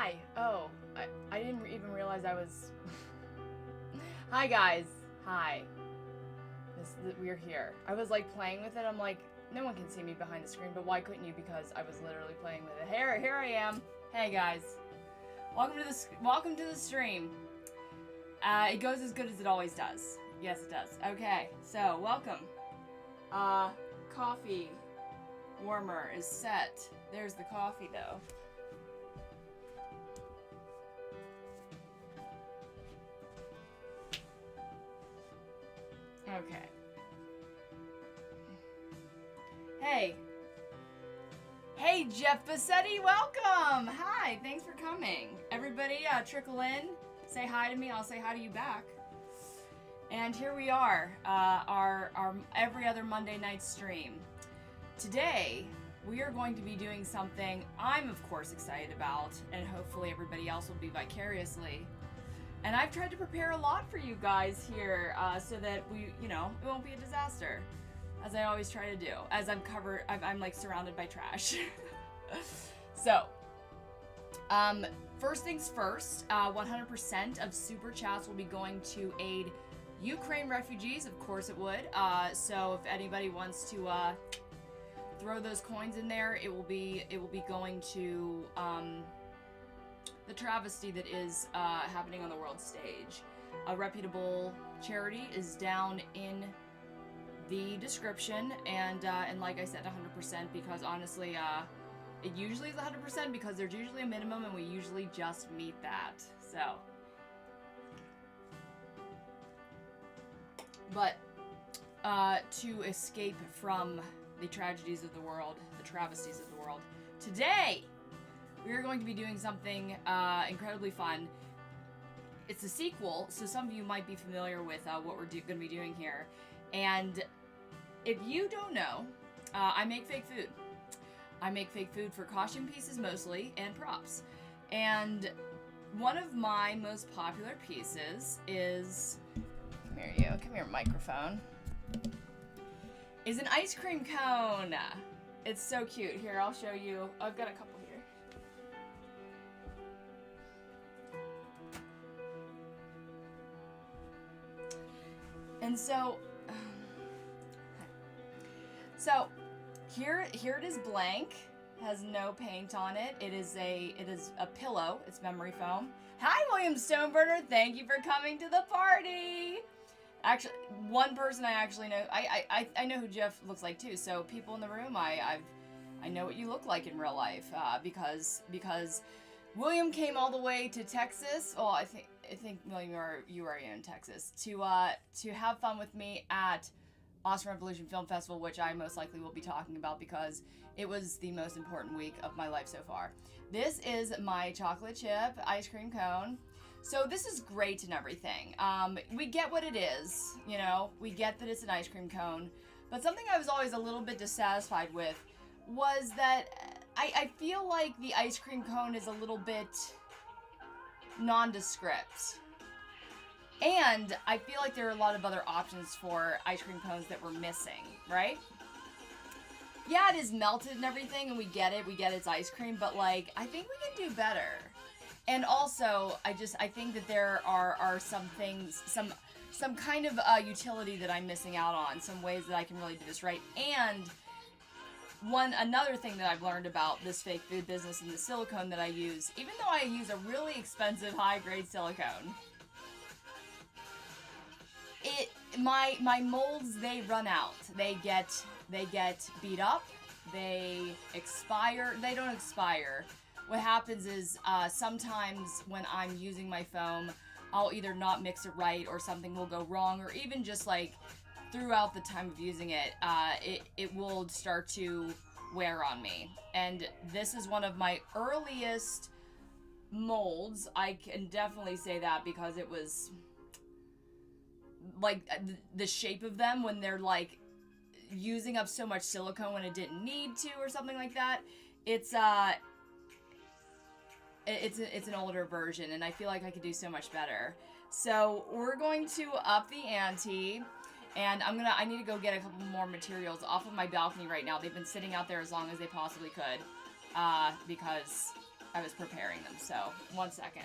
Hi. Oh, I didn't even realize I was... Hi, guys. Hi. We're here. I was, like, playing with it. I'm like, no one can see me behind the screen, but why couldn't you? Because I was literally playing with it. Here I am. Hey, guys. Welcome to the stream. It goes as good as it always does. Yes, it does. Okay, so, welcome. Coffee warmer is set. There's the coffee, though. Okay. Hey. Hey, Jeff Bassetti, welcome! Hi, thanks for coming. Everybody, trickle in. Say hi to me, I'll say hi to you back. And here we are, our every other Monday night stream. Today, we are going to be doing something I'm, of course, excited about, and hopefully everybody else will be vicariously. And I've tried to prepare a lot for you guys here, so that it won't be a disaster, as I always try to do. As I'm like surrounded by trash. So, first things first, 100% of super chats will be going to aid Ukraine refugees. Of course it would. So if anybody wants to throw those coins in there, it will be going to the travesty that is happening on the world stage. A reputable charity is down in the description, and like I said, 100%, because honestly, it usually is 100% because there's usually a minimum, and we usually just meet that. So, but to escape from the tragedies of the world, the travesties of the world, today we are going to be doing something incredibly fun. It's a sequel, so some of you might be familiar with what we're going to be doing here. And if you don't know, I make fake food. I make fake food for costume pieces mostly, and props. And one of my most popular pieces is... Come here, microphone. Is an ice cream cone. It's so cute. Here, I'll show you. I've got a couple here. And so here it is blank, has no paint on it. It is a pillow. It's memory foam. Hi, William Stoneburner. Thank you for coming to the party. Actually, one person I actually know. I know who Jeff looks like too. So people in the room, I know what you look like in real life, because William came all the way to Texas. Oh, I think William, you are in Texas to have fun with me at Austin Revolution Film Festival, which I most likely will be talking about because it was the most important week of my life so far. This is my chocolate chip ice cream cone. So this is great and everything. We get what it is, we get that it's an ice cream cone, but something I was always a little bit dissatisfied with was that I feel like the ice cream cone is a little bit nondescript. And I feel like there are a lot of other options for ice cream cones that we're missing, right? Yeah, it is melted and everything, and we get it's ice cream, but like, I think we can do better. And also, I think that there are some things, some kind of utility that I'm missing out on, some ways that I can really do this right. And another thing that I've learned about this fake food business and the silicone that I use, even though I use a really expensive high-grade silicone, my molds, they run out. They get beat up. They expire. They don't expire. What happens is sometimes when I'm using my foam, I'll either not mix it right, or something will go wrong, or even just like throughout the time of using it, it will start to wear on me. And this is one of my earliest molds. I can definitely say that because it was like the shape of them when they're like using up so much silicone when it didn't need to, or something like that. It's an older version, and I feel like I could do so much better. So we're going to up the ante, and I need to go get a couple more materials off of my balcony right now. They've been sitting out there as long as they possibly could, because I was preparing them. So, 1 second.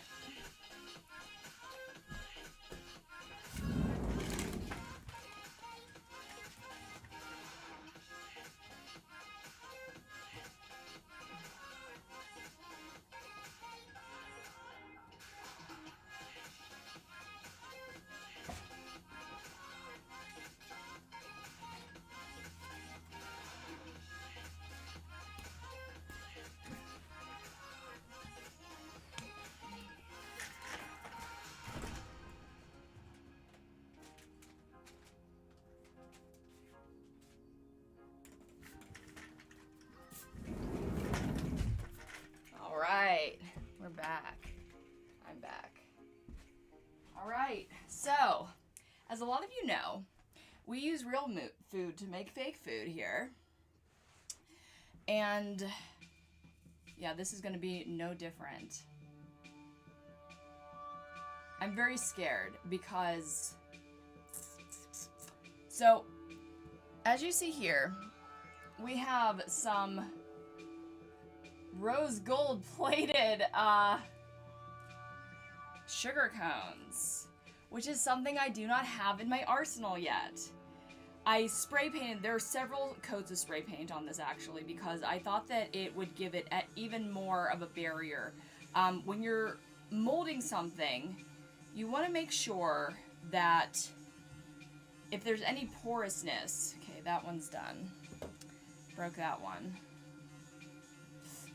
We're back. I'm back. All right. So, as a lot of you know, we use real food to make fake food here. And yeah, this is going to be no different. I'm very scared because, so as you see here, we have some rose gold plated sugar cones, which is something I do not have in my arsenal yet. I spray painted, there are several coats of spray paint on this actually, because I thought that it would give it even more of a barrier. When you're molding something, you want to make sure that if there's any porousness, okay, that one's done. Broke that one.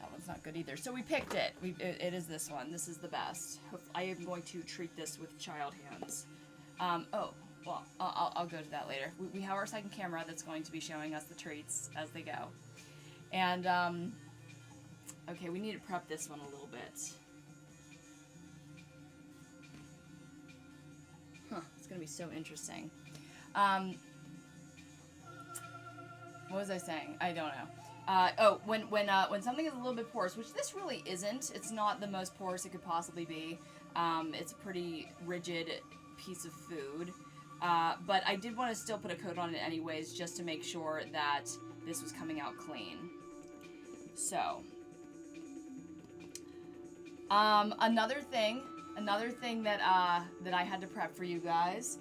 That one's not good either. So we picked it. It is this one. This is the best. I am going to treat this with child hands. Oh, well, I'll go to that later. We have our second camera that's going to be showing us the treats as they go. And, okay, we need to prep this one a little bit. Huh, it's going to be so interesting. What was I saying? I don't know. When something is a little bit porous, which this really isn't, it's not the most porous it could possibly be. It's a pretty rigid piece of food. But I did want to still put a coat on it anyways, just to make sure that this was coming out clean. So, another thing that I had to prep for you guys.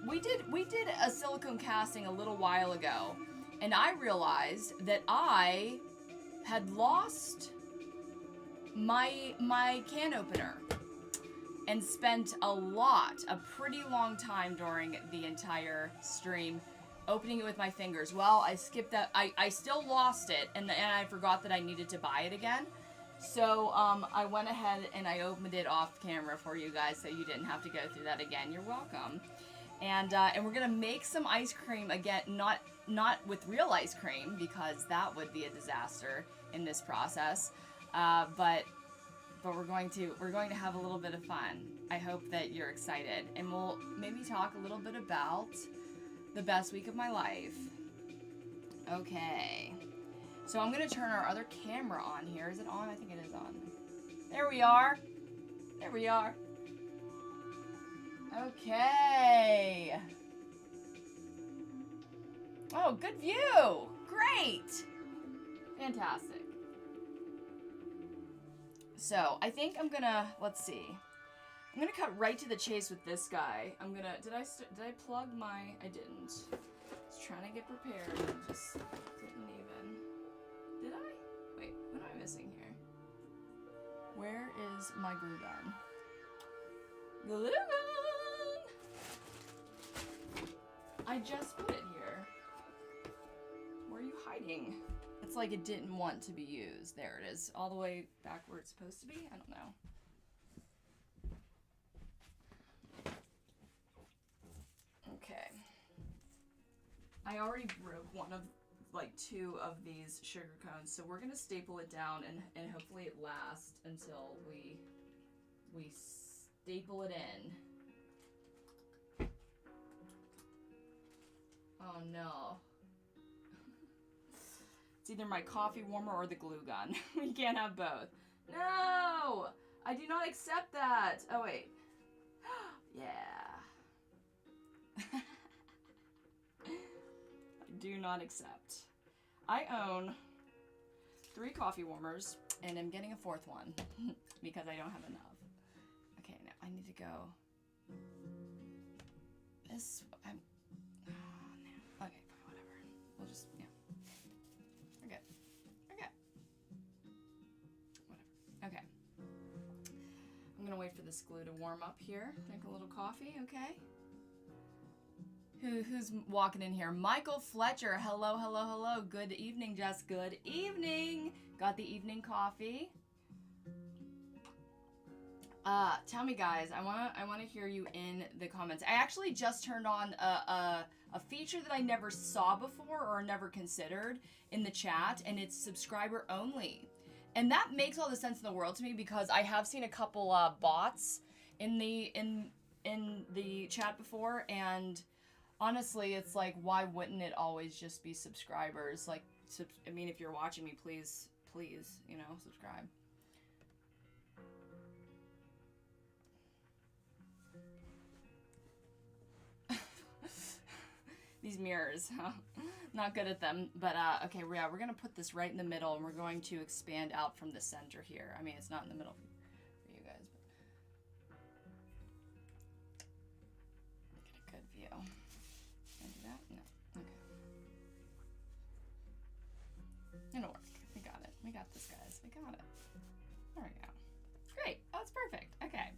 We did a silicone casting a little while ago, and I realized that I had lost my can opener and spent a pretty long time during the entire stream opening it with my fingers. Well, I skipped that. I still lost it, and I forgot that I needed to buy it again. So, I went ahead and I opened it off camera for you guys so you didn't have to go through that again. You're welcome. And we're gonna make some ice cream again, not with real ice cream, because that would be a disaster in this process. But we're going to have a little bit of fun. I hope that you're excited, and we'll maybe talk a little bit about the best week of my life. Okay. So I'm gonna turn our other camera on here. Is it on? I think it is on. There we are. There we are. Okay. Oh, good view. Great. Fantastic. So I think I'm gonna, let's see. I'm gonna cut right to the chase with this guy. I'm gonna, did I plug my, I didn't. I was trying to get prepared and just didn't even. Did I? Wait, what am I missing here? Where is my glue gun? Glue gun! I just put it here. Where are you hiding? It's like it didn't want to be used. There it is. All the way back where it's supposed to be? I don't know. Okay. I already broke two of these sugar cones, so we're gonna staple it down and hopefully it lasts until we staple it in. Oh no. It's either my coffee warmer or the glue gun. We can't have both. No! I do not accept that. Oh wait. Yeah. I do not accept. I own 3 coffee warmers, and I'm getting a 4th one because I don't have enough. Okay, now I need to go this. I'm. Oh, no. Okay, fine, whatever. We'll just We're good. Whatever. Okay. I'm gonna wait for this glue to warm up here. Drink a little coffee, okay? Who's walking in here? Michael Fletcher. Hello, hello, hello. Good evening, Jess. Good evening. Got the evening coffee. Tell me, guys. I wanna hear you in the comments. I actually just turned on a feature that I never saw before or never considered in the chat, and it's subscriber only. And that makes all the sense in the world to me because I have seen a couple bots in the chat before, and honestly, it's like, why wouldn't it always just be subscribers? Like, I mean, if you're watching me, please, you know, subscribe. These mirrors, huh? Not good at them, but okay, yeah, we're gonna put this right in the middle, and we're going to expand out from the center here. I mean, it's not in the middle for you guys, but get a good view. Can I do that? No. Okay. It'll work. We got it. We got this, guys. We got it. There we go. Great. That's perfect. Okay.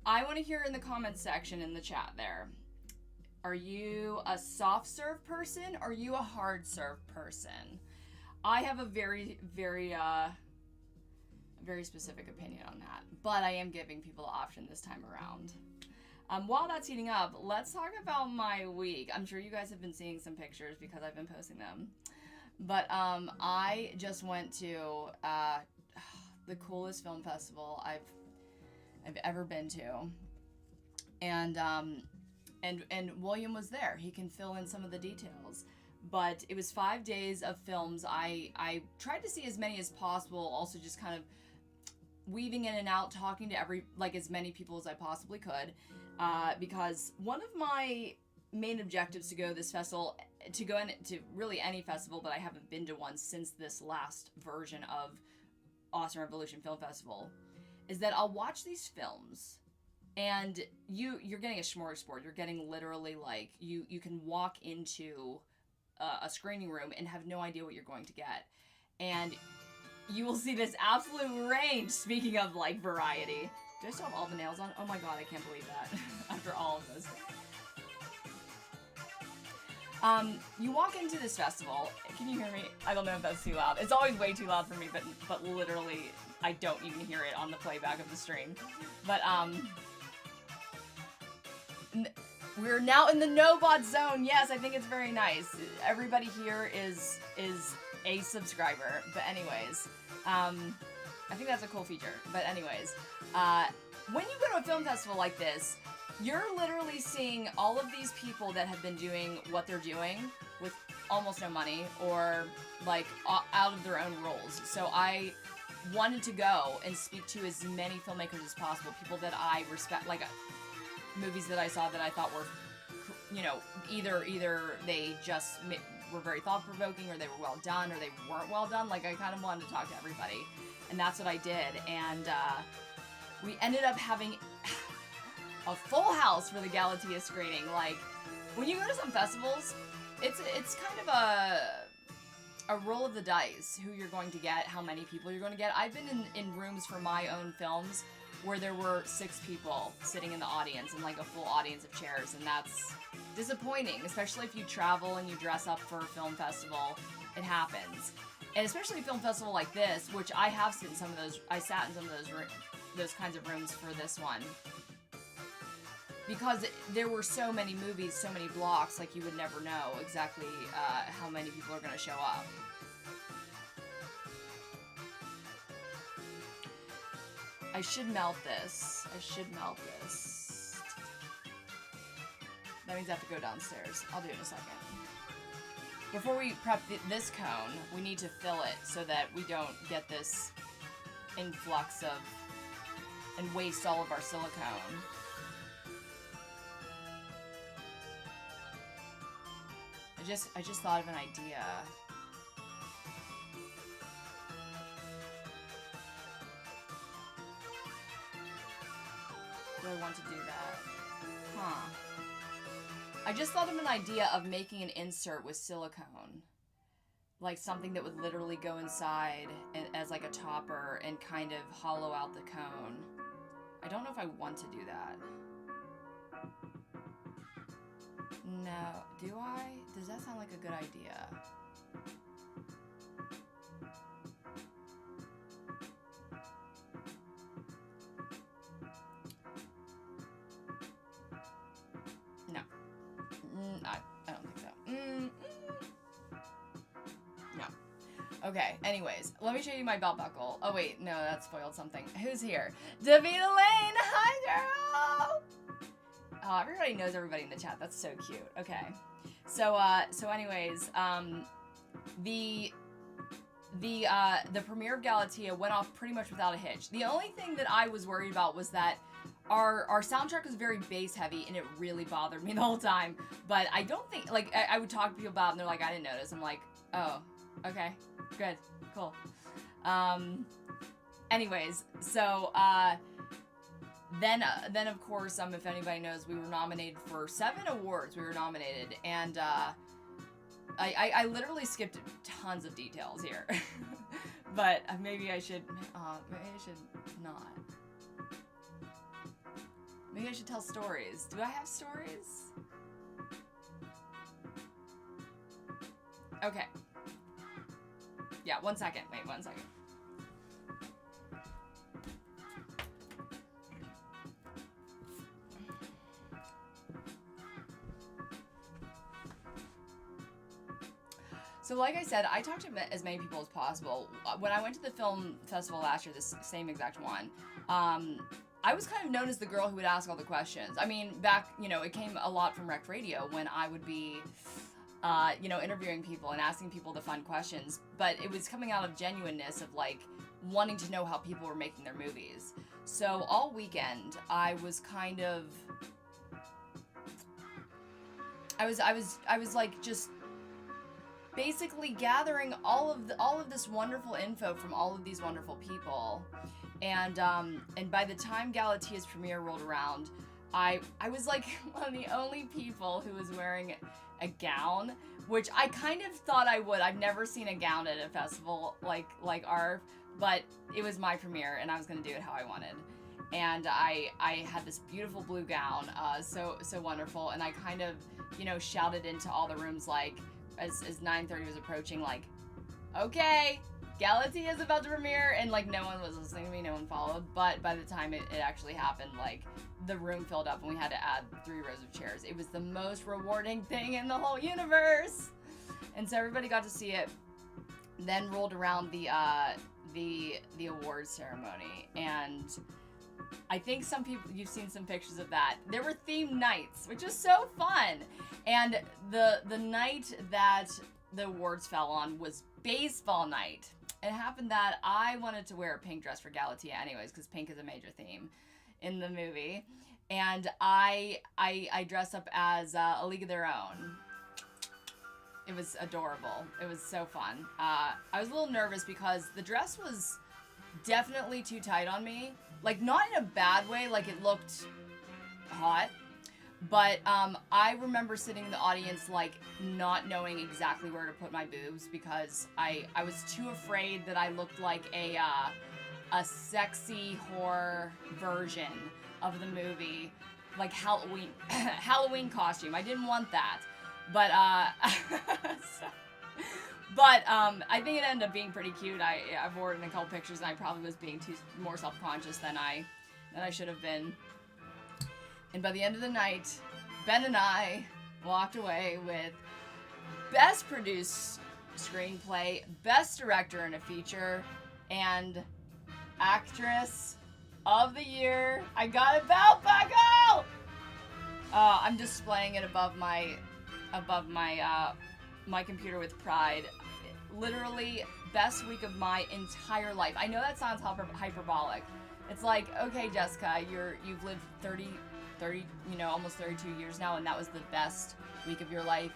I want to hear in the comments section in the chat there. Are you a soft serve person? Or are you a hard serve person? I have a very, very specific opinion on that, but I am giving people the option this time around. While that's heating up, let's talk about my week. I'm sure you guys have been seeing some pictures because I've been posting them. But I just went to the coolest film festival I've ever been to, and William was there. He can fill in some of the details. But it was 5 days of films. I tried to see as many as possible, also just kind of weaving in and out, talking to as many people as I possibly could, because one of my main objectives to go to this festival, to go into really any festival, but I haven't been to one since this last version of Awesome Revolution Film Festival, is that I'll watch these films. And you're getting a smorgasbord. You're getting literally like, you can walk into a screening room and have no idea what you're going to get. And you will see this absolute range, speaking of like variety. Do I still have all the nails on? Oh my god, I can't believe that. After all of this. You walk into this festival. Can you hear me? I don't know if that's too loud. It's always way too loud for me, but literally, I don't even hear it on the playback of the stream. But, we're now in the no-bot zone. Yes, I think it's very nice. Everybody here is a subscriber. But anyways, I think that's a cool feature. But anyways, when you go to a film festival like this, you're literally seeing all of these people that have been doing what they're doing with almost no money or like out of their own roles. So I wanted to go and speak to as many filmmakers as possible, people that I respect, like movies that I saw that I thought were, you know, either they just were very thought-provoking, or they were well done, or they weren't well done. Like, I kind of wanted to talk to everybody, and that's what I did. And we ended up having a full house for the Galatea screening. Like, when you go to some festivals, it's kind of a roll of the dice who you're going to get, how many people you're going to get. I've been in rooms for my own films where there were 6 people sitting in the audience and like a full audience of chairs, and that's disappointing, especially if you travel and you dress up for a film festival. It happens. And especially a film festival like this, which I have seen some of those, I sat in some of those kinds of rooms for this one, because there were so many movies, so many blocks, like you would never know exactly how many people are going to show up. I should melt this. That means I have to go downstairs. I'll do it in a second. Before we prep this cone, we need to fill it so that we don't get this influx of and waste all of our silicone. I just thought of an idea. do I want to do that? Huh. I just thought of an idea of making an insert with silicone. Like something that would literally go inside as like a topper and kind of hollow out the cone. I don't know if I want to do that. No. Do I? Does that sound like a good idea? No. I don't think so. No. Okay, anyways, let me show you my belt buckle. Oh wait, no, that spoiled something. Who's here? Davina Lane! Hi, girl! Oh, everybody knows everybody in the chat. That's so cute. Okay. So anyways, the premiere of Galatea went off pretty much without a hitch. The only thing that I was worried about was that our soundtrack was very bass heavy, and it really bothered me the whole time. But I don't think, like, I would talk to people about it, and they're like, I didn't notice. I'm like, oh, okay, good, cool. Anyways, so, then of course, if anybody knows, we were nominated for 7 awards. We were nominated, and I literally skipped tons of details here, but maybe I should not. Maybe I should tell stories. Do I have stories? Okay. Yeah, 1 second. Wait, 1 second. So like I said, I talked to as many people as possible. When I went to the film festival last year, this same exact one, I was kind of known as the girl who would ask all the questions. I mean, back, it came a lot from Rec Radio when I would be, interviewing people and asking people the fun questions. But it was coming out of genuineness of, like, wanting to know how people were making their movies. So all weekend, I was kind of... I was like, just... basically gathering all of this wonderful info from all of these wonderful people, and by the time Galatea's premiere rolled around, I was like one of the only people who was wearing a gown, which I kind of thought I would. I've never seen a gown at a festival like ARF, but it was my premiere and I was gonna do it how I wanted. And I had this beautiful blue gown, so wonderful, and I kind of shouted into all the rooms, like, as 9:30 was approaching, like, okay, Galatea is about to premiere, and, like, no one was listening to me, no one followed, but by the time it actually happened, like, the room filled up and we had to add 3 rows of chairs. It was the most rewarding thing in the whole universe! And so everybody got to see it. Then rolled around the awards ceremony, and I think some people, you've seen some pictures of that. There were themed nights, which was so fun. And the night that the awards fell on was baseball night. It happened that I wanted to wear a pink dress for Galatea anyways, because pink is a major theme in the movie. And I dressed up as A League of Their Own. It was adorable. It was so fun. I was a little nervous because the dress was definitely too tight on me. Like, not in a bad way, like it looked hot, but I remember sitting in the audience, like, not knowing exactly where to put my boobs because I was too afraid that I looked like a sexy horror version of the movie, like Halloween costume. I didn't want that, but I think it ended up being pretty cute. I've worn it in a couple pictures, and I probably was being more self-conscious than I should have been. And by the end of the night, Ben and I walked away with Best Produced Screenplay, Best Director in a Feature, and Actress of the Year. I got a belt buckle! I'm displaying it above my computer with pride. Literally, best week of my entire life. I know that sounds hyperbolic. It's like, okay, Jessica, you've lived 30, almost 32 years now, and that was the best week of your life.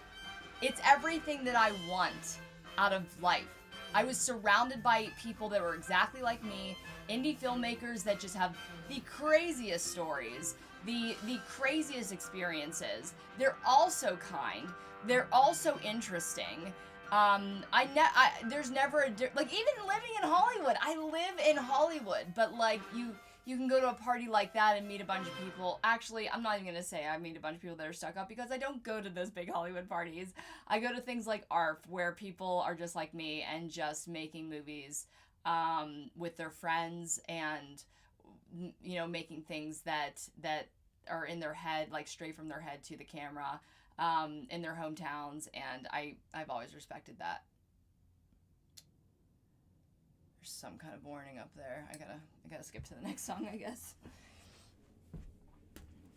It's everything that I want out of life. I was surrounded by people that were exactly like me, indie filmmakers that just have the craziest stories, the craziest experiences. They're also kind. They're also interesting. There's never like, even living in Hollywood. I live in Hollywood, but like you can go to a party like that and meet a bunch of people. Actually, I'm not even going to say I meet a bunch of people that are stuck up, because I don't go to those big Hollywood parties. I go to things like ARF, where people are just like me and just making movies with their friends, and, you know, making things that are in their head, like straight from their head to the camera, in their hometowns. And I've always respected that. Some kind of warning up there. I gotta skip to the next song, I guess.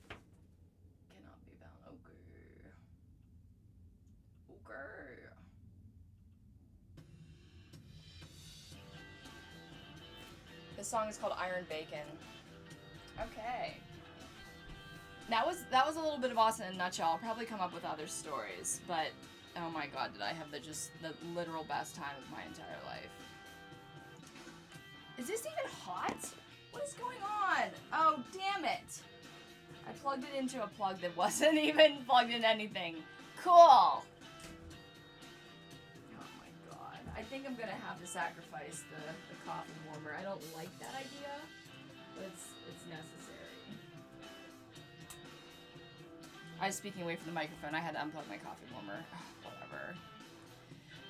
Cannot be bound. Okay. This song is called Iron Bacon. Okay. That was a little bit of Austin in a nutshell. I'll probably come up with other stories, but oh my god, did I have the literal best time of my entire life. Is this even hot? What is going on? Oh, damn it. I plugged it into a plug that wasn't even plugged into anything. Cool. Oh my god. I think I'm gonna have to sacrifice the coffee warmer. I don't like that idea, but it's necessary. I was speaking away from the microphone. I had to unplug my coffee warmer. Oh, whatever.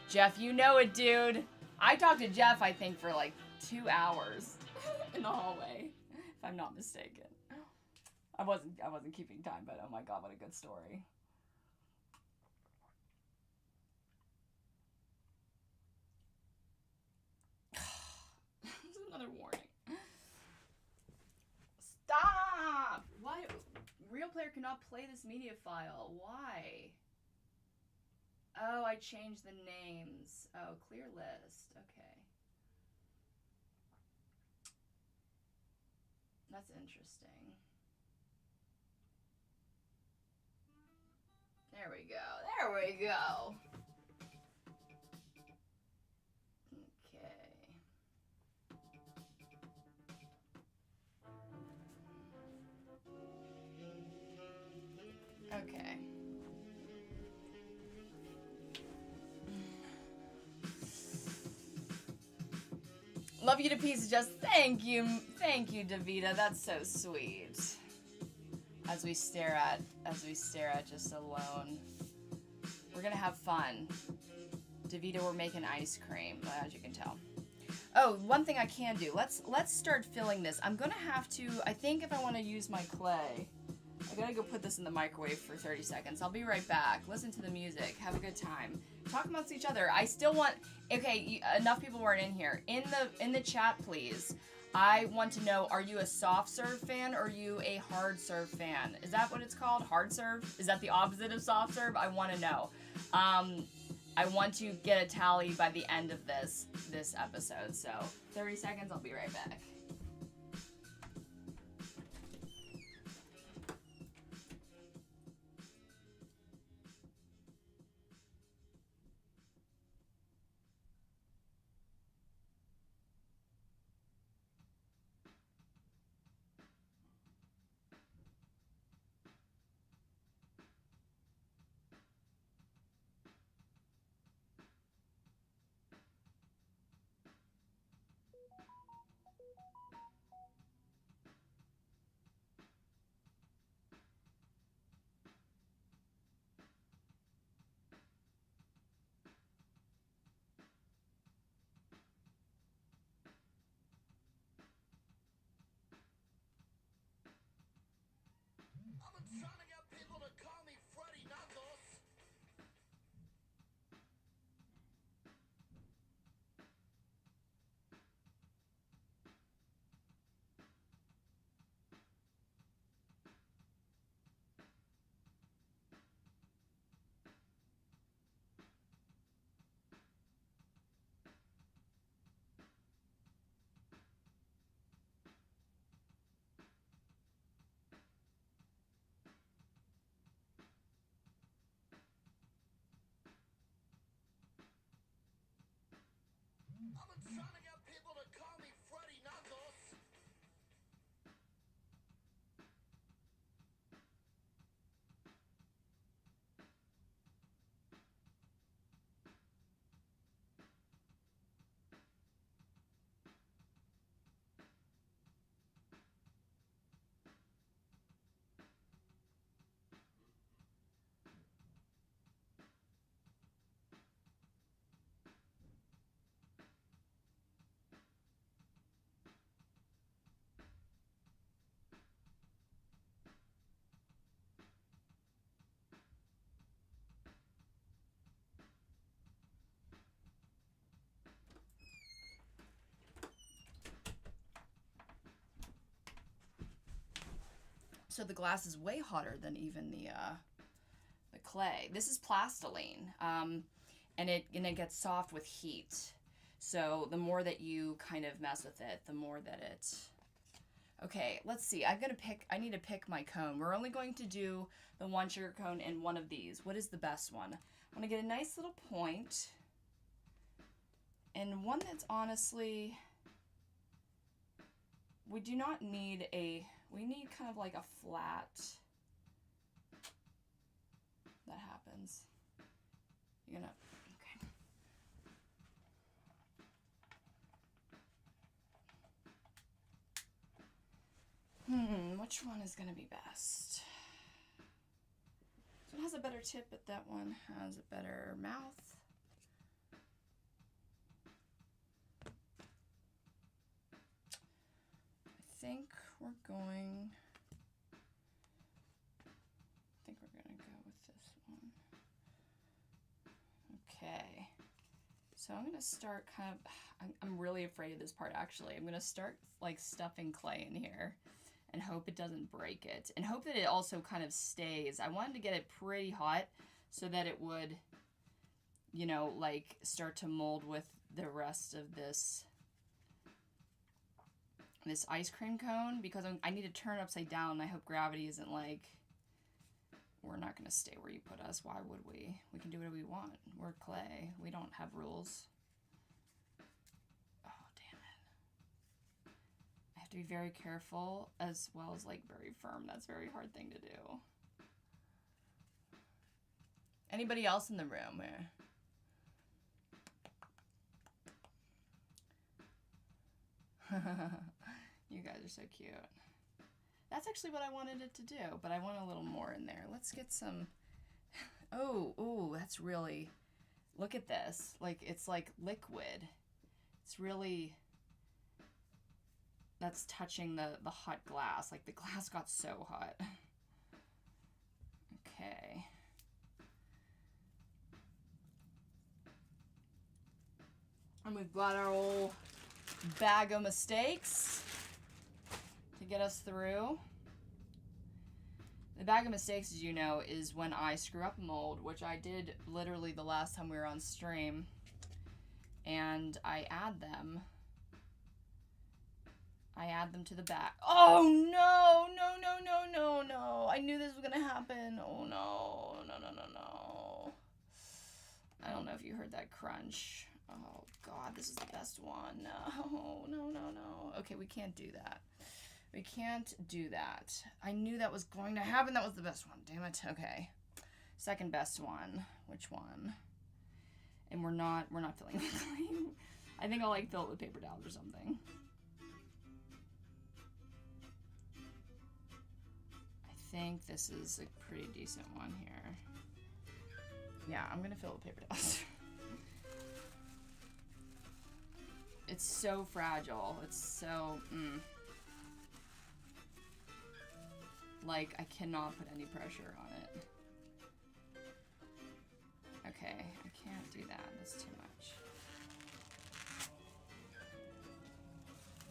Jeff, you know it, dude. I talked to Jeff, I think, for like 2 hours in the hallway, if I'm not mistaken. I wasn't keeping time, but oh my god, what a good story. This is another warning. Stop! Why? Real player cannot play this media file. Why? Oh, I changed the names. Oh, clear list. Okay. That's interesting. There we go. There we go. Okay. Okay. Love you to pieces, just thank you, Davida. That's so sweet. As we stare at just alone. We're gonna have fun. Davida, we're making ice cream, as you can tell. Oh, one thing I can do. Let's start filling this. I'm gonna have to. I think if I want to use my clay, I gotta go put this in the microwave for 30 seconds. I'll be right back. Listen to the music. Have a good time. Talk amongst each other. I still want. Okay, enough people weren't in here. In the chat, please. I want to know, are you a soft serve fan or are you a hard serve fan? Is that what it's called? Hard serve? Is that the opposite of soft serve? I want to know. I want to get a tally by the end of this episode. So 30 seconds, I'll be right back. So the glass is way hotter than even the clay. This is plastiline, and it gets soft with heat. So the more that you kind of mess with it, the more that it... Okay, let's see. I need to pick my cone. We're only going to do the one sugar cone in one of these. What is the best one? I want to get a nice little point. And one that's honestly... We do not need a... We need kind of like a flat... That happens. You're gonna... Which one is going to be best? This one has a better tip, but that one has a better mouth. I think we're going to go with this one. Okay. So I'm going to start kind of, I'm really afraid of this part actually. I'm going to start like stuffing clay in here. And hope it doesn't break it. And hope that it also kind of stays. I wanted to get it pretty hot so that it would, you know, like start to mold with the rest of this ice cream cone. Because I need to turn it upside down. And I hope gravity isn't like, we're not going to stay where you put us. Why would we? We can do whatever we want. We're clay. We don't have rules. To be very careful as well as like very firm. That's a very hard thing to do. Anybody else in the room? You guys are so cute. That's actually what I wanted it to do, but I want a little more in there. Let's get some... Oh, that's really... Look at this. Like, it's like liquid. It's really... That's touching the hot glass. Like, the glass got so hot. Okay. And we've got our old bag of mistakes to get us through. The bag of mistakes, as you know, is when I screw up a mold, which I did literally the last time we were on stream. And I add them to the back. Oh no, no. I knew this was gonna happen. Oh no. I don't know if you heard that crunch. Oh God, this is the best one. No. Okay, we can't do that. We can't do that. I knew that was going to happen. That was the best one. Damn it. Okay. Second best one. Which one? And we're not filling it with clay. I think I'll like fill it with paper towels or something. I think this is a pretty decent one here. Yeah, I'm gonna fill it with paper towels. It's so fragile. It's so, Like, I cannot put any pressure on it. Okay, I can't do that. That's too much.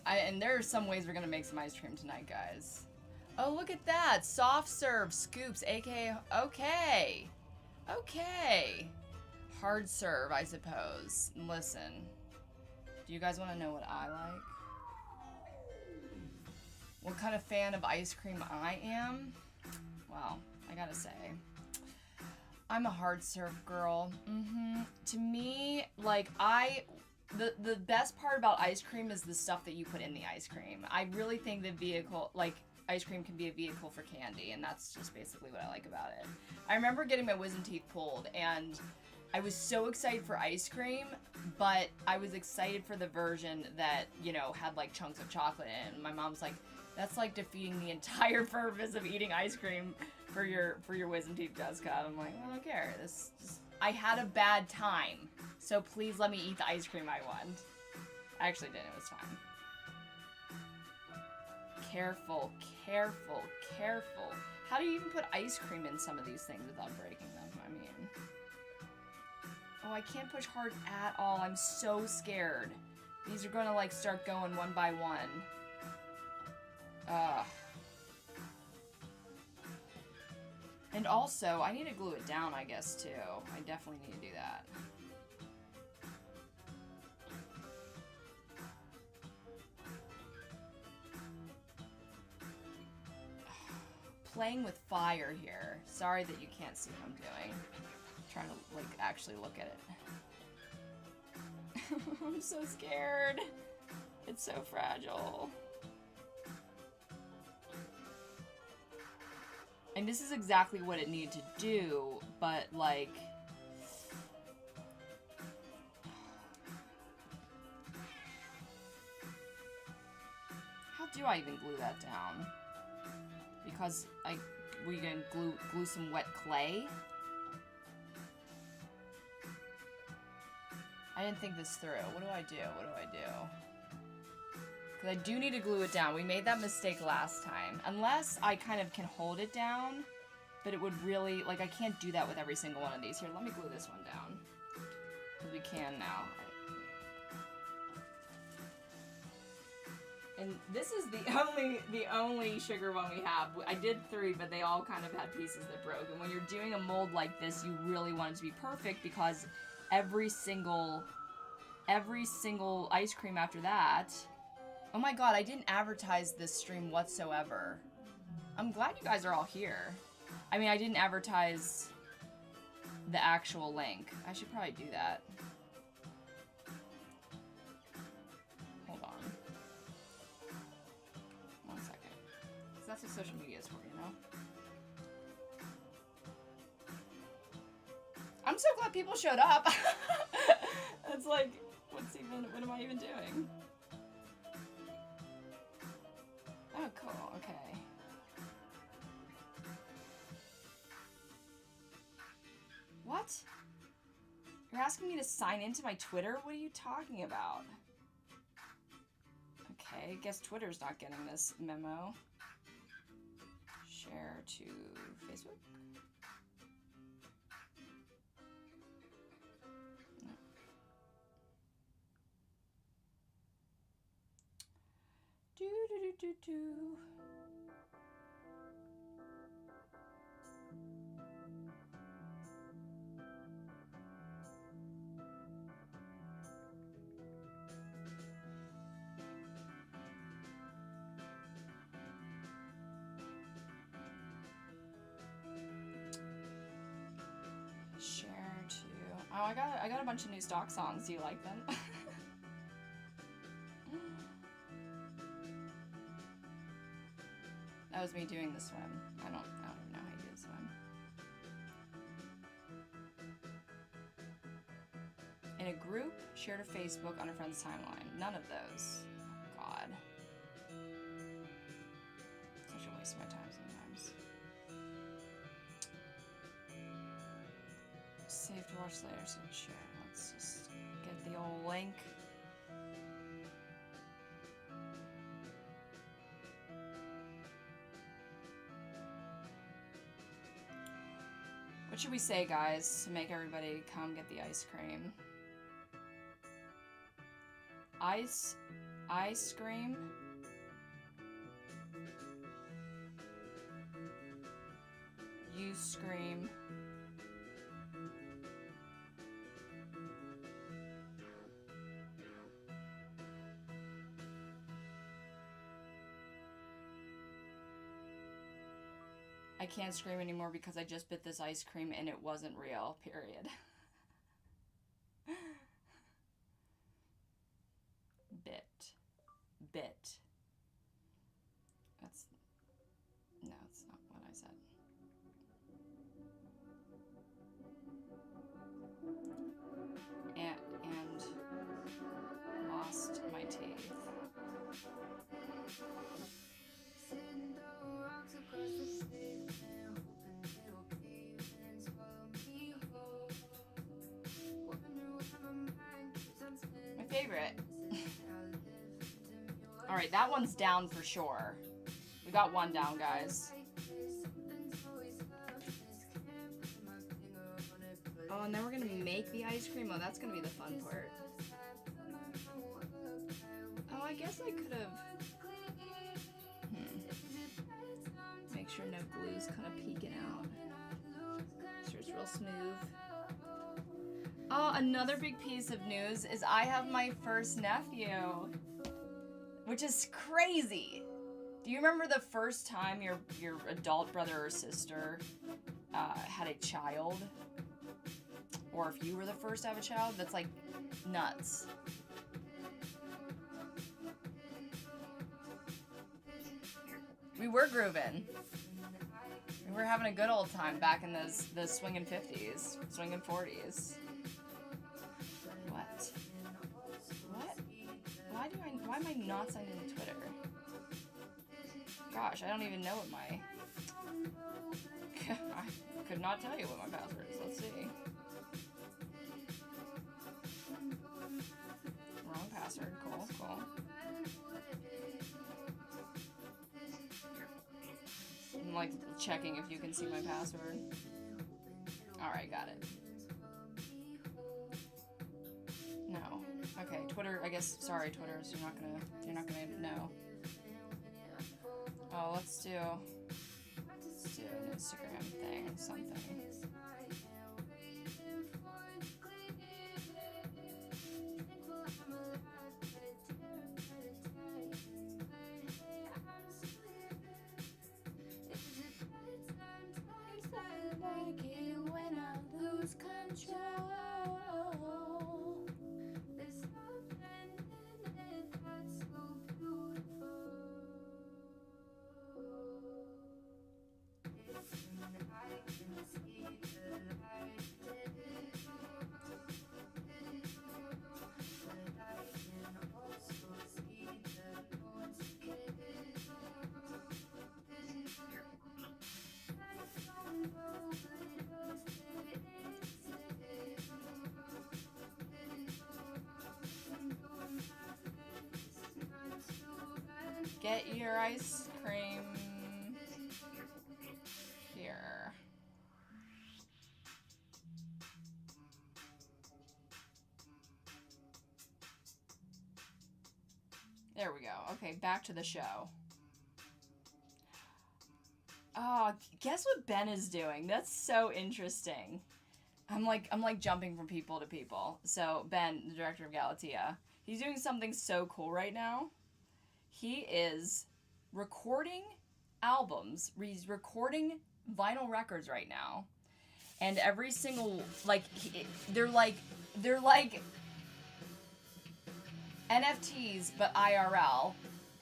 And there are some ways we're gonna make some ice cream tonight, guys. Oh, look at that. Soft serve scoops, aka, okay. Okay. Hard serve, I suppose. Listen. Do you guys want to know what I like? What kind of fan of ice cream I am? Well, I gotta say, I'm a hard serve girl. To me, like, the best part about ice cream is the stuff that you put in the ice cream. I really think the vehicle, like, ice cream can be a vehicle for candy, and that's just basically what I like about it. I remember getting my wisdom teeth pulled, and I was so excited for ice cream, but I was excited for the version that, you know, had like chunks of chocolate in it. And my mom's like, that's like defeating the entire purpose of eating ice cream for your wisdom teeth, Jessica. I'm like, I don't care. I had a bad time, so please let me eat the ice cream I want. I actually did. It was fine. Careful. How do you even put ice cream in some of these things without breaking them? I mean... Oh, I can't push hard at all. I'm so scared. These are gonna, like, start going one by one. And also, I need to glue it down, I guess, too. I definitely need to do that. Playing with fire here. Sorry that you can't see what I'm doing. I'm trying to, like, actually look at it. I'm so scared. It's so fragile. And this is exactly what it needed to do, but, like... How do I even glue that down? Because we can glue some wet clay? I didn't think this through. What do I do? What do I do? Because I do need to glue it down. We made that mistake last time. Unless I kind of can hold it down, but it would really, like, I can't do that with every single one of these. Here, let me glue this one down. Because we can now. And this is the only sugar one we have. I did 3, but they all kind of had pieces that broke. And when you're doing a mold like this, you really want it to be perfect because every single ice cream after that... Oh my god, I didn't advertise this stream whatsoever. I'm glad you guys are all here. I mean, I didn't advertise the actual link. I should probably do that. Hold on. 1 second. So that's what social media is for, you know? I'm so glad people showed up. It's like, what am I even doing? Oh, cool, okay. What? You're asking me to sign into my Twitter? What are you talking about? Okay, I guess Twitter's not getting this memo. Share to Facebook? No. Do. Share to... Oh, I got a bunch of new stock songs. Do you like them? That was me doing the swim. I don't even know how you do the swim. In a group, share to Facebook on a friend's timeline. None of those. God. Such a waste of my time sometimes. Save to watch later, so share. Let's just get the old link. What should we say, guys, to make everybody come get the ice cream? Ice cream? You scream. I can't scream anymore because I just bit this ice cream and it wasn't real, period. Bit. That's not what I said. And lost my teeth. My favorite. Alright, that one's down for sure. We got one down, guys. Oh, and then we're gonna make the ice cream? Oh, that's gonna be the fun part. Oh, I guess I could have... Make sure no glue's kind of peeking out. real smooth. Oh, another big piece of news is I have my first nephew, which is crazy. Do you remember the first time your adult brother or sister had a child? Or if you were the first to have a child? That's like nuts. We were grooving. We were having a good old time back in those swinging 50s, swinging 40s. What? Why am I not signed into Twitter? Gosh, I don't even know what my... I could not tell you what my password is. Let's see. Wrong password. Cool, cool. I'm like checking if you can see my password. Alright, got it. No. Okay, Twitter, I guess, sorry, Twitter, so you're not gonna know. Oh, let's do an Instagram thing, something. Get your ice cream here. There we go. Okay, back to the show. Oh, guess what Ben is doing? That's so interesting. I'm like jumping from people to people. So Ben, the director of Galatea, he's doing something so cool right now. He is recording albums. He's recording vinyl records right now, and every single they're like NFTs but IRL.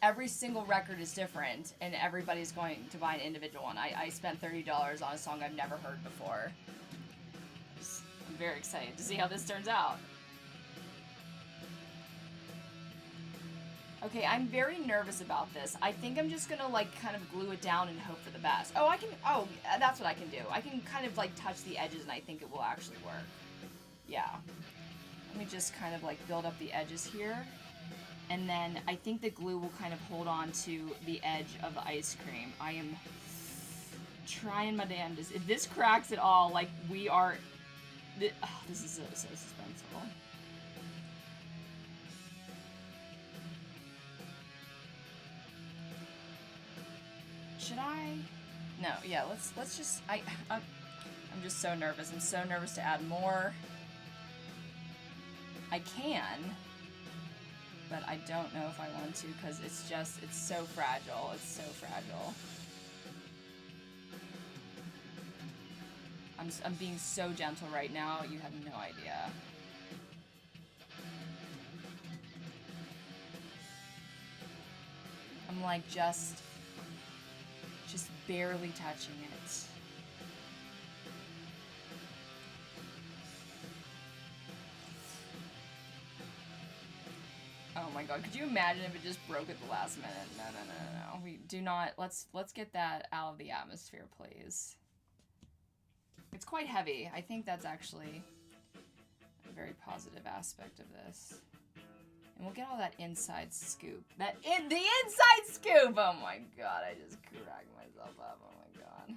Every single record is different, and everybody's going to buy an individual one. I spent $30 on a song I've never heard before. I'm very excited to see how this turns out. Okay, I'm very nervous about this. I think I'm just gonna kind of glue it down and hope for the best. Oh, that's what I can do. I can kind of touch the edges and I think it will actually work. Yeah. Let me just kind of build up the edges here. And then I think the glue will kind of hold on to the edge of the ice cream. I am trying my damnedest. If this cracks at all, we are... this is so suspenseful. Should I? No, yeah, let's just, I'm just so nervous. I'm so nervous to add more. I can, but I don't know if I want to because it's so fragile. It's so fragile. I'm being so gentle right now, you have no idea. I'm just barely touching it. Oh my god, could you imagine if it just broke at the last minute? No. We do not. Let's get that out of the atmosphere, please. It's quite heavy. I think that's actually a very positive aspect of this. And we'll get all that inside scoop. The inside scoop! Oh my god, I just cracked myself up. Oh my god.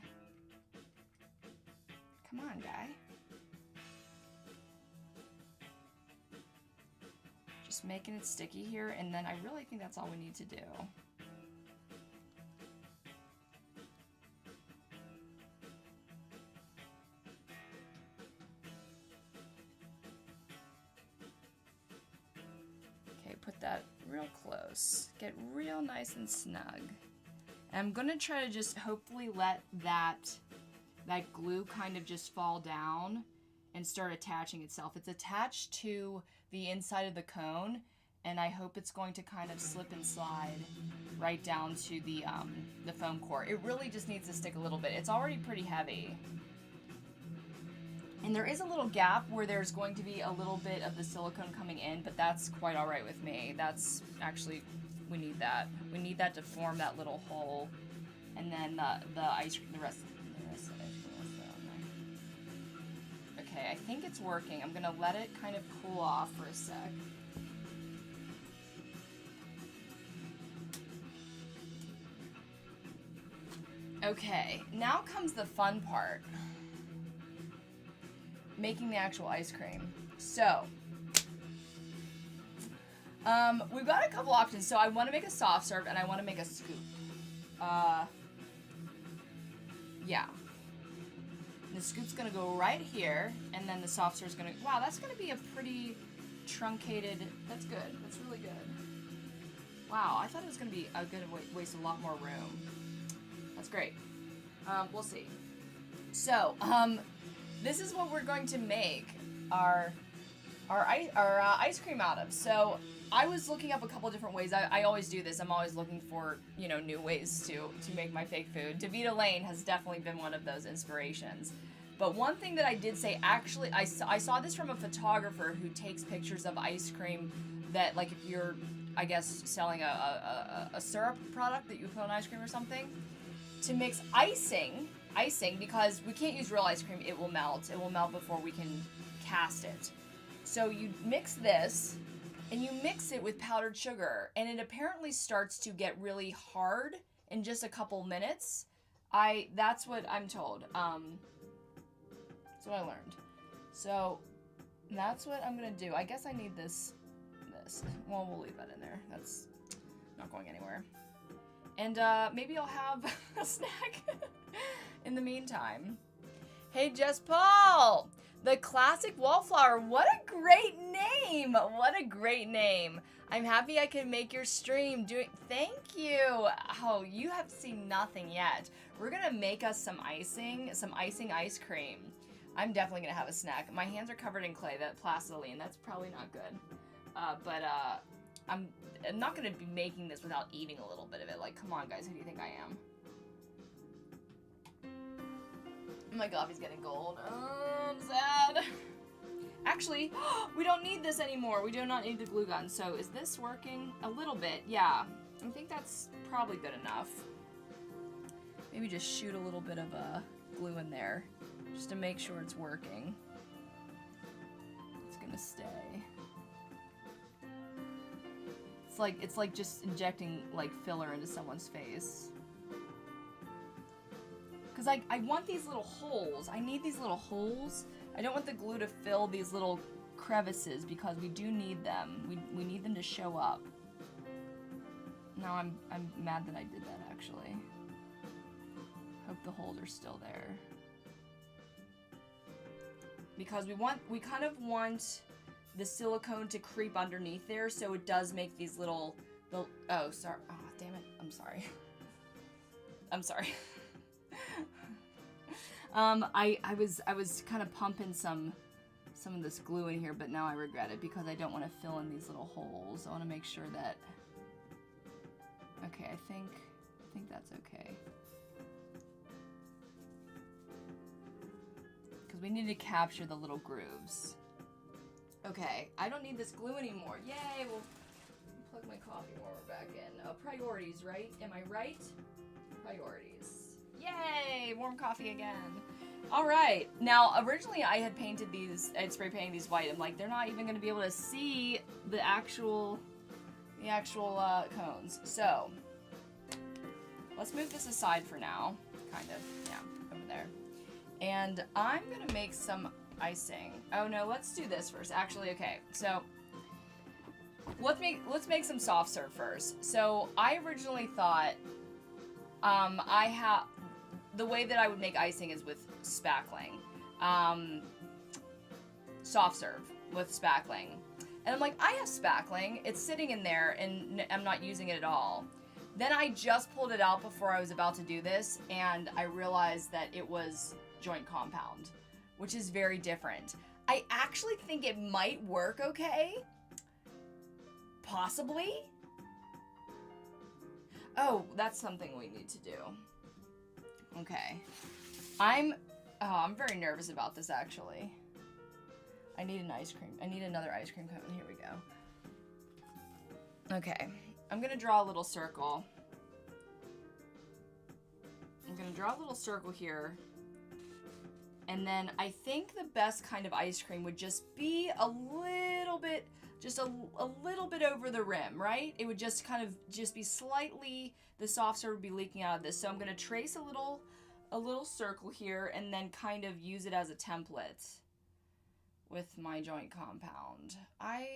Come on, guy. Just making it sticky here, and then I really think that's all we need to do. real close. Get real nice and snug. And I'm gonna try to just hopefully let that glue kind of just fall down and start attaching itself. It's attached to the inside of the cone, and I hope it's going to kind of slip and slide right down to the foam core. It really just needs to stick a little bit. It's already pretty heavy. And there is a little gap where there's going to be a little bit of the silicone coming in, but that's quite all right with me. That's actually, we need that. We need that to form that little hole. And then the ice cream, the rest of the ice cream will stay on there. Okay, I think it's working. I'm gonna let it kind of cool off for a sec. Okay, now comes the fun part. Making the actual ice cream. So, we've got a couple options. So I want to make a soft serve and I want to make a scoop. Yeah. The scoop's gonna go right here, and then the soft serve's gonna, wow, that's gonna be a pretty truncated, that's good. That's really good. Wow, I thought it was gonna be gonna waste a lot more room. That's great. We'll see. So, this is what we're going to make our ice cream out of. So I was looking up a couple different ways. I always do this. I'm always looking for, you know, new ways to make my fake food. Davita Lane has definitely been one of those inspirations. But one thing that I did say, actually, I saw this from a photographer who takes pictures of ice cream that, like, if you're, I guess, selling a syrup product that you put on ice cream or something, to mix icing, because we can't use real ice cream, it will melt. It will melt before we can cast it. So you mix this, and you mix it with powdered sugar, and it apparently starts to get really hard in just a couple minutes. That's what I'm told. That's what I learned. So that's what I'm gonna do. I guess I need this. Well, we'll leave that in there. That's not going anywhere. And maybe I'll have a snack in the meantime. Hey, Jess Paul! The Classic Wallflower. What a great name! What a great name. I'm happy I could make your stream. Thank you. Oh, you have seen nothing yet. We're gonna make us some icing ice cream. I'm definitely gonna have a snack. My hands are covered in clay, that plastiline. That's probably not good. But I'm not gonna be making this without eating a little bit of it. Like, come on, guys, who do you think I am? Oh my god, he's getting gold. Oh, I'm sad. Actually, we don't need this anymore. We do not need the glue gun. So is this working? A little bit, yeah. I think that's probably good enough. Maybe just shoot a little bit of glue in there, just to make sure it's working. It's gonna stay. It's like just injecting like filler into someone's face. Cause I want these little holes. I need these little holes. I don't want the glue to fill these little crevices because we do need them. We need them to show up. No, I'm mad that I did that actually. Hope the holes are still there. Because we kind of want the silicone to creep underneath there, so it does make these little, oh, sorry, oh, damn it, I'm sorry. I'm sorry. I was kind of pumping some of this glue in here, but now I regret it because I don't want to fill in these little holes. I want to make sure that, okay, I think that's okay. Because we need to capture the little grooves. Okay, I don't need this glue anymore. Yay, we'll plug my coffee warmer back in. Priorities, right? Am I right? Priorities. Yay, warm coffee again. All right, now originally I had painted these, I had spray painted these white. I'm like, they're not even gonna be able to see the actual cones. So, let's move this aside for now, kind of, yeah, over there. And I'm gonna make some icing. Oh no, let's do this first. Actually, okay, so let's make some soft serve first. So I originally thought the way that I would make icing is with spackling. Soft serve with spackling. And I'm like, I have spackling. It's sitting in there and I'm not using it at all. Then I just pulled it out before I was about to do this, and I realized that it was joint compound, which is very different. I actually think it might work okay. Possibly. Oh, that's something we need to do. Okay. I'm very nervous about this, actually. I need an ice cream. I need another ice cream cone. Here we go. Okay. I'm gonna draw a little circle. I'm gonna draw a little circle here. And then I think the best kind of ice cream would just be a little bit, just a little bit over the rim, right? It would just kind of just be slightly, the soft serve would be leaking out of this. So I'm gonna trace a little circle here and then kind of use it as a template with my joint compound. I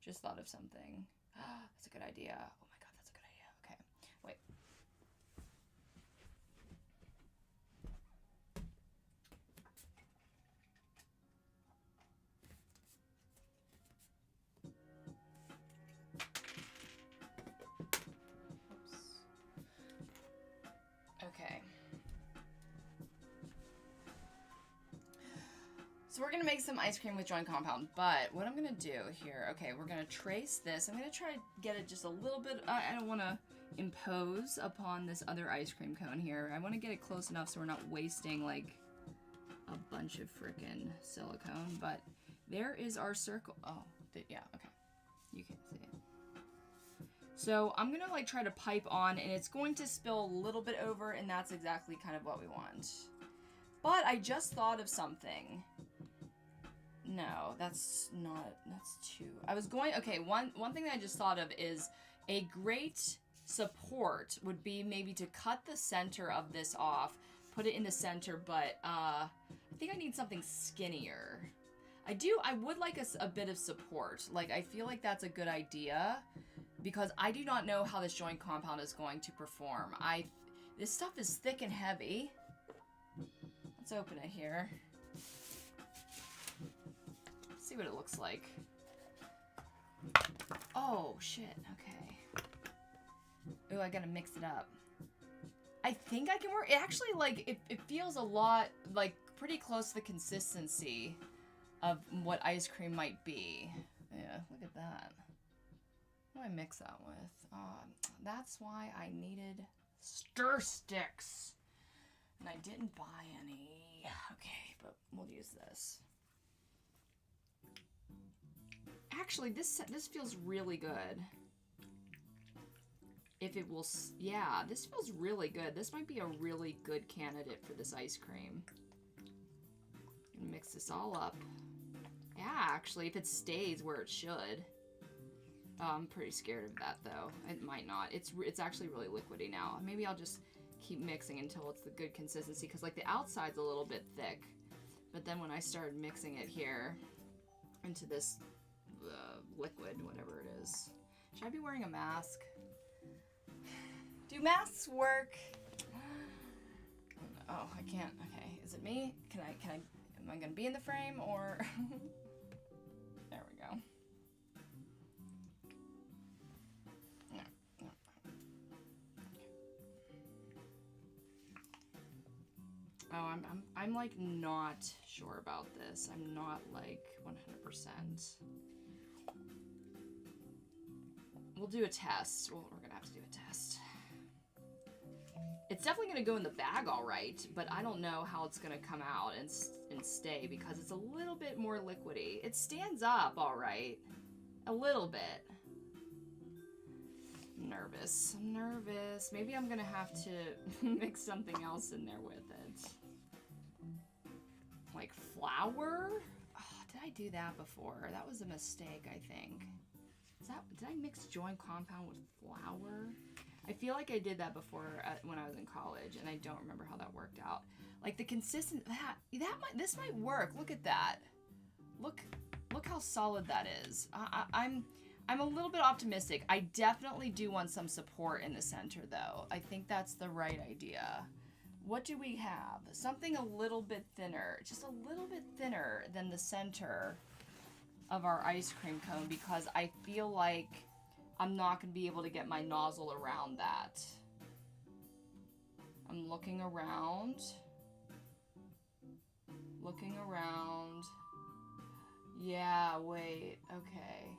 just thought of something. That's a good idea. Oh my God, that's a good idea. Okay, wait. Oops. Okay. So we're gonna make some ice cream with joint compound, but what I'm gonna do here, okay, we're gonna trace this. I'm gonna try to get it just a little bit, I don't wanna impose upon this other ice cream cone here. I wanna get it close enough so we're not wasting like a bunch of frickin' silicone, but there is our circle. Oh, yeah, okay. You can't see it. So I'm gonna like try to pipe on, and it's going to spill a little bit over, and that's exactly kind of what we want. But I just thought of something. No, that's too... I was going... Okay, one thing that I just thought of is a great support would be maybe to cut the center of this off, put it in the center, but I think I need something skinnier. I would like a bit of support. Like, I feel like that's a good idea because I do not know how this joint compound is going to perform. This stuff is thick and heavy. Let's open it here. See what it looks like. Oh, shit. Okay. Ooh, I gotta mix it up. I think I can work. It actually, like, it feels a lot, like, pretty close to the consistency of what ice cream might be. Yeah, look at that. What do I mix that with? That's why I needed stir sticks. And I didn't buy any. Okay, but we'll use this. Actually, this feels really good. If it will, yeah, this feels really good. This might be a really good candidate for this ice cream. Mix this all up. Yeah, actually, if it stays where it should. I'm pretty scared of that, though. It might not. It's actually really liquidy now. Maybe I'll just keep mixing until it's the good consistency, because like the outside's a little bit thick. But then when I started mixing it here into this liquid, whatever it is. Should I be wearing a mask? Do masks work? Oh, I can't. Okay, is it me? Am I gonna be in the frame or? There we go. No. Oh, I'm like not sure about this. I'm not like 100%. We'll do a test. Well, we're gonna have to do a test. It's definitely gonna go in the bag all right, but I don't know how it's gonna come out and stay because it's a little bit more liquidy. It stands up all right, a little bit. I'm nervous. I'm nervous. Maybe I'm gonna have to mix something else in there with it. Like flour? Oh, did I do that before? That was a mistake, I think. Did I mix joint compound with flour? I feel like I did that before when I was in college, and I don't remember how that worked out. Like the this might work. Look at that. Look how solid that is. I'm a little bit optimistic. I definitely do want some support in the center, though. I think that's the right idea. What do we have? Something a little bit thinner, just a little bit thinner than the center of our ice cream cone, because I feel like I'm not going to be able to get my nozzle around that. I'm looking around. Looking around. Yeah, wait, okay.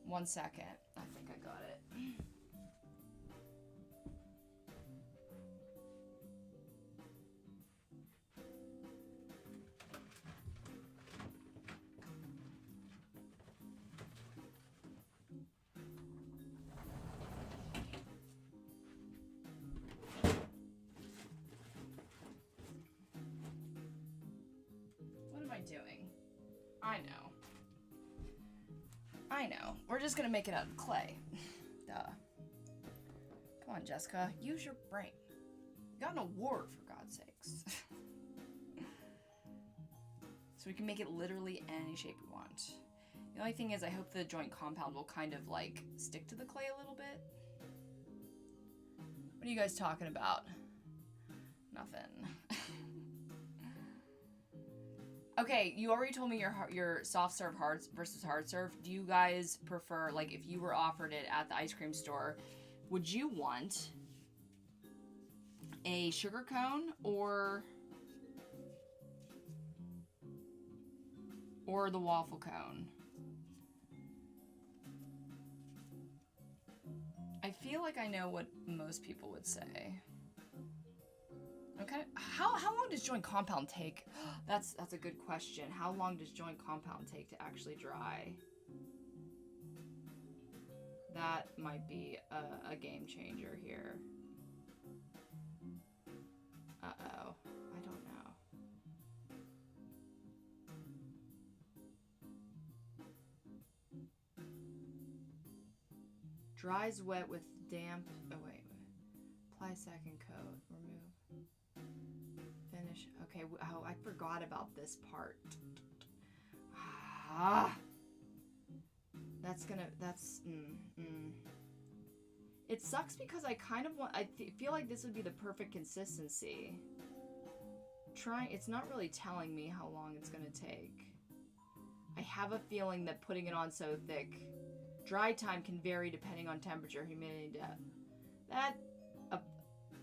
1 second. I think I got it. What am I doing? I know. I know. We're just gonna make it out of clay. Duh. Come on, Jessica. Use your brain. You got an award, for God's sakes. So we can make it literally any shape we want. The only thing is, I hope the joint compound will kind of, like, stick to the clay a little bit. What are you guys talking about? Nothing. Okay, you already told me your soft serve hard versus hard serve. Do you guys prefer, like, if you were offered it at the ice cream store, would you want a sugar cone or the waffle cone? I feel like I know what most people would say. Okay, how long does joint compound take? That's a good question. How long does joint compound take to actually dry? That might be a game changer here. Uh-oh, I don't know. Dries wet with damp. Oh wait. Apply second coat. Remove. Finish. Okay. Oh, I forgot about this part. Ah. That's. It sucks because I kind of want. I feel like this would be the perfect consistency. It's not really telling me how long it's gonna take. I have a feeling that putting it on so thick. Dry time can vary depending on temperature, humidity, and depth. That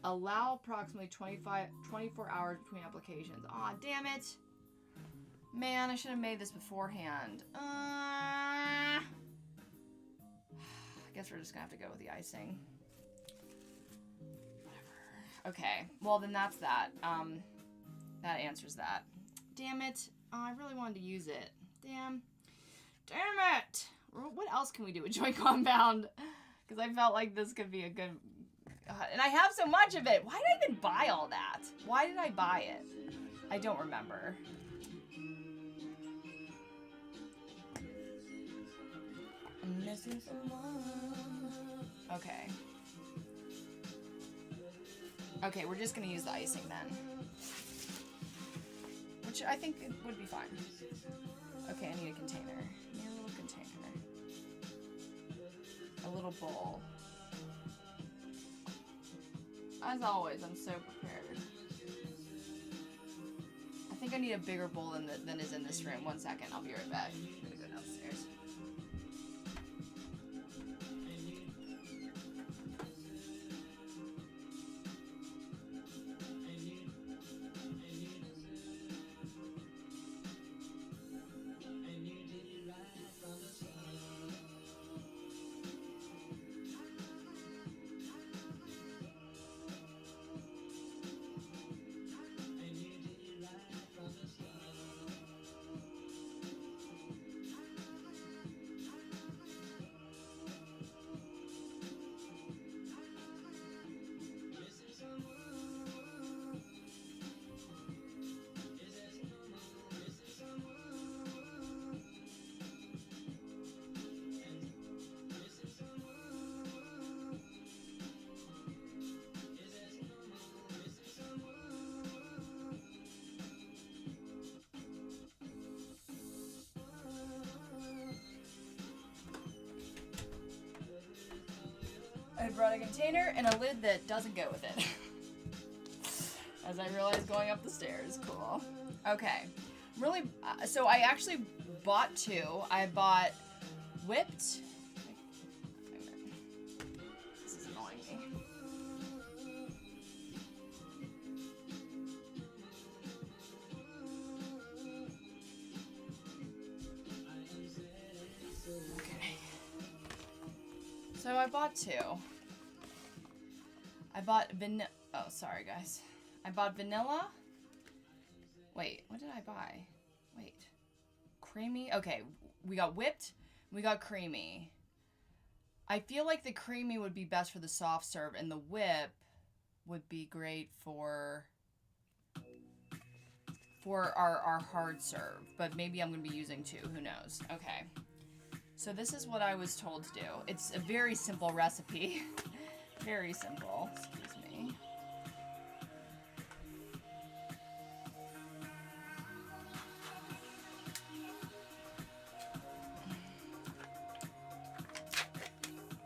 allow approximately 24 hours between applications. Aw, damn it. Man, I should have made this beforehand. I guess we're just gonna have to go with the icing. Whatever. Okay, well then that's that. That answers that. Damn it. Oh, I really wanted to use it. Damn it. What else can we do with joint compound? Because I felt like this could be a good... and I have so much of it. Why did I even buy all that? Why did I buy it? I don't remember. I'm missing someone. Okay. Okay, we're just going to use the icing then. Which I think it would be fine. Okay, I need a container. I need a little container. A little bowl. As always, I'm so prepared. I think I need a bigger bowl than is in this room. 1 second, I'll be right back. I'm gonna go downstairs. I brought a container and a lid that doesn't go with it. As I realized going up the stairs. Cool. Okay. Really, so I actually bought two. I bought whipped. This is annoying me. Okay. So I bought two. I bought oh, sorry guys. I bought vanilla. Wait, what did I buy? Wait. Creamy? Okay, we got whipped. We got creamy. I feel like the creamy would be best for the soft serve, and the whip would be great for our hard serve. But maybe I'm going to be using two. Who knows? Okay. So this is what I was told to do. It's a very simple recipe. Very simple. Excuse me.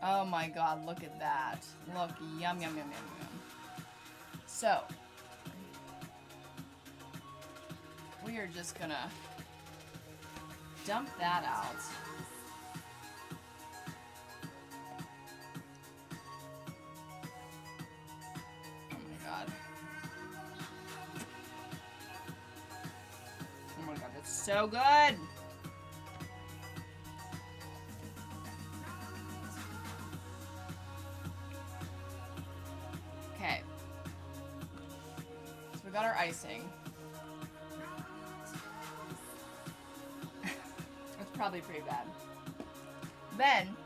Oh my god, look at that. Look, yum, yum, yum, yum, yum. So, we are just gonna dump that out. Oh my god. Oh my god, that's so good! Okay. So we got our icing. It's probably pretty bad. Then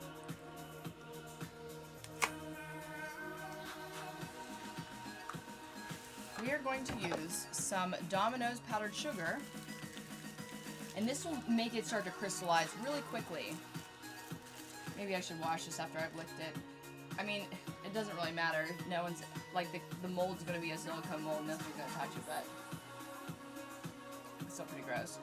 we are going to use some Domino's powdered sugar, and this will make it start to crystallize really quickly. Maybe I should wash this after I've licked it. I mean, it doesn't really matter. No one's, like, the mold's gonna be a silicone mold, nothing's gonna touch it, but it's still pretty gross.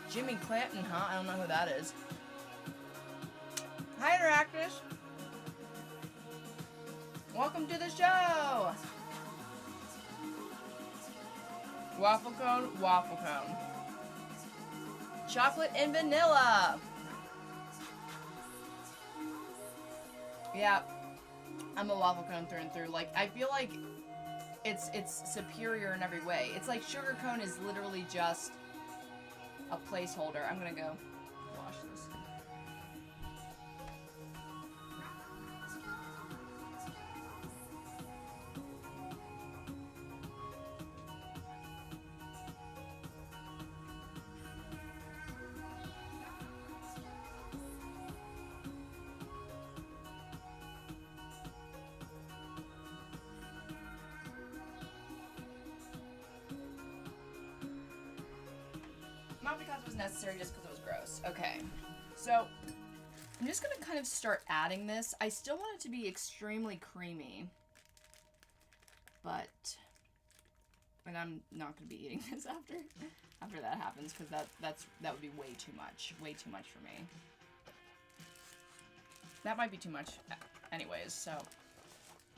Jimmy Clanton, huh? I don't know who that is. Hi, Interactors! Welcome to the show! Waffle cone, waffle cone. Chocolate and vanilla! Yeah, I'm a waffle cone through and through. Like, I feel like it's superior in every way. It's like sugar cone is literally just a placeholder. I'm gonna go wash this. Not because it was necessary, just because it was gross. Okay, so I'm just gonna kind of start adding this. I still want it to be extremely creamy, and I'm not gonna be eating this after that happens, because that would be way too much for me. That might be too much, anyways. So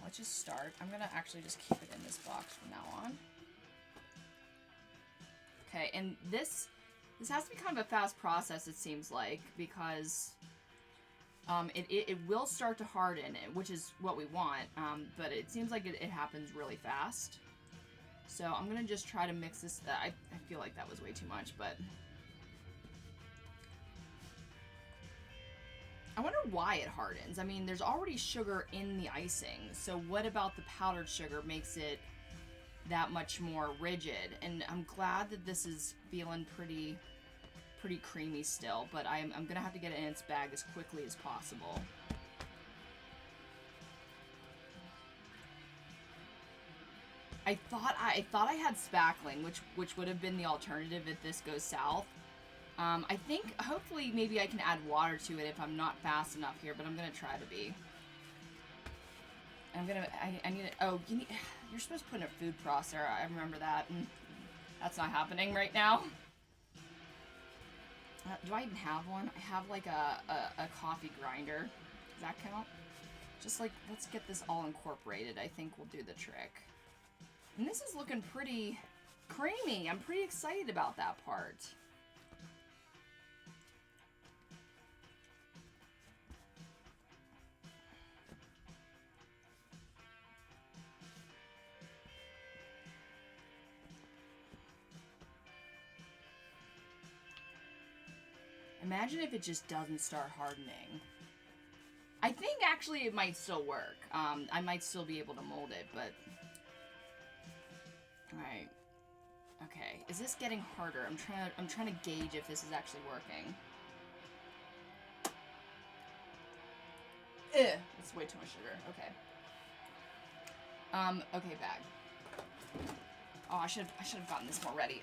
let's just start. I'm gonna actually just keep it in this box from now on. Okay, and this has to be kind of a fast process, it seems like, because it will start to harden, which is what we want, but it seems like it happens really fast. So I'm going to just try to mix this. I feel like that was way too much, but I wonder why it hardens. I mean, there's already sugar in the icing, so what about the powdered sugar makes it that much more rigid? And I'm glad that this is feeling pretty creamy still, but I'm gonna have to get it in its bag as quickly as possible. I thought I had spackling, which would have been the alternative if this goes south. I think hopefully maybe I can add water to it if I'm not fast enough here, but I'm gonna try to be. I need it. Oh, you're supposed to put in a food processor. I remember that, and that's not happening right now. Do I even have one? I have like a coffee grinder. Does that count? Just like, let's get this all incorporated. I think we'll do the trick. And this is looking pretty creamy. I'm pretty excited about that part. Imagine if it just doesn't start hardening. I think actually it might still work. I might still be able to mold it, but... Alright. Okay, is this getting harder? I'm trying to gauge if this is actually working. That's way too much sugar. Okay. Okay, bag. Oh, I should have gotten this more ready.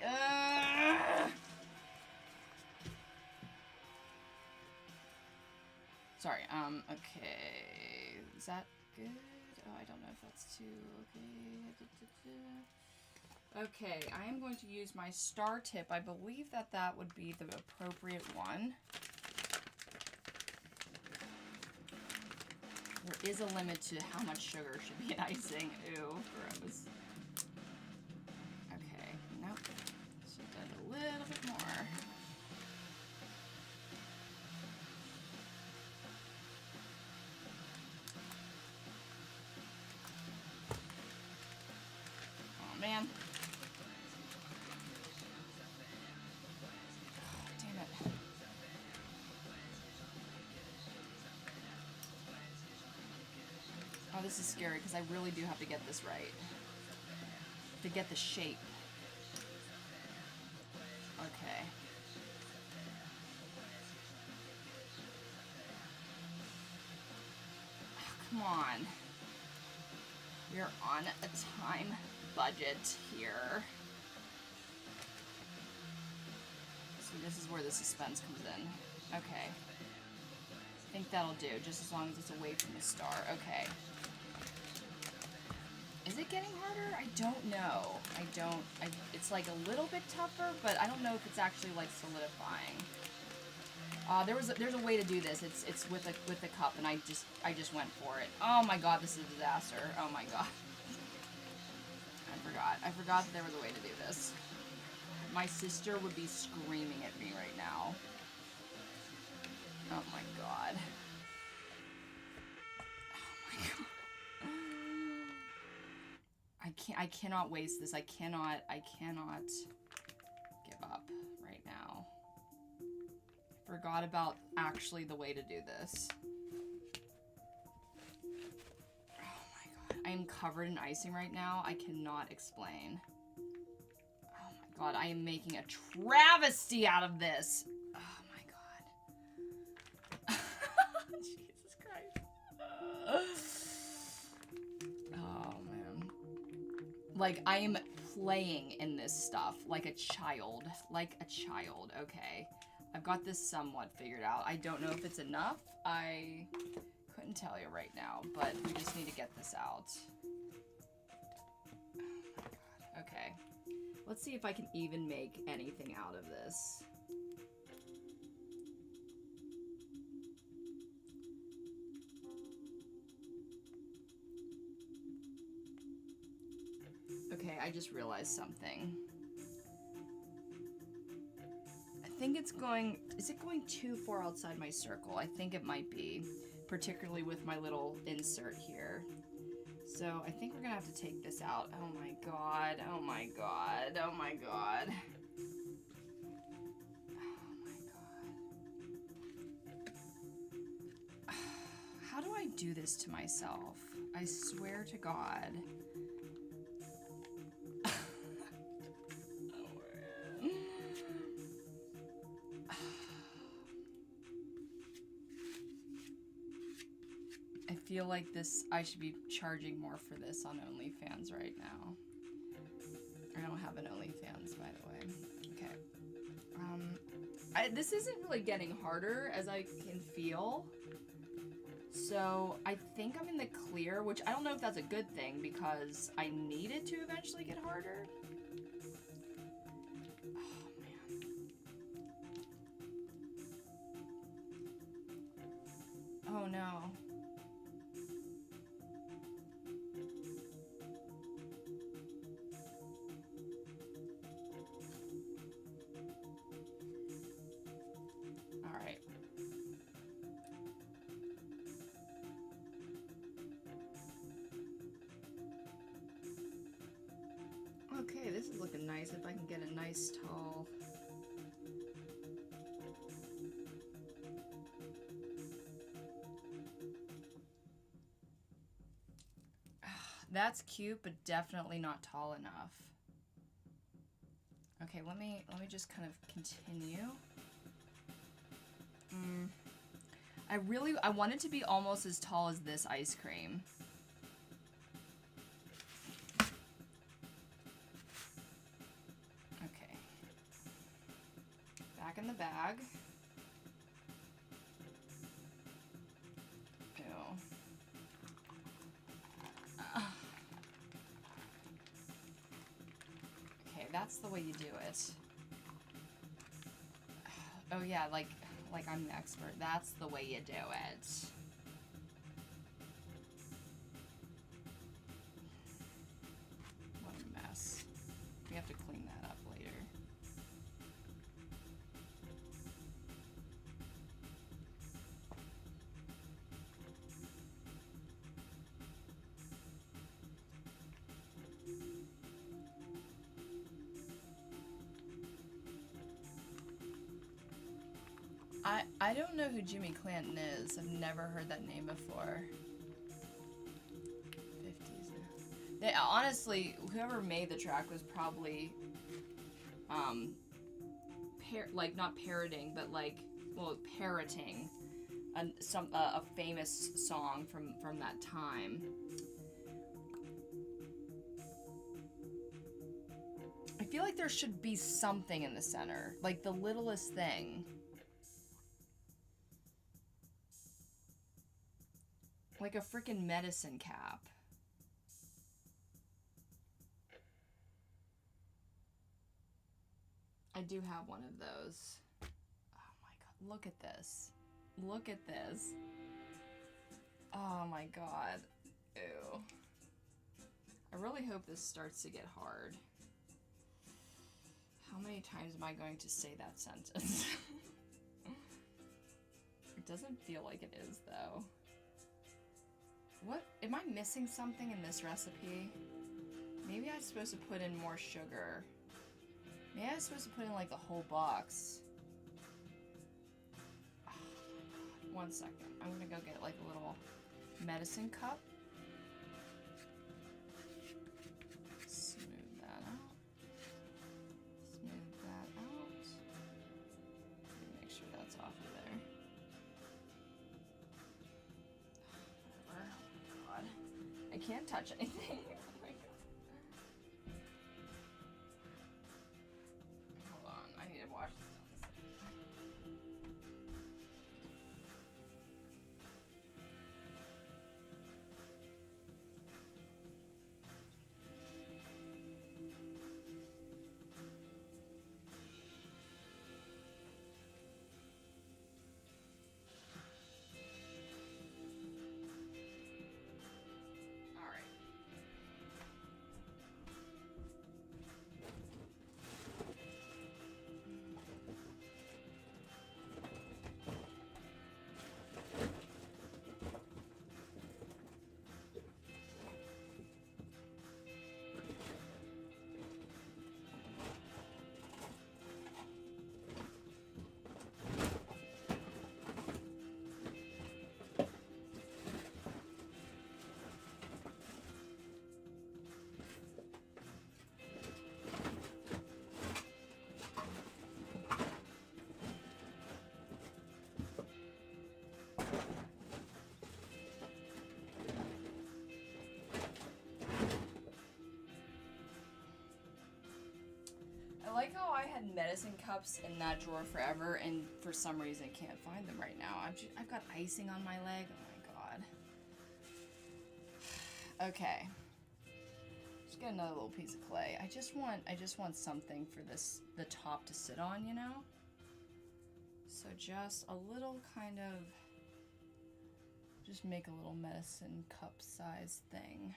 Sorry, okay. Is that good? Oh, I don't know if that's too okay. Okay, I am going to use my star tip. I believe that would be the appropriate one. There is a limit to how much sugar should be in icing. Ew, gross. Okay, nope. Should have done a little bit more. Oh, man. Oh, this is scary because I really do have to get this right. To get the shape. Okay. Oh, come on. We're on a time budget here. So this is where the suspense comes in. Okay. I think that'll do, just as long as it's away from the star. Okay. Is it getting harder? I don't know. It's like a little bit tougher, but I don't know if it's actually like solidifying. There's a way to do this. It's with the cup, and I just went for it. Oh my god, this is a disaster. Oh my god. I forgot that there was a way to do this. My sister would be screaming at me right now. Oh my god. Oh my god. I cannot waste this. I cannot give up right now. I forgot about actually the way to do this. Oh my god. I am covered in icing right now. I cannot explain. Oh my god. I am making a travesty out of this. Oh my god. Jesus Christ. Oh man. Like, I am playing in this stuff like a child. Like a child. Okay. I've got this somewhat figured out. I don't know if it's enough. I couldn't tell you right now, but we just need to get this out. Oh my god. Okay. Let's see if I can even make anything out of this. Okay, I just realized something. I think it's going... Is it going too far outside my circle? I think it might be. Particularly with my little insert here. So, I think we're gonna have to take this out. Oh my god. Oh my god. Oh my god. Oh my god. How do I do this to myself? I swear to God. I feel like this, I should be charging more for this on OnlyFans right now. I don't have an OnlyFans, by the way. Okay. This isn't really getting harder as I can feel. So I think I'm in the clear, which I don't know if that's a good thing because I need it to eventually get harder. Oh, man. Oh, no. This is looking nice if I can get a nice tall. That's cute, but definitely not tall enough. Okay, let me just kind of continue. I want it to be almost as tall as this ice cream. Okay. Back in the bag. Ew. Okay, that's the way you do it. Oh yeah, like I'm the expert. That's the way you do it. What a mess. We have to clean that up later. I don't know who Jimmy Clanton is. I've never heard that name before. 50s. They honestly, whoever made the track was probably like not parroting, but like, well, parroting a famous song from that time. I feel like there should be something in the center, like the littlest thing. Like a freaking medicine cap. I do have one of those. Oh my god, look at this. Look at this. Oh my god. Ew. I really hope this starts to get hard. How many times am I going to say that sentence? It doesn't feel like it is, though. What? Am I missing something in this recipe? Maybe I'm supposed to put in more sugar. Maybe I'm supposed to put in like the whole box. Oh, 1 second. I'm gonna go get like a little medicine cup. Smooth that out. Smooth that out. Make sure that's off of there. Whatever. Oh my god. I can't touch anything. Oh my god. Hold on. I need to wash this down. I like how I had medicine cups in that drawer forever, and for some reason can't find them right now. I've got icing on my leg. Oh my god. Okay. Just get another little piece of clay. I just want something for the top to sit on, you know? So just a little kind of, just make a little medicine cup size thing.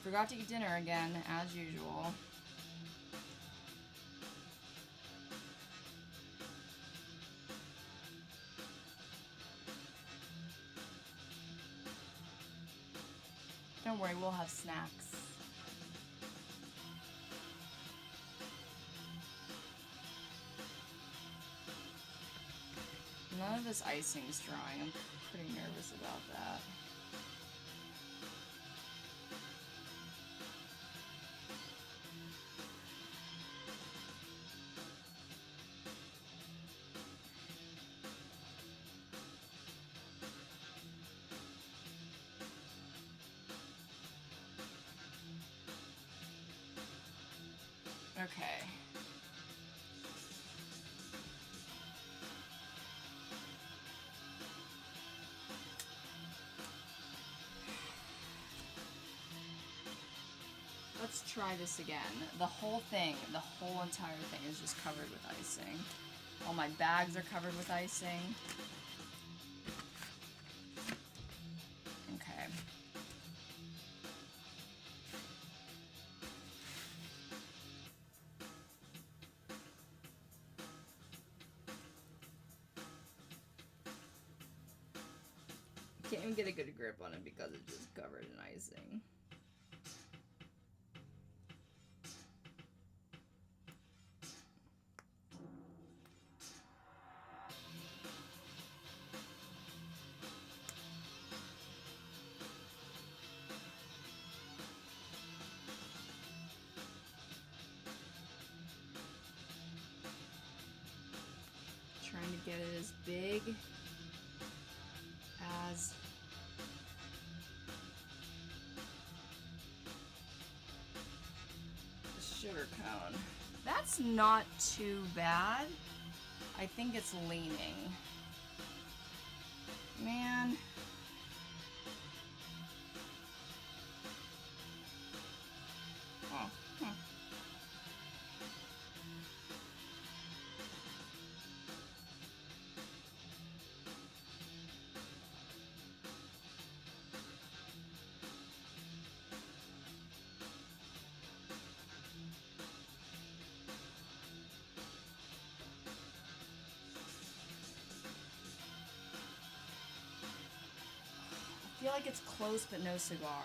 Forgot to eat dinner again, as usual. Don't worry, we'll have snacks. None of this icing's drying. I'm pretty nervous about that. Okay. Let's try this again. The whole thing, the whole entire thing is just covered with icing. All my bags are covered with icing. Okay. Can't even get a good grip on it because it's just covered in icing. Trying to get it as big as the sugar cone. That's not too bad. I think it's leaning. Man. Oh, huh. I feel like it's close but no cigar.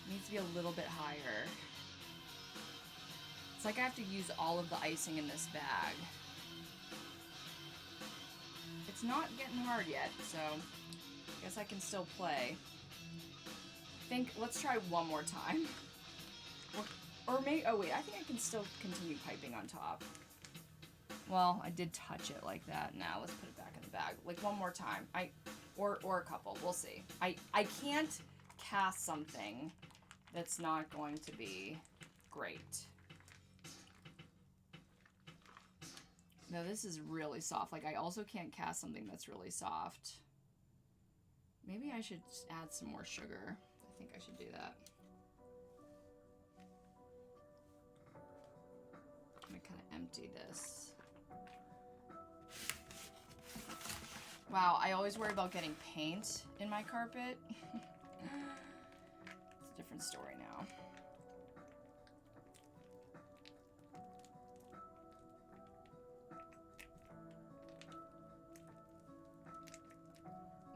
It needs to be a little bit higher. It's like I have to use all of the icing in this bag. It's not getting hard yet, so I guess I can still play. Let's try one more time. Or maybe, oh wait, I think I can still continue piping on top. Well, I did touch it like that. Now let's put it back in the bag. Like one more time. Or a couple, we'll see. I can't cast something that's not going to be great. No, this is really soft. Like, I also can't cast something that's really soft. Maybe I should add some more sugar. I think I should do that. I'm gonna kind of empty this. Wow, I always worry about getting paint in my carpet. It's a different story now.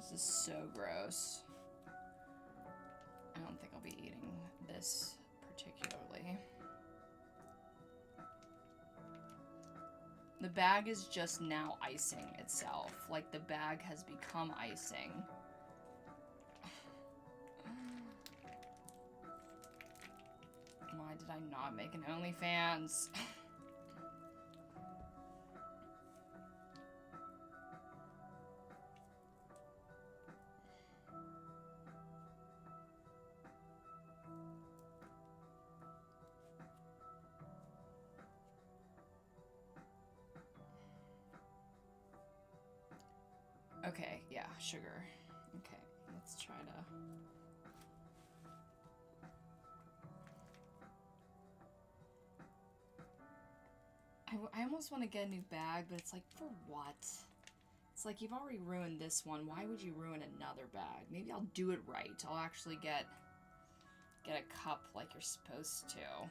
This is so gross. I don't think I'll be eating this particularly. The bag is just now icing itself. Like, the bag has become icing. Why did I not make an OnlyFans? Okay, yeah, sugar. Okay, let's try to... I almost want to get a new bag, but it's like, for what? It's like, you've already ruined this one. Why would you ruin another bag? Maybe I'll do it right. I'll actually get a cup like you're supposed to.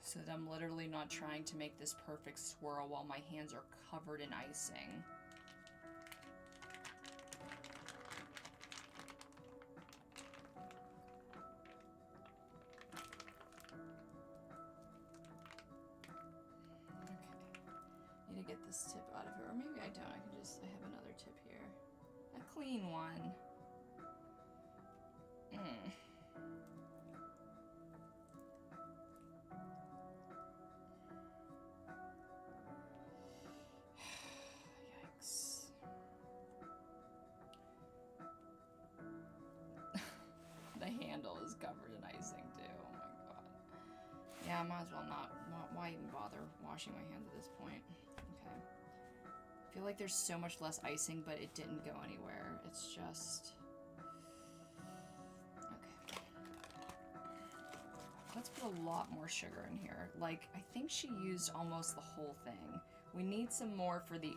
So that I'm literally not trying to make this perfect swirl while my hands are covered in icing. this tip out of here. Or maybe I don't. I have another tip here. A clean one. Yikes. The handle is covered in icing too. Oh my god. Yeah, I might as well not. Why even bother washing my hands at this point? Okay. I feel like there's so much less icing, but it didn't go anywhere. It's just... Okay. Let's put a lot more sugar in here. Like, I think she used almost the whole thing. We need some more for the...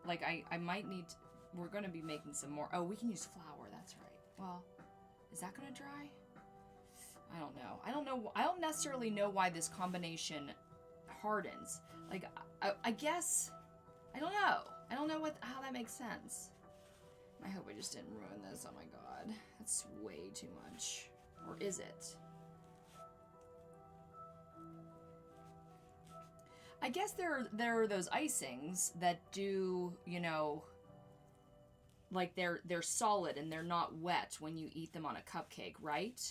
Like, I might need... We're going to be making some more. Oh, we can use flour. That's right. Well, is that going to dry? I don't know. I don't necessarily know why this combination hardens. Like, I guess... I don't know. I don't know how that makes sense. I hope I just didn't ruin this. Oh my god. That's way too much. Or is it? I guess there are those icings that do, you know, like they're solid and they're not wet when you eat them on a cupcake, right?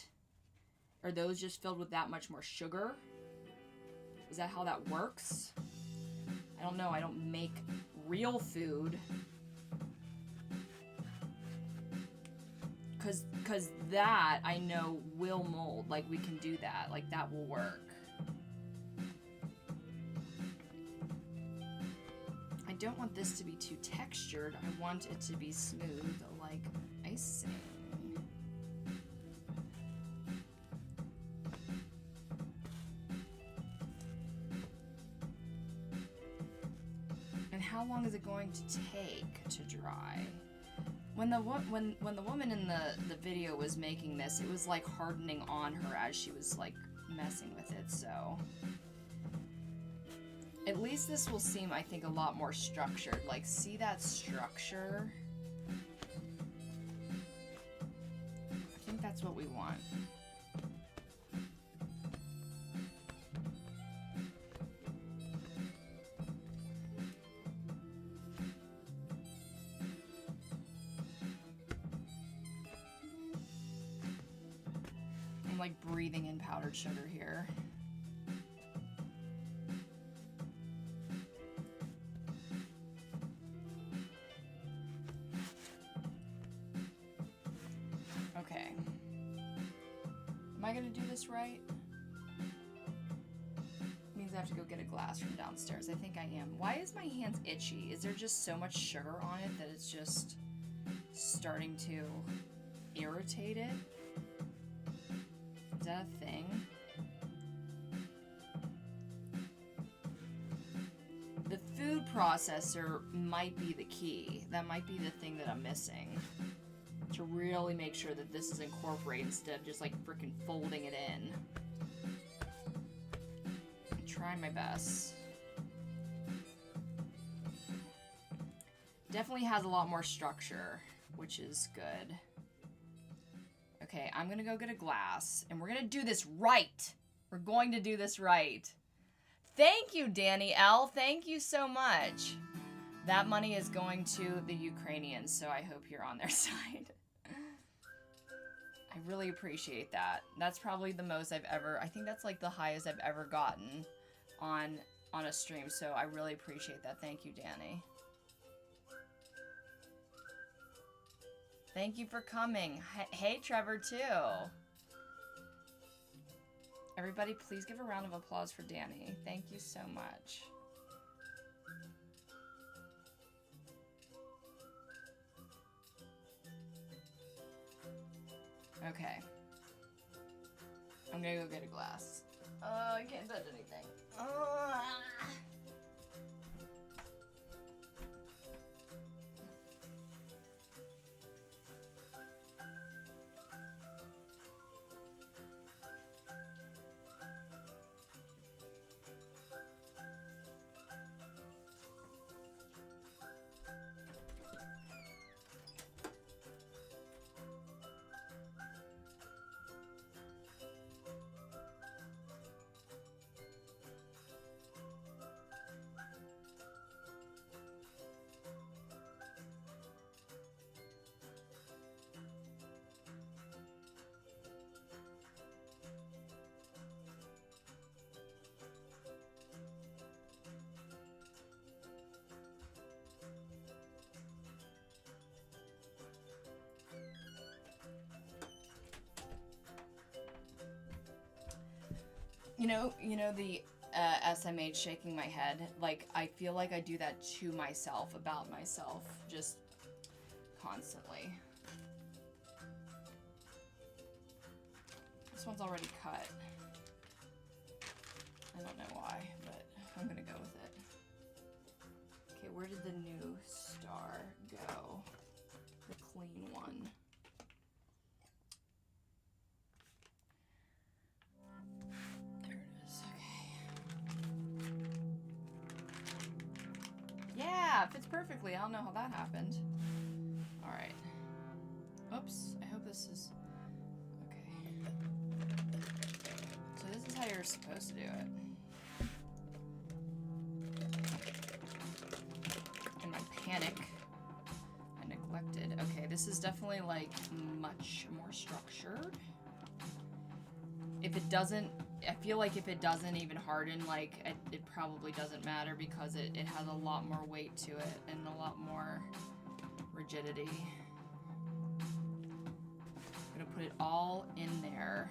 Are those just filled with that much more sugar? Is that how that works? I don't know. I don't make real food. Cause that I know will mold. Like we can do that. Like that will work. I don't want this to be too textured. I want it to be smooth, like icing. And how long is it going to take to dry? When the woman in the video was making this, it was like hardening on her as she was like messing with it, so at least this will seem, I think, a lot more structured. Like, see that structure? I think that's what we want. I'm like breathing in powdered sugar here. Okay. Am I gonna do this right? Means I have to go get a glass from downstairs. I think I am. Why is my hands itchy? Is there just so much sugar on it that it's just starting to irritate it? Is that a thing? The food processor might be the key. That might be the thing that I'm missing. To really make sure that this is incorporated instead of just like freaking folding it in. I'm trying my best. Definitely has a lot more structure, which is good. Okay, I'm gonna go get a glass, and we're gonna do this right. We're going to do this right. Thank you, Danny L. Thank you so much. That money is going to the Ukrainians, so I hope you're on their side. I really appreciate that. That's probably the most I've ever, I think that's like the highest I've ever gotten on a stream, so I really appreciate that. Thank you, Danny. Thank you for coming. Hey, Trevor, too. Everybody, please give a round of applause for Danny. Thank you so much. Okay. I'm gonna go get a glass. Oh, I can't touch anything. You know the SMH shaking my head. Like, I feel like I do that to myself, about myself, just constantly. This one's already cut. I don't know why, but I'm gonna go with it. Okay, where did the new star go? The clean one. There it is, okay. Yeah, it fits perfectly. I don't know how that happened. Alright. Oops, I hope this is... So this is how you're supposed to do it. In my panic, I neglected. Okay, this is definitely like much more structured. If it doesn't, I feel like if it doesn't even harden, like it probably doesn't matter because it has a lot more weight to it and a lot more rigidity. I'm gonna put it all in there.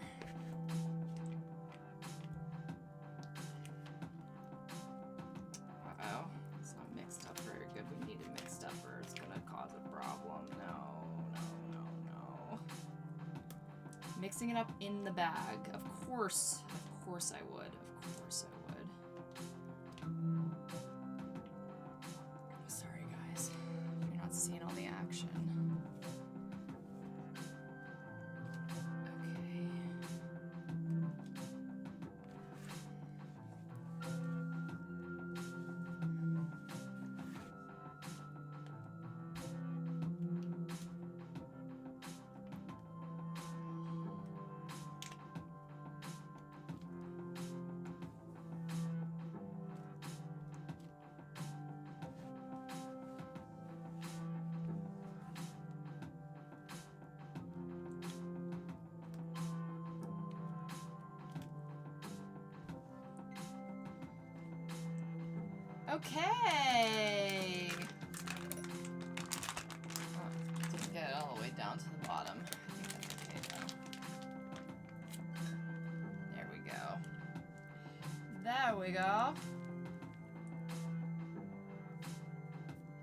Uh-oh, it's not mixed up very good. We need it mixed up or it's gonna cause a problem. No. Mixing it up in the bag. Of course I would. Of course I would. Sorry guys, if you're not seeing all the action. Okay. Oh, didn't get it all the way down to the bottom. I think that's okay though. There we go. There we go.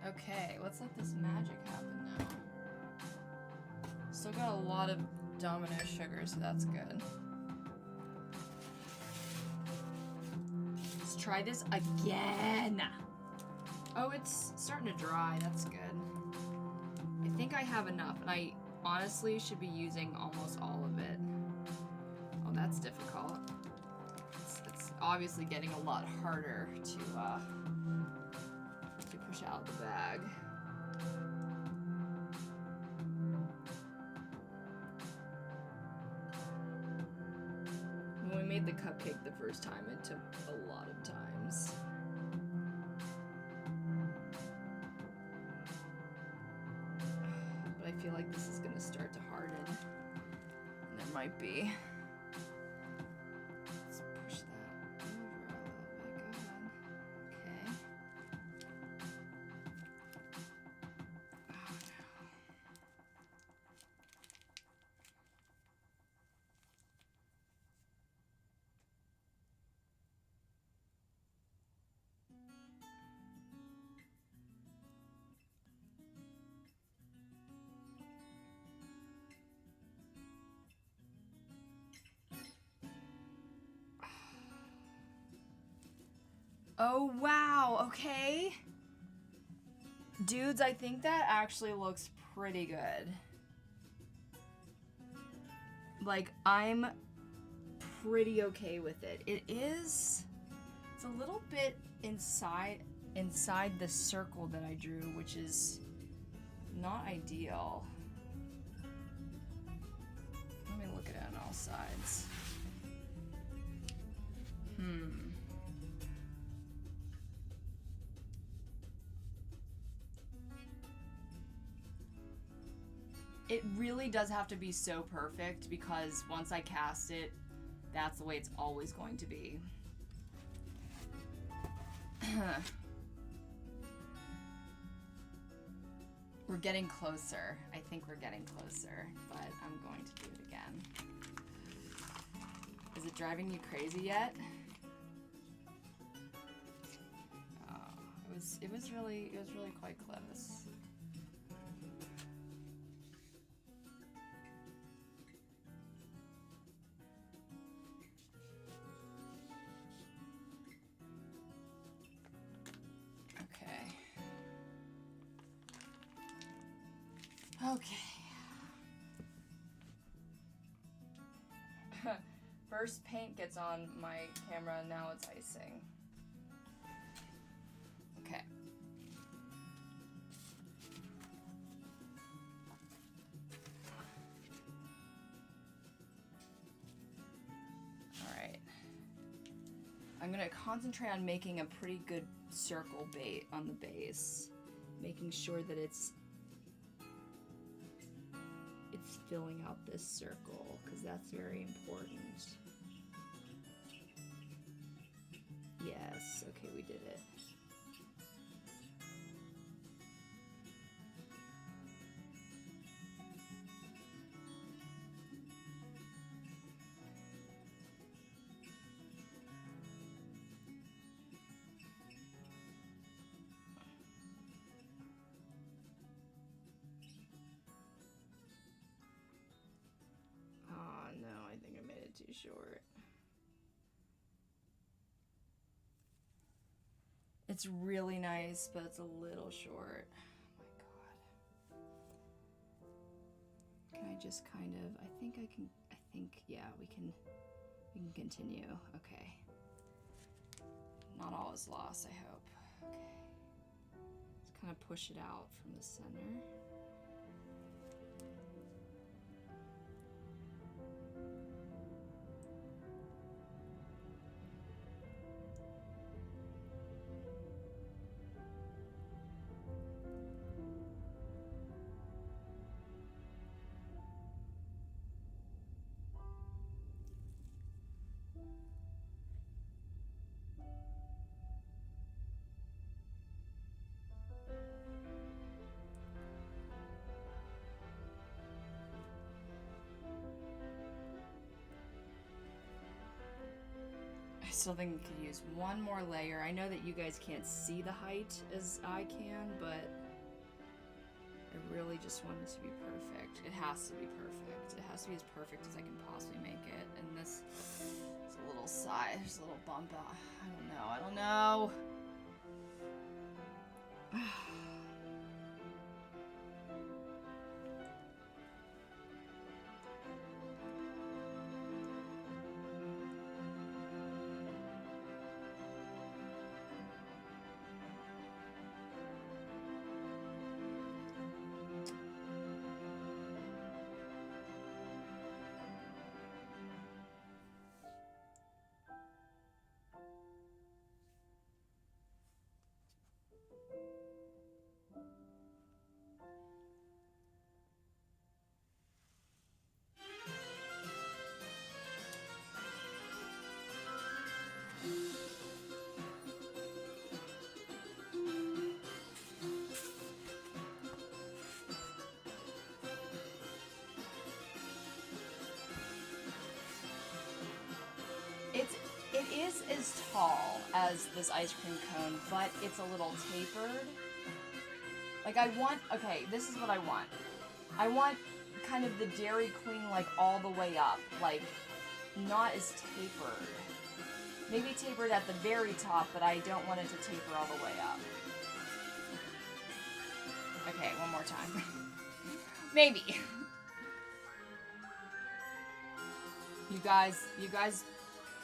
Okay, let's let this magic happen now. Still got a lot of domino sugar, so that's good. Try this again. Oh, it's starting to dry. That's good. I think I have enough, and I honestly should be using almost all of it. Oh, that's difficult. It's obviously getting a lot harder to push out of the bag. When we made the cupcake the first time, it took a lot of times. But I feel like this is gonna start to harden. And there might be. Let's push that over a little bit. Go ahead. Okay. Oh no. Oh, wow, okay. Dudes, I think that actually looks pretty good. Like, I'm pretty okay with it. It's a little bit inside the circle that I drew, which is not ideal. Let me look at it on all sides. It really does have to be so perfect because once I cast it, that's the way it's always going to be. We're getting closer. I think we're getting closer, but I'm going to do it again. Is it driving you crazy yet? It was really quite close. Okay. First paint gets on my camera, now it's icing. Okay. Alright. I'm gonna concentrate on making a pretty good circle bait on the base. Making sure that it's filling out this circle, because that's very important. Yes, okay, we did it. Too short. It's really nice, but it's a little short. Oh my god. Can I just kind of, yeah, we can continue. Okay. Not all is lost, I hope. Okay. Let's kind of push it out from the center. I still think we could use one more layer. I know that you guys can't see the height as I can, but I really just want it to be perfect. It has to be perfect. It has to be as perfect as I can possibly make it. And this is a little side, there's a little bump out. I don't know. It is as tall as this ice cream cone, but it's a little tapered. Like okay, this is what I want. I want kind of the Dairy Queen like all the way up, like not as tapered. Maybe tapered at the very top, but I don't want it to taper all the way up. Okay, one more time. Maybe. You guys,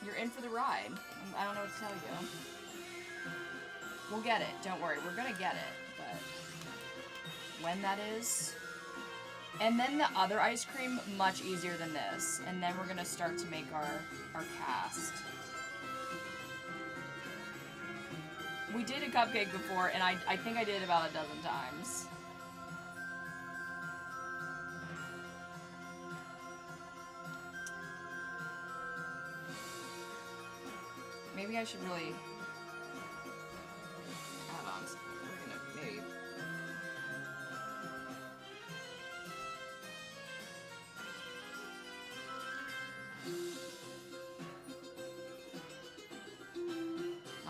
you're in for the ride. I don't know what to tell you. We'll get it. Don't worry. We're gonna get it. But when that is... And then the other ice cream, much easier than this. And then we're gonna start to make our cast. We did a cupcake before, and I think I did it about a dozen times. Maybe I should really add on. We're gonna maybe.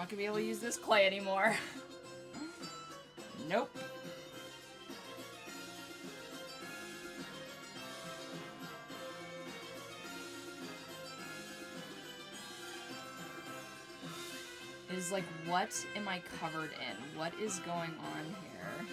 Not gonna be able to use this clay anymore. Nope. It is like, what am I covered in? What is going on here?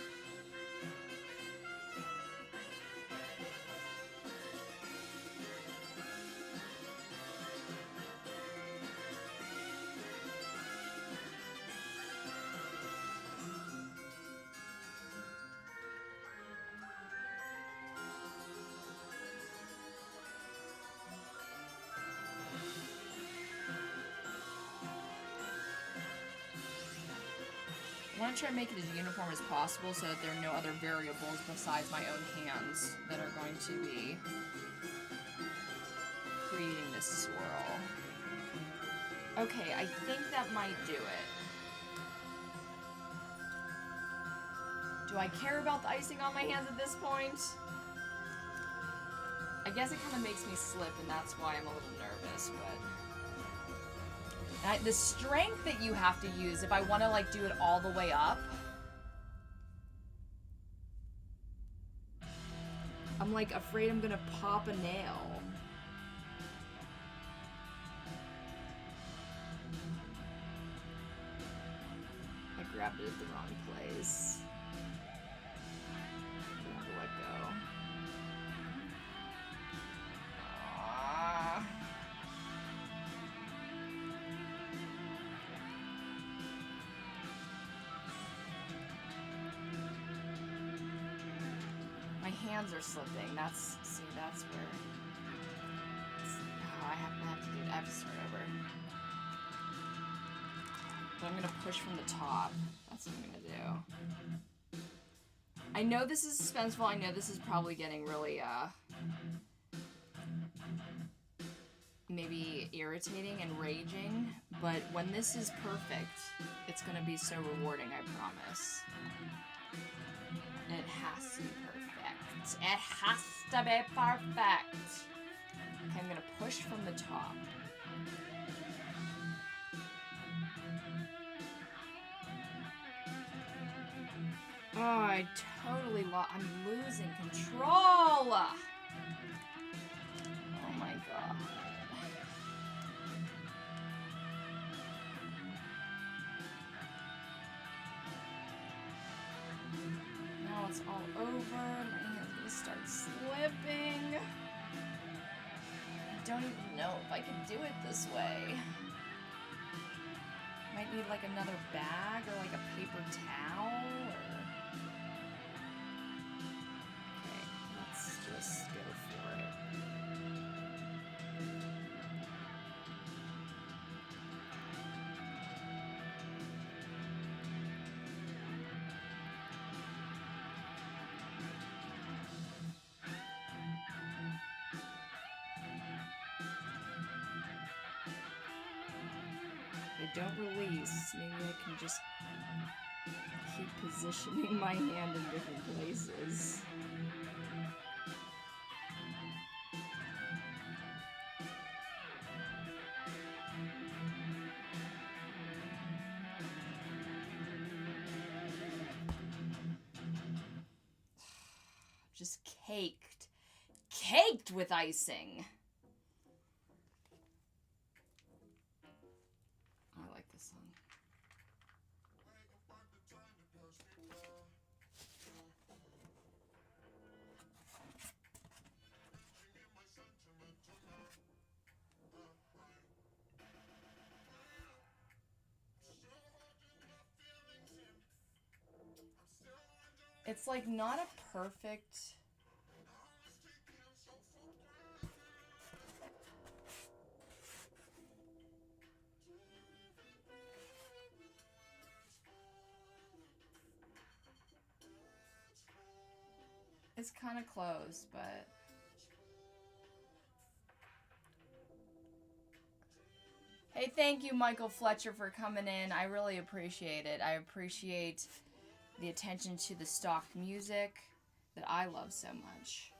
I want to try and make it as uniform as possible so that there are no other variables besides my own hands that are going to be creating this swirl. Okay, I think that might do it. Do I care about the icing on my hands at this point? I guess it kind of makes me slip, and that's why I'm a little nervous, but... the strength that you have to use if I want to, like, do it all the way up. I'm, like, afraid I'm gonna pop a nail. I grabbed it at the wrong place. I have to let go. Hands are slipping. That's, see, that's where... Oh, I have to do that. I have to start over. But I'm gonna push from the top. That's what I'm gonna do. I know this is suspenseful. I know this is probably getting really, maybe irritating and raging, but when this is perfect, it's gonna be so rewarding, I promise. And it has to be perfect. It has to be perfect. Okay, I'm gonna push from the top. Oh, I totally I'm losing control. Oh my god. Now it's all over. My hand's gonna start slipping. I don't even know if I can do it this way. Might need like another bag or like a paper towel or... Okay, let's just go for it. Don't release. Maybe I can just keep positioning my hand in different places. Just caked with icing. I like this song. It's like not a perfect... It's kind of close, but... Hey, thank you, Michael Fletcher, for coming in. I really appreciate it. I appreciate the attention to the stock music that I love so much.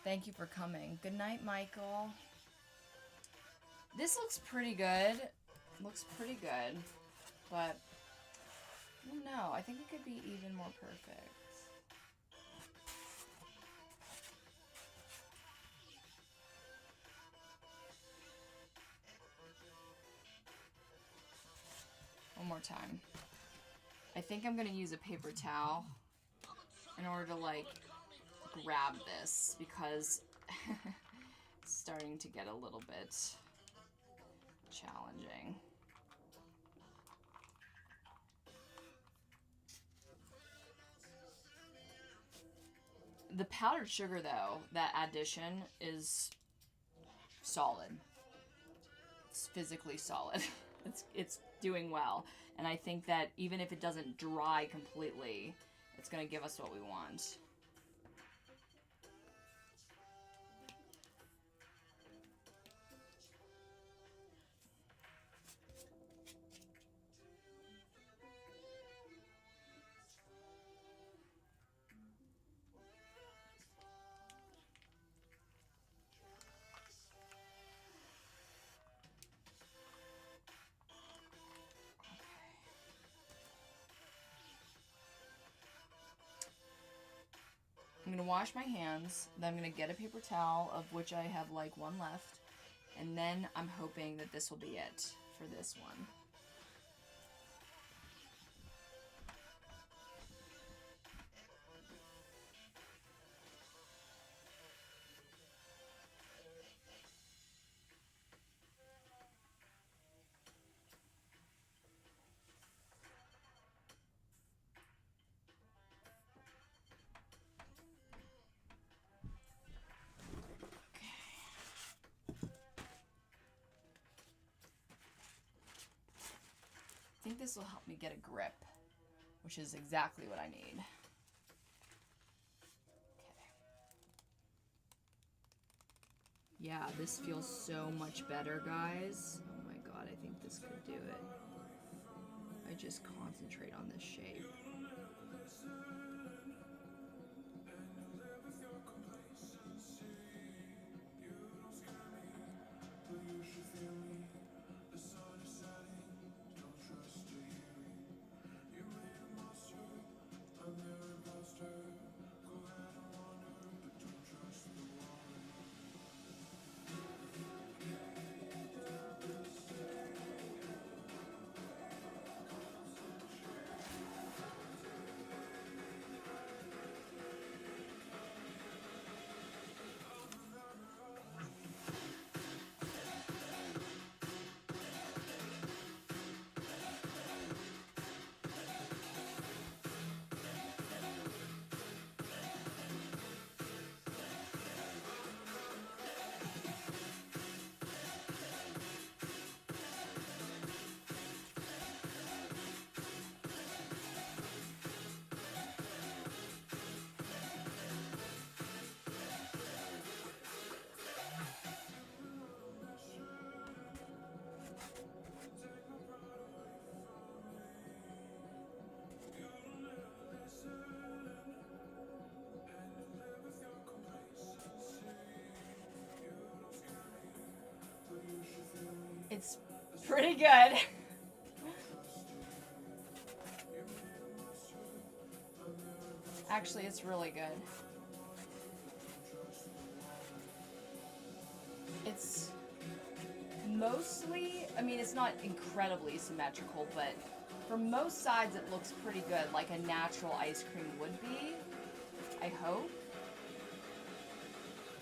Thank you for coming. Good night, Michael. This looks pretty good. Looks pretty good. But, I don't know. I think it could be even more perfect. One more time. I think I'm gonna use a paper towel in order to, like, grab this because it's starting to get a little bit challenging. The powdered sugar, though, that addition is solid. It's physically solid. It's doing well. And I think that even if it doesn't dry completely, it's going to give us what we want. I'm going to wash my hands, then I'm going to get a paper towel, of which I have like one left, and then I'm hoping that this will be it for this one. I think this will help me get a grip, which is exactly what I need. Okay. Yeah, this feels so much better, guys. Oh my god, I think this could do it. I just concentrate on this shape. It's pretty good. Actually, it's really good. It's mostly, I mean, it's not incredibly symmetrical, but for most sides it looks pretty good, like a natural ice cream would be, I hope.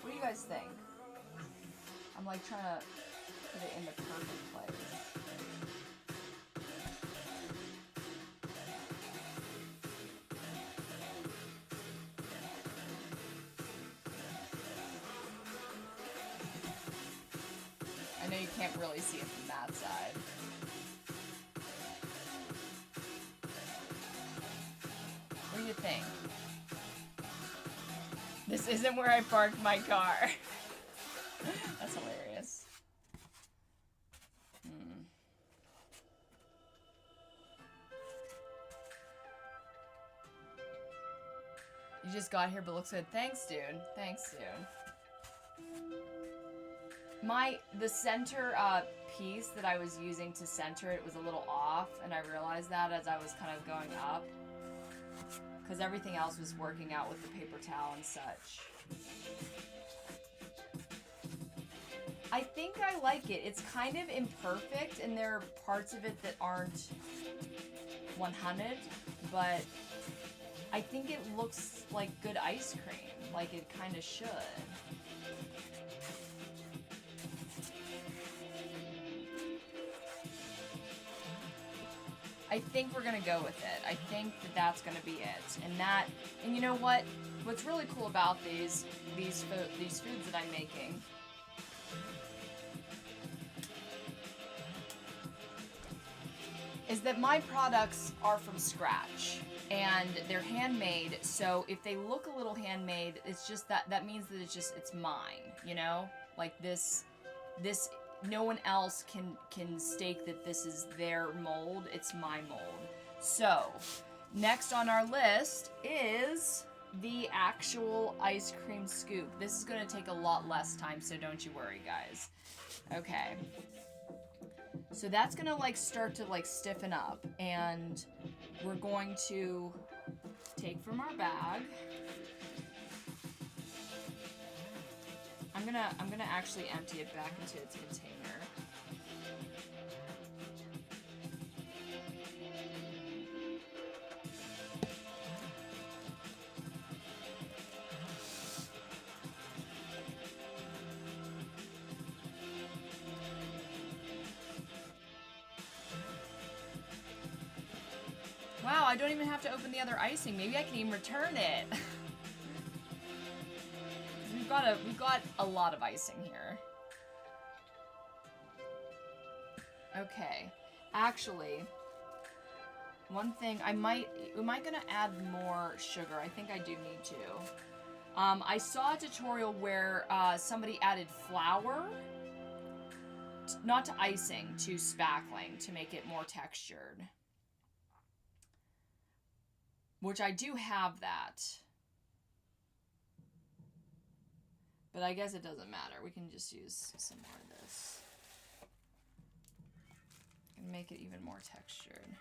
What do you guys think? I'm like trying to put it in the perfect place. I know you can't really see it from that side. What do you think? This isn't where I parked my car. That's hilarious. You just got here but looks good. Thanks, dude. Thanks, dude. The center piece that I was using to center it was a little off, and I realized that as I was kind of going up, because everything else was working out with the paper towel and such. I think I like it. It's kind of imperfect, and there are parts of it that aren't 100, but I think it looks like good ice cream, like it kind of should. I think we're gonna go with it. I think that that's gonna be it. And you know what? What's really cool about these foods that I'm making is that my products are from scratch and they're handmade. So if they look a little handmade, it's just that means that it's mine, you know? Like this no one else can stake that this is their mold. It's my mold. So, next on our list is the actual ice cream scoop. This is going to take a lot less time, so don't you worry, guys. Okay. So that's going to like start to like stiffen up, and we're going to take from our bag. I'm gonna actually empty it back into its container. Wow, I don't even have to open the other icing. Maybe I can even return it. We've got a lot of icing here. Okay. Actually, one thing am I gonna add more sugar? I think I do need to. I saw a tutorial where somebody added flour, not to icing, to spackling to make it more textured. Which I do have that. But I guess it doesn't matter. We can just use some more of this. And make it even more textured.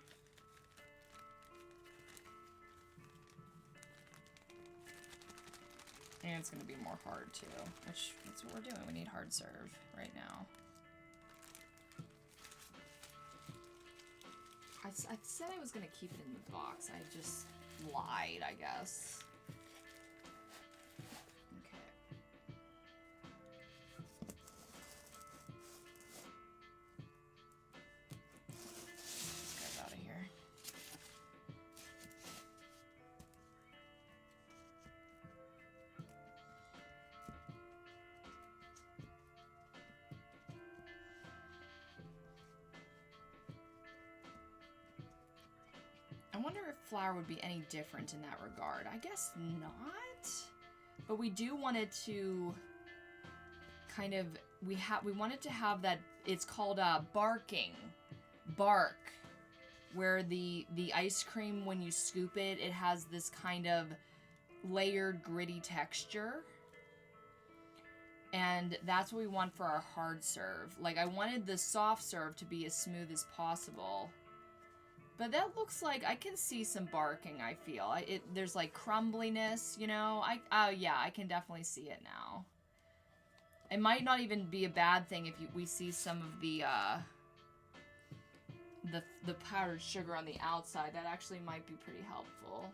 And it's going to be more hard too. Which, that's what we're doing. We need hard serve right now. I said I was going to keep it in the box. I just lied, I guess. I wonder if flour would be any different in that regard. I guess not. But we do want it to kind of, we want it to have that, it's called barking. Bark. Where the ice cream, when you scoop it, it has this kind of layered, gritty texture. And that's what we want for our hard serve. Like, I wanted the soft serve to be as smooth as possible. But that looks like, I can see some barking, I feel. There's like crumbliness, you know? Yeah, I can definitely see it now. It might not even be a bad thing if we see some of the powdered sugar on the outside. That actually might be pretty helpful.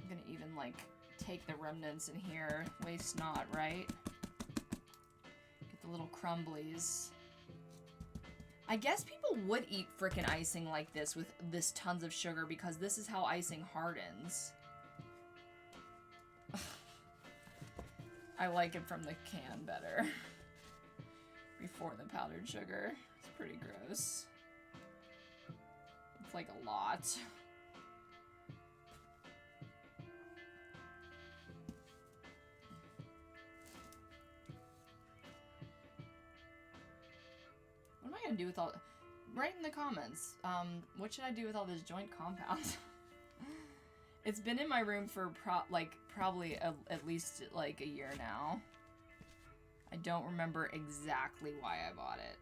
I'm gonna even like take the remnants in here. Waste not, right? Get the little crumblies. I guess people would eat frickin' icing like this with this tons of sugar because this is how icing hardens. I like it from the can better. Before the powdered sugar. It's pretty gross. It's like a lot. What am I gonna do with all... Write in the comments, what should I do with all this joint compound? It's been in my room for probably at least like a year now. I don't remember exactly why I bought it.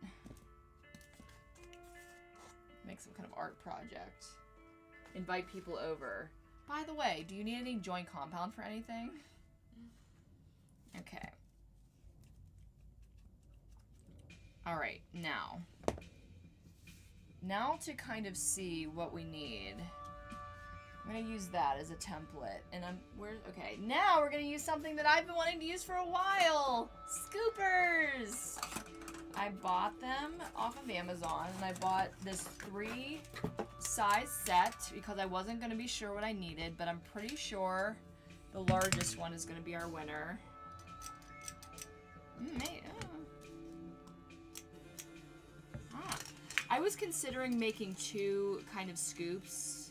Make some kind of art project. Invite people over. By the way, do you need any joint compound for anything? Okay. Alright, now. Now to kind of see what we need. I'm gonna use that as a template. And okay, now we're gonna use something that I've been wanting to use for a while. Scoopers! I bought them off of Amazon, and I bought this 3-size set because I wasn't gonna be sure what I needed, but I'm pretty sure the largest one is gonna be our winner. I was considering making 2 kind of scoops,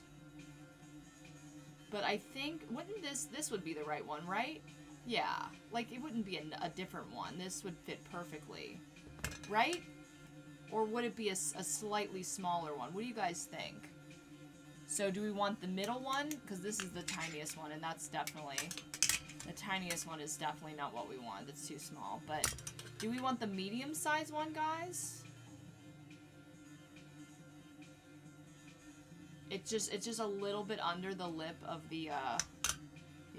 but I think, wouldn't this would be the right one, right? Yeah, like it wouldn't be a different one. This would fit perfectly, right? Or would it be a slightly smaller one? What do you guys think? So do we want the middle one? Because this is the tiniest one, and that's definitely, the tiniest one is definitely not what we want. It's too small. But do we want the medium-sized one, guys? It's just a little bit under the lip of the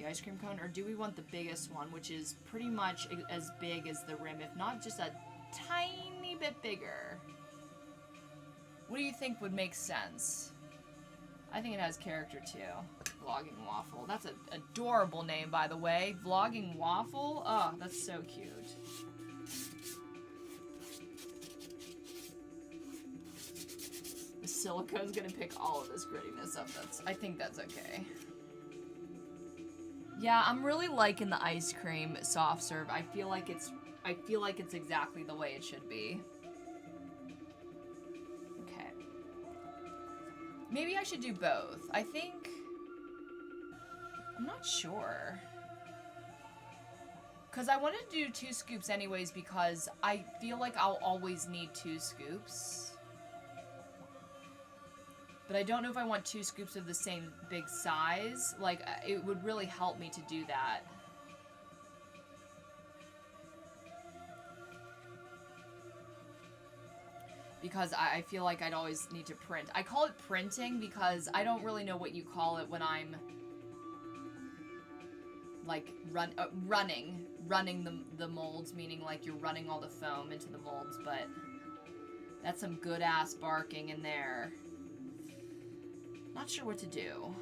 ice cream cone, or do we want the biggest one, which is pretty much as big as the rim, if not just a tiny bit bigger? What do you think would make sense? I think it has character too. Vlogging Waffle. That's an adorable name, by the way. Vlogging Waffle? Oh, that's so cute. The silicone's gonna pick all of this grittiness up. I think that's okay. Yeah, I'm really liking the ice cream soft serve. I feel like it's exactly the way it should be. Okay. Maybe I should do both. I'm not sure. Because I wanted to do 2 scoops anyways because I feel like I'll always need 2 scoops. But I don't know if I want 2 scoops of the same big size. Like, it would really help me to do that. Because I feel like I'd always need to print. I call it printing because I don't really know what you call it when I'm like running the molds, meaning like you're running all the foam into the molds, but that's some good ass barking in there. Not sure what to do.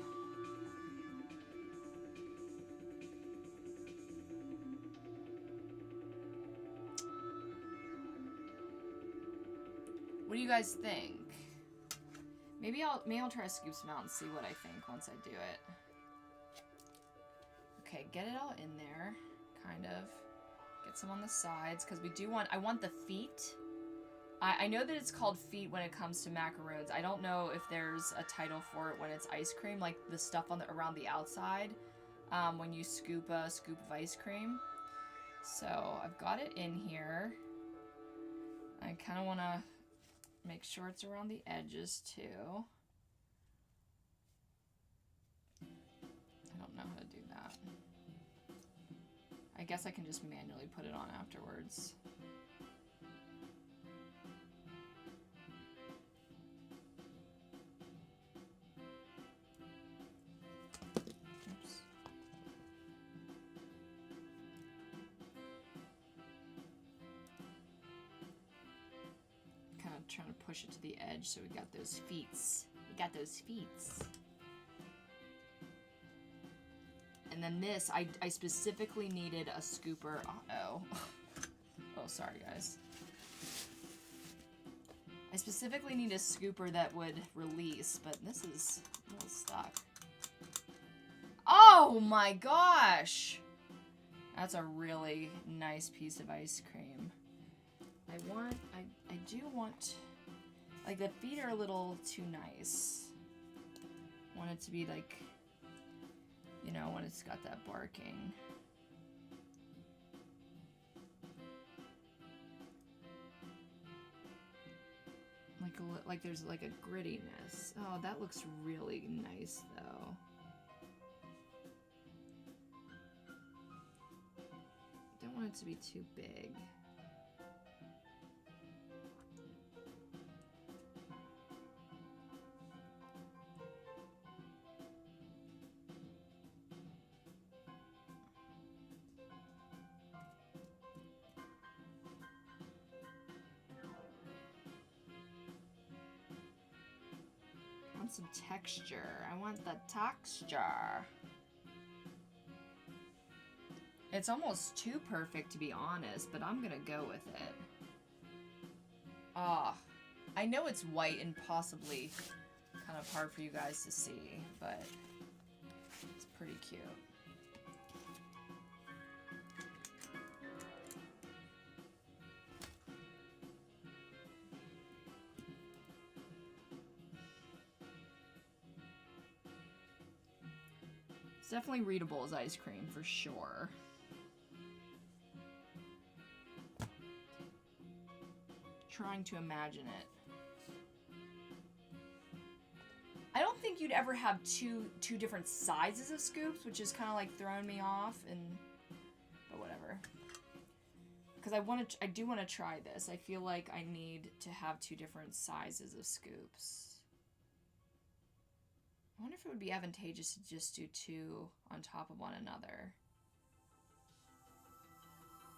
What do you guys think? Maybe I'll try to scoop some out and see what I think once I do it. Okay, get it all in there, kind of. Get some on the sides, because I want the feet. I know that it's called feet when it comes to macaroons. I don't know if there's a title for it when it's ice cream, like the stuff around the outside, when you scoop a scoop of ice cream. So I've got it in here. I kind of want to make sure it's around the edges too. I don't know how to do that. I guess I can just manually put it on afterwards. Oops. Kind of trying to push it to the edge so we got those feets. We got those feets. And then this, I specifically needed a scooper. Uh-oh. Oh, sorry, guys. I specifically need a scooper that would release, but this is a little stuck. Oh my gosh! That's a really nice piece of ice cream. I do want, like, the feet are a little too nice. I want it to be like, you know, when it's got that barking. Like there's like a grittiness. Oh, that looks really nice though. Don't want it to be too big. I want some texture. I want the texture. It's almost too perfect to be honest, but I'm gonna go with it. Ah, I know it's white and possibly kind of hard for you guys to see, but it's pretty cute. It's definitely readable as ice cream for sure. Trying to imagine it. I don't think you'd ever have two different sizes of scoops, which is kind of like throwing me off, but whatever. Because I do want to try this. I feel like I need to have 2 different sizes of scoops. I wonder if it would be advantageous to just do 2 on top of one another.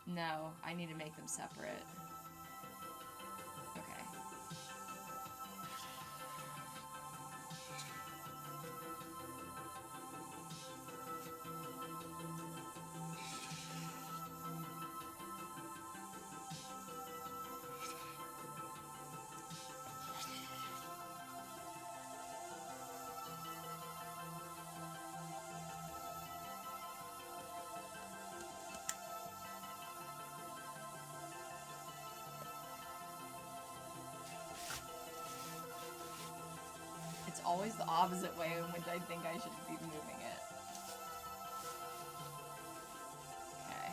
No, I need to make them separate. Okay. It's always the opposite way in which I think I should be moving it. Okay.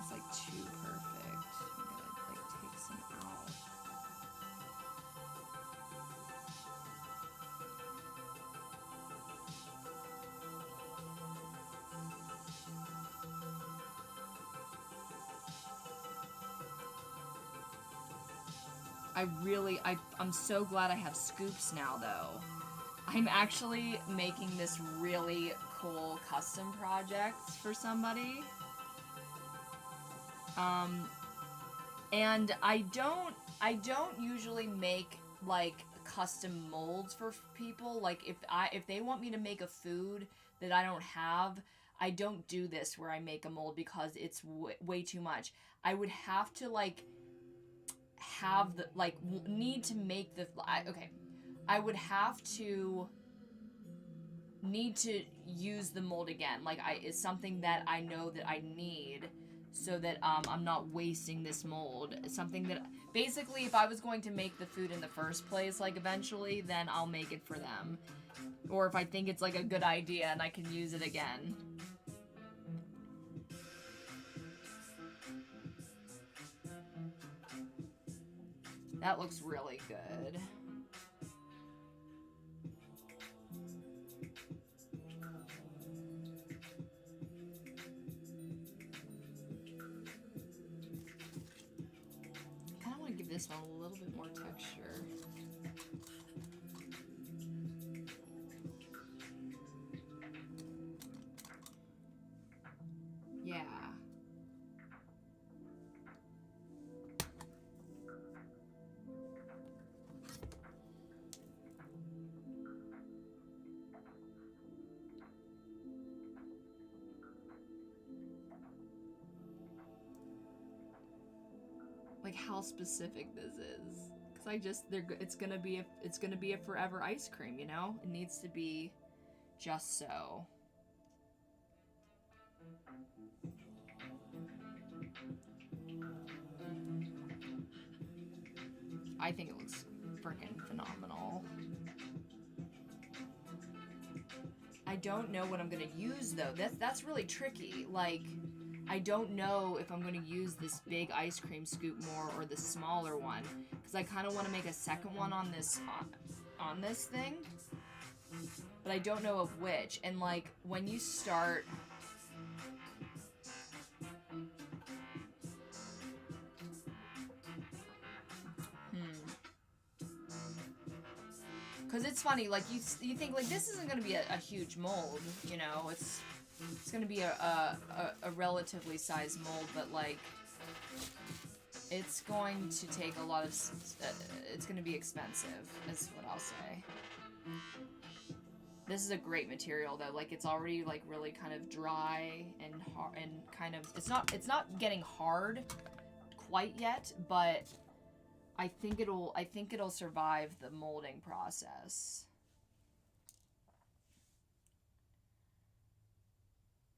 It's like too perfect. I'm gonna like take some out. I'm so glad I have scoops now, though. I'm actually making this really cool custom project for somebody. And I don't usually make, like, custom molds for people. Like, if they want me to make a food that I don't have, I don't do this where I make a mold because it's way too much. I would have to, like, have the, like, need to make the, okay, I would have to need to use the mold again. Like, it's something that I know that I need so that I'm not wasting this mold. It's something that, basically, if I was going to make the food in the first place, like, eventually, then I'll make it for them. Or if I think it's, like, a good idea and I can use it again. That looks really good. I kind of want to give this one a little bit more texture. Yeah. Like how specific this is, because it's gonna be a forever ice cream, you know. It needs to be just so. I think it looks freaking phenomenal. I don't know what I'm gonna use though. That's really tricky. Like, I don't know if I'm going to use this big ice cream scoop more or the smaller one, because I kind of want to make a second one on this thing. but I don't know of which. And like when you start, because it's funny, like you think like this isn't going to be a huge mold, you know, it's going to be a relatively sized mold, but like it's going to take a lot of, it's going to be expensive, is what I'll say. This is a great material though, like it's already like really kind of dry and hard and kind of, it's not getting hard quite yet, but I think it'll survive the molding process.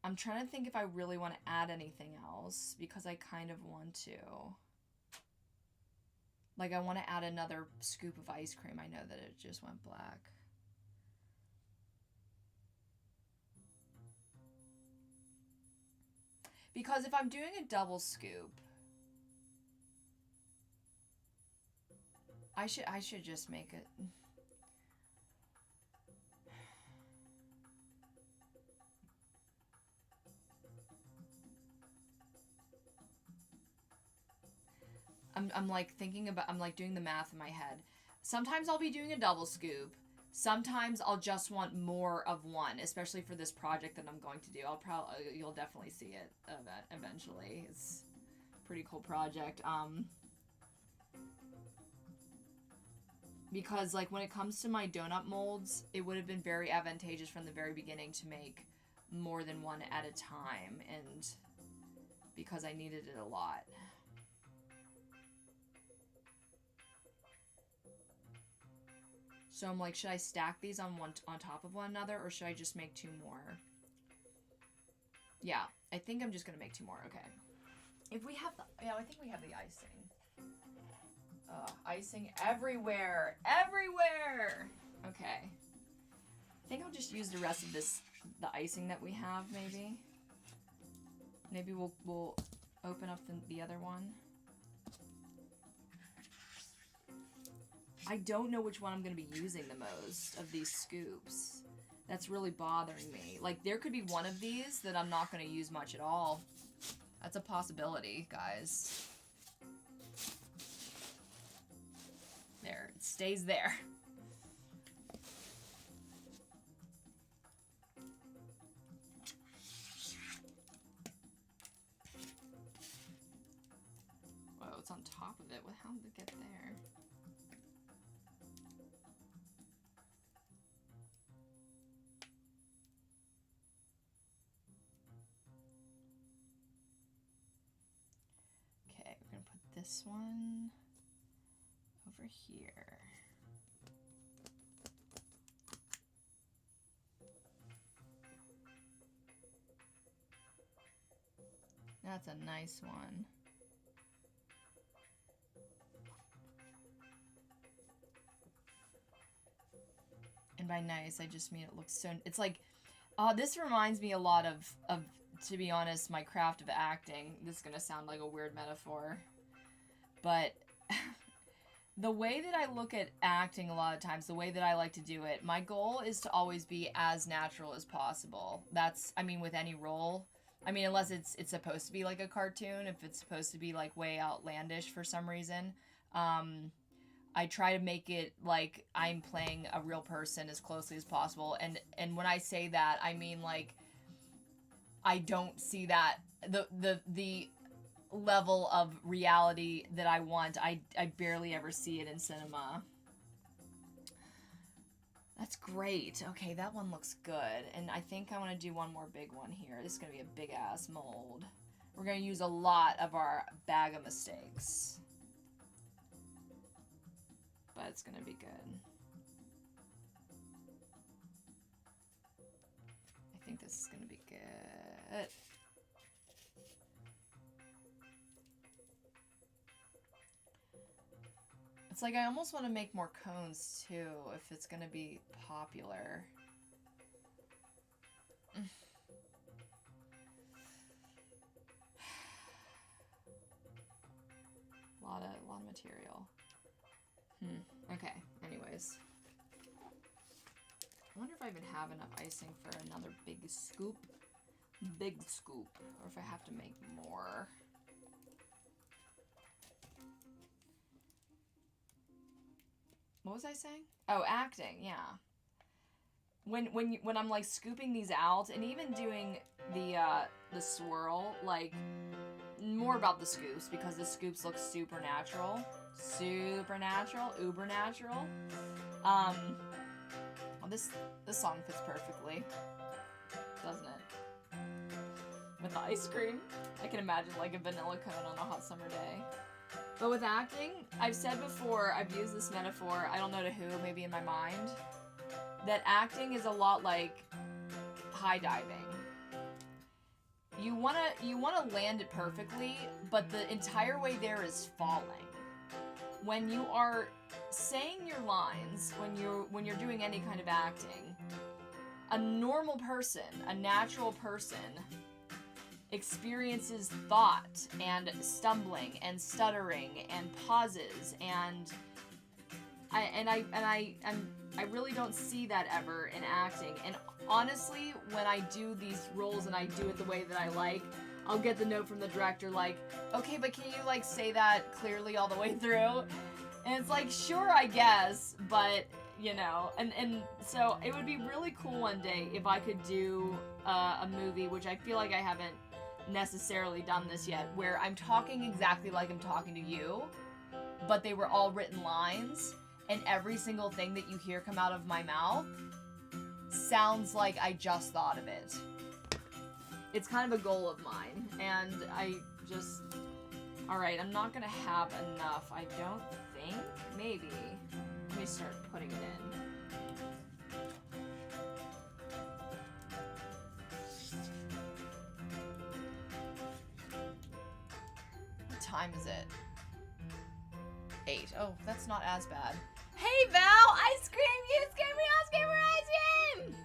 I'm trying to think if I really want to add anything else, because I kind of want to. Like, I want to add another scoop of ice cream. I know that it just went black. Because if I'm doing a double scoop, I should just make it. I'm like thinking about, I'm like doing the math in my head. Sometimes I'll be doing a double scoop. Sometimes I'll just want more of one, especially for this project that I'm going to do. You'll definitely see it eventually. It's a pretty cool project. Because like when it comes to my donut molds, it would have been very advantageous from the very beginning to make more than one at a time, and because I needed it a lot. So I'm like, should I stack these on top of one another, or should I just make 2 more? Yeah, I think I'm just gonna make 2 more. Okay. If we have the, yeah, I think we have the icing. Icing everywhere, everywhere. Okay. I think I'll just use the rest of the icing that we have. Maybe we'll open up the other one. I don't know which one I'm going to be using the most of these scoops. That's really bothering me. Like, there could be one of these that I'm not going to use much at all. That's a possibility, guys. There, it stays there. Whoa, it's on top of it. How did it get there? Okay, we're gonna put this one over here. That's a nice one. And by nice, I just mean it looks so, it's like, this reminds me a lot of, to be honest, my craft of acting. This is gonna sound like a weird metaphor, but the way that I look at acting a lot of times, the way that I like to do it, my goal is to always be as natural as possible. That's, I mean, with any role. I mean, unless it's supposed to be like a cartoon, if it's supposed to be like way outlandish for some reason. I try to make it like I'm playing a real person as closely as possible. And when I say that, I mean like I don't see that the level of reality that I want. I barely ever see it in cinema. That's great. Okay, that one looks good. And I think I want to do one more big one here. This is going to be a big ass mold. We're going to use a lot of our bag of mistakes. But it's going to be good. I think this is going to be good. It's like I almost want to make more cones too, if it's going to be popular. A lot of material. Okay, anyways. I wonder if I even have enough icing for another big scoop. Big scoop. Or if I have to make more. What was I saying? Oh, acting, yeah. When I'm like scooping these out and even doing the swirl, like more about the scoops because the scoops look super natural. Super natural, uber natural. Well, this song fits perfectly, doesn't it? With the ice cream. I can imagine like a vanilla cone on a hot summer day. But with acting, I've said before, I've used this metaphor, I don't know to who, maybe in my mind, that acting is a lot like high diving. You wanna land it perfectly, but the entire way there is falling. When you are saying your lines, when you're doing any kind of acting, a normal person, a natural person, experiences thought and stumbling and stuttering and pauses and I really don't see that ever in acting. And honestly, when I do these roles and I do it the way that I like, I'll get the note from the director like, okay, but can you like say that clearly all the way through? And it's like, sure, I guess, but you know, and so it would be really cool one day if I could do a movie, which I feel like I haven't necessarily done this yet, where I'm talking exactly like I'm talking to you, but they were all written lines, and every single thing that you hear come out of my mouth sounds like I just thought of it. It's kind of a goal of mine, and I just... Alright, I'm not gonna have enough, I don't think. Maybe. Let me start putting it in. What time is it? 8. Oh, that's not as bad. Hey, Val! Ice cream! You scared me! I'll scare more ice cream!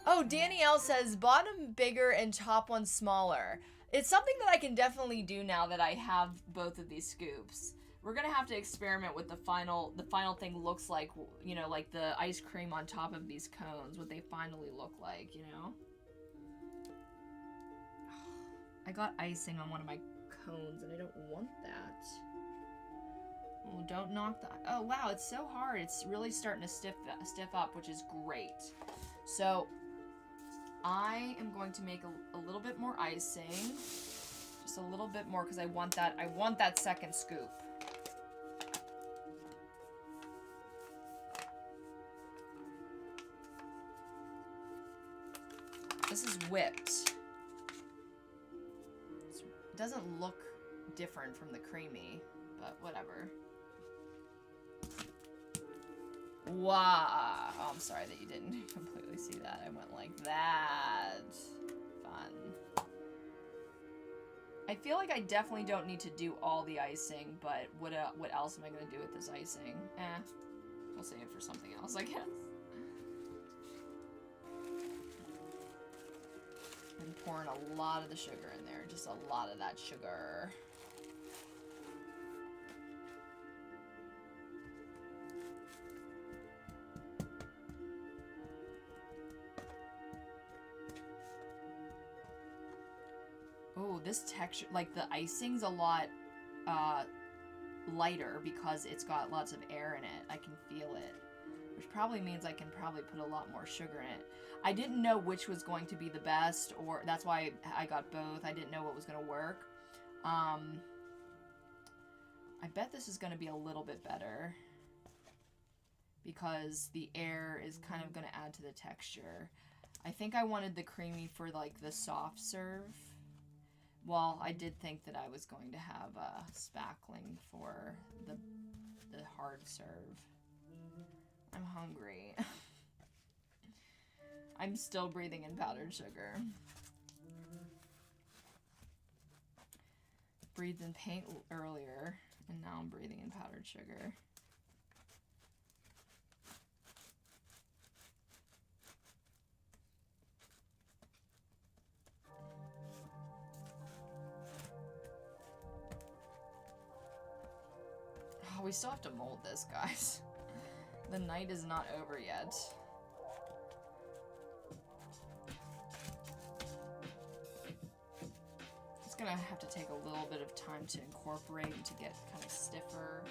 Oh, Danielle says, bottom bigger and top one smaller. It's something that I can definitely do now that I have both of these scoops. We're gonna have to experiment with the final thing looks like, you know, like the ice cream on top of these cones, what they finally look like, you know? I got icing on one of my cones and I don't want that. Oh, don't knock the... Oh, wow, it's so hard. It's really starting to stiff up, which is great. So, I am going to make a little bit more icing. Just a little bit more, because I want that second scoop. This is whipped. It doesn't look different from the creamy, but whatever. Wow. Oh, I'm sorry that you didn't completely see that. I went like that. Fun. I feel like I definitely don't need to do all the icing, but what else am I going to do with this icing? We'll save it for something else, I guess. I'm pouring a lot of the sugar in there. Just a lot of that sugar. Oh, this texture, like the icing's a lot lighter because it's got lots of air in it. I can feel it, which probably means I can probably put a lot more sugar in it. I didn't know which was going to be the best, or that's why I got both. I didn't know what was going to work. I bet this is going to be a little bit better because the air is kind of going to add to the texture. I think I wanted the creamy for like the soft serve. Well, I did think that I was going to have spackling for the hard serve. I'm hungry. I'm still breathing in powdered sugar. Breathed in paint earlier, and now I'm breathing in powdered sugar. Oh, we still have to mold this, guys. The night is not over yet. gonna have to take a little bit of time to incorporate and to get kind of stiffer.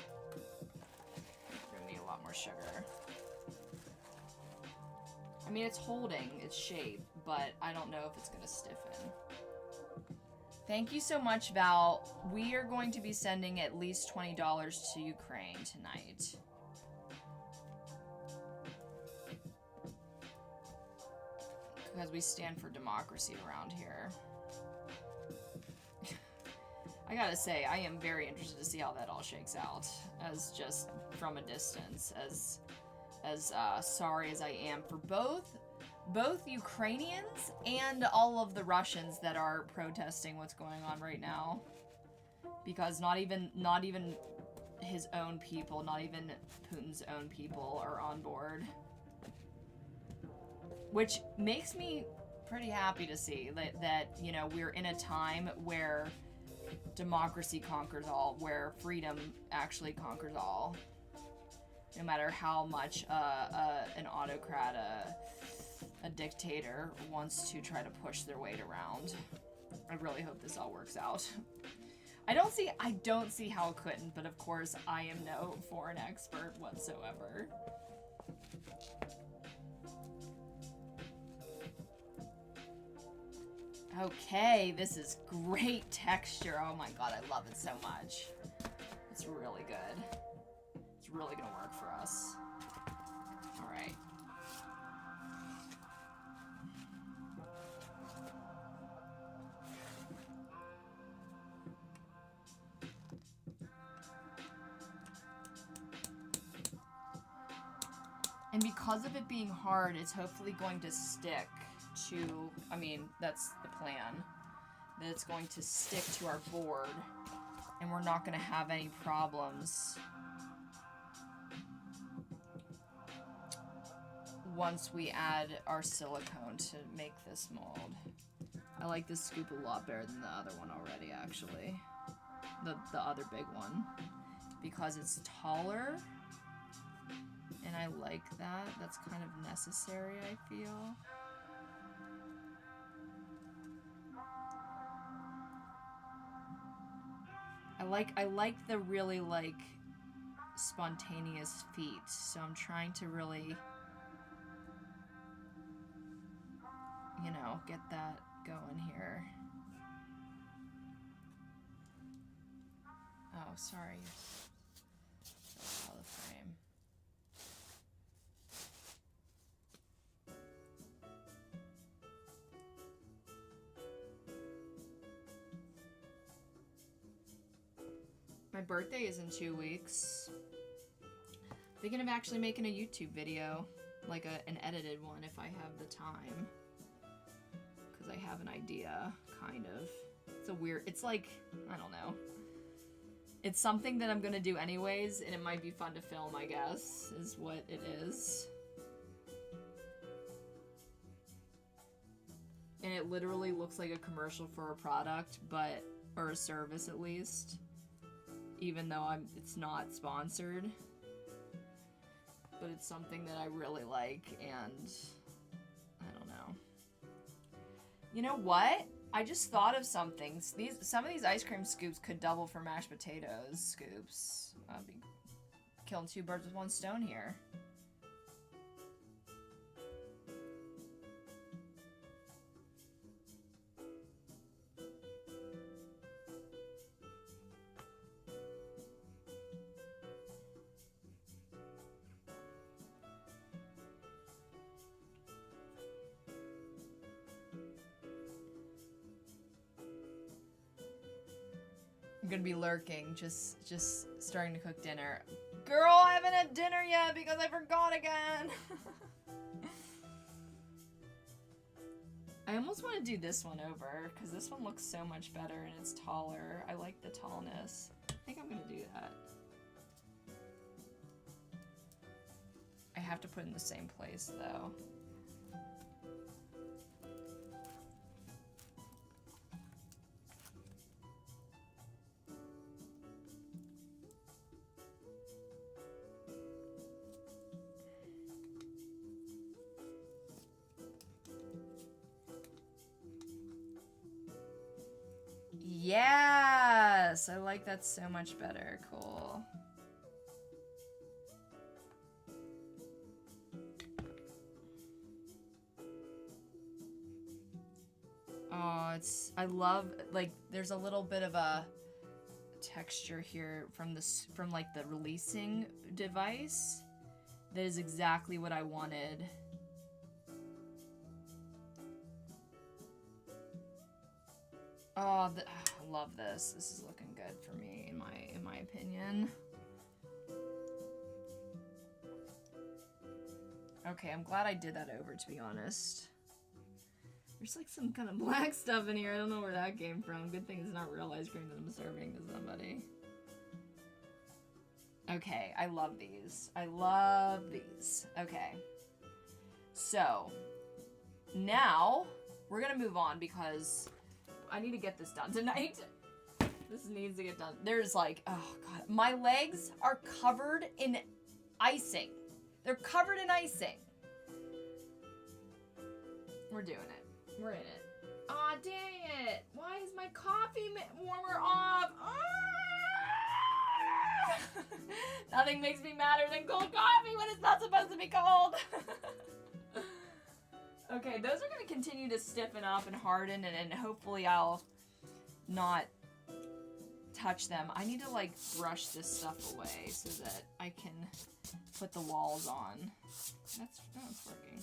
We're gonna need a lot more sugar. I mean, it's holding its shape, but I don't know if it's gonna stiffen. Thank you so much, Val. We are going to be sending at least $20 to Ukraine tonight. Because we stand for democracy around here. I gotta say, I am very interested to see how that all shakes out, as just from a distance, as sorry as I am for both Ukrainians and all of the Russians that are protesting what's going on right now. Because not even his own people, not even Putin's own people are on board. Which makes me pretty happy to see that you know, we're in a time where democracy conquers all, where freedom actually conquers all. No matter how much an autocrat, a dictator wants to try to push their weight around. I really hope this all works out. I don't see how it couldn't, but of course I am no foreign expert whatsoever. Okay, this is great texture. Oh my god, I love it so much. It's really good. It's really gonna work for us. Alright. And because of it being hard, it's hopefully going to stick to, I mean, that's the plan, that it's going to stick to our board and we're not going to have any problems once we add our silicone to make this mold. I like this scoop a lot better than the other one already, actually. The other big one. Because it's taller. And I like that. That's kind of necessary, I feel. I like the really, like, spontaneous feet. So I'm trying to really, you know, get that going here. Oh, sorry. That's out of frame. My birthday is in 2 weeks. Thinking of actually making a YouTube video, like an edited one if I have the time. Because I have an idea, kind of. It's a weird, it's like, I don't know. It's something that I'm gonna do anyways, and it might be fun to film, I guess, is what it is. And it literally looks like a commercial for a product, but, or a service at least. Even though it's not sponsored. But it's something that I really like, and I don't know. You know what? I just thought of something. Some of these ice cream scoops could double for mashed potatoes scoops. I'd be killing 2 birds with 1 stone here. I'm gonna be lurking, just starting to cook dinner. Girl, I haven't had dinner yet because I forgot again. I almost want to do this one over because this one looks so much better and it's taller. I like the tallness. I think I'm gonna do that. I have to put it in the same place though. Yes! I like that so much better. Cool. Oh, I love, like, there's a little bit of a texture here from like the releasing device. That is exactly what I wanted. Oh, I love this. This is looking good for me, in my opinion. Okay, I'm glad I did that over, to be honest. There's like some kind of black stuff in here. I don't know where that came from. Good thing it's not real ice cream that I'm serving to somebody. Okay, I love these. I love these. Okay. So, now, we're gonna move on because I need to get this done tonight. This needs to get done. There's like, oh god. My legs are covered in icing. They're covered in icing. We're doing it. We're in it. Aw, dang it. Why is my coffee warmer off? Nothing makes me madder than cold coffee when it's not supposed to be cold. Okay, those are going to continue to stiffen up and harden, and hopefully I'll not touch them. I need to, like, brush this stuff away so that I can put the walls on. That's working.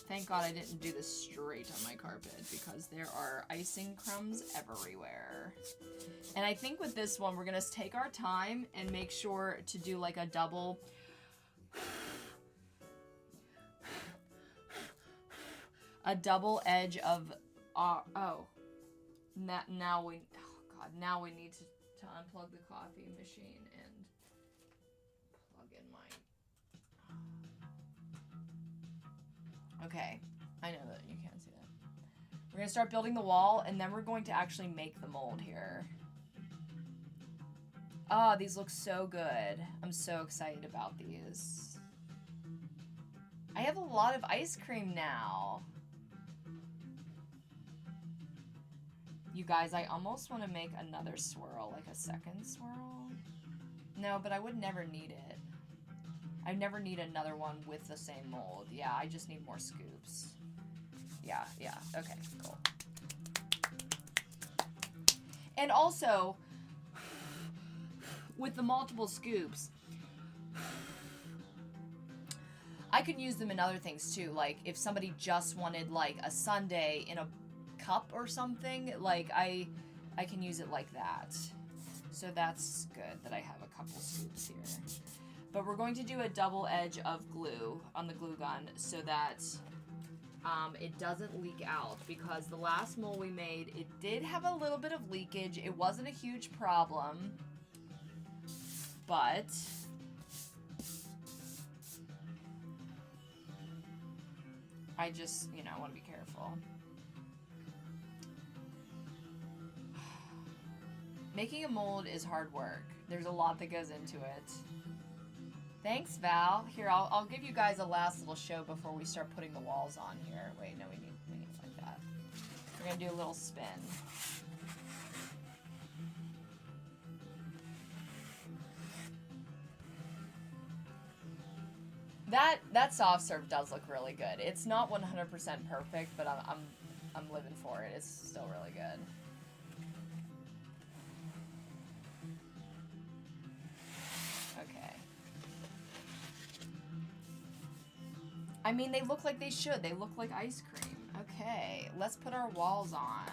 Thank God I didn't do this straight on my carpet because there are icing crumbs everywhere. And I think with this one, we're going to take our time and make sure to do like a double... a double edge of... now we need to unplug the coffee machine and plug in my... Okay, I know that you can't see that. We're gonna start building the wall, and then we're going to actually make the mold here. Oh, these look so good. I'm so excited about these. I have a lot of ice cream now. You guys, I almost want to make another swirl, like a second swirl. No, but I would never need it. I never need another one with the same mold. Yeah, I just need more scoops. Yeah, okay, cool. And also, with the multiple scoops, I could use them in other things too. Like, if somebody just wanted, like, a sundae in a cup or something, like, I can use it like that. So that's good that I have a couple scoops here. But we're going to do a double edge of glue on the glue gun so that it doesn't leak out, because the last mold we made, it did have a little bit of leakage. It wasn't a huge problem, but I just, you know, want to be careful. Making a mold is hard work. There's a lot that goes into it. Thanks, Val. Here, I'll give you guys a last little show before we start putting the walls on here. Wait, no, we need it like that. We're gonna do a little spin. That soft serve does look really good. It's not 100% perfect, but I'm living for it. It's still really good. I mean, they look like they should. They look like ice cream. Okay, let's put our walls on.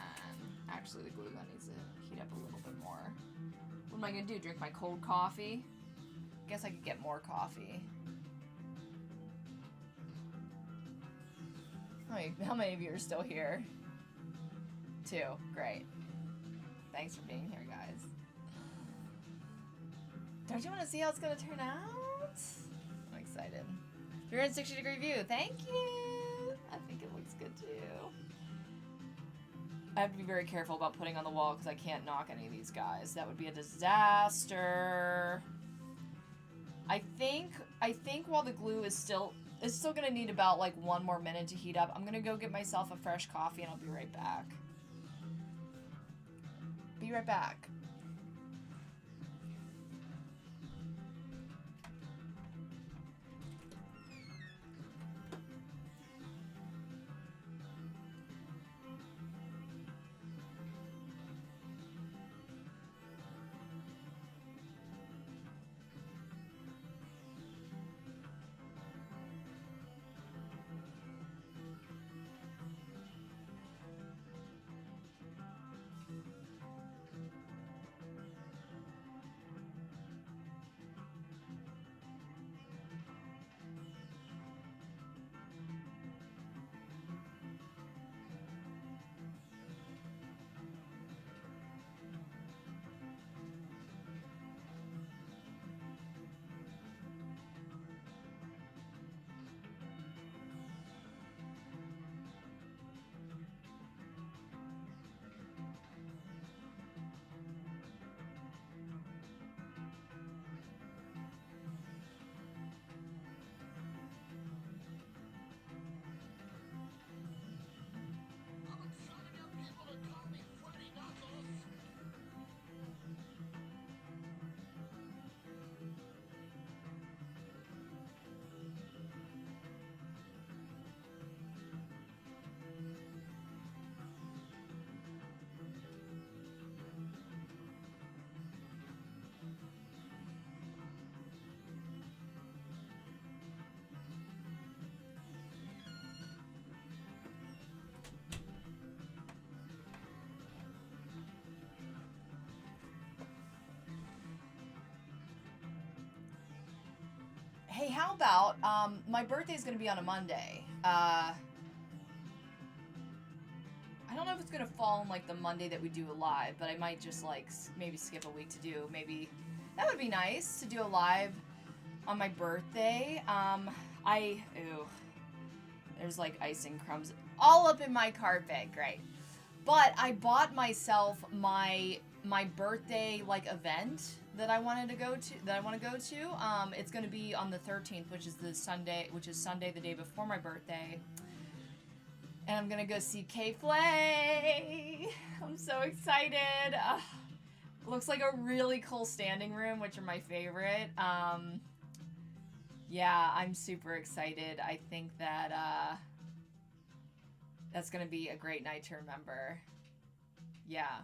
Actually, the glue gun needs to heat up a little bit more. What am I gonna do? Drink my cold coffee? Guess I could get more coffee. How many of you are still here? 2. Great. Thanks for being here, guys. Don't you want to see how it's gonna turn out? I'm excited. 360-degree view. Thank you. I think it looks good too. I have to be very careful about putting on the wall because I can't knock any of these guys. That would be a disaster. I think while the glue is still gonna need about like 1 more minute to heat up. I'm gonna go get myself a fresh coffee and I'll be right back. Be right back. Hey, how about, my birthday's gonna be on a Monday. I don't know if it's gonna fall on, like, the Monday that we do a live, but I might just, like, maybe skip a week to do. Maybe that would be nice to do a live on my birthday. Ew. There's, like, icing crumbs all up in my carpet. Great. But I bought myself my birthday, like, event that I wanted to go to, it's going to be on the 13th, which is Sunday, the day before my birthday. And I'm going to go see K-Flay. I'm so excited. Looks like a really cool standing room, which are my favorite. Yeah, I'm super excited. I think that, that's going to be a great night to remember. Yeah.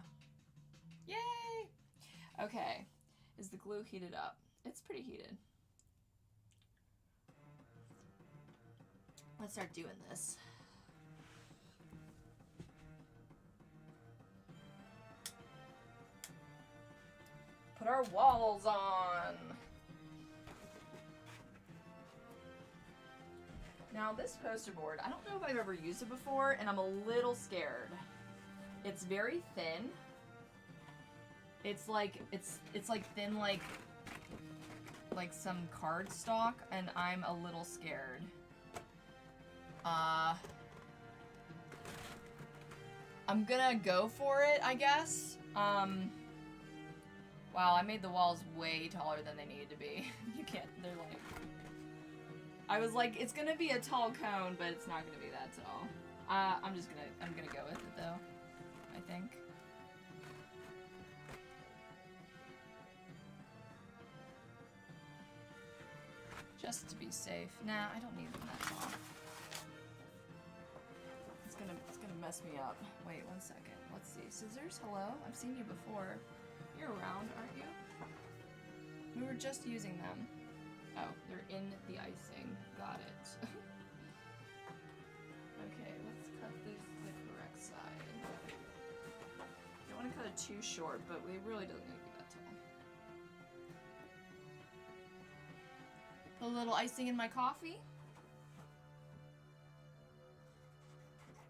Yay! Okay. Is the glue heated up? It's pretty heated. Let's start doing this. Put our walls on. Now this poster board, I don't know if I've ever used it before, and I'm a little scared. It's very thin. It's like thin like some cardstock, and I'm a little scared. I'm gonna go for it, I guess. Wow, I made the walls way taller than they needed to be. You can't, they're like... I was like, it's gonna be a tall cone, but it's not gonna be that tall. I'm gonna go with it though, I think. Just to be safe. Nah, I don't need them that tall. It's gonna mess me up. Wait, 1 second. Let's see. Scissors, hello? I've seen you before. You're around, aren't you? We were just using them. Oh, they're in the icing. Got it. Okay, let's cut this the correct side. Don't want to cut it too short, but it really doesn't need to be that tall. Put a little icing in my coffee.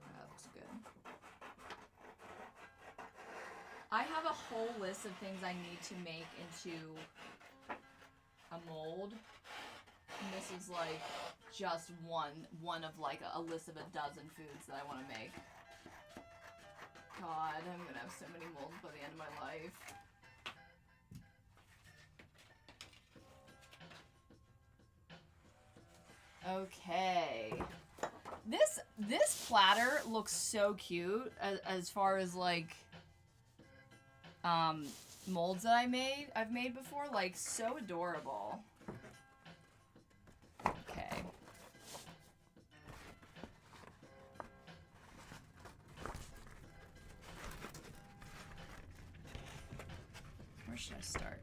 That looks good. I have a whole list of things I need to make into a mold. And this is like just one of like a list of a dozen foods that I want to make. God, I'm gonna have so many molds by the end of my life. Okay. This platter looks so cute as far as like molds that I've made before, like, so adorable. Okay. Where should I start?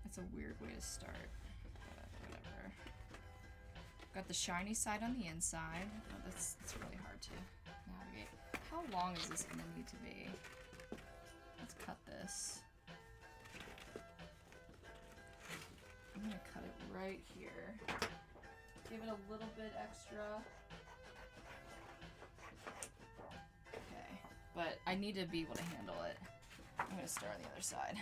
That's a weird way to start. Whatever. Got the shiny side on the inside. Oh, that's really hard to navigate. How long is this gonna need to be? Let's cut this. I'm gonna cut it right here. Give it a little bit extra. Okay, but I need to be able to handle it. I'm gonna start on the other side.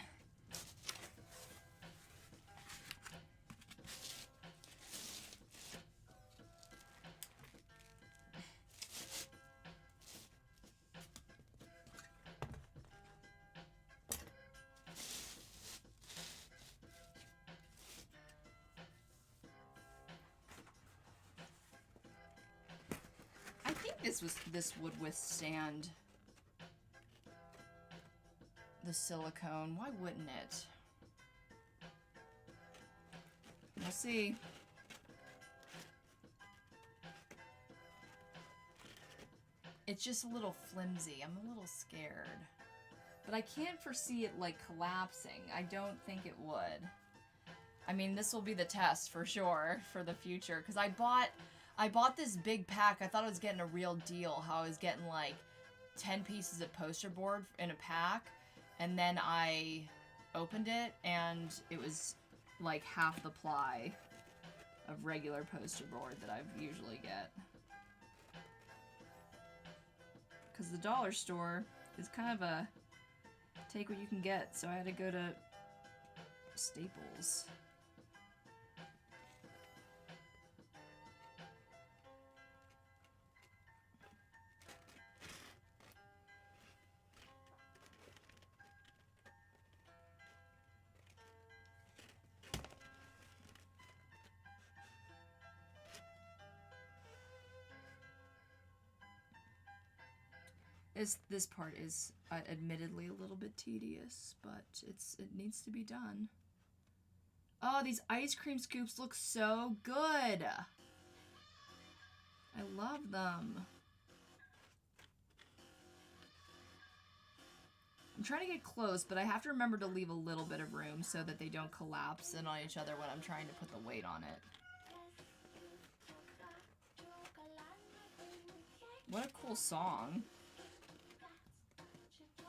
This would withstand the silicone. Why wouldn't it? We'll see. It's just a little flimsy. I'm a little scared. But I can't foresee it like collapsing. I don't think it would. I mean, this will be the test for sure for the future, because I bought this big pack. I thought I was getting a real deal, how I was getting like 10 pieces of poster board in a pack, and then I opened it and it was like half the ply of regular poster board that I usually get. Because the dollar store is kind of a take what you can get, so I had to go to Staples. This part is admittedly a little bit tedious, but it needs to be done. Oh, these ice cream scoops look so good. I love them. I'm trying to get close, but I have to remember to leave a little bit of room so that they don't collapse in on each other when I'm trying to put the weight on it. What a cool song.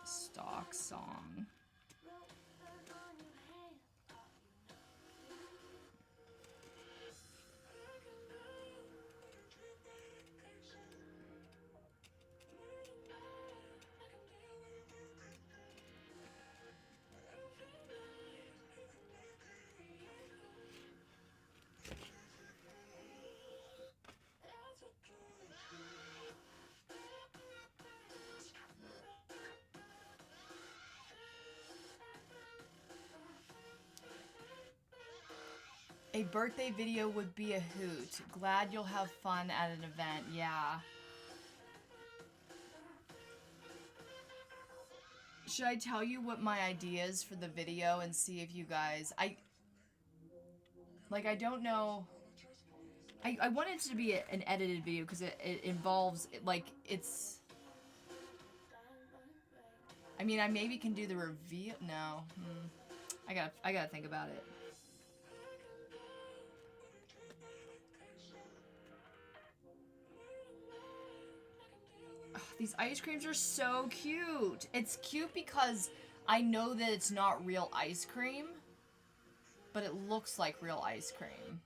Stock song. A birthday video would be a hoot. Glad you'll have fun at an event. Yeah. Should I tell you what my idea is for the video and see if you guys... I don't know... I want it to be an edited video because it involves... it's... I mean, I maybe can do the reveal... No. I gotta think about it. These ice creams are so cute. It's cute because I know that it's not real ice cream, but it looks like real ice cream.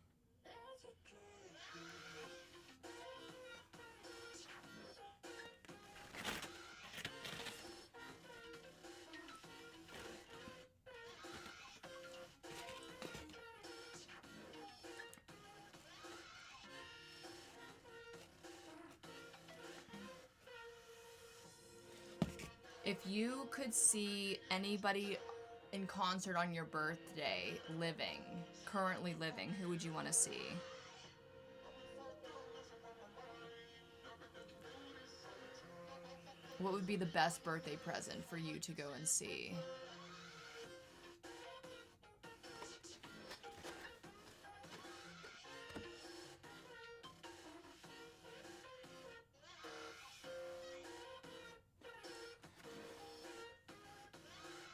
If you could see anybody in concert on your birthday currently living, who would you want to see? What would be the best birthday present for you to go and see?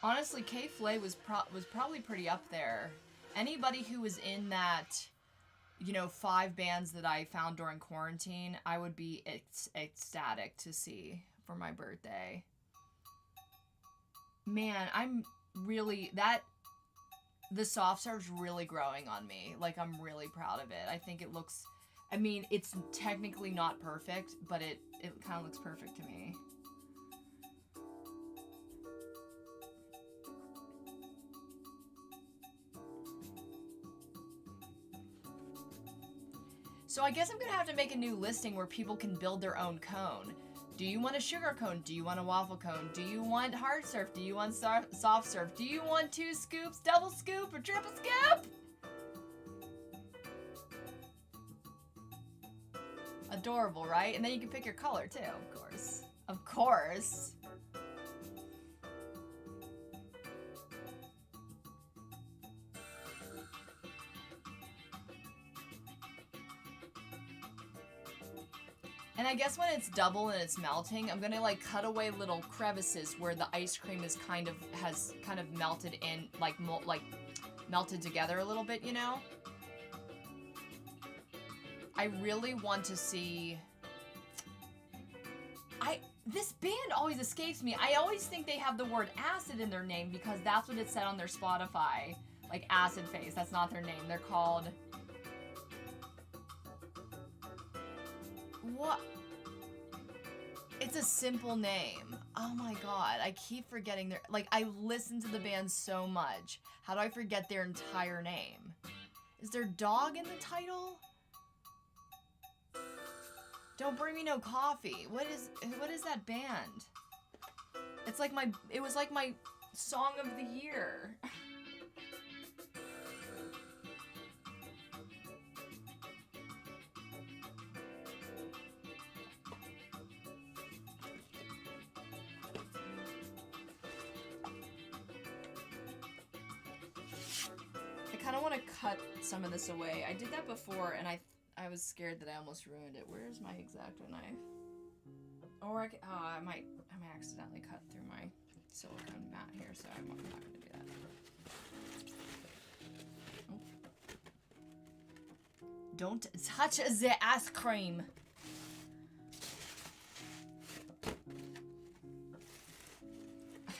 Honestly, K-Flay was probably pretty up there. Anybody who was in that, you know, 5 bands that I found during quarantine, I would be ecstatic to see for my birthday. Man, I'm really, the soft serve's really growing on me. Like, I'm really proud of it. I think it looks, I mean, it's technically not perfect, but it kind of looks perfect to me. So I guess I'm gonna have to make a new listing where people can build their own cone. Do you want a sugar cone? Do you want a waffle cone? Do you want hard serve? Do you want soft serve? Do you want 2 scoops, double scoop, or triple scoop? Adorable, right? And then you can pick your color too, of course. Of course. And I guess when it's double and it's melting, I'm gonna like cut away little crevices where the ice cream is has melted in, like melted together a little bit, you know? I really want to see... This band always escapes me. I always think they have the word acid in their name because that's what it said on their Spotify. Like Acid Face, that's not their name. They're called... What? It's a simple name. Oh my god, I keep forgetting their... Like, I listen to the band so much. How do I forget their entire name? Is there dog in the title? Don't Bring Me No Coffee. What is that band? It's like it was like my song of the year. I kind of want to cut some of this away. I did that before, and I was scared that I almost ruined it. Where's my X-Acto knife? Or I might accidentally cut through my silicone mat here, so I'm not going to do that. Oh. Don't touch the ice cream.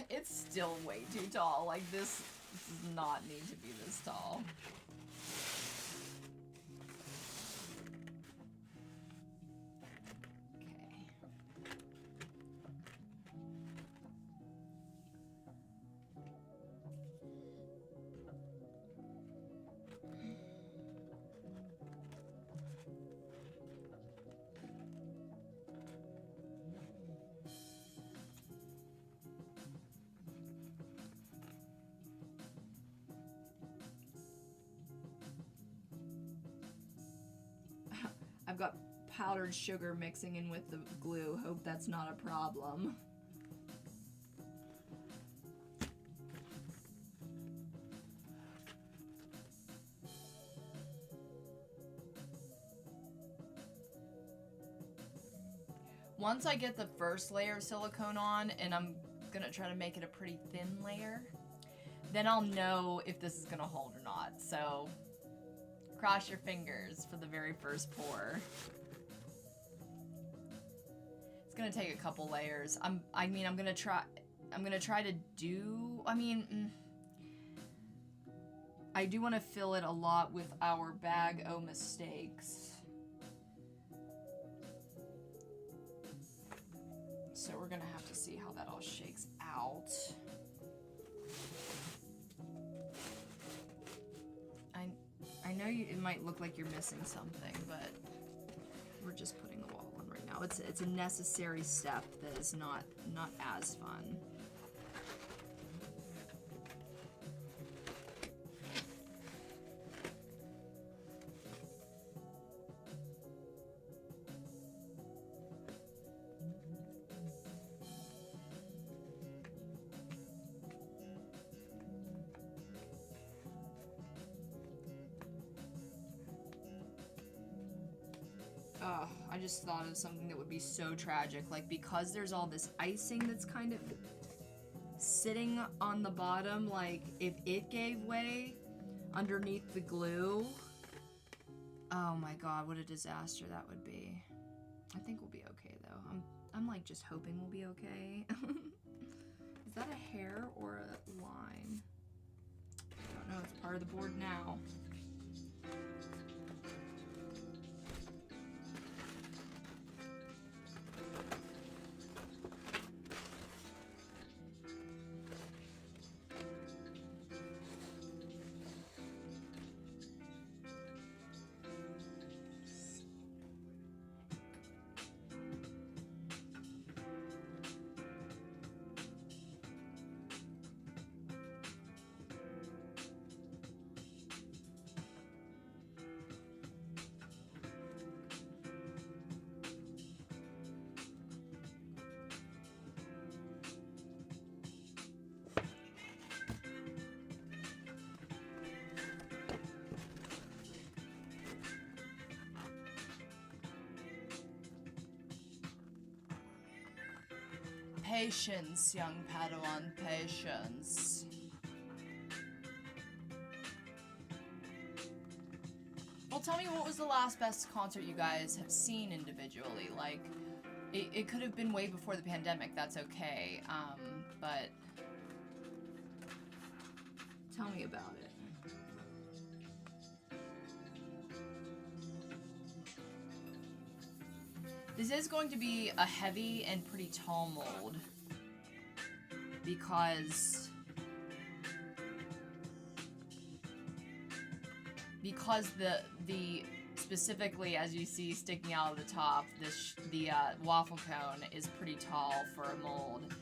It's still way too tall. Like, this does not need to be this tall. I've got powdered sugar mixing in with the glue. Hope that's not a problem. Once I get the first layer of silicone on, and I'm gonna try to make it a pretty thin layer, then I'll know if this is gonna hold or not. So cross your fingers for the very first pour. It's gonna take a couple layers. I'm gonna try to do, I do want to fill it a lot with our bag o' mistakes. So we're gonna have to see how that all shakes out. I know it might look like you're missing something, but we're just putting the wall on right now. It's a necessary step that is not as fun. I just thought of something that would be so tragic. Like, because there's all this icing that's kind of sitting on the bottom, like, if it gave way underneath the glue, oh my god, what a disaster that would be. I think we'll be okay, though. I'm like, just hoping we'll be okay. Is that a hair or a line? I don't know, it's part of the board now. Patience, young Padawan, patience. Well, tell me, what was the last best concert you guys have seen individually? Like, it could have been way before the pandemic, that's okay, but tell me about it. This is going to be a heavy and pretty tall mold because the specifically, as you see sticking out of the top, the waffle cone is pretty tall for a mold.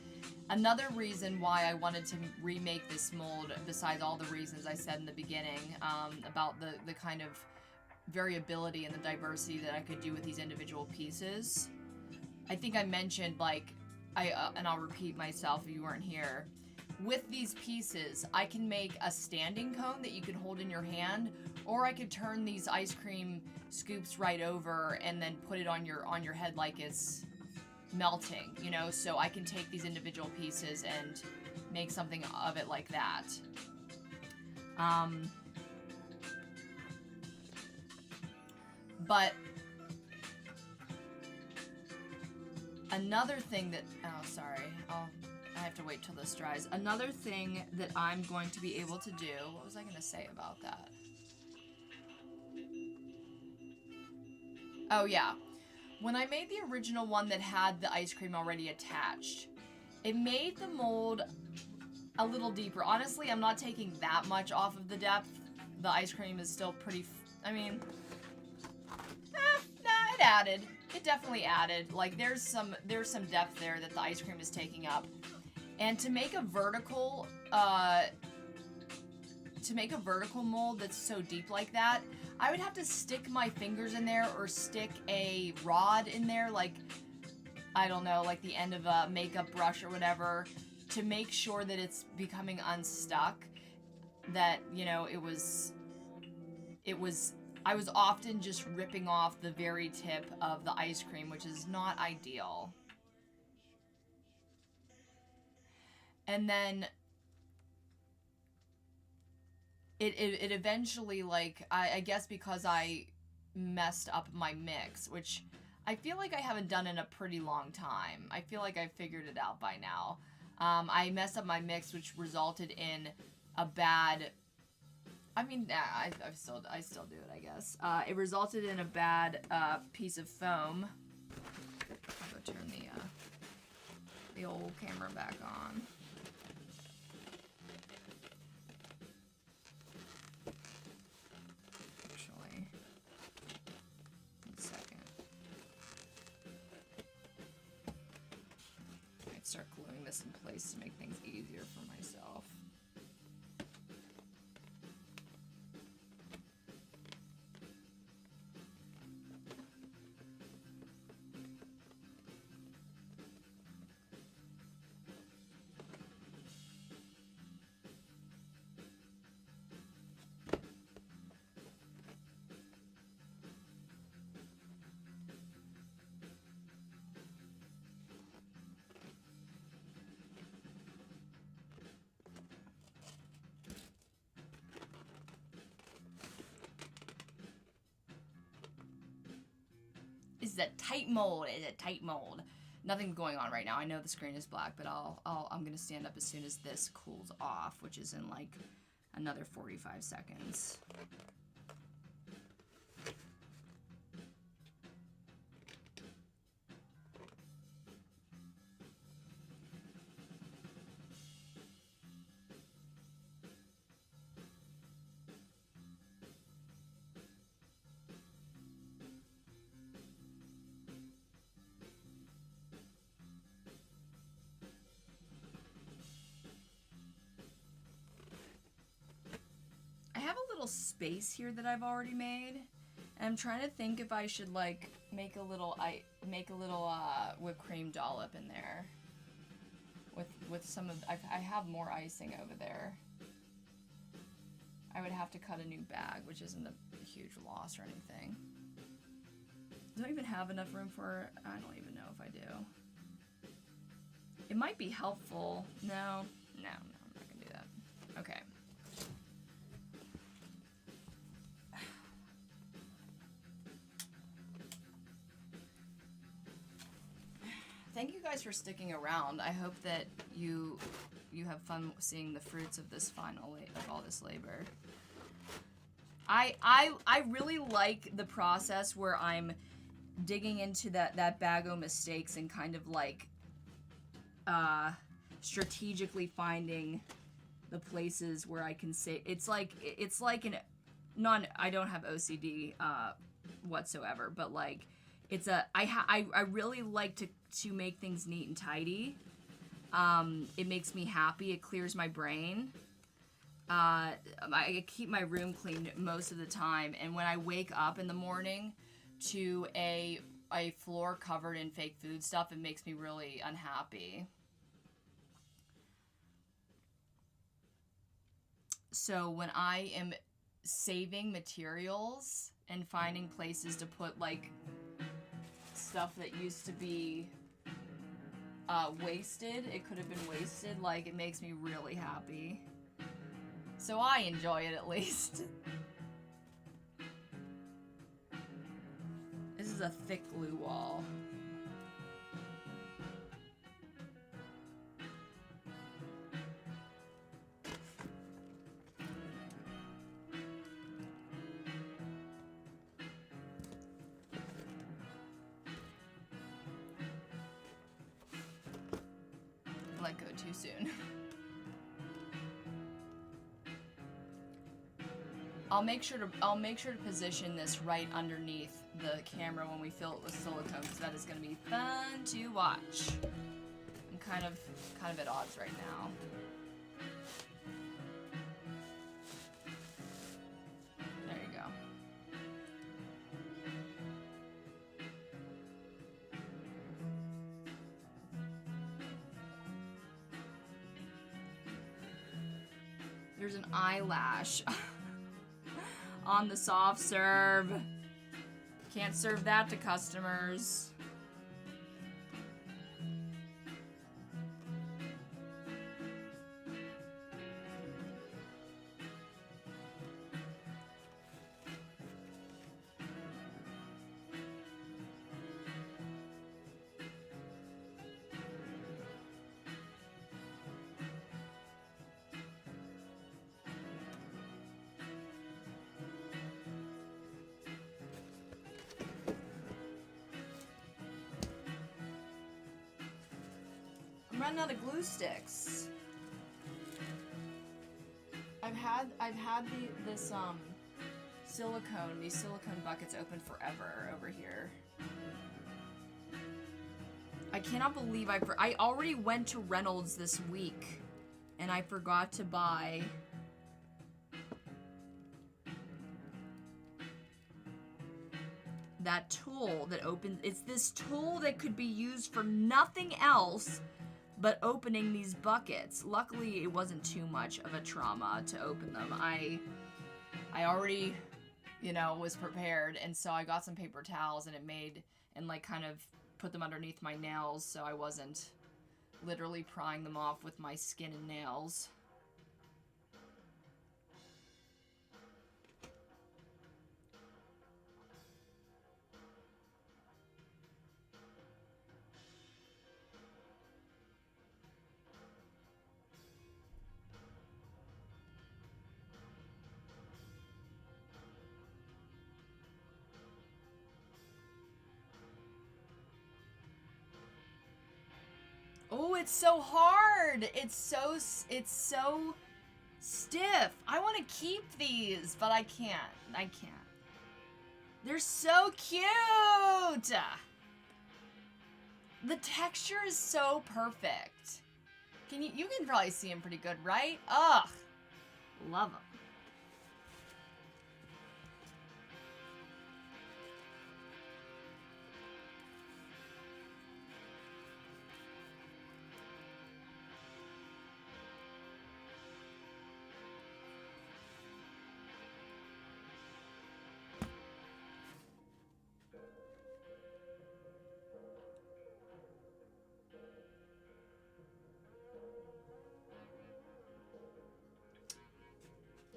Another reason why I wanted to remake this mold, besides all the reasons I said in the beginning, about the kind of variability and the diversity that I could do with these individual pieces. I think I mentioned, like, and I'll repeat myself if you weren't here, with these pieces, I can make a standing cone that you can hold in your hand, or I could turn these ice cream scoops right over and then put it on your head like it's melting, you know? So I can take these individual pieces and make something of it like that. But another thing that, oh, sorry, I have to wait till this dries. Another thing that I'm going to be able to do, what was I going to say about that? Oh, yeah. When I made the original one that had the ice cream already attached, it made the mold a little deeper. Honestly, I'm not taking that much off of the depth. The ice cream is still pretty, I mean, nah, it added. It definitely added. Like, there's some depth there that the ice cream is taking up. And to make a vertical mold that's so deep like that, I would have to stick my fingers in there or stick a rod in there, like, I don't know, like the end of a makeup brush or whatever, to make sure that it's becoming unstuck. That, you know, I was often just ripping off the very tip of the ice cream, which is not ideal. And then it eventually, like, I guess because I messed up my mix, which I feel like I haven't done in a pretty long time. I feel like I figured it out by now. I messed up my mix, which resulted in a bad, I mean, I still do it, I guess. It resulted in a bad piece of foam. I'll go turn the old camera back on. Actually, 1 second. I'd start gluing this in place to make things easier for myself. This is a tight mold. It's a tight mold. Nothing's going on right now. I know the screen is black, but I'm gonna stand up as soon as this cools off, which is in like another 45 seconds. Space here that I've already made, and I'm trying to think if I should like make a little whipped cream dollop in there with some of I have more icing over there. I would have to cut a new bag, which isn't a huge loss or anything. Do I even have enough room for it? I don't even know if I do. It might be helpful. No, I'm not gonna do that. Okay. Thank you guys for sticking around. I hope that you have fun seeing the fruits of this of all this labor. I really like the process where I'm digging into that bag of mistakes and kind of like strategically finding the places where I can say it's like I don't have OCD whatsoever, but like I really like to make things neat and tidy. It makes me happy. It clears my brain. I keep my room clean most of the time, and when I wake up in the morning to a floor covered in fake food stuff, it makes me really unhappy. So when I am saving materials and finding places to put like stuff that used to be wasted, it could have been wasted, like it makes me really happy. So I enjoy it at least. This is a thick glue wall. Let go too soon. I'll make sure to position this right underneath the camera when we fill it with silicone, because that is going to be fun to watch. I'm kind of at odds right now. There you go. There's an eyelash on the soft serve. Can't serve that to customers. Running out of glue sticks. I've had these silicone buckets open forever over here. I cannot believe I already went to Reynolds this week and I forgot to buy that tool that opens. It's this tool that could be used for nothing else but opening these buckets. Luckily, it wasn't too much of a trauma to open them. I already, was prepared, and so I got some paper towels and like kind of put them underneath my nails so I wasn't literally prying them off with my skin and nails. Oh, it's so hard. It's so stiff. I want to keep these, but I can't. I can't. They're so cute. The texture is so perfect. You can probably see them pretty good, right? Ugh. Love them.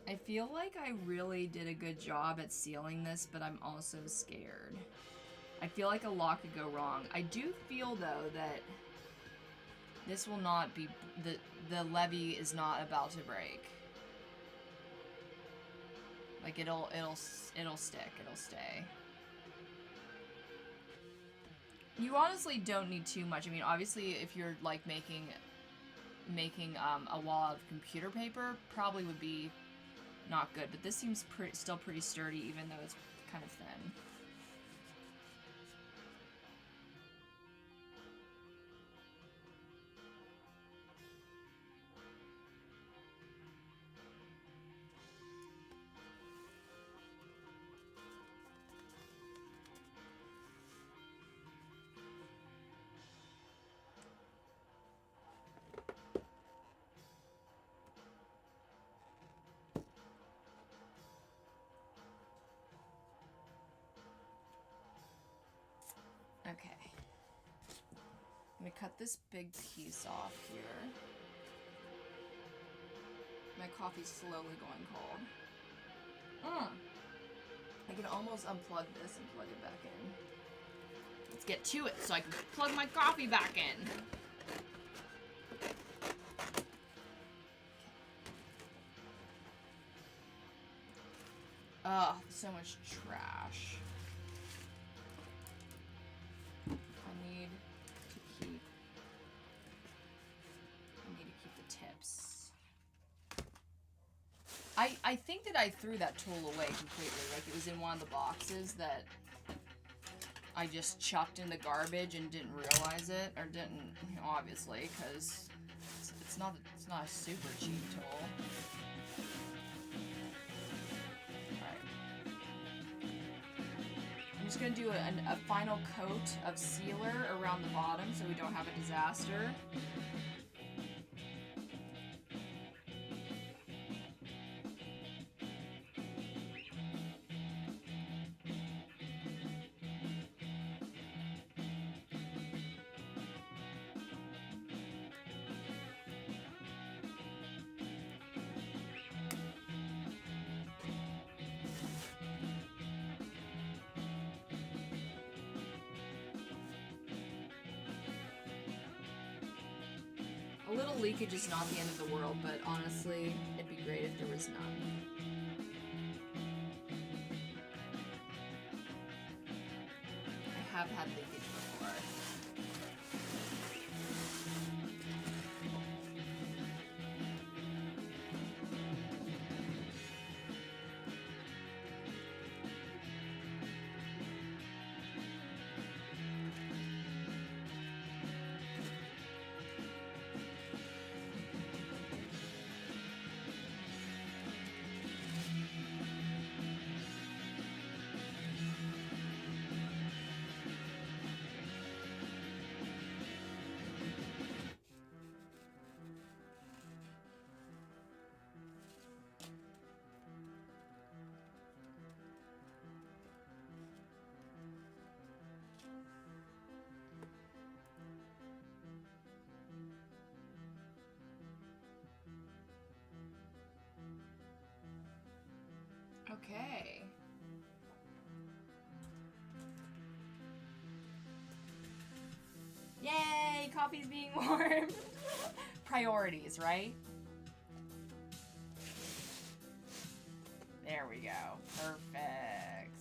I feel like I really did a good job at sealing this, but I'm also scared. I feel like a lot could go wrong. I do feel, though, that this will not be... The levee is not about to break. Like, it'll stick. It'll stay. You honestly don't need too much. I mean, obviously, if you're, like, making a wall of computer paper, probably would be not good. But this seems still pretty sturdy, even though it's kind of thin. Okay. I'm gonna cut this big piece off here. My coffee's slowly going cold. I can almost unplug this and plug it back in. Let's get to it so I can plug my coffee back in. Ugh, so much trash. I need to keep the tips. I think that I threw that tool away completely. Like, it was in one of the boxes that I just chucked in the garbage and didn't realize it, or didn't, obviously, because it's not a super cheap tool. Alright. I'm just gonna do a final coat of sealer around the bottom so we don't have a disaster. A little leakage is not the end of the world, but honestly, it'd be great if there was none. I have had leakage before. Okay. Yay! Coffee's being warm. Priorities, right? There we go. Perfect.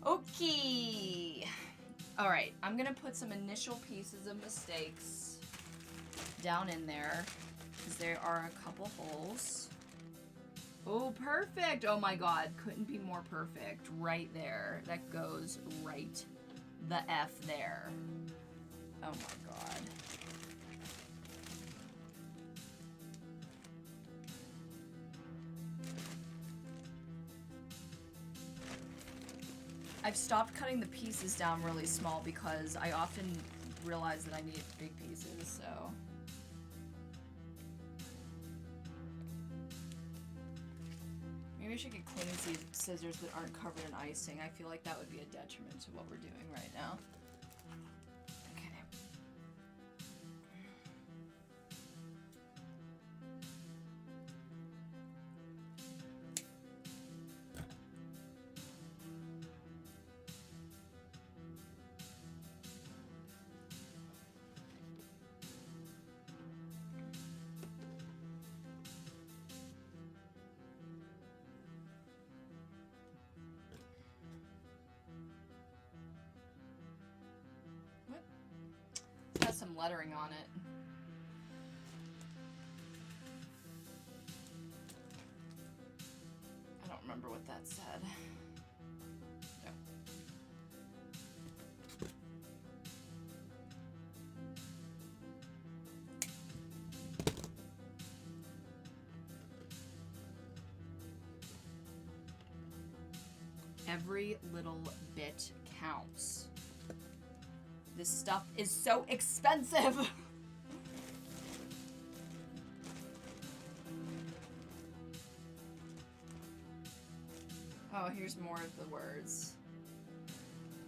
Okay. All right, I'm gonna put some initial pieces of mistakes down in there because there are a couple holes. Oh, perfect. Oh my God, couldn't be more perfect. Right there. That goes right the F there. Oh my God. I've stopped cutting the pieces down really small because I often realize that I need big pieces, so. Maybe I should get cleaning scissors that aren't covered in icing. I feel like that would be a detriment to what we're doing right now. Okay. It has some lettering on it. I don't remember what that said. No. Every little bit counts. This stuff is so expensive. Oh, here's more of the words.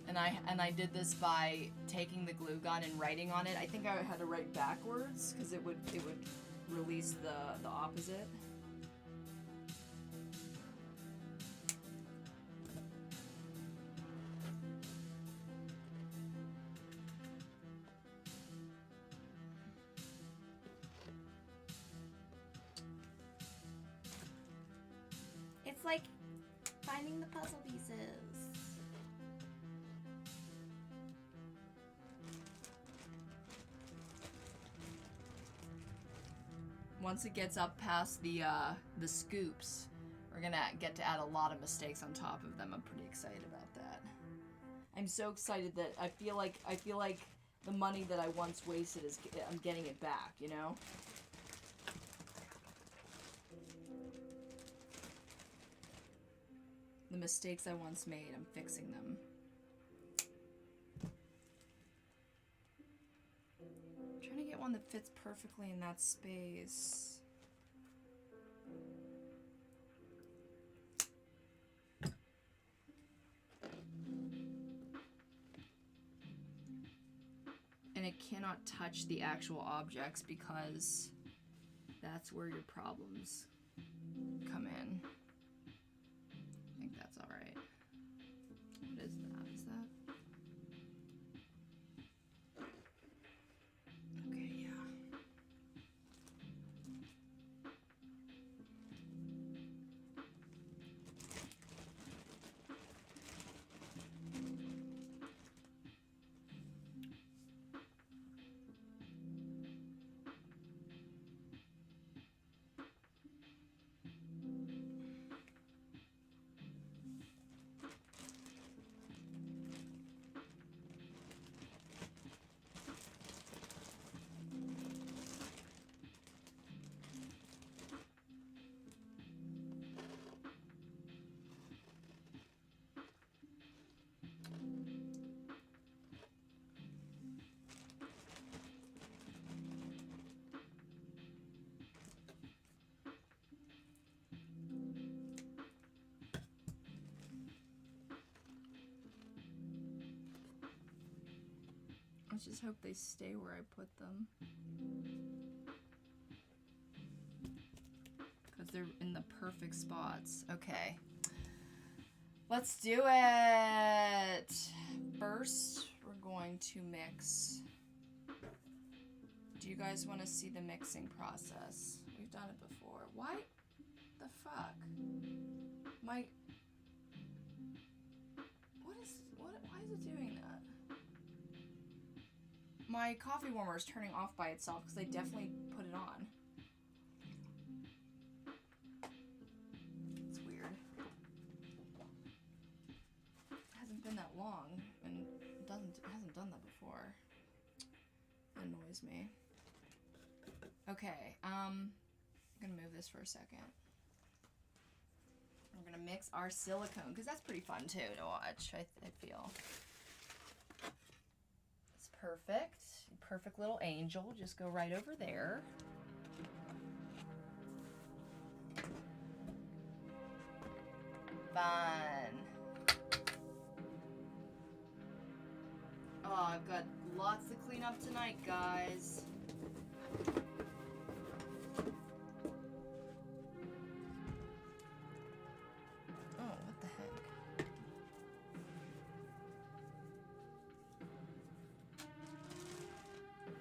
And I did this by taking the glue gun and writing on it. I think I had to write backwards because it would release the opposite. It's like finding the puzzle pieces. Once it gets up past the scoops, we're gonna get to add a lot of mistakes on top of them. I'm pretty excited about that. I'm so excited that I feel like the money that I once wasted I'm getting it back, you know? The mistakes I once made, I'm fixing them. I'm trying to get one that fits perfectly in that space. And it cannot touch the actual objects because that's where your problems come in. I think that's all right. What is that? Is that? Okay, yeah. Let's just hope they stay where I put them. Because they're in the perfect spots. Okay. Let's do it! First, we're going to mix. Do you guys want to see the mixing process? We've done it before. Why the fuck? Why is it doing that? my coffee warmer is turning off by itself because I definitely put it on. It's weird. It hasn't been that long, and it hasn't done that before. It annoys me. Okay, I'm gonna move this for a second. We're gonna mix our silicone because that's pretty fun too to watch. I feel. Perfect. Perfect little angel. Just go right over there. Fun. Oh, I've got lots to clean up tonight, guys. Oh, what the heck?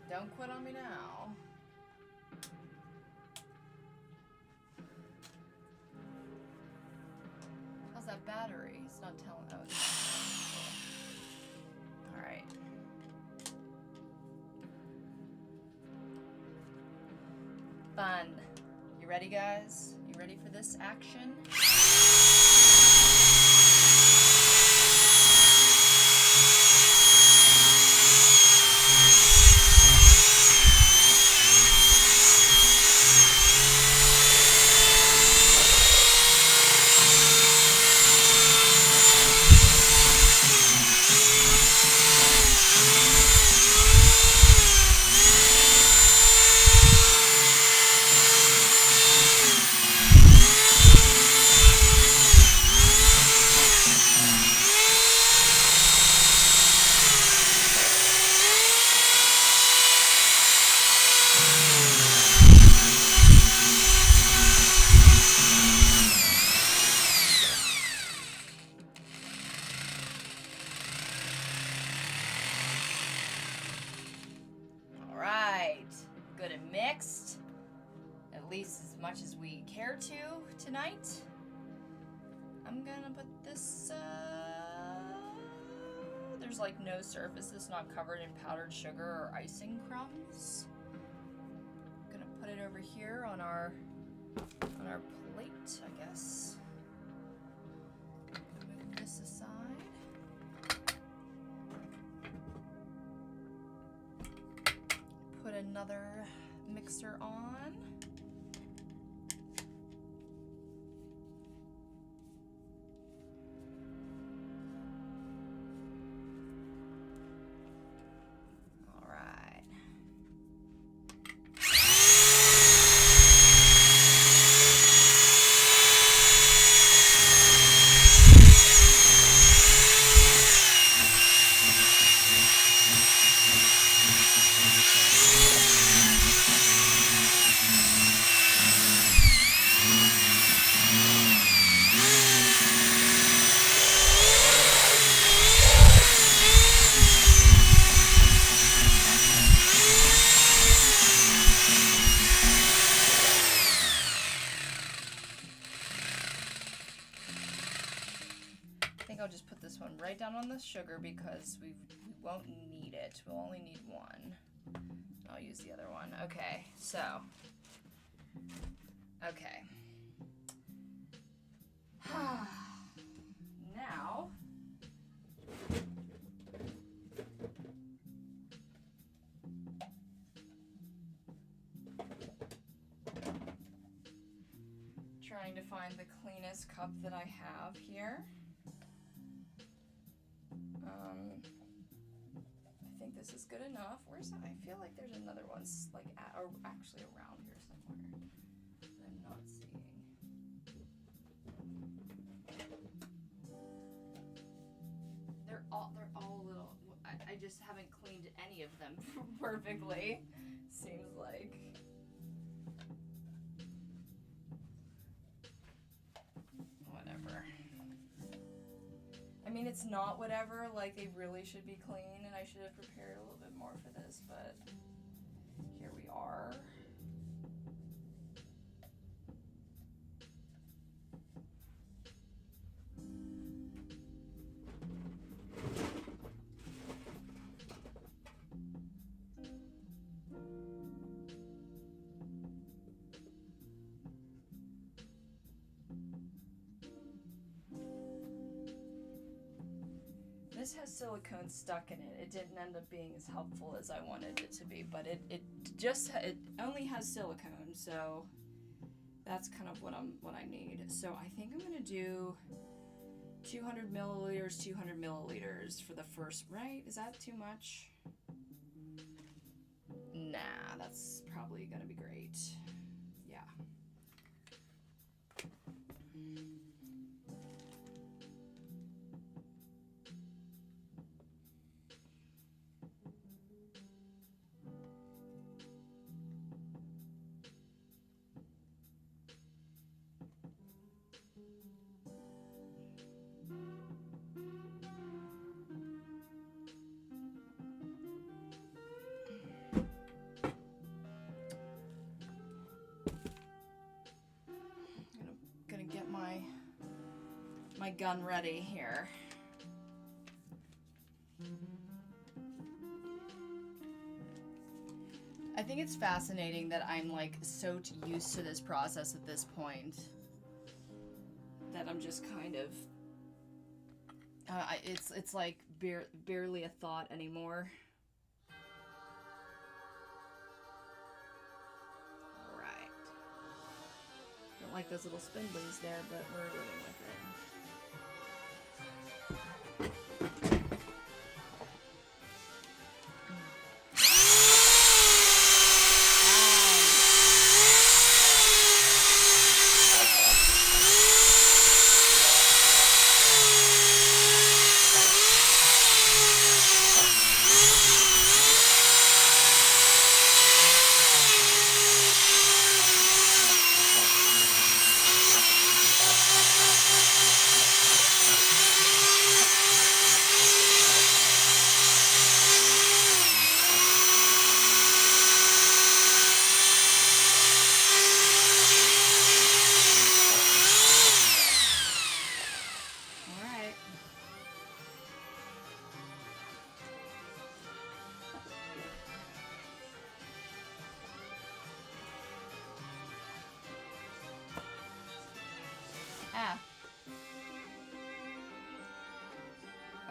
Don't quit on me now. How's that battery? It's not telling. Oh, it's not. All right. Fun. You ready, guys? You ready for this action? As we care to tonight. I'm gonna put this, there's like no surfaces not covered in powdered sugar or icing crumbs. I'm gonna put it over here on our plate, I guess. Move this aside. Put another mixer on. I'll just put this one right down on the sugar because we won't need it. We'll only need one. I'll use the other one. Okay, so. Okay. Now. Trying to find the cleanest cup that I have here. I think this is good enough. Where's that? I feel like there's another one like actually around here somewhere that I'm not seeing. They're all little. I just haven't cleaned any of them perfectly. Seems like. Whatever. I mean, it's not whatever, like they really should be clean and I should have prepared a little bit more for this, but here we are. this has silicone stuck in it. It didn't end up being as helpful as I wanted it to be, but it only has silicone, so that's kind of what I need. So I think I'm gonna do 200 milliliters, 200 milliliters for the first, right? Is that too much? Nah, that's probably gonna be great. Yeah. Gonna get my gun ready here. I think it's fascinating that I'm like so used to this process at this point that I'm just kind of it's like barely a thought anymore. All right. Don't like those little spindlies there, but we're living with it.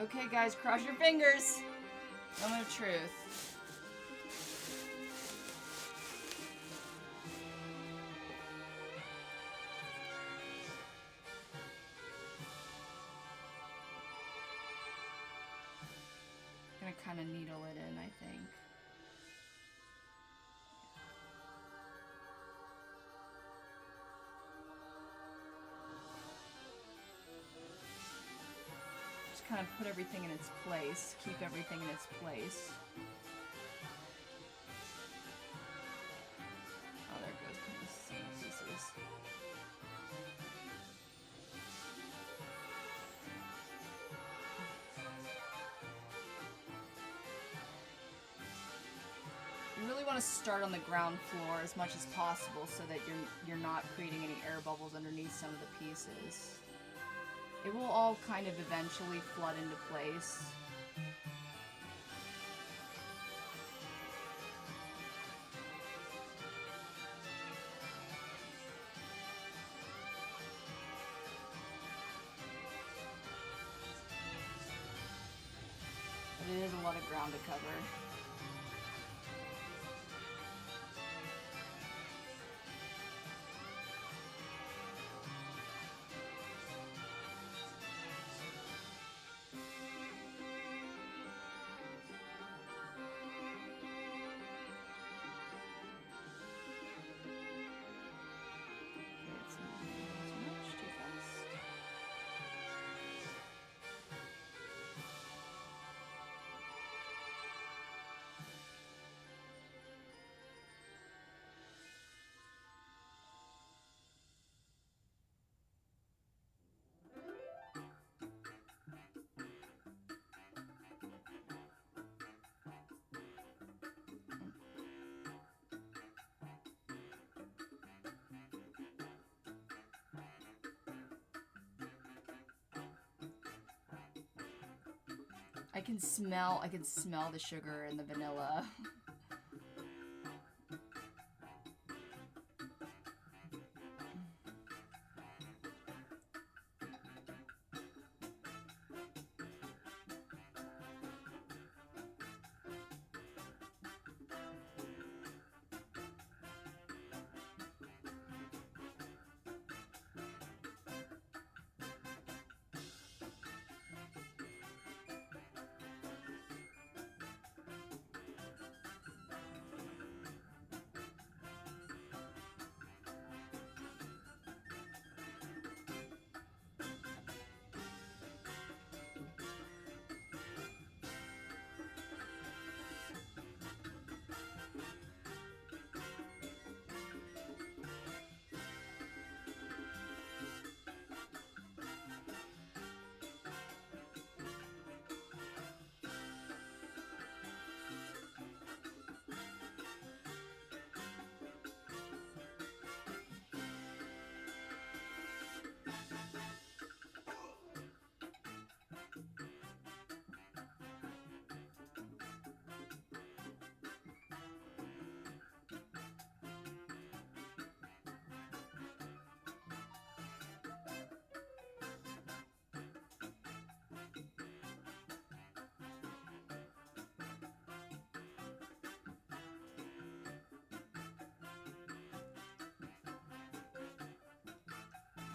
Okay, guys, cross your fingers. Moment of truth. I'm gonna kind of needle it in, I think. Kind of put everything in its place, keep everything in its place. Oh, there goes some pieces. You really want to start on the ground floor as much as possible so that you're not creating any air bubbles underneath some of the pieces. It will all kind of eventually flood into place. But it is a lot of ground to cover. I can smell the sugar and the vanilla.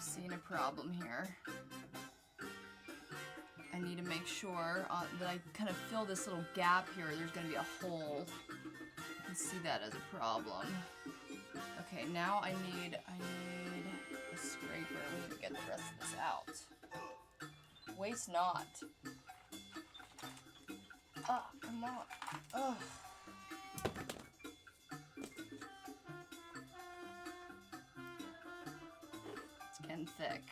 seeing a problem here. I need to make sure that I kind of fill this little gap here. There's going to be a hole. I can see that as a problem. Okay, now I need a scraper. We need to get the rest of this out. Waste not. I'm not. Ugh. It's getting thick.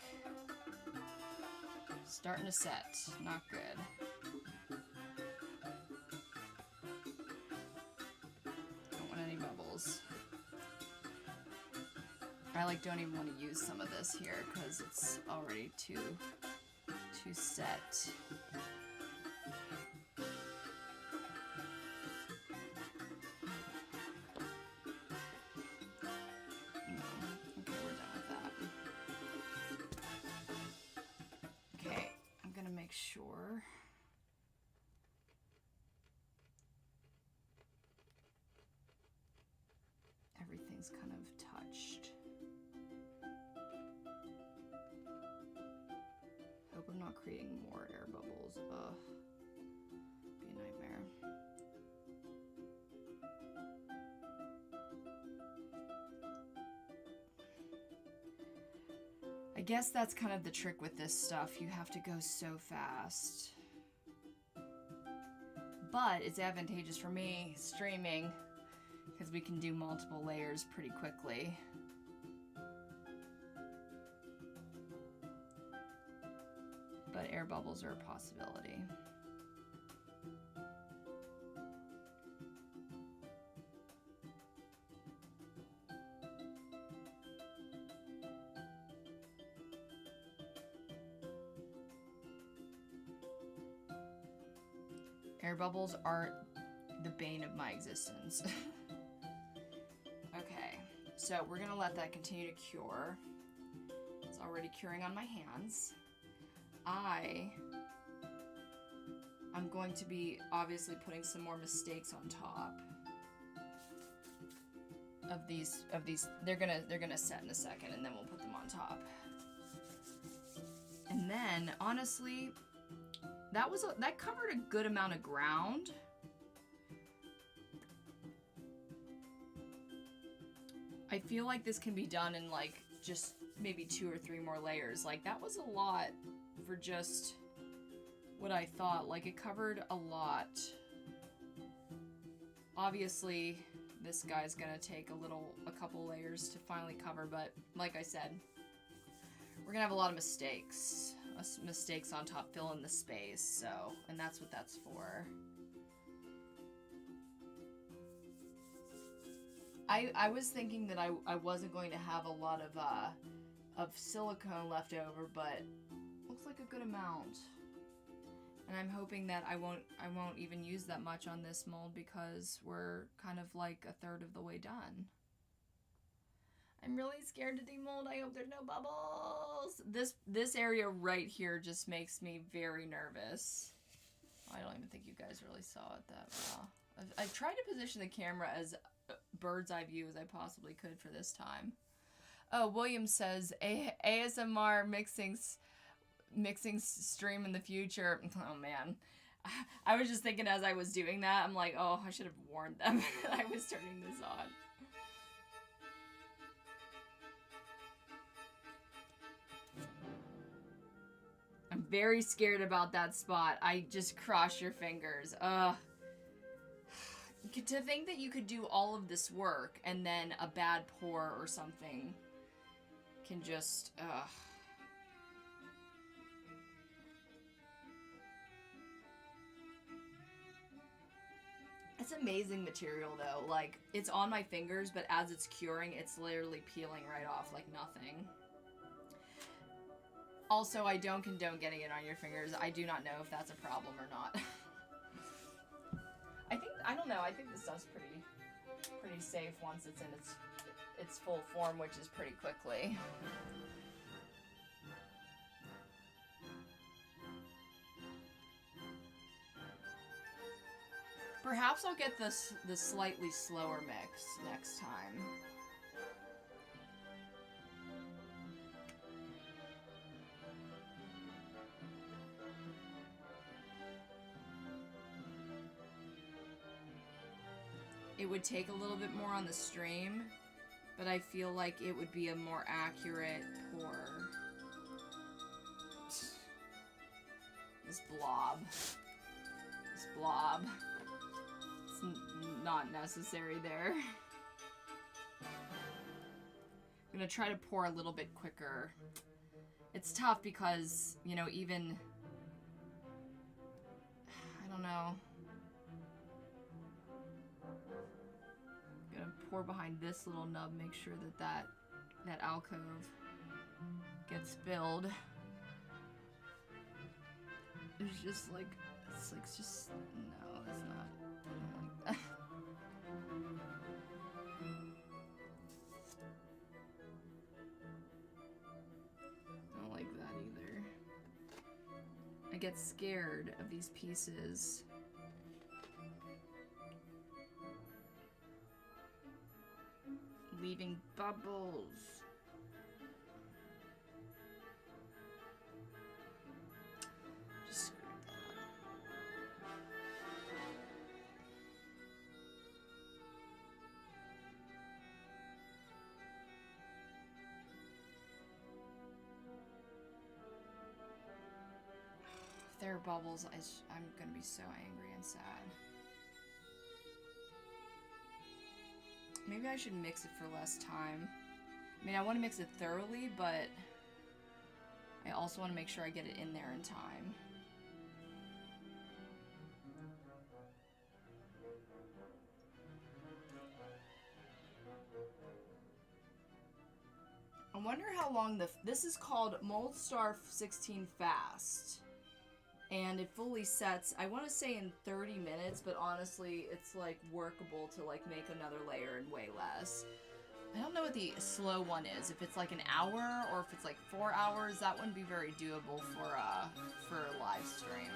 Starting to set. Not good. Don't want any bubbles. I don't even want to use some of this here because it's already too set. Sure. Everything's kind of touched. Hope I'm not creating more air bubbles. Ugh. Be a nightmare. I guess that's kind of the trick with this stuff. You have to go so fast. But it's advantageous for me streaming because we can do multiple layers pretty quickly. But air bubbles are a possibility. Air bubbles are the bane of my existence. Okay, so we're gonna let that continue to cure. It's already curing on my hands. I'm going to be obviously putting some more mistakes on top of these. They're gonna set in a second, and then we'll put them on top. And then, honestly, that covered a good amount of ground. I feel like this can be done in like just maybe 2 or 3 more layers. Like that was a lot for just what I thought. Like it covered a lot. Obviously, this guy's gonna take a couple layers to finally cover, but like I said, we're gonna have a lot of mistakes. Mistakes on top, fill in the space, so, and that's what that's for. I was thinking that I wasn't going to have a lot of silicone left over, but looks like a good amount. And I'm hoping that I won't even use that much on this mold because we're kind of like a third of the way done. I'm really scared to demold. I hope there's no bubbles. This area right here just makes me very nervous. I don't even think you guys really saw it that well. I've tried to position the camera as bird's eye view as I possibly could for this time. Oh, William says ASMR mixing stream in the future. Oh man. I was just thinking as I was doing that, I'm like, oh, I should have warned them that I was turning this on. I'm very scared about that spot. I just cross your fingers. To think that you could do all of this work and then a bad pour or something can just, It's amazing material though. Like, it's on my fingers, but as it's curing, it's literally peeling right off like nothing. Also, I don't condone getting it on your fingers. I do not know if that's a problem or not. I don't know, I think this stuff's pretty safe once it's in its full form, which is pretty quickly. Perhaps I'll get the slightly slower mix next time. it would take a little bit more on the stream, but I feel like it would be a more accurate pour. This blob. This blob. It's not necessary there. I'm gonna try to pour a little bit quicker. It's tough because, you know, even... I don't know. I'm gonna pour behind this little nub, make sure that that alcove gets filled. It's just like, it's just, no, that's not, I don't like that. Don't like that either. I get scared of these pieces. Leaving bubbles. Just screwed that up. If there are bubbles, I'm gonna be so angry and sad. Maybe I should mix it for less time. I mean, I want to mix it thoroughly, but I also want to make sure I get it in there in time. I wonder how long this is called Moldstar 16 Fast. And it fully sets, I want to say in 30 minutes, but honestly, it's like workable to like make another layer in way less. I don't know what the slow one is. If it's like an hour or if it's like 4 hours, that wouldn't be very doable for a live stream.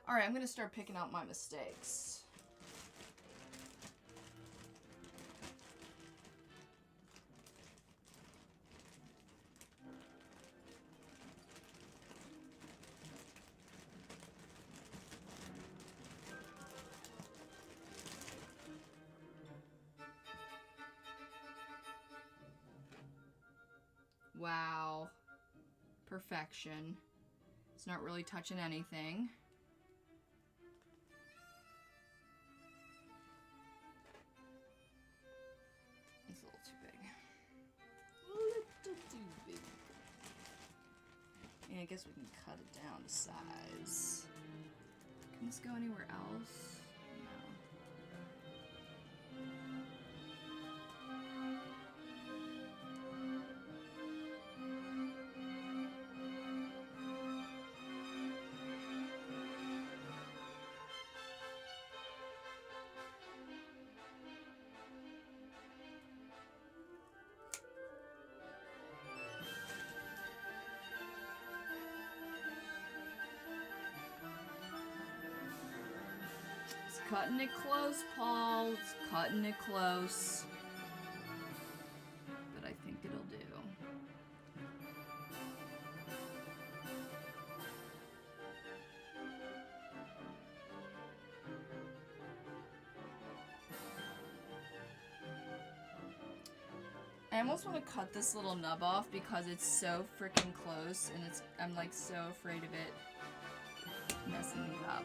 All right, I'm gonna start picking out my mistakes. Wow. Perfection. It's not really touching anything. It's a little too big. A little too big. Yeah, I guess we can cut it down to size. Can this go anywhere else? Cutting it close, Paul. It's cutting it close. But I think it'll do. I almost want to cut this little nub off because it's so freaking close and I'm like so afraid of it messing me up.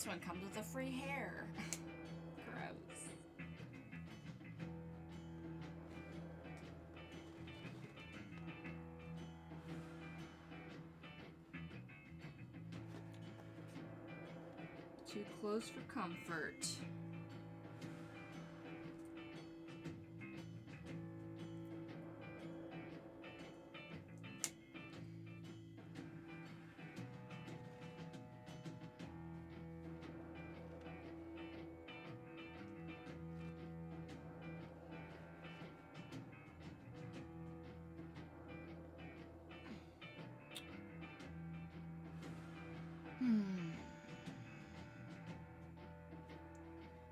this one comes with a free hair. Gross. Too close for comfort.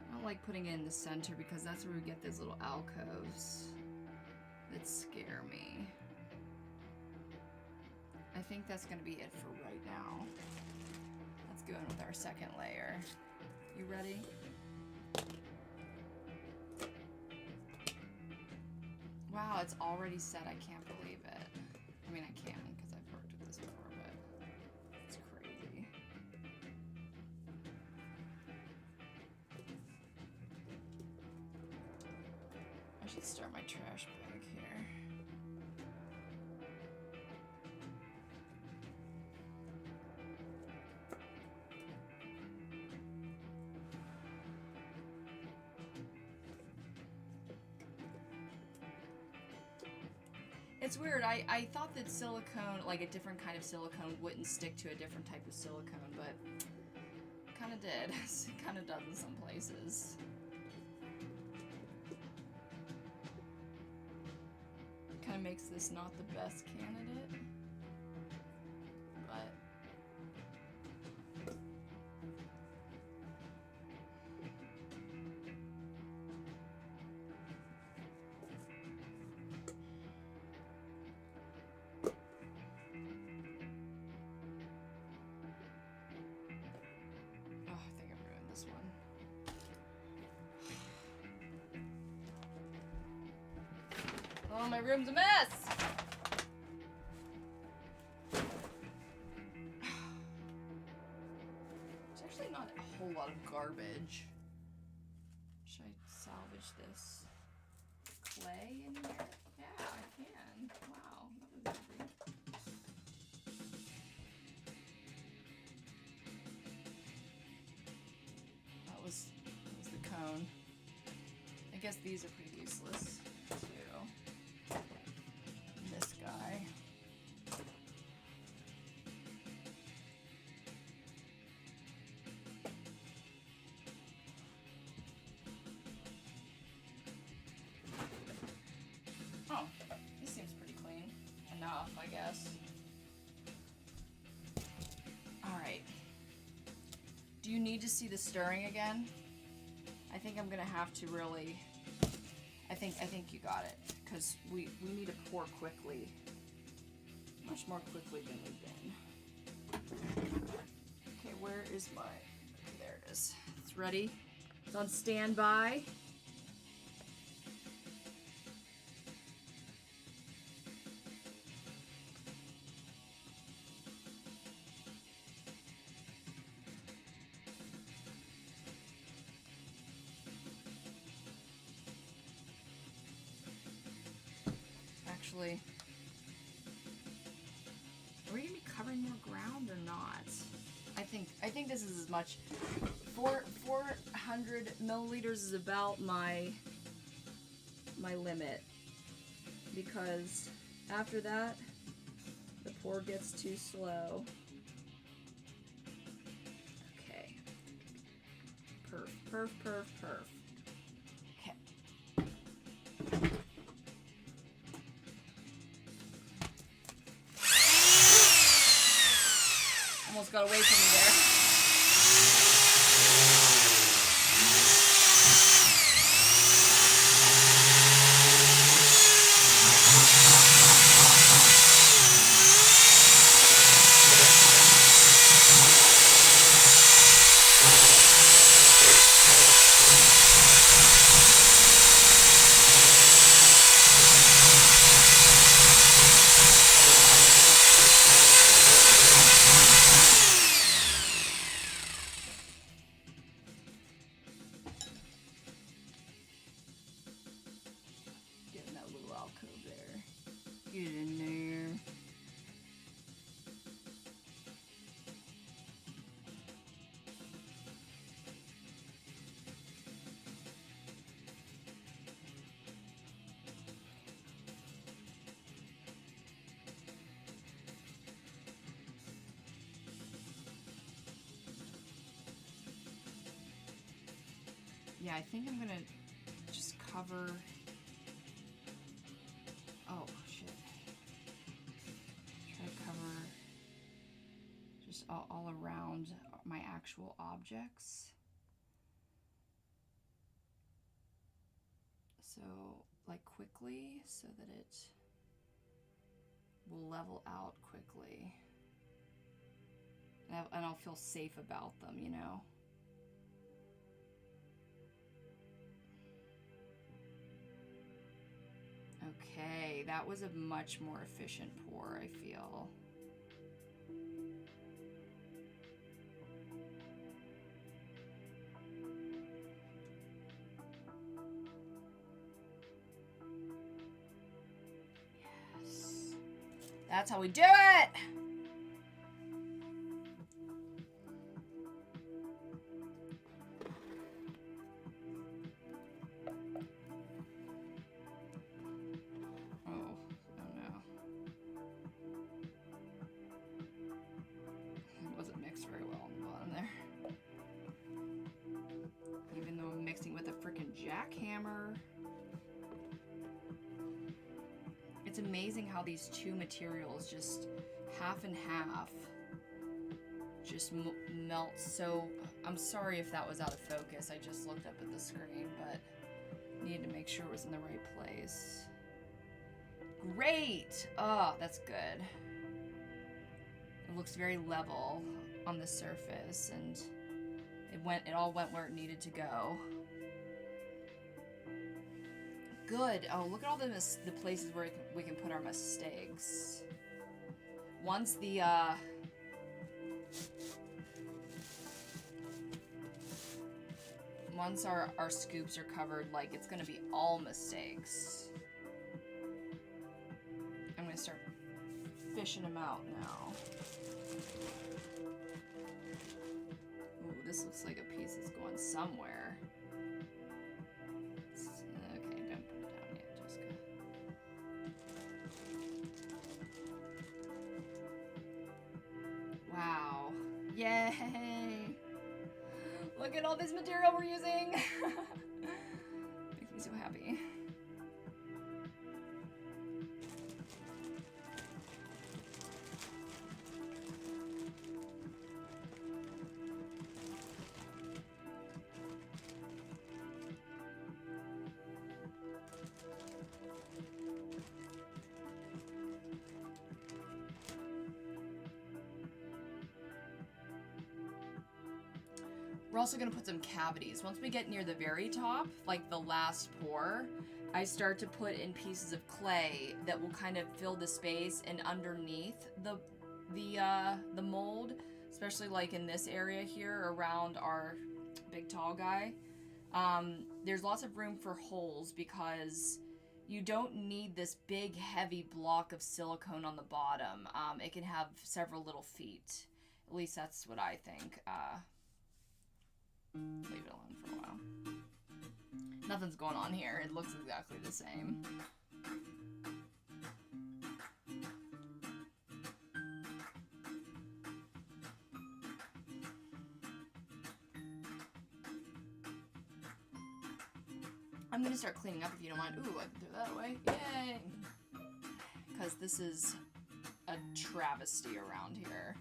I don't like putting it in the center because that's where we get those little alcoves that scare me. I think that's gonna be it for right now. Let's go in with our second layer. You ready? Wow, it's already set. I can't believe it. I mean, I can because I've worked with this before, but it's crazy. I should start my trash bag here. It's weird. I thought that silicone, like a different kind of silicone, wouldn't stick to a different type of silicone, but it kind of did. It kind of does in some places. Kind of makes this not the best candidate, but oh, my room's a mess! It's actually not a whole lot of garbage. Should I salvage this clay in here? Yeah, I can. Wow, that was easy. That was the cone. I guess these are pretty useless, too. This guy. Oh, this seems pretty clean. Enough, I guess. Alright. Do you need to see the stirring again? I think I'm gonna have to really... I think you got it. Because we need to pour quickly. Much more quickly than we've been. Okay, where is my... There it is. It's ready. It's on standby. Actually, are we gonna be covering more ground or not? I think this is as much. 400 milliliters is about my limit, because after that the pour gets too slow. Okay. Perf. Okay. Almost got away from me there. Yeah, I think I'm gonna just cover... Oh, shit. Try to cover just all around my actual objects. So, like, quickly, so that it will level out quickly. And I'll feel safe about them, you know? Okay, that was a much more efficient pour, I feel. Yes. That's how we do it! Jackhammer. It's amazing how these two materials, just half and half, just melt so... I'm sorry if that was out of focus. I just looked up at the screen, but needed to make sure it was in the right place. Great! Oh, that's good. It looks very level on the surface, and it all went where it needed to go. Good. Oh, look at all the places where we can put our mistakes. Once the once our scoops are covered, like, it's gonna be all mistakes. I'm gonna start fishing them out now. Ooh, this looks like a piece that's going somewhere. Wow. Yay! Look at all this material we're using! Makes me so happy. We're also going to put some cavities. Once we get near the very top, like the last pour, I start to put in pieces of clay that will kind of fill the space, and underneath the mold, especially like in this area here around our big tall guy, there's lots of room for holes because you don't need this big heavy block of silicone on the bottom. It can have several little feet. At least that's what I think. Leave it alone for a while. Nothing's going on here. It looks exactly the same. I'm gonna start cleaning up if you don't mind. Ooh, I can throw that away. Yay! Because this is a travesty around here.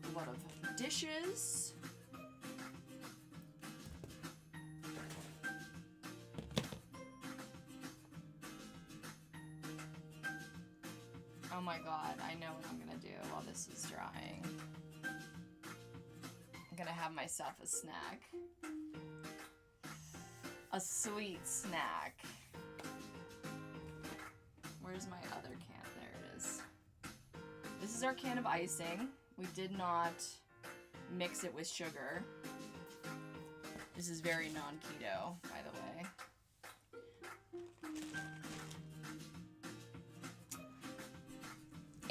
A lot of dishes. Oh my god, I know what I'm gonna do while this is drying. I'm gonna have myself a snack. A sweet snack. Where's my other can? There it is. This is our can of icing. We did not mix it with sugar. This is very non-keto, by the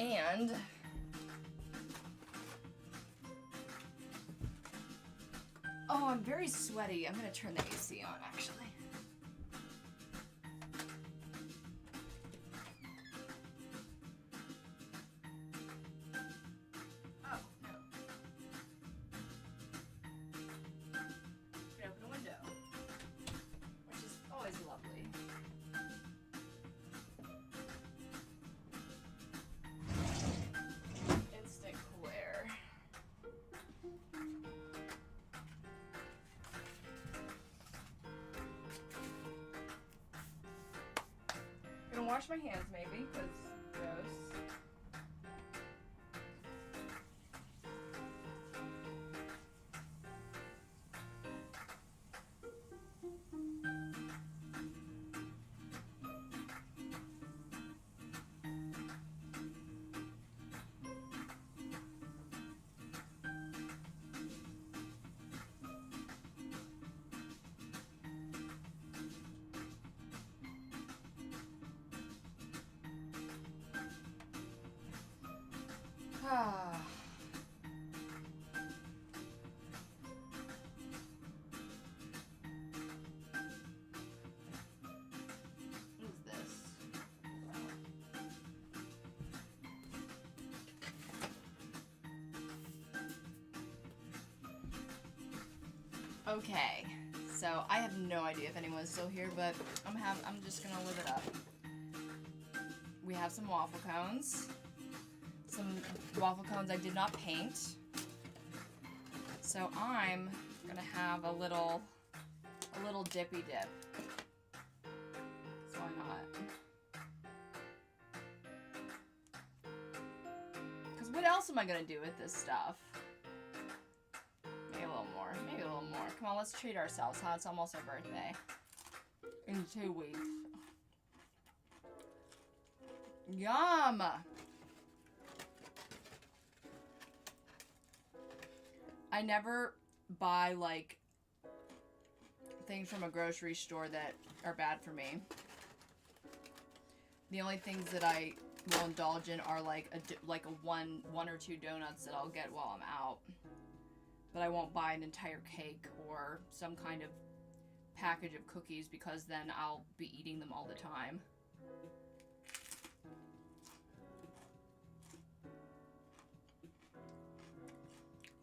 way. And oh, I'm very sweaty. I'm gonna turn the AC on, actually. wash my hands maybe, because gross. What is this? Okay, so I have no idea if anyone's still here, but I'm just gonna live it up. We have some waffle cones. Some waffle cones I did not paint. So I'm gonna have a little dippy dip. So why not? Because what else am I gonna do with this stuff? Maybe a little more. Maybe a little more. Come on, let's treat ourselves, huh? It's almost our birthday. In 2 weeks. Yum! I never buy, like, things from a grocery store that are bad for me. The only things that I will indulge in are, like, one or two donuts that I'll get while I'm out. But I won't buy an entire cake or some kind of package of cookies because then I'll be eating them all the time.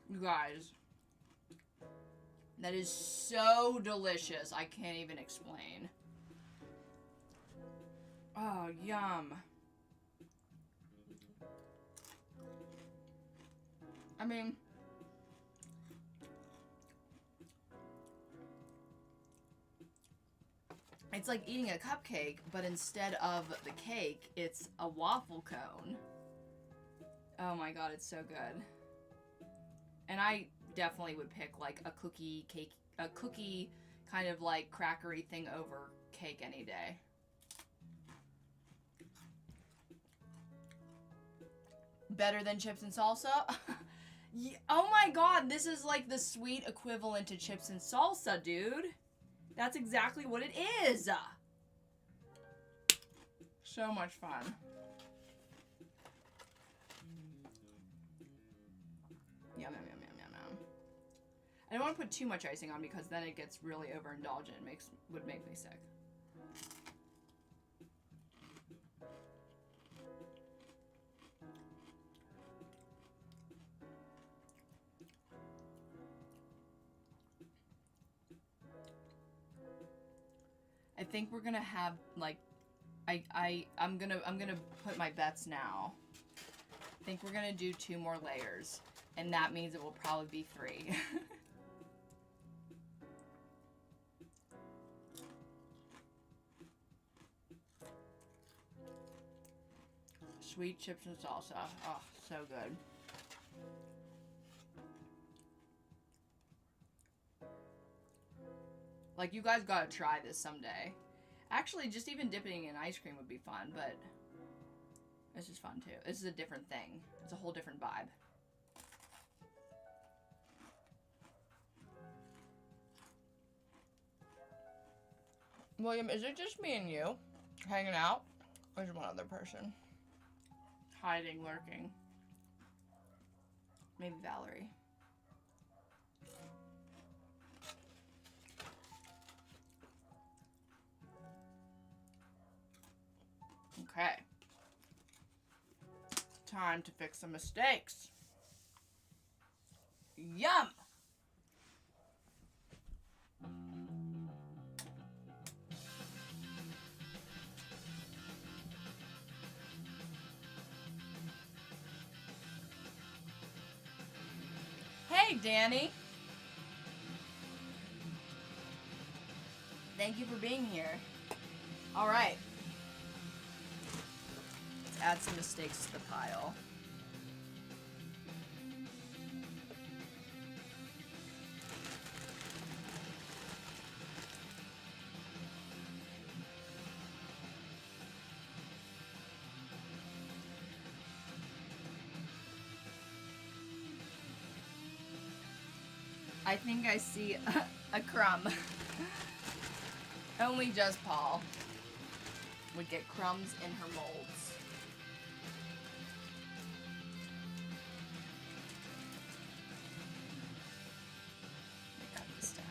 You guys, that is so delicious. I can't even explain. Oh, yum. I mean, it's like eating a cupcake, but instead of the cake, it's a waffle cone. Oh my god, it's so good. And I definitely would pick like a cookie kind of like crackery thing over cake any day. Better than chips and salsa? Yeah, oh my god, this is like the sweet equivalent to chips and salsa, dude. That's exactly what it is. So much fun. Yum, yum, yum, yum, yum, yum. I don't want to put too much icing on because then it gets really overindulgent. Would make me sick. I think we're gonna have like, I'm gonna put my bets now. I think we're gonna do 2 more layers, and that means it will probably be 3. Sweet chips and salsa. Oh, so good. Like, you guys gotta try this someday. Actually, just even dipping in ice cream would be fun, but this is fun too. This is a different thing. It's a whole different vibe. William, is it just me and you hanging out? Or is one other person hiding, lurking? Maybe Valerie. Okay. Time to fix some mistakes. Yum! Hey, Danny. Thank you for being here. All right. Let's add some mistakes to the pile. I think I see a crumb. Only just Paul would get crumbs in her molds. Let me cut this down.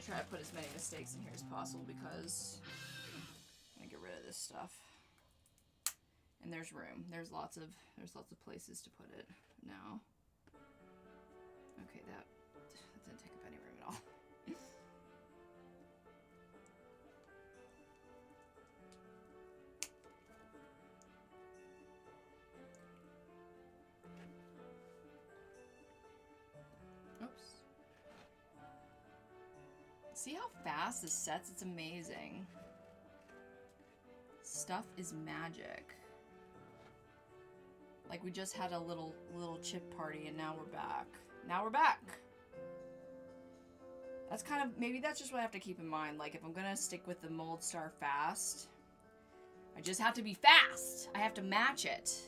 Try to put as many mistakes in here as possible because I'm gonna get rid of this stuff. And there's room. There's lots of places to put it now. Okay, that didn't take up any room at all. Oops. See how fast this sets? It's amazing. Stuff is magic. Like we just had a little chip party and now we're back. Now we're back. That's kind of, maybe that's just what I have to keep in mind. Like if I'm gonna stick with the mold star fast, I just have to be fast. I have to match it.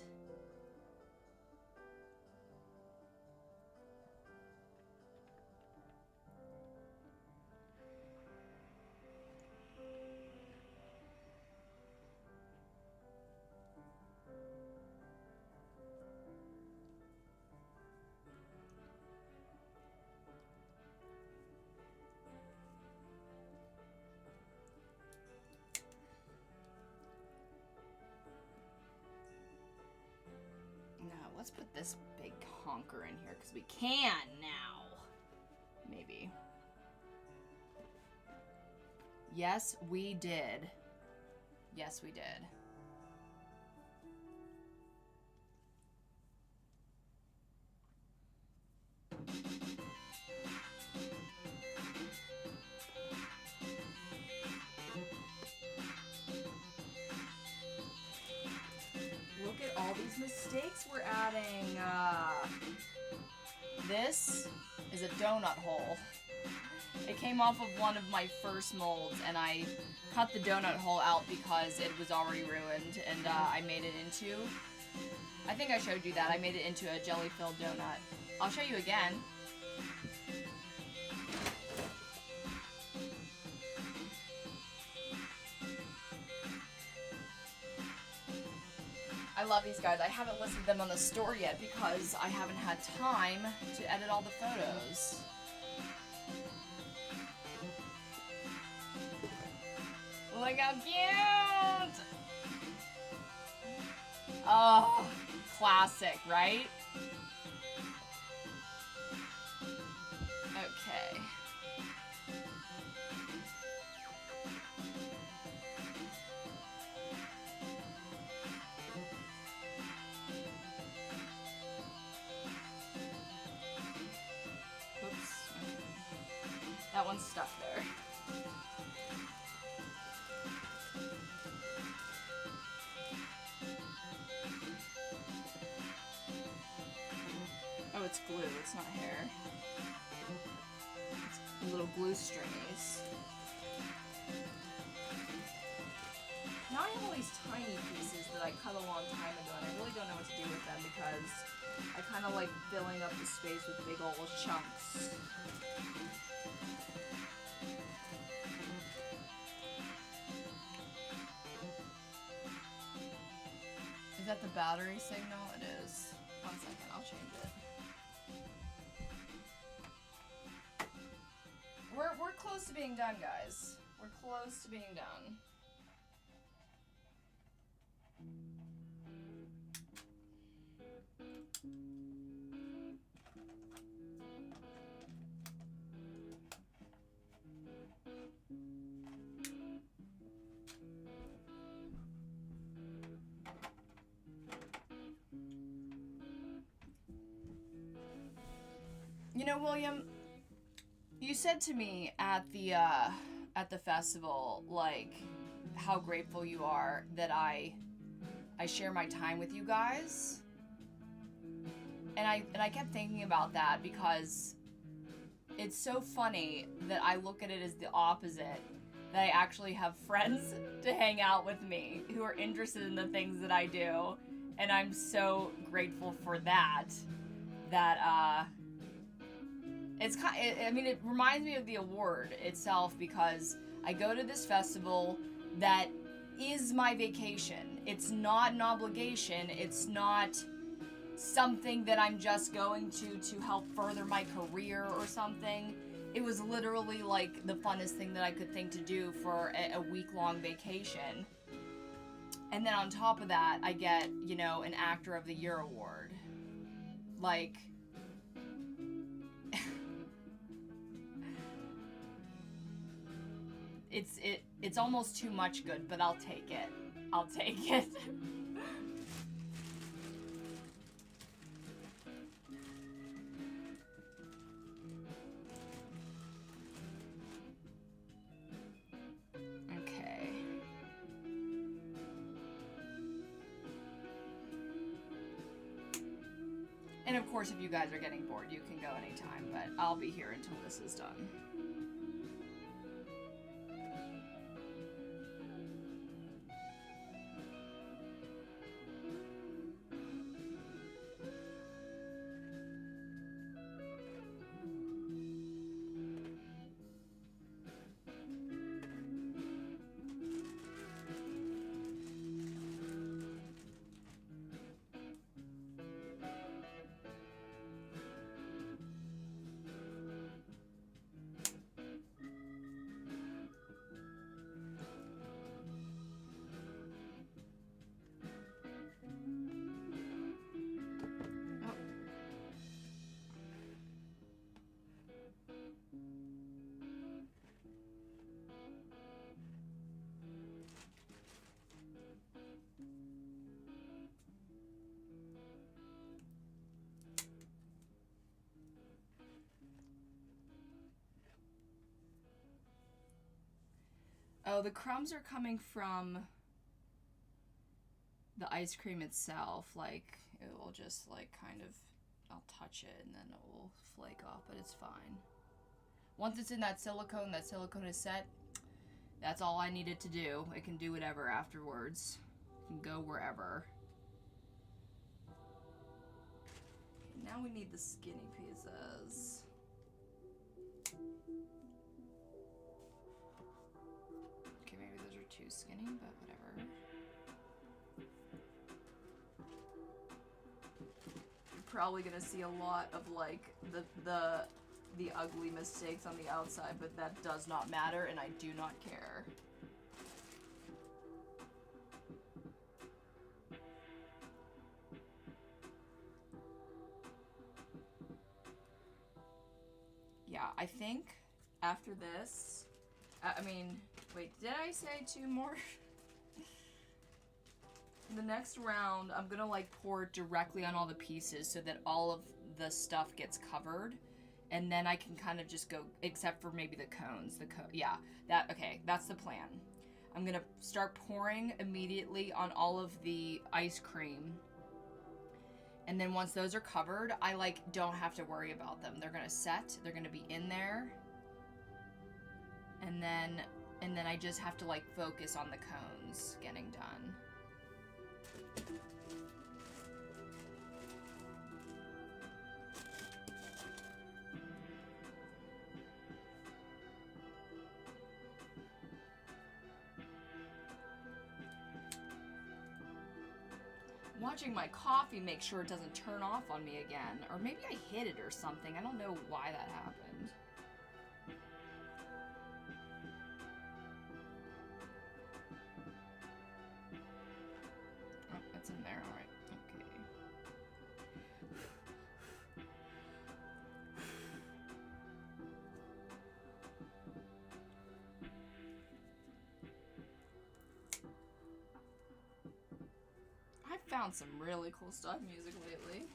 Let's put this big honker in here because we can now. Maybe. Yes, we did. Yes, we did. Look at all these mistakes we're adding. This is a donut hole. It came off of one of my first molds, and I cut the donut hole out because it was already ruined, and I made it into... I think I showed you that. I made it into a jelly-filled donut. I'll show you again. I love these guys. I haven't listed them on the store yet because I haven't had time to edit all the photos. Look how cute! Oh, classic, right? Okay. That one's stuck there. Oh, it's glue, it's not hair. It's little glue stringies. Now I have all these tiny pieces that I cut a long time ago, and I really don't know what to do with them because I kind of like filling up the space with big old chunks. Is that the battery signal? It is. 1 second, I'll change it. We're close to being done, guys. We're close to being done. You know, William, you said to me at the festival, like, how grateful you are that I share my time with you guys. And I kept thinking about that because it's so funny that I look at it as the opposite, that I actually have friends to hang out with me who are interested in the things that I do, and I'm so grateful for that. It's I mean, it reminds me of the award itself, because I go to this festival that is my vacation. It's not an obligation. It's not something that I'm just going to help further my career or something. It was literally like the funnest thing that I could think to do for a week-long vacation. And then on top of that, I get, you know, an Actor of the Year award. Like, it's almost too much good, but I'll take it. I'll take it. Okay. And of course, if you guys are getting bored, you can go anytime, but I'll be here until this is done. Oh, the crumbs are coming from the ice cream itself. Like, it will just, like, kind of, I'll touch it and then it will flake off, but it's fine. Once it's in that silicone is set, that's all I needed to do. It can do whatever afterwards. It can go wherever. Okay, now we need the skinny pieces. Too skinny, but whatever. You're probably gonna see a lot of like the ugly mistakes on the outside, but that does not matter, and I do not care. Yeah, I think after this, I mean, wait, did I say 2 more? The next round, I'm gonna like pour it directly on all the pieces so that all of the stuff gets covered, and then I can kind of just go, except for maybe the cones. Yeah, okay, that's the plan. I'm gonna start pouring immediately on all of the ice cream, and then once those are covered, I like don't have to worry about them. They're gonna set, they're gonna be in there, and then I just have to like focus on the cones getting done. I'm watching my coffee, make sure it doesn't turn off on me again, or maybe I hit it or something. I don't know why that happened. It's in there, alright. Okay. I've found some really cool stuff music lately.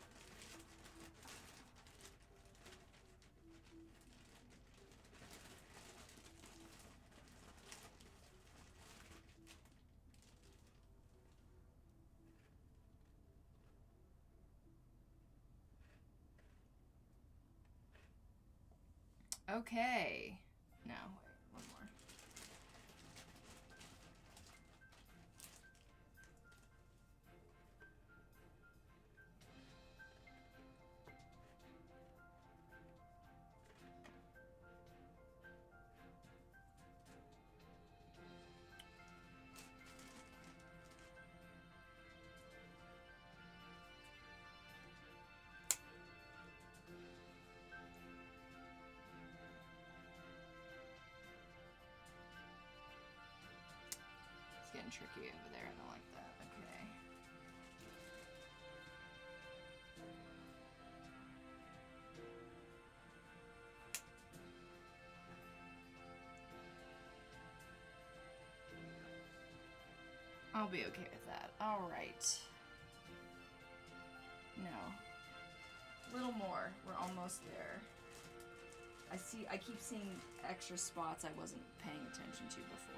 Okay. No, wait, one more. It's getting tricky over there. I don't like that. Okay. I'll be okay with that. Alright. No. A little more. We're almost there. I keep seeing extra spots I wasn't paying attention to before.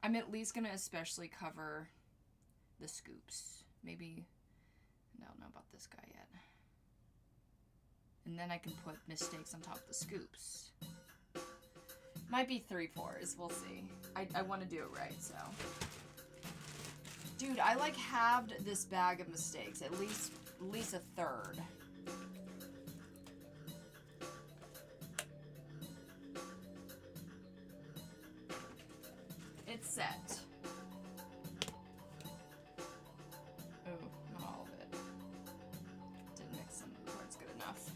I'm at least gonna especially cover the scoops. Maybe, I don't know about this guy yet. And then I can put mistakes on top of the scoops. Might be 3/4s, we'll see. I want to do it right, so. Dude, I like halved this bag of mistakes, at least a third. It's set. Oh, not all of it. Didn't mix some parts good enough.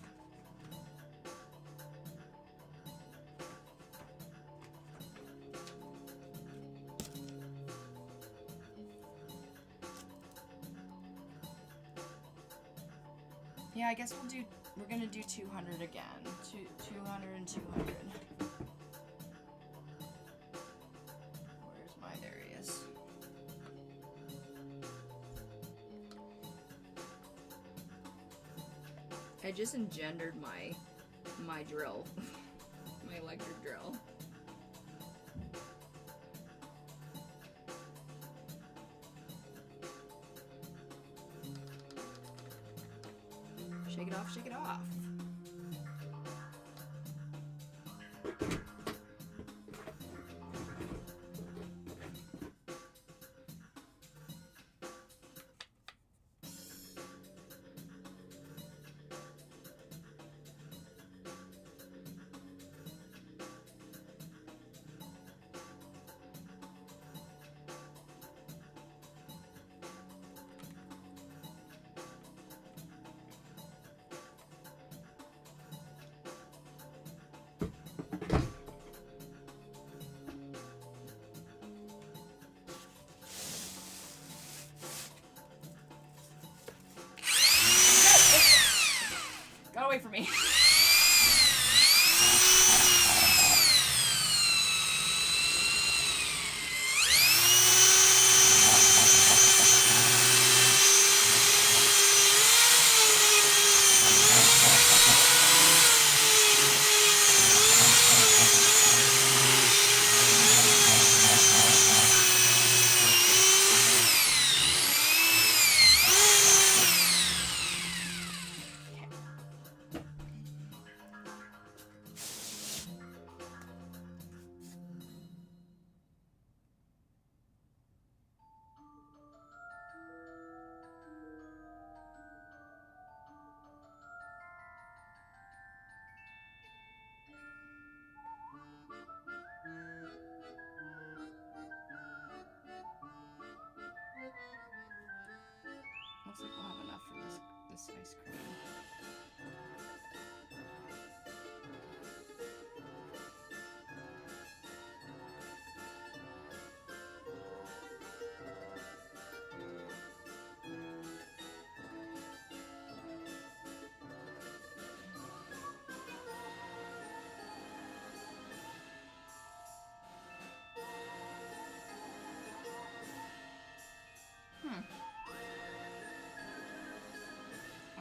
Yeah, I guess we're gonna do 200 again. 200 and 200. There he is. I just engendered my drill. My electric drill. Shake it off, shake it off. Got away from me.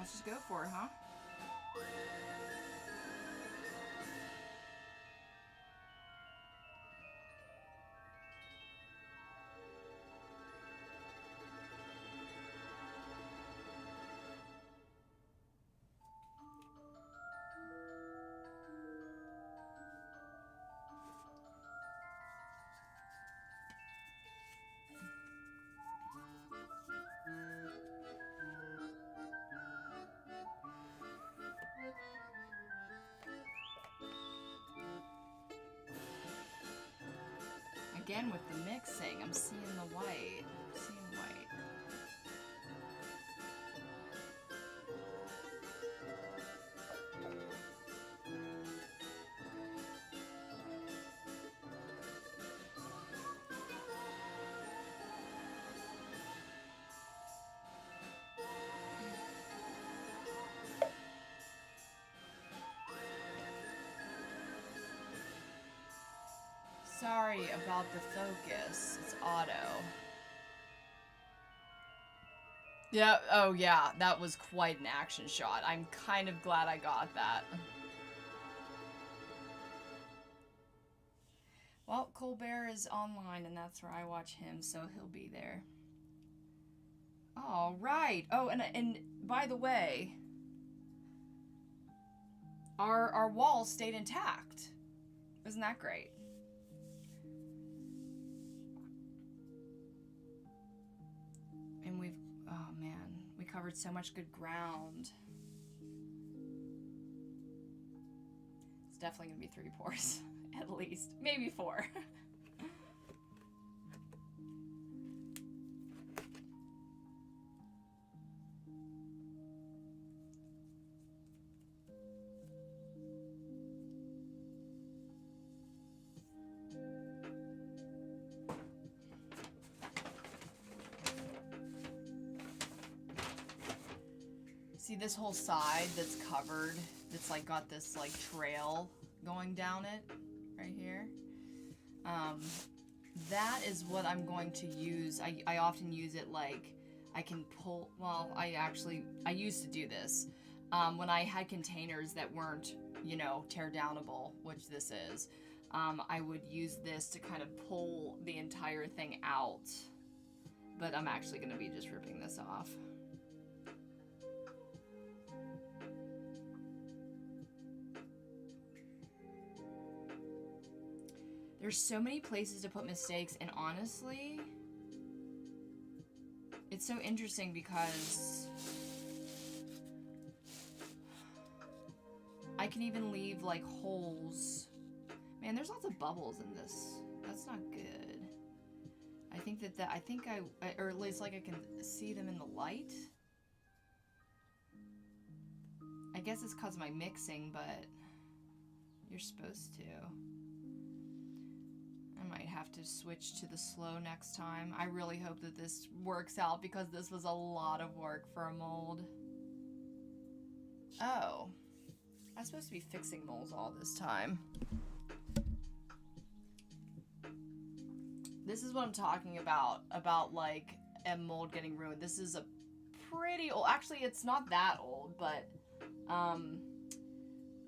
Let's just go for it, huh? Again with the mixing, I'm seeing the white. I'm seeing white. Sorry about the focus. It's auto. Yeah, oh yeah, that was quite an action shot. I'm kind of glad I got that. Well, Colbert is online and that's where I watch him, so he'll be there. All right. Oh, and by the way, our walls stayed intact. Isn't that great? And we've, oh man, we covered so much good ground. It's definitely gonna be 3 pours, at least. Maybe 4. See this whole side that's covered, that's like got this like trail going down it right here. That is what I'm going to use. I often use it like I can pull, well, I used to do this when I had containers that weren't, you know, tear downable, which this is. I would use this to kind of pull the entire thing out, but I'm actually going to be just ripping this off. There's so many places to put mistakes, and honestly, it's so interesting because I can even leave like holes. Man, there's lots of bubbles in this. That's not good. I think or at least like I can see them in the light. I guess it's because of my mixing, but you're supposed to. I might have to switch to the slow next time. I really hope that this works out because this was a lot of work for a mold. Oh. I'm supposed to be fixing molds all this time. This is what I'm talking about like a mold getting ruined. This is a pretty old, actually it's not that old, but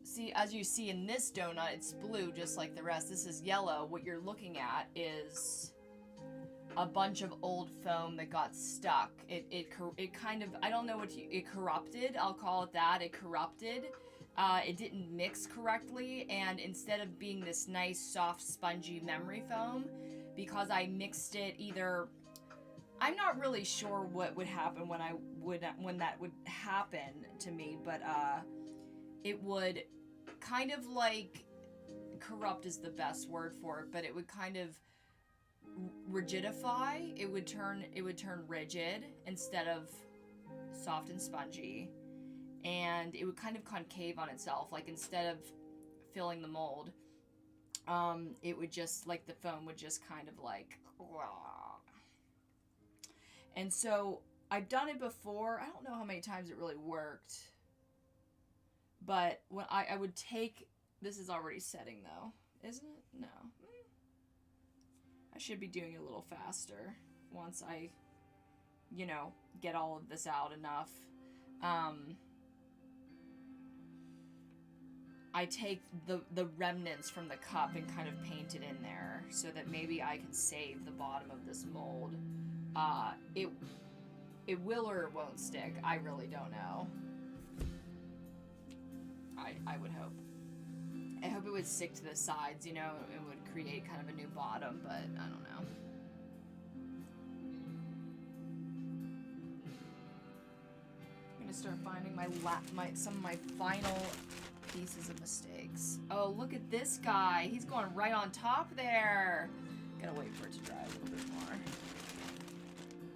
see, as you see in this donut, it's blue just like the rest. This is yellow. What you're looking at is a bunch of old foam that got stuck. It kind of, I don't know what it corrupted. I'll call it that. It corrupted. It didn't mix correctly, and instead of being this nice, soft, spongy memory foam, because I mixed it either, I'm not really sure what would happen when that would happen to me, but it would kind of like, corrupt is the best word for it, but it would kind of rigidify. It would turn rigid instead of soft and spongy, and it would kind of concave on itself. Like instead of filling the mold, it would just, like the foam would just kind of like, and so I've done it before. I don't know how many times it really worked. But when I would take, this is already setting though, isn't it? No. I should be doing it a little faster once I, you know, get all of this out enough. I take the remnants from the cup and kind of paint it in there so that maybe I can save the bottom of this mold. It will or it won't stick. I really don't know. I would hope. I hope it would stick to the sides, you know, it would create kind of a new bottom, but I don't know. I'm gonna start finding some of my final pieces of mistakes. Oh, look at this guy. He's going right on top there. Gotta wait for it to dry a little bit more.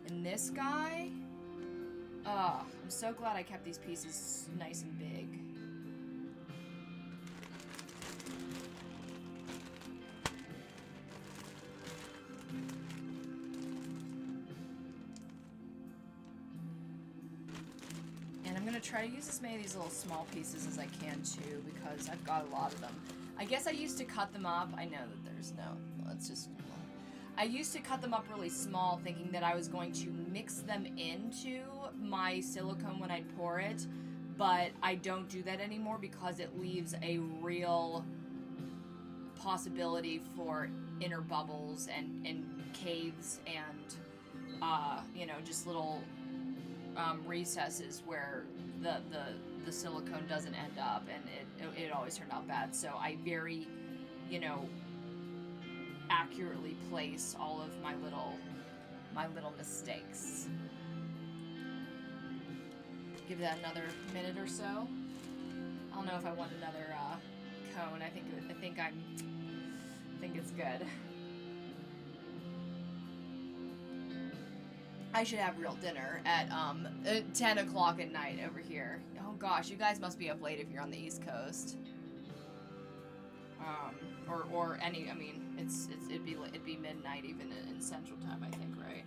And this guy, oh, I'm so glad I kept these pieces nice and big. And I'm gonna try to use as many of these little small pieces as I can too, because I've got a lot of them. I guess I used to cut them up. I know that there's no, let's just, I used to cut them up really small, thinking that I was going to mix them into my silicone when I pour it, but I don't do that anymore because it leaves a real possibility for inner bubbles and caves and, you know, just little recesses where the silicone doesn't end up, and it always turned out bad. So I very, you know, accurately place all of my little mistakes. Give that another minute or so. I don't know if I want another cone. I think it's good. I should have real dinner at 10 o'clock at night over here. Oh gosh, you guys must be up late if you're on the East Coast. Or any, I mean, it'd be midnight even in Central Time, I think, right?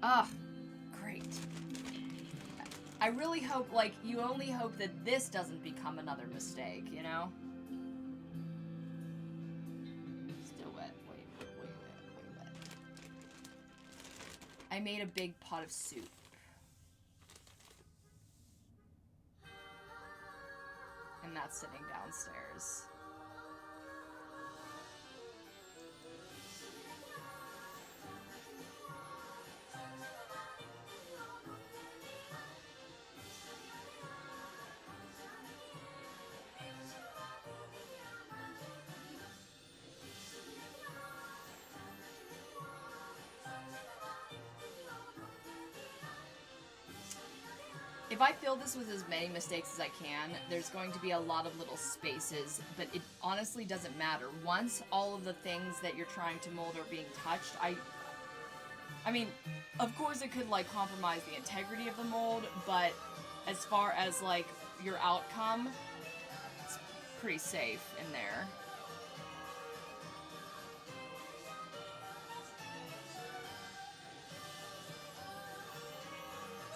Ah, great. I really hope, like, you only hope that this doesn't become another mistake, you know? Still wet. Way wet. I made a big pot of soup. And that's sitting downstairs. If I fill this with as many mistakes as I can, there's going to be a lot of little spaces, but it honestly doesn't matter. Once all of the things that you're trying to mold are being touched, I mean, of course it could, like, compromise the integrity of the mold, but as far as, like, your outcome, it's pretty safe in there.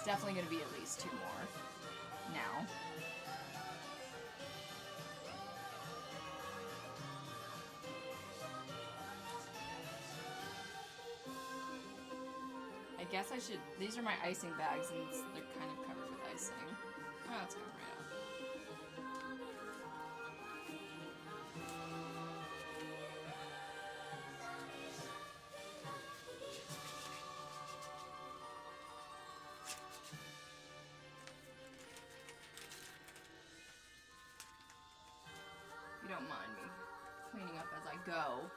Definitely going to be at least 2 more now. I guess I should, these are my icing bags and they're kind of covered with icing. Oh, that's coming right up. You don't mind me cleaning up as I go,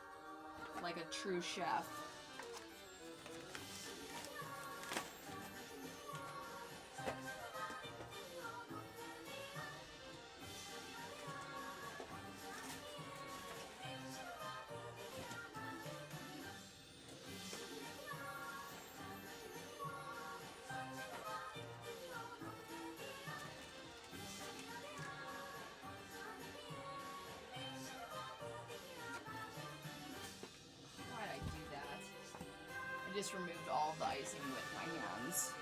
like a true chef. I just removed all the icing with my hands.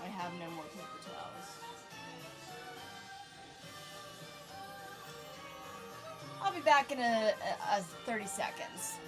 I have no more paper towels. be back in a 30 seconds.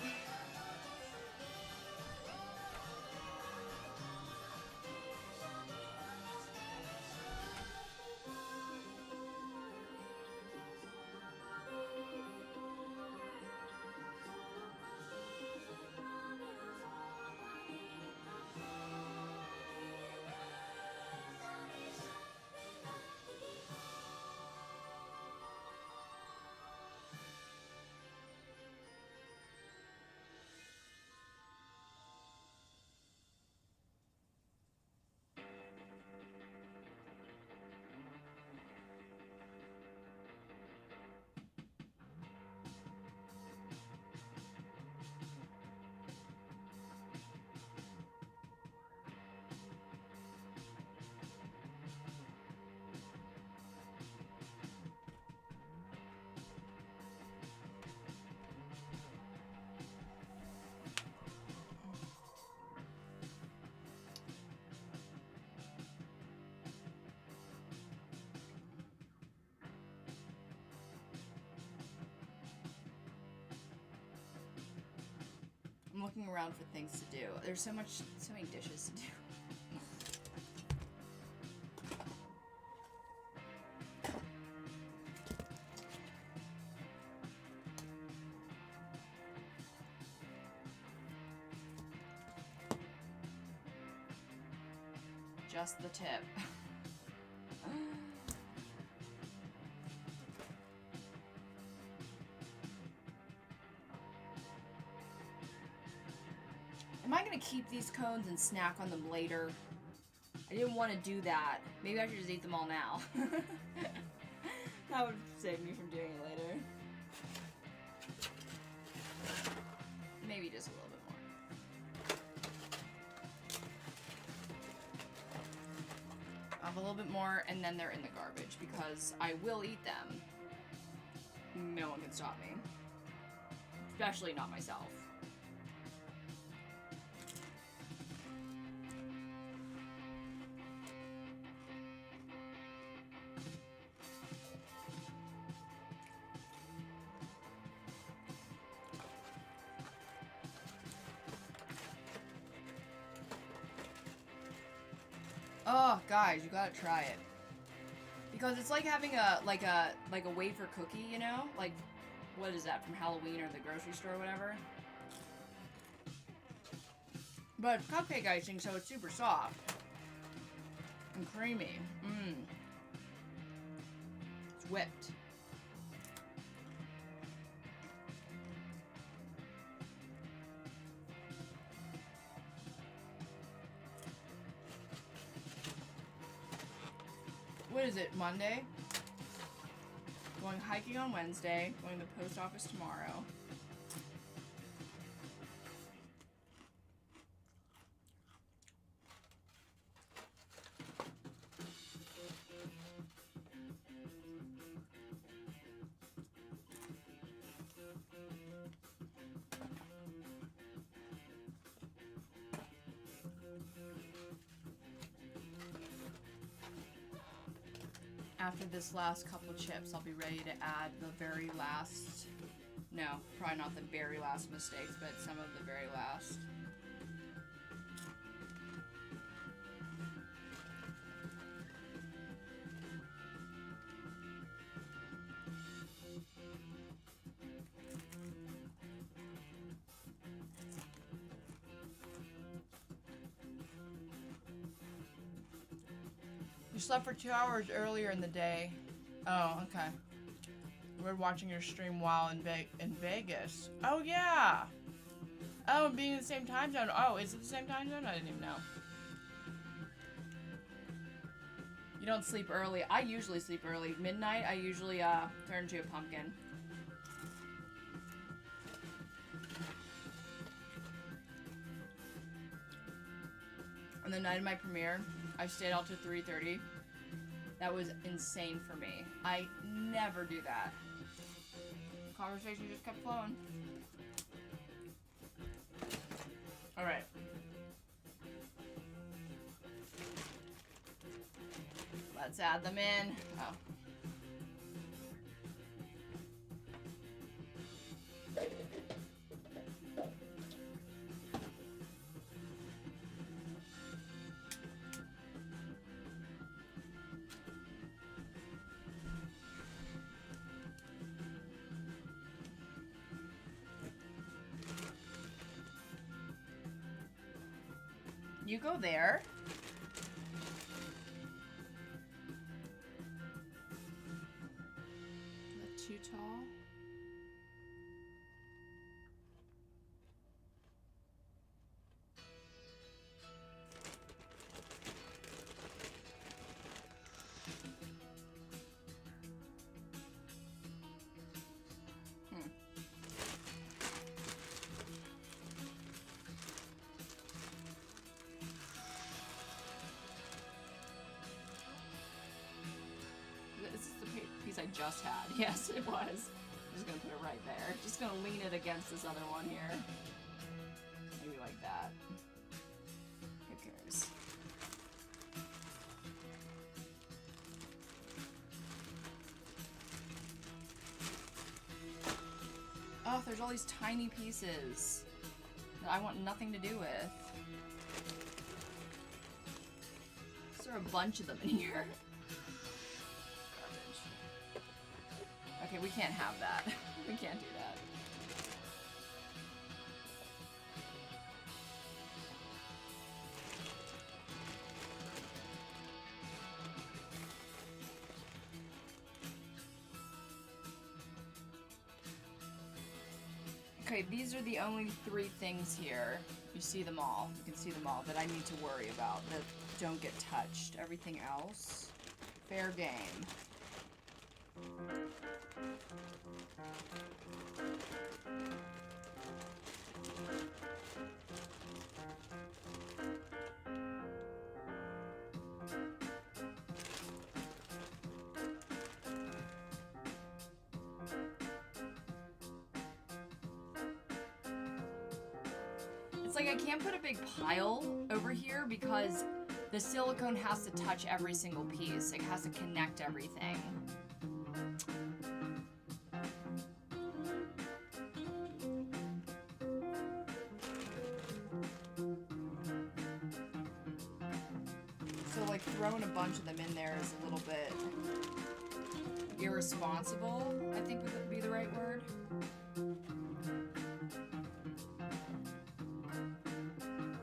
I'm looking around for things to do. There's so many dishes to do. Just the tip. Am I gonna keep these cones and snack on them later? I didn't want to do that. Maybe I should just eat them all now. That would save me from doing it later. Maybe just a little bit more. I'll have a little bit more, and then they're in the garbage, because I will eat them. No one can stop me. Especially not myself. Oh, guys, you gotta try it. Because it's like having a wafer cookie, you know? Like, what is that, from Halloween or the grocery store or whatever? But it's cupcake icing, so it's super soft. And creamy. Mmm. It's whipped. What is it, Monday? Going hiking on Wednesday, going to the post office tomorrow. After this last couple chips, I'll be ready to add the very last, no, probably not the very last mistakes, but some of the very last. You slept for 2 hours earlier in the day. Oh, okay. We're watching your stream while in Vegas. Oh, yeah. Oh, being in the same time zone. Oh, is it the same time zone? I didn't even know. You don't sleep early. I usually sleep early. Midnight, I usually turn into a pumpkin. On the night of my premiere, I stayed out till 3:30. That was insane for me. I never do that. Conversation just kept flowing. Alright. Let's add them in. Oh. You go there. Is that too tall? I just had. Yes, it was. I'm just gonna put it right there. Just gonna lean it against this other one here. Maybe like that. Who cares? Oh, there's all these tiny pieces that I want nothing to do with. Is there a bunch of them in here? Okay, we can't have that. We can't do that. Okay, these are the only 3 things here. You see them all. You can see them all that I need to worry about that don't get touched. Everything else, fair game. It's like I can't put a big pile over here because the silicone has to touch every single piece. It has to connect everything. So like throwing a bunch of them in there is a little bit irresponsible, I think would be the right word.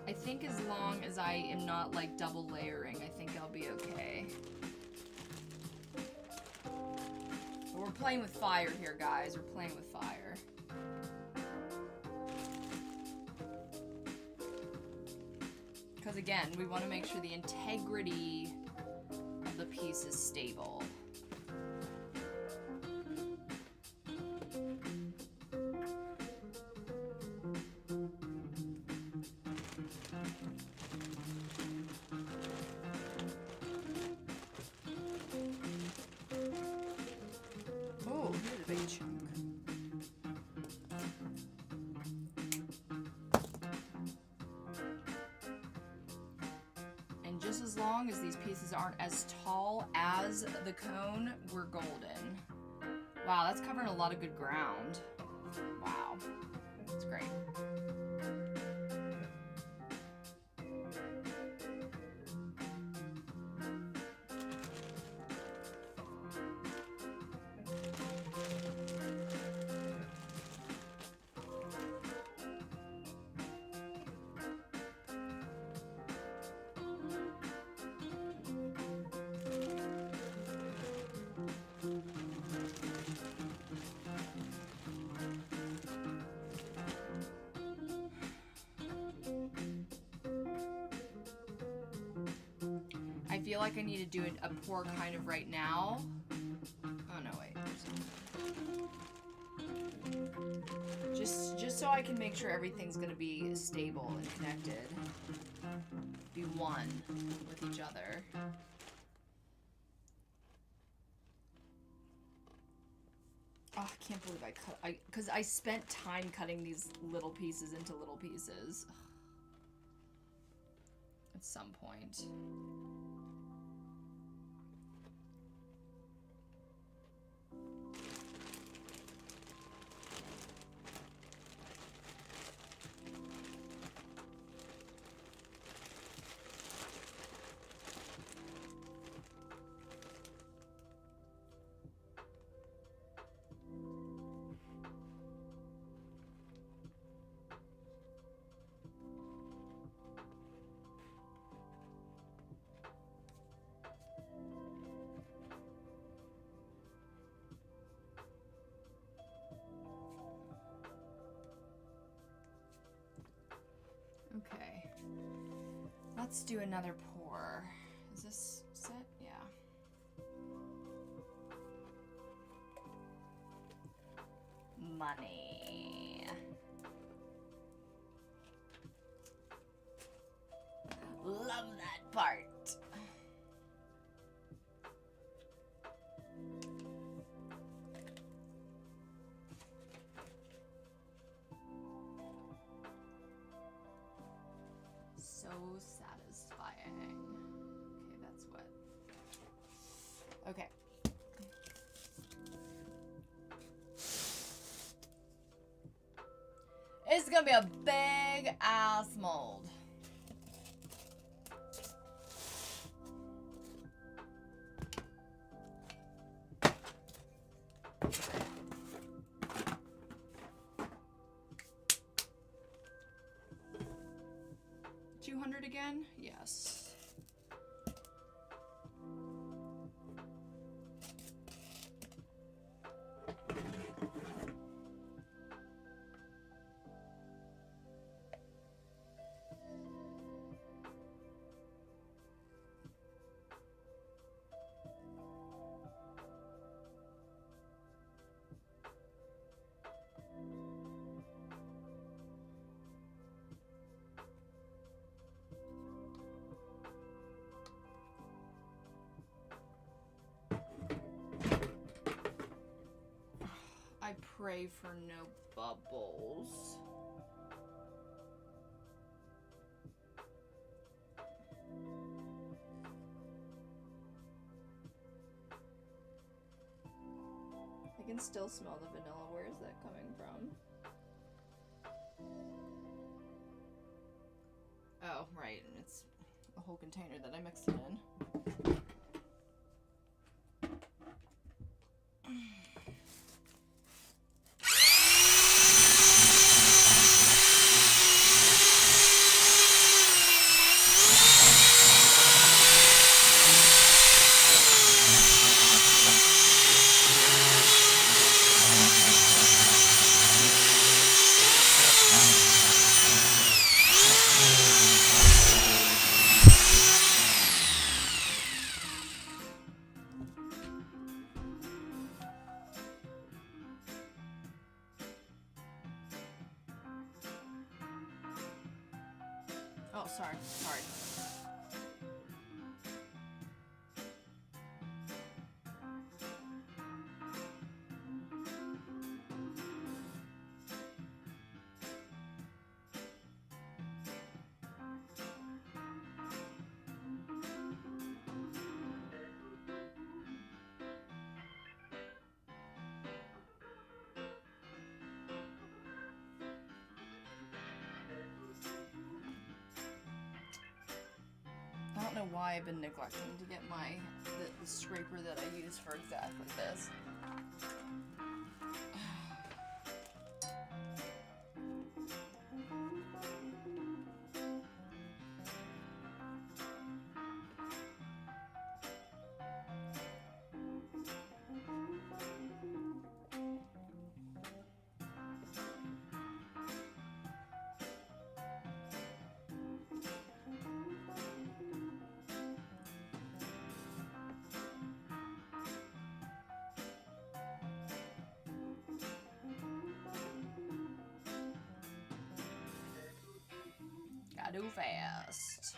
I think as long as I am not like double layering, I think I'll be okay. But we're playing with fire here, guys. We're playing with fire. Because again, we want to make sure the integrity of the piece is stable. Oh, here's a big chunk. And just as long as these pieces aren't as tall as the cone, we're golden. Wow, that's covering a lot of good ground. Wow, that's great. I feel like I need to do a pour kind of right now. Oh no, wait. Just so I can make sure everything's gonna be stable and connected. Be one with each other. Oh, I can't believe I cut. Because I spent time cutting these little pieces into little pieces. Ugh. At some point. Let's do another pour. Is this set? Yeah. Money. Love that part. So satisfying. Okay, that's what. Okay. It's gonna be a big ass mold. $200 again? Yes. I pray for no bubbles. I can still smell the vanilla. Where is that coming from? Oh, right. It's a whole container that I mixed it in. Oh, sorry. I don't know why I've been neglecting to get the scraper that I use for exactly this. Gotta do fast.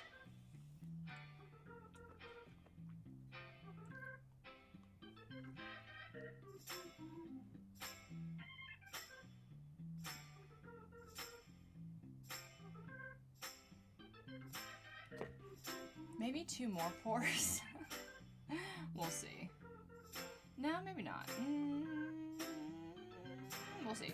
Maybe 2 more pours. We'll see. No, maybe not. We'll see.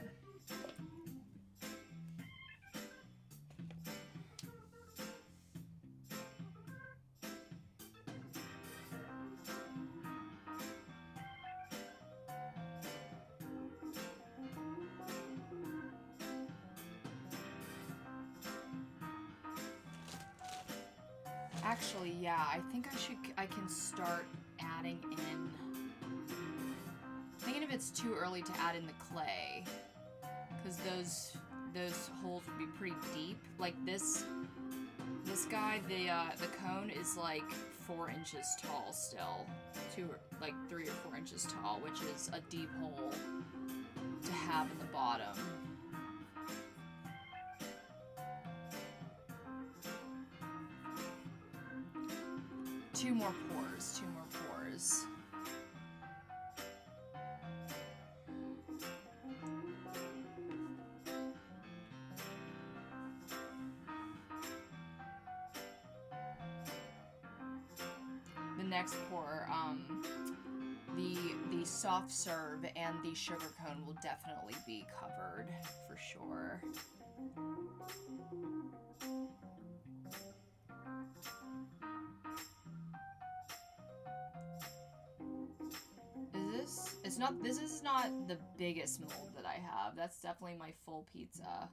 Actually, yeah, I think I can start adding in. Thinking if it's too early to add in the clay, because those holes would be pretty deep. Like this This guy, the cone is like 4 inches tall still. 3 or 4 inches tall, which is a deep hole to have in the bottom. Two more pores. The next pour, the soft serve and the sugar cone will definitely be covered for sure. This is not the biggest mold that I have. That's definitely my full pizza.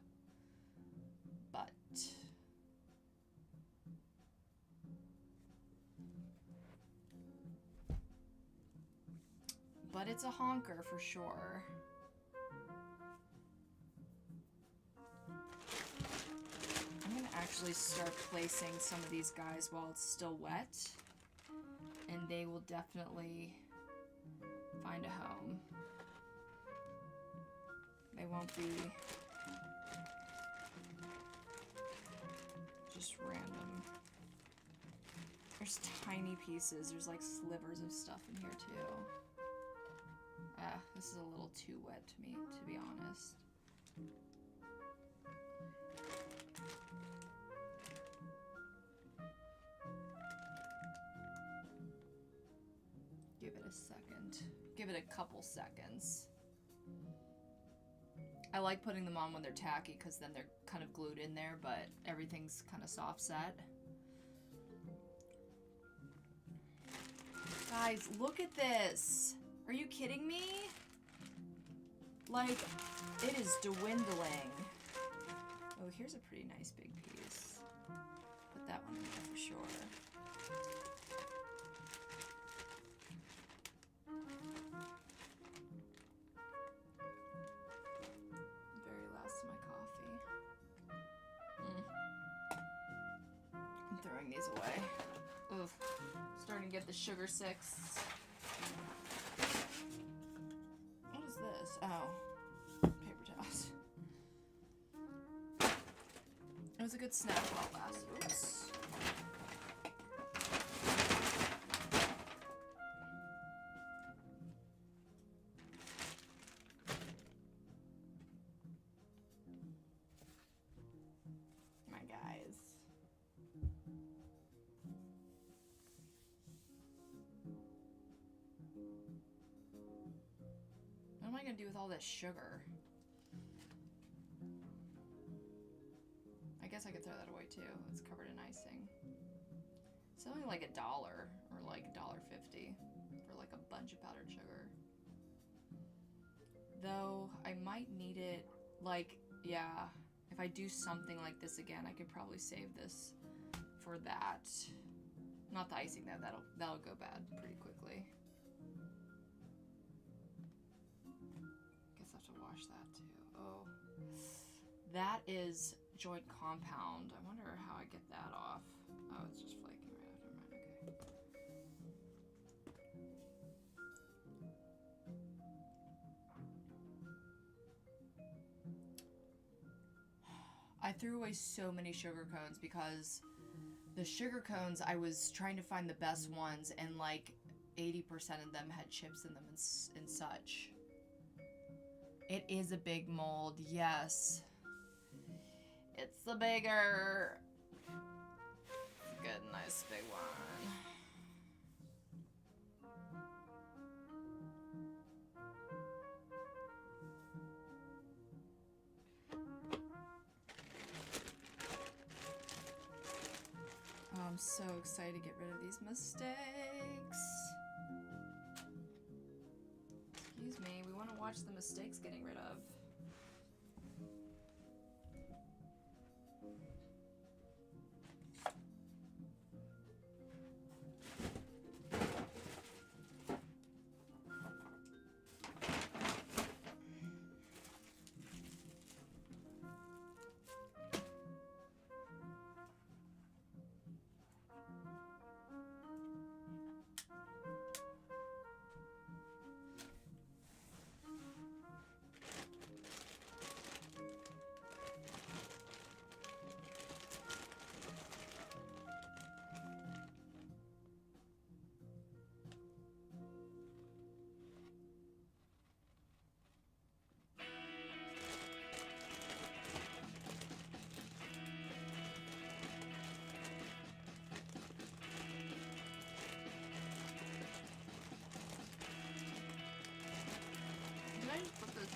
But it's a honker for sure. I'm gonna actually start placing some of these guys while it's still wet, and they will definitely find a home. They won't be just random. There's tiny pieces. There's like slivers of stuff in here too. This is a little too wet to me, to be honest. Give it a second. Give it a couple seconds. I like putting them on when they're tacky because then they're kind of glued in there, but everything's kind of soft set. Guys, look at this. Are you kidding me? Like, it is dwindling. Oh, here's a pretty nice big piece. Put that one in there for sure. Very last of my coffee. I'm throwing these away. Oof. Starting to get the sugar six. What is this? Oh. Paper towels. It was a good snack while it lasted. Oops. My guys. What am I gonna do with all this sugar? I guess I could throw that away too. It's covered in icing. It's only like $1 or like $1.50 for like a bunch of powdered sugar. Though I might need it, like, yeah, if I do something like this again, I could probably save this for that. Not the icing though, that'll go bad pretty quickly. Guess I have to wash that too. Oh, that is joint compound. I wonder how I get that off. Oh, it's just flaking right after mine. Okay. I threw away so many sugar cones because the sugar cones, I was trying to find the best ones, and like 80% of them had chips in them and such. It is a big mold, yes. It's the bigger. Good, nice big one. Oh, I'm so excited to get rid of these mistakes. Excuse me, we want to watch the mistakes getting rid of.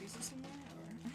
Is this somewhere? Or?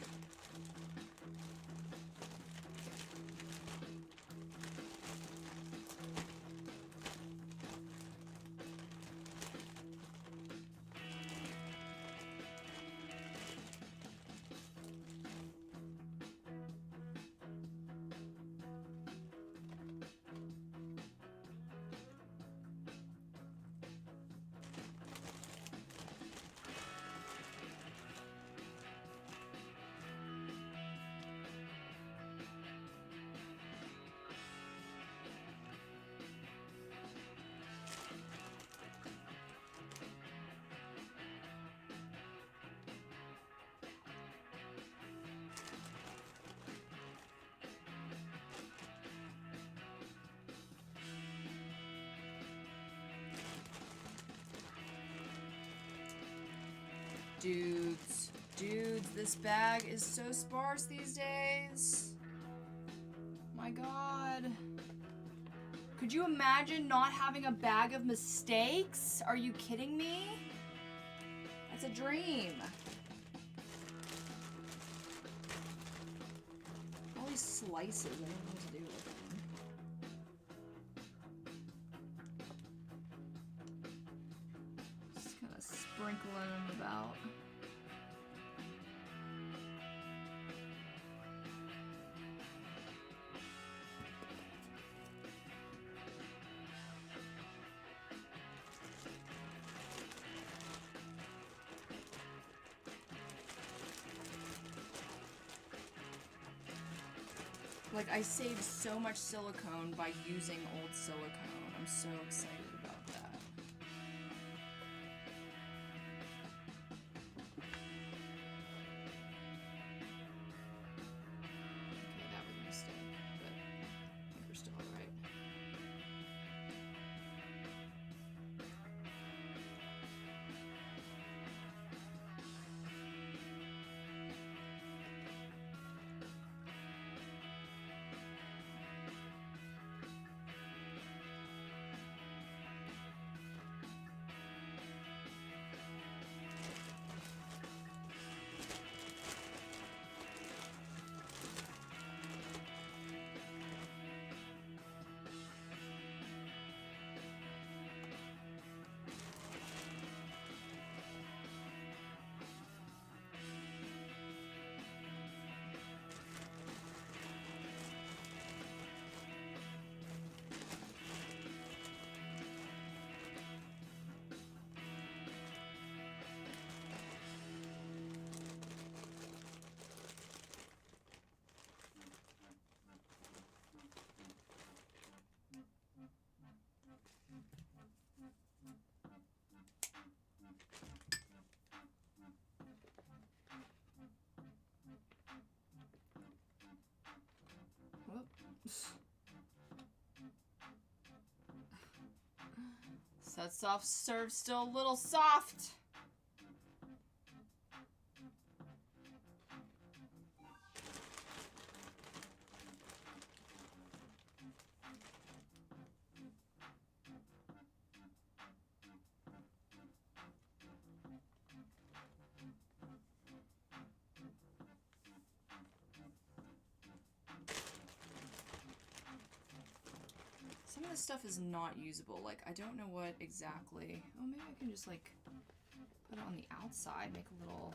Dudes, this bag is so sparse these days. My God. Could you imagine not having a bag of mistakes? Are you kidding me? That's a dream. All these slices, I don't know what to do with them. Just kind of sprinkling them about. Like, I saved so much silicone by using old silicone. I'm so excited about that. Okay, that was a mistake, but I think we're still alright. So that soft serve's still a little soft. Some of this stuff is not usable. Like, I don't know what exactly. Oh, maybe I can just, like, put it on the outside, make a little.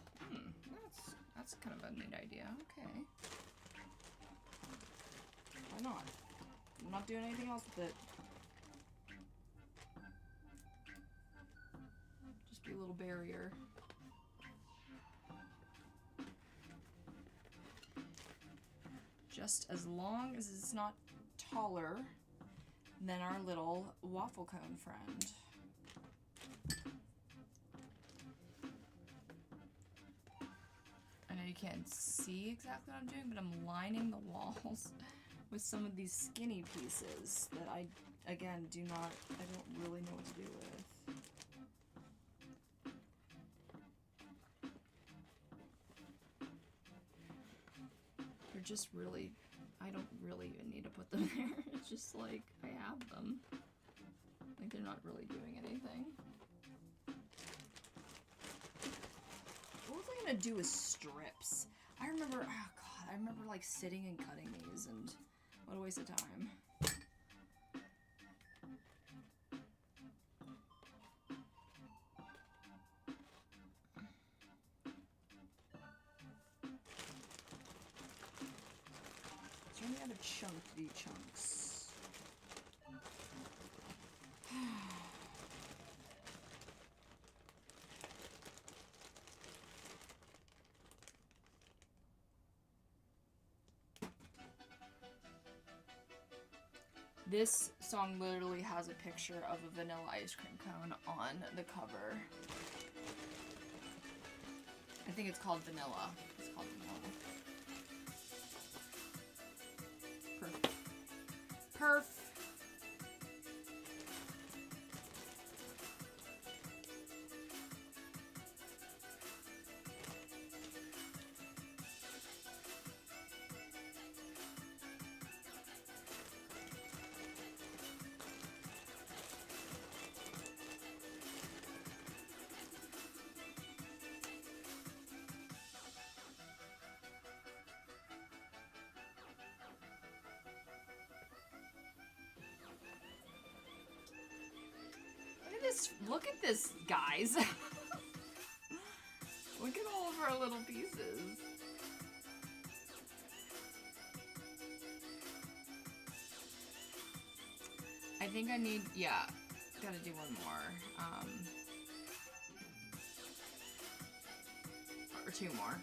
That's kind of a neat idea. Okay. Why not? I'm not doing anything else with it. Just be a little barrier. Just as long as it's not taller than our little waffle cone friend. I know you can't see exactly what I'm doing, but I'm lining the walls with some of these skinny pieces that I don't really know what to do with. They're just really, I don't really even need to put them there. It's just like, I have them. Like, they're not really doing anything. What was I gonna do is strips. I remember, oh god, I remember like sitting and cutting these, and what a waste of time. Is there any other chunky chunks? This song literally has a picture of a vanilla ice cream cone on the cover. I think it's called Vanilla. It's called Vanilla. Perf. Look at this, guys. Look at all of our little pieces. I think I need, yeah, gotta do one more. Or two more.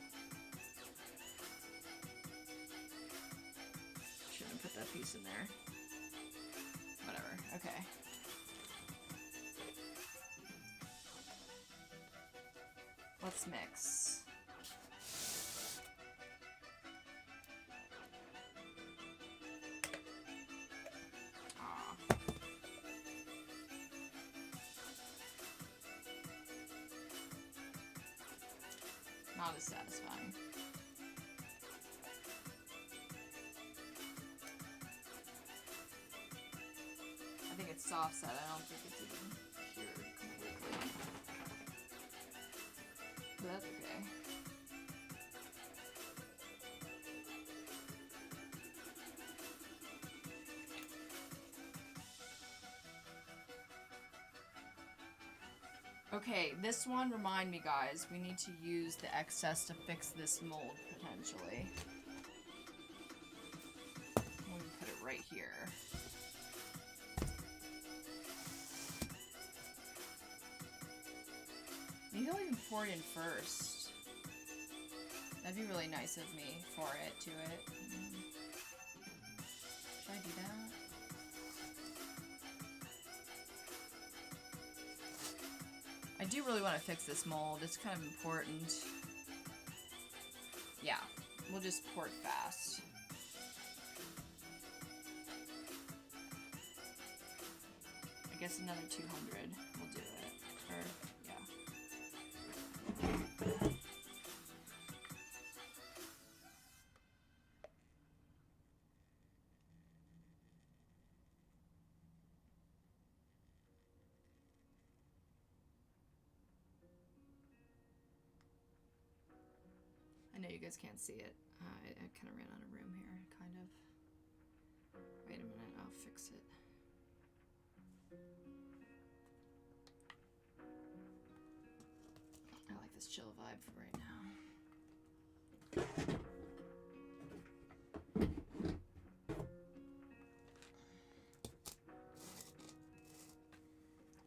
Shouldn't have put that piece in there. Whatever, okay. Let's mix. Aw. Not as satisfying. I think it's soft set. I don't think it's even cured completely. But that's okay. Okay, this one, remind me guys, we need to use the excess to fix this mold, potentially. I'm gonna put it right here. Maybe I'll even pour it in first. That'd be really nice of me for it to it. Should I do that? I do really want to fix this mold. It's kind of important. Yeah, we'll just pour it fast. I guess another 200 will do it. Or, yeah. I know you guys can't see it. I kind of ran out of room here, kind of. Wait a minute, I'll fix it. I like this chill vibe for right now.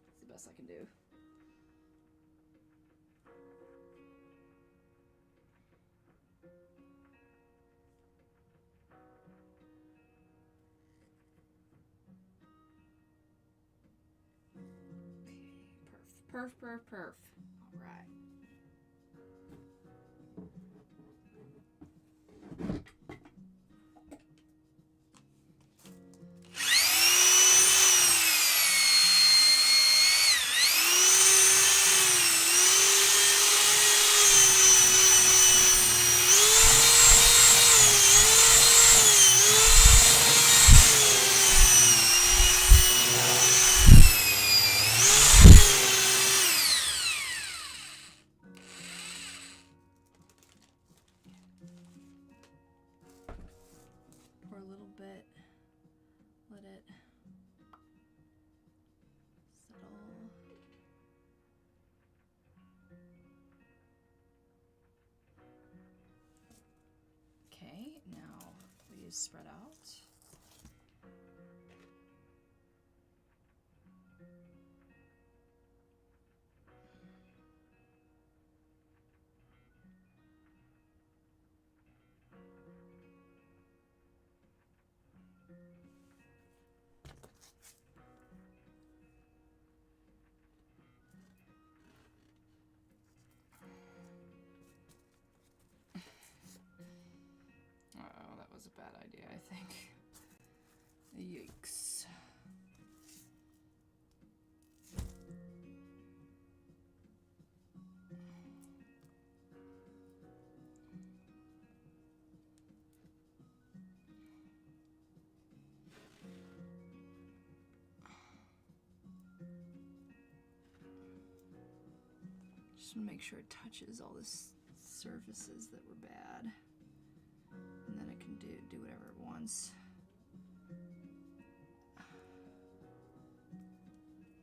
It's the best I can do. Perf, perf, perf. All right. these spread out. Oh, that was a bad idea, I think. Yikes. Just want to make sure it touches all the surfaces that were bad. And then it can do whatever it wants.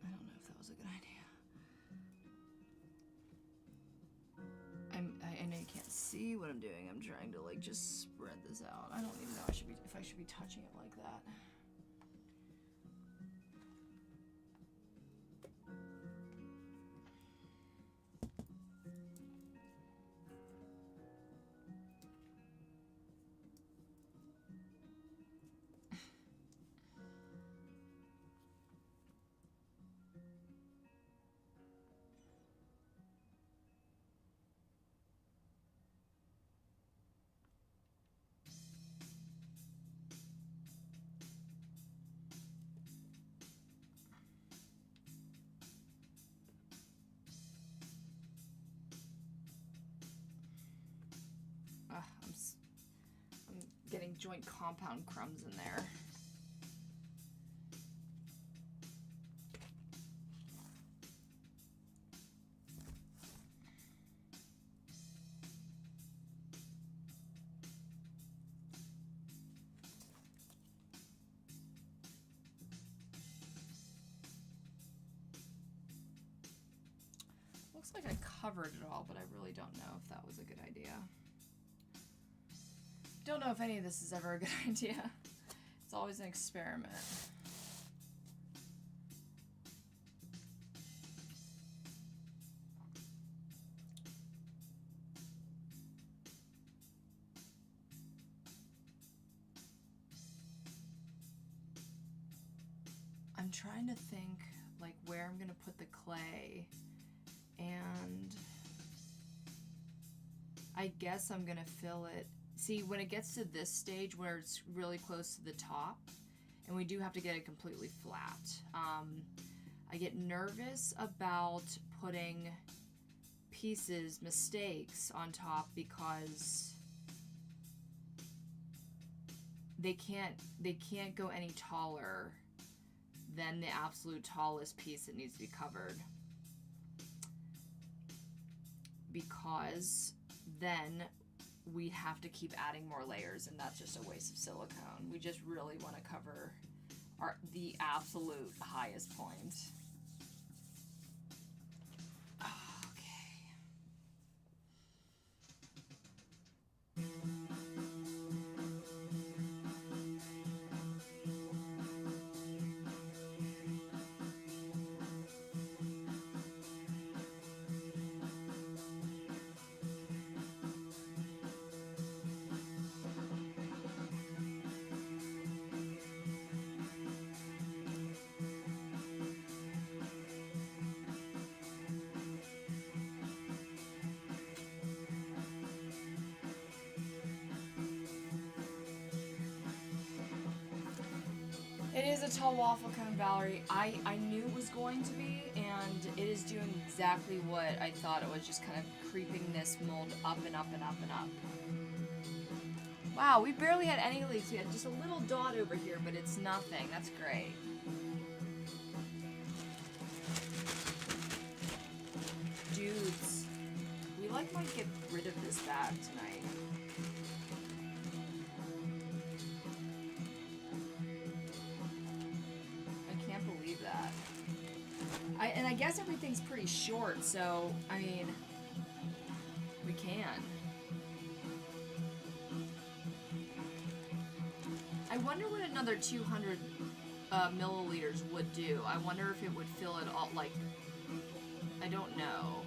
I don't know if that was a good idea. I know you can't see what I'm doing. I'm trying to like just spread this out. I don't even know if I should be touching it like that. I'm getting joint compound crumbs in there. Looks like I covered it all, but I really don't know if that was a good idea. Don't know if any of this is ever a good idea. It's always an experiment. I'm trying to think like where I'm gonna put the clay, and I guess I'm gonna fill it. See, when it gets to this stage where it's really close to the top, and we do have to get it completely flat, I get nervous about putting mistakes on top, because they can't go any taller than the absolute tallest piece that needs to be covered, because then we have to keep adding more layers, and that's just a waste of silicone. We just really want to cover the absolute highest point. It is a tall waffle cone, Valerie. I knew it was going to be, and it is doing exactly what I thought it was, just kind of creeping this mold up and up and up and up. Wow, we barely had any leaks. We had just a little dot over here, but it's nothing. That's great. Dudes, we might get rid of this bag tonight. And I guess everything's pretty short, so, I mean, we can. I wonder what another 200 milliliters would do. I wonder if it would fill it all, like, I don't know.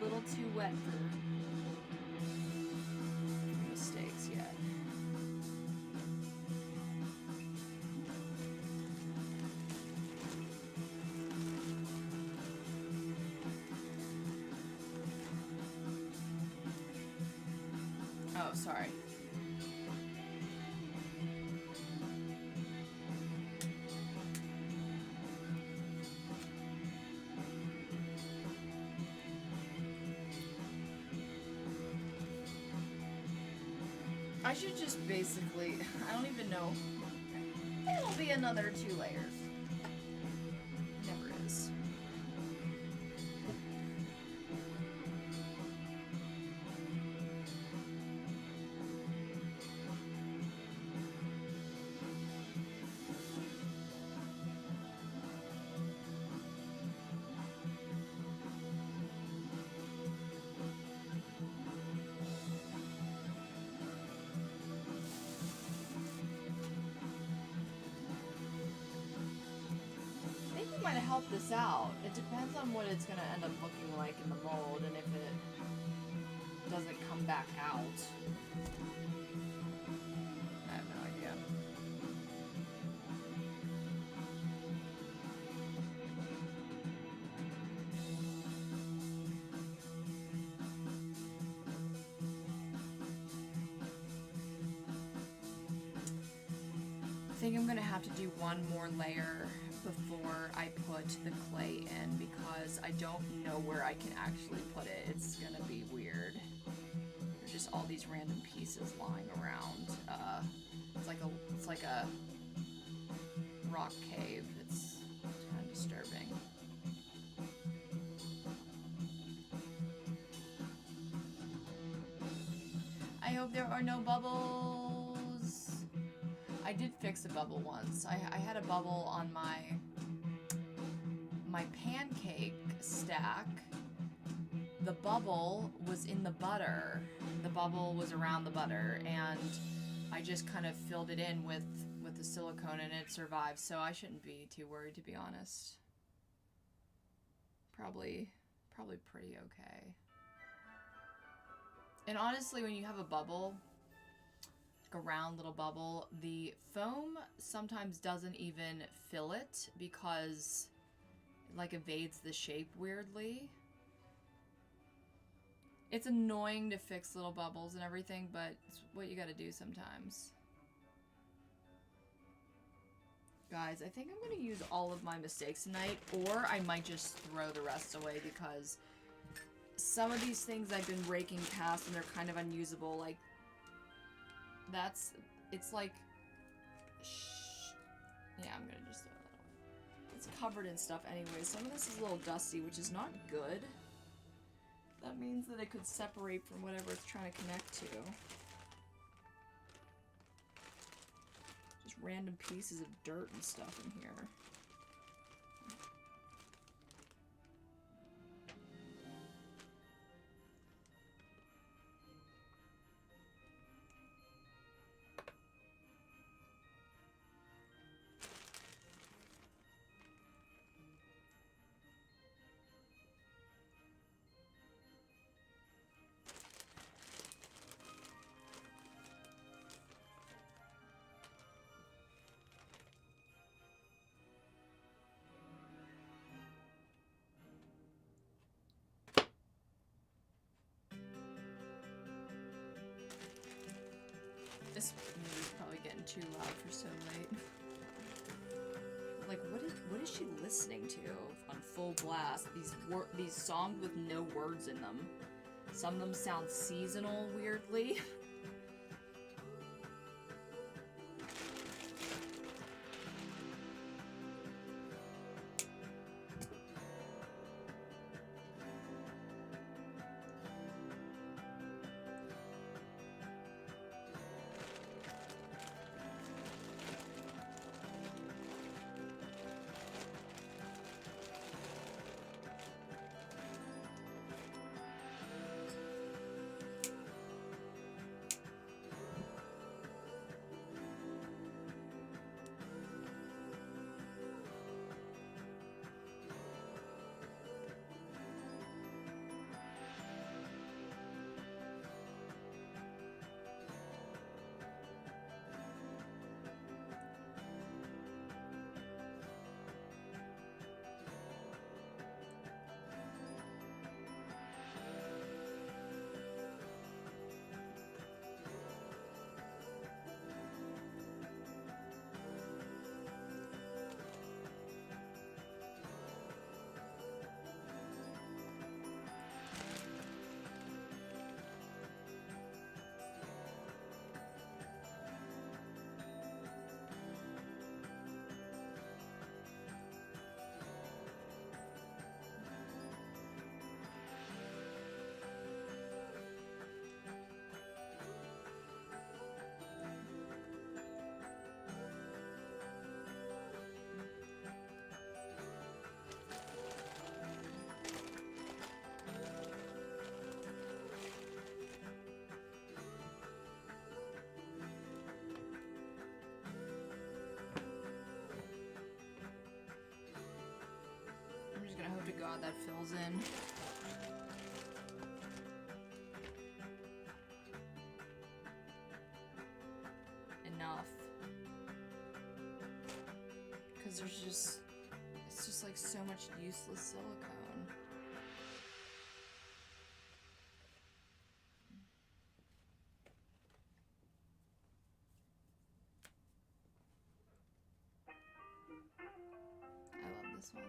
Little too wet for mistakes yet. Oh, sorry. I should just basically, I don't even know. It'll be another 2 layers. Never is. Might help this out. It depends on what it's going to end up looking like in the mold and if it doesn't come back out. I have no idea. I think I'm going to have to do one more layer before I put the clay in because I don't know where I can actually put it. It's gonna be weird. There's just all these random pieces lying around. It's like a rock cave. It's kind of disturbing. I hope there are no bubbles. I did fix a bubble once. I had a bubble on my pancake stack. The bubble was in the butter. The bubble was around the butter, and I just kind of filled it in with the silicone, and it survived. So I shouldn't be too worried, to be honest. Probably pretty okay. And honestly, when you have a bubble, a round little bubble, the foam sometimes doesn't even fill it because it like evades the shape weirdly. It's annoying to fix little bubbles and everything, but it's what you gotta do sometimes. Guys, I think I'm gonna use all of my mistakes tonight, or I might just throw the rest away because some of these things I've been raking past and they're kind of unusable. Like, it's like, yeah, I'm gonna just throw that away. It's covered in stuff anyway. Some of this is a little dusty, which is not good. That means that it could separate from whatever it's trying to connect to. Just random pieces of dirt and stuff in here. This movie's probably getting too loud for so late. Like, what is she listening to on full blast? These songs with no words in them. Some of them sound seasonal weirdly. I hope to God that fills in. Enough. Because it's just like so much useless silicone. I love this one.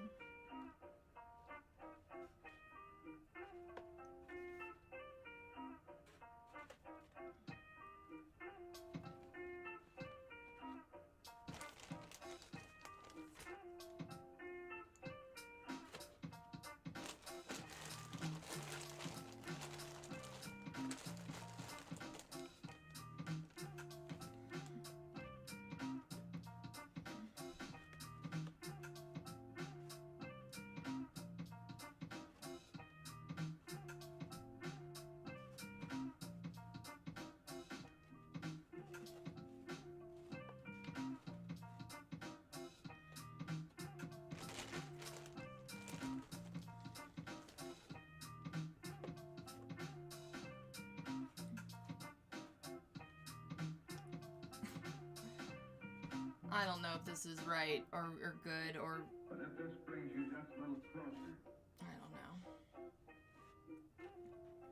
I don't know if this is right or good or... But if this brings you just a little closer... I don't know.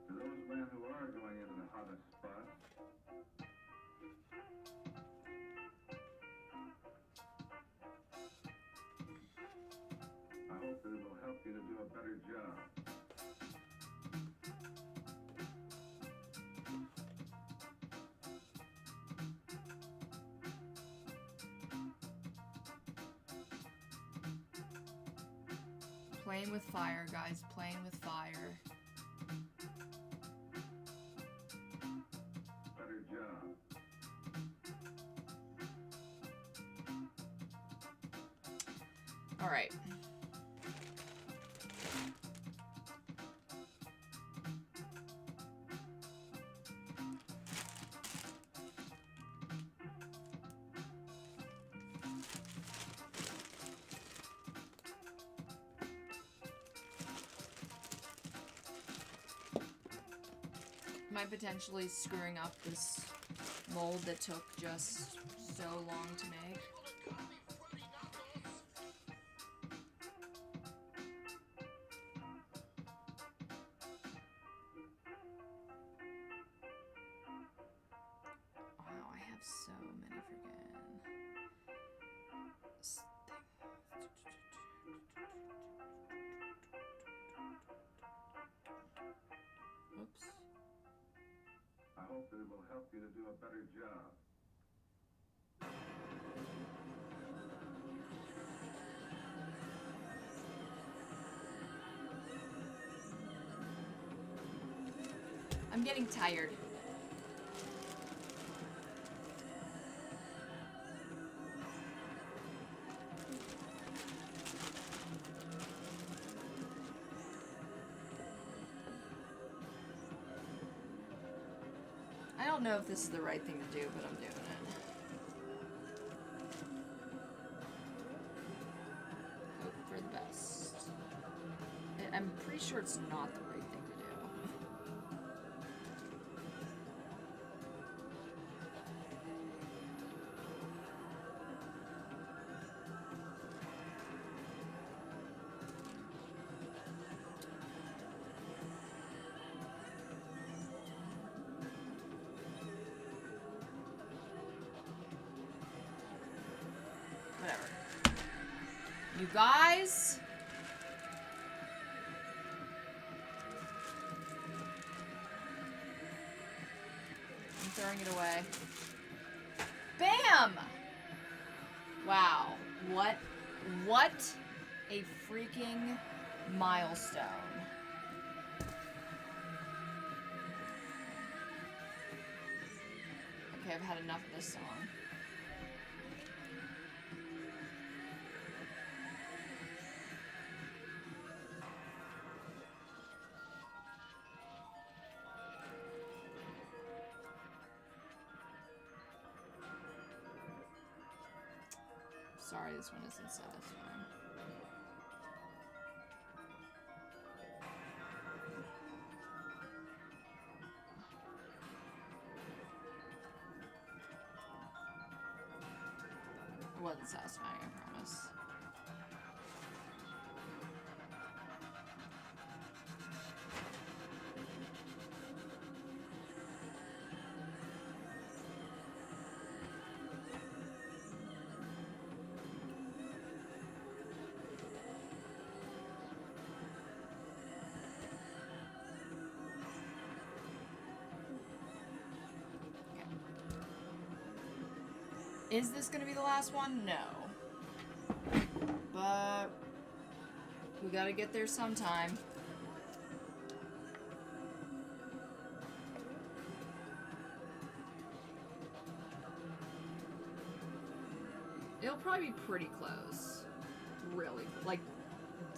To those men who are going into the hottest spot... I hope that it will help you to do a better job. Playing with fire, guys. Playing with fire. Better job. All right. Am I potentially screwing up this mold that took just so long to make? Wow, I have so many freaking things. hope that it will help you to do a better job. I'm getting tired. I don't know if this is the right thing to do, but I'm doing it. Hope for the best. I'm pretty sure it's not the right thing to do. Whatever. You guys? I'm throwing it away. Bam! Wow. What a freaking milestone. Okay, I've had enough of this song. Sorry, this one isn't satisfying. It wasn't satisfying, I promise. Is this gonna be the last one? No. But we gotta get there sometime. It'll probably be pretty close. Really. Like,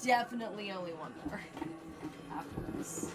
definitely only one more after this.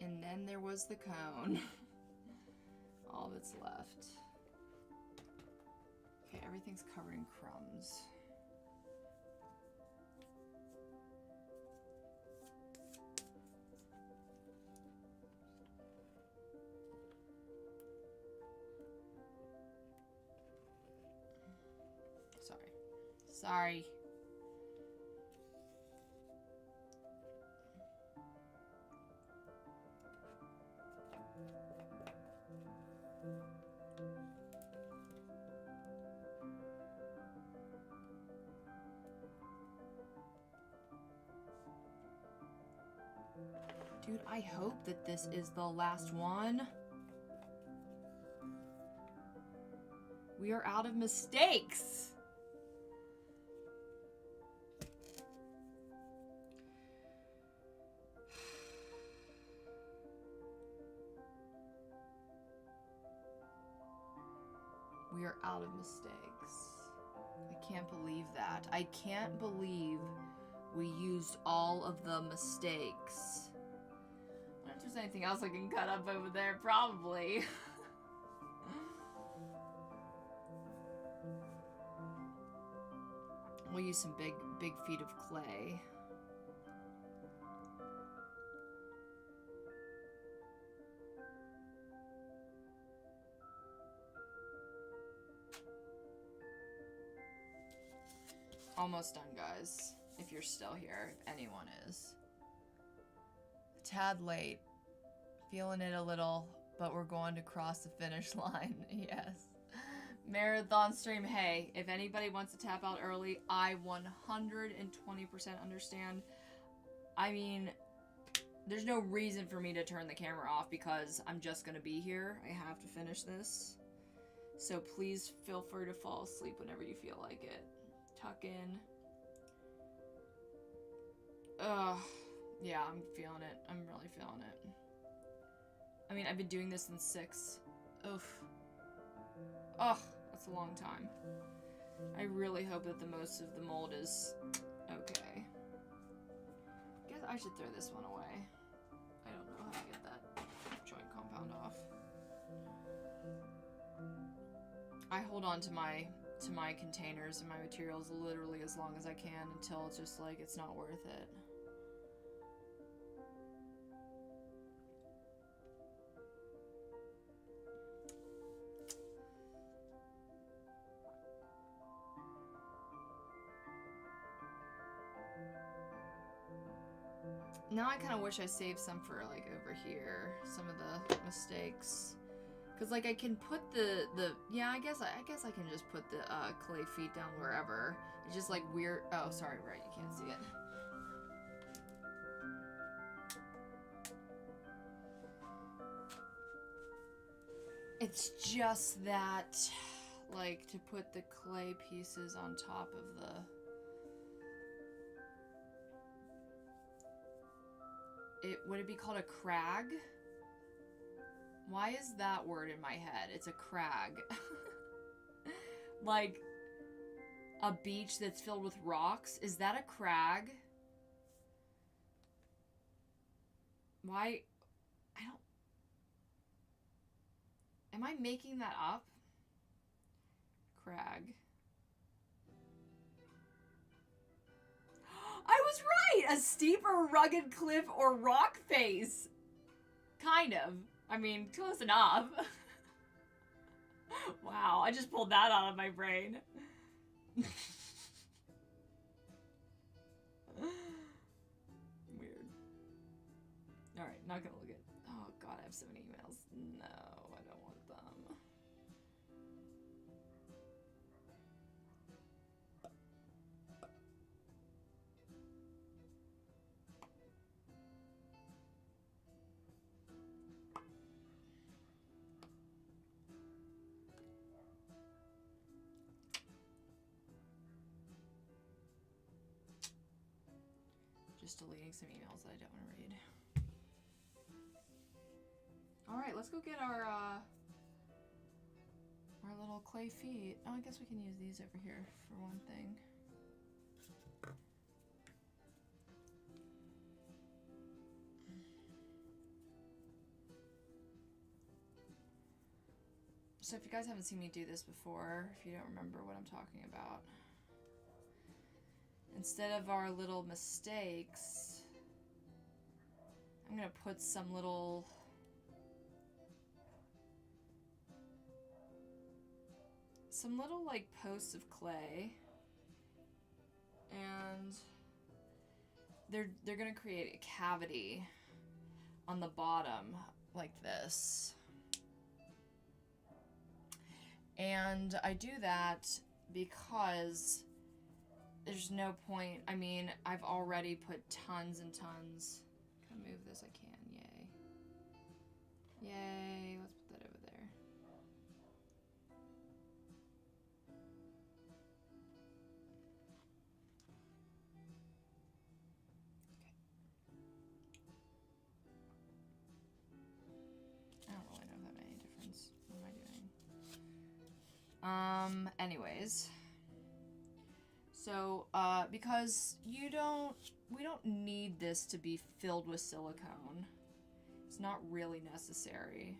And then there was the cone. All that's left. Okay, everything's covered in crumbs. Sorry. Dude, I hope that this is the last one. We are out of mistakes. We are out of mistakes. I can't believe that. I can't believe we used all of the mistakes. I wonder if there's anything else I can cut up over there. Probably. We'll use some big feet of clay. Almost done, guys. If you're still here, if anyone is. A tad late. Feeling it a little, but we're going to cross the finish line. Yes. Marathon stream. Hey, if anybody wants to tap out early, I 120% understand. I mean, there's no reason for me to turn the camera off because I'm just going to be here. I have to finish this. So please feel free to fall asleep whenever you feel like it. Tuck in. Ugh. Yeah, I'm feeling it. I'm really feeling it. I mean, I've been doing this since 6. Oof. Ugh, that's a long time. I really hope that the most of the mold is okay. I guess I should throw this one away. I don't know how to get that joint compound off. I hold on to my containers and my materials literally as long as I can until it's just like it's not worth it. Now I kind of wish I saved some for like over here, some of the mistakes. Cause like I can put the yeah, I guess I can just put the clay feet down wherever. It's just like weird. Oh, sorry, right, you can't see it. It's just that, like, to put the clay pieces on top of the. Would it be called a crag? Why is that word in my head? It's a crag. Like a beach that's filled with rocks. Is that a crag? Why? I don't. Am I making that up? Crag. I was right! A steep or rugged cliff or rock face. Kind of. I mean, close enough. Wow, I just pulled that out of my brain. Weird. Alright, not gonna look at... Oh god, I have so many emails. No, I don't want them. Just deleting some emails that I don't want to read. Alright, let's go get our little clay feet. Oh, I guess we can use these over here for one thing. So if you guys haven't seen me do this before, if you don't remember what I'm talking about, instead of our little mistakes, I'm gonna put some little like posts of clay, and they're gonna create a cavity on the bottom like this. And I do that because there's no point. I mean, I've already put tons and tons. Can I move this? I can. Yay, let's put that over there. I don't really know if that made any difference. What am I doing? Anyways. So, because we don't need this to be filled with silicone. It's not really necessary.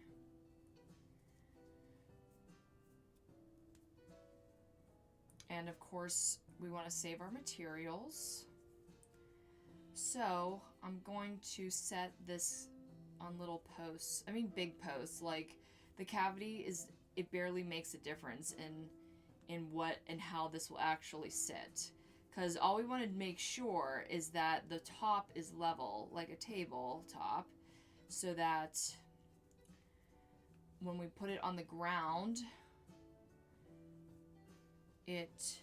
And of course, we want to save our materials. So, I'm going to set this on little posts. I mean big posts. Like, the cavity it barely makes a difference in what and how this will actually sit. Because all we want to make sure is that the top is level, like a table top, so that when we put it on the ground, it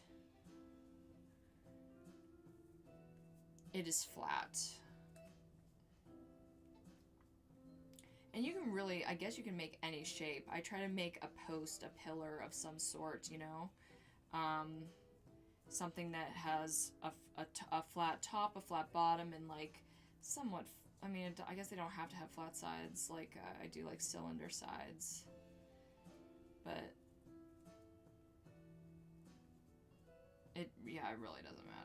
is flat. And you can really, I guess you can make any shape. I try to make a post, a pillar of some sort, you know? Something that has a flat top, a flat bottom, and like somewhat, I mean, I guess they don't have to have flat sides. Like, I do like cylinder sides. But it really doesn't matter.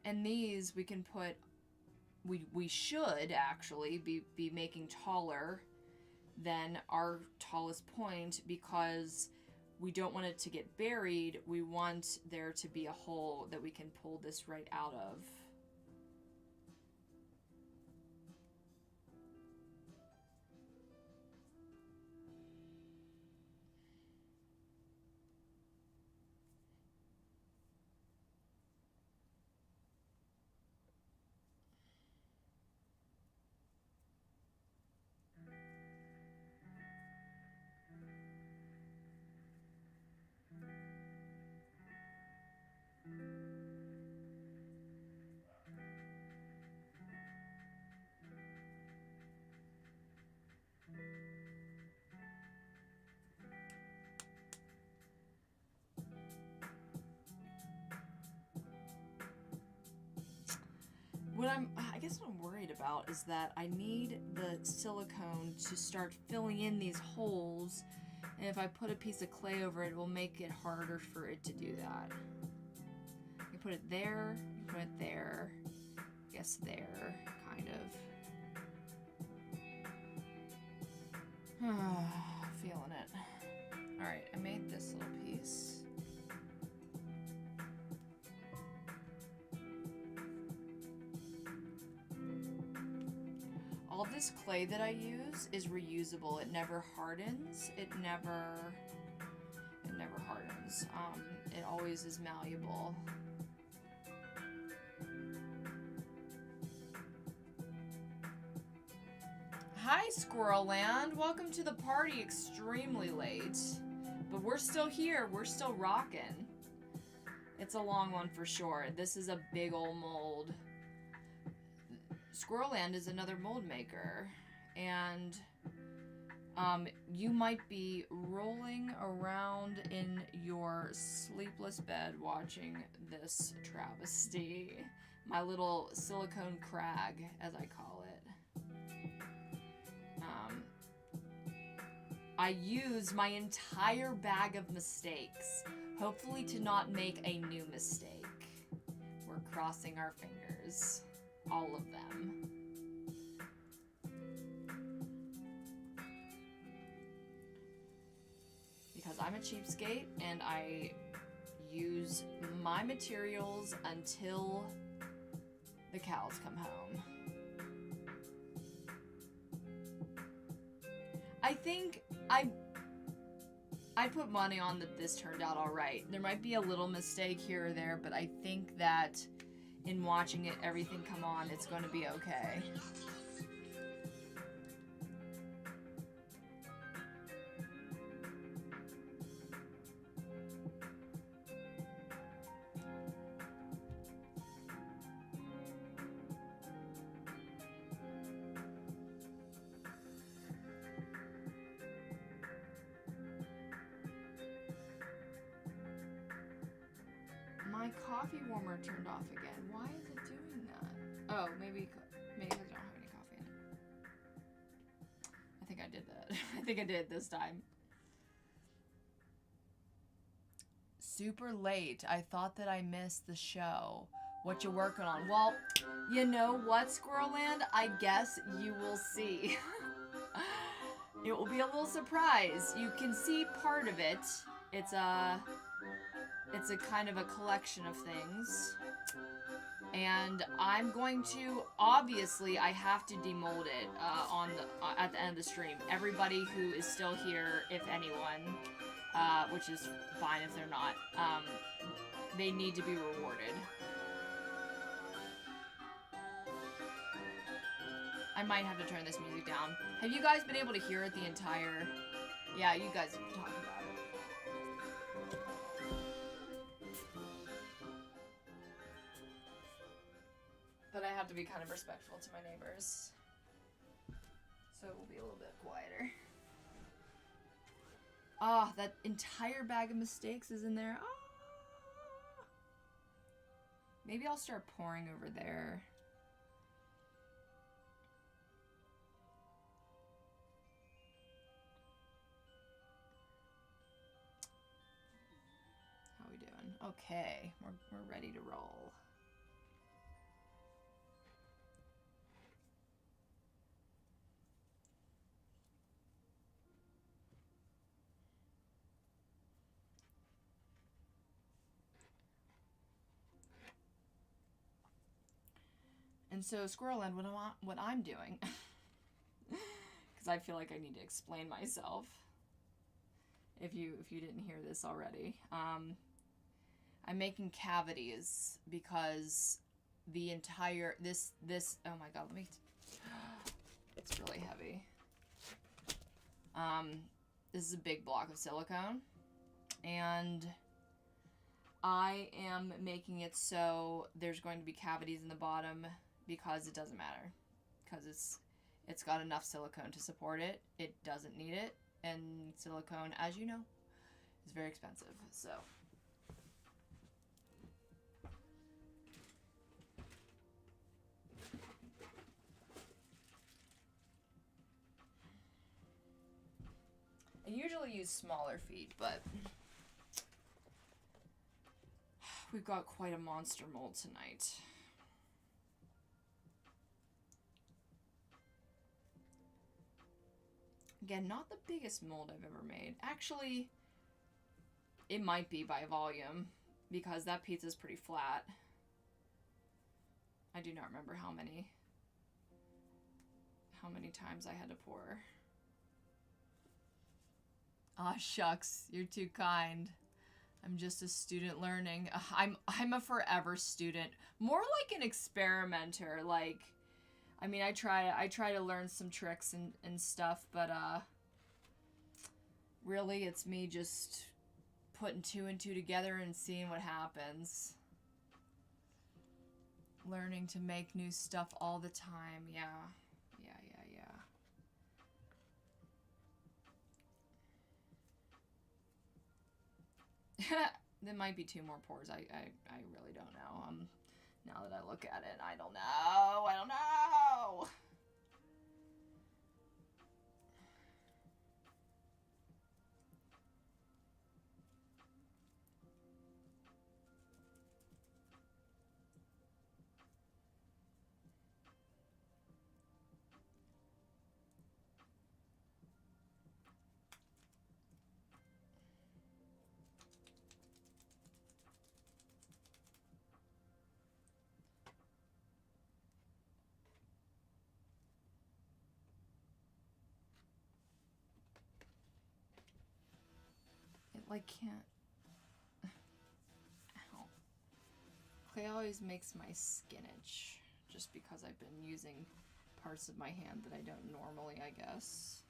And these we can put, we should actually be making taller than our tallest point, because we don't want it to get buried. We want there to be a hole that we can pull this right out of. I guess what I'm worried about is that I need the silicone to start filling in these holes, and if I put a piece of clay over it, it will make it harder for it to do that. You put it there, you put it there, I guess there, kind of. Feeling it. Alright, I made this little piece. All this clay that I use is reusable. It never hardens. It never hardens. It always is malleable. Hi, Squirrel Land. Welcome to the party extremely late. But we're still here. We're still rocking. It's a long one for sure. This is a big old mold. Squirrel Land is another mold maker, and you might be rolling around in your sleepless bed watching this travesty. My little silicone crag, as I call it. I use my entire bag of mistakes, hopefully to not make a new mistake. We're crossing our fingers. All of them. Because I'm a cheapskate and I use my materials until the cows come home. I think I put money on that this turned out alright. There might be a little mistake here or there, but I think that in watching it, everything come on, it's going to be okay. My coffee warmer turned off again. Why is it doing that? Oh, maybe I don't have any coffee in it. I think I did that. I think I did it this time. Super late. I thought that I missed the show. What you working on? Well, you know what, Squirrelland? I guess you will see. It will be a little surprise. You can see part of it. It's a kind of a collection of things. And I'm going to, obviously, I have to demold it at the end of the stream. Everybody who is still here, if anyone, which is fine if they're not, they need to be rewarded. I might have to turn this music down. Have you guys been able to hear it the entire... Yeah, you guys have been talking about it. But I have to be kind of respectful to my neighbors. So it will be a little bit quieter. Ah, that entire bag of mistakes is in there. Ah. Maybe I'll start pouring over there. How we doing? Okay, we're ready to roll. And so, Squirrelland, what I'm doing, because I feel like I need to explain myself. If you didn't hear this already, I'm making cavities because the entire this oh my god, let me. It's really heavy. This is a big block of silicone, and I am making it so there's going to be cavities in the bottom because it doesn't matter, because it's got enough silicone to support it. It doesn't need it, and silicone, as you know, is very expensive. So I usually use smaller feet, but we've got quite a monster mold tonight. Again, not the biggest mold I've ever made. Actually, it might be by volume, because that pizza's pretty flat. I do not remember how many times I had to pour. Aw, shucks, you're too kind. I'm just a student learning. I'm a forever student. More like an experimenter. Like, I mean, I try to learn some tricks and stuff, but really it's me just putting 2 and 2 together and seeing what happens. Learning to make new stuff all the time. Yeah. There might be 2 more pours. I really don't know. Now that I look at it, I don't know. Like, can't. Ow. Clay always makes my skin itch, just because I've been using parts of my hand that I don't normally, I guess.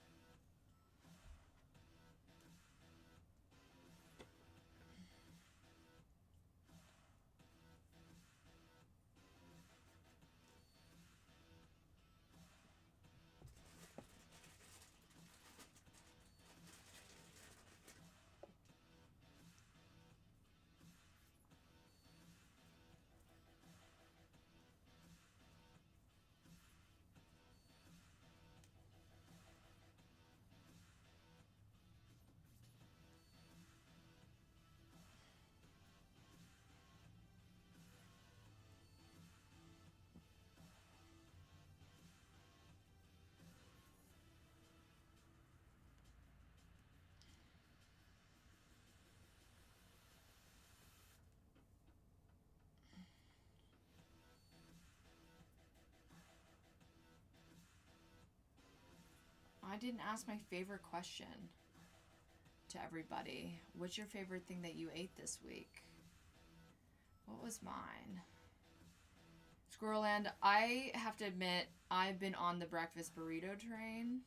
I didn't ask my favorite question to everybody. What's your favorite thing that you ate this week? What was mine? Squirrelland, I have to admit, I've been on the breakfast burrito train.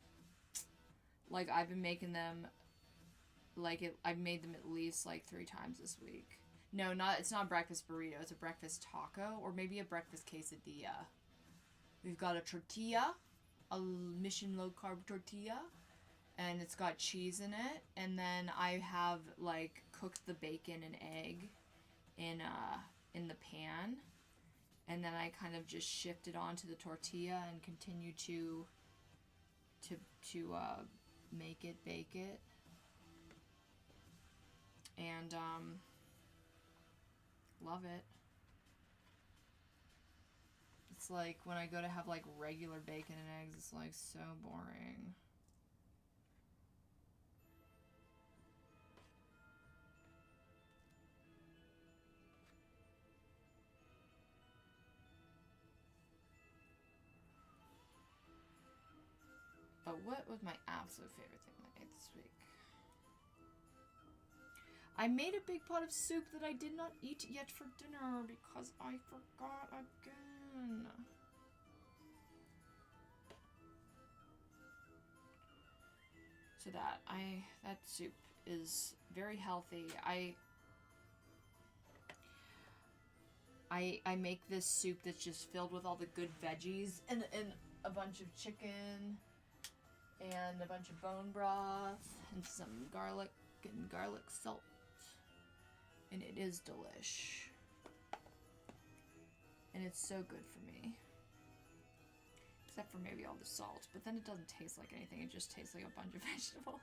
Like, I've been making them, I've made them at least, like, 3 times this week. No, it's not a breakfast burrito, it's a breakfast taco, or maybe a breakfast quesadilla. We've got a tortilla, a Mission low-carb tortilla, and it's got cheese in it, and then I have, like, cooked the bacon and egg in the pan, and then I kind of just shift it onto the tortilla and continue to make it, bake it, and love it. It's like when I go to have like regular bacon and eggs, it's like so boring. But what was my absolute favorite thing that I ate this week? I made a big pot of soup that I did not eat yet for dinner because I forgot again. So that soup is very healthy. I make this soup that's just filled with all the good veggies and a bunch of chicken and a bunch of bone broth and some garlic and garlic salt. And it is delish. And it's so good for me. Except for maybe all the salt. But then it doesn't taste like anything. It just tastes like a bunch of vegetables.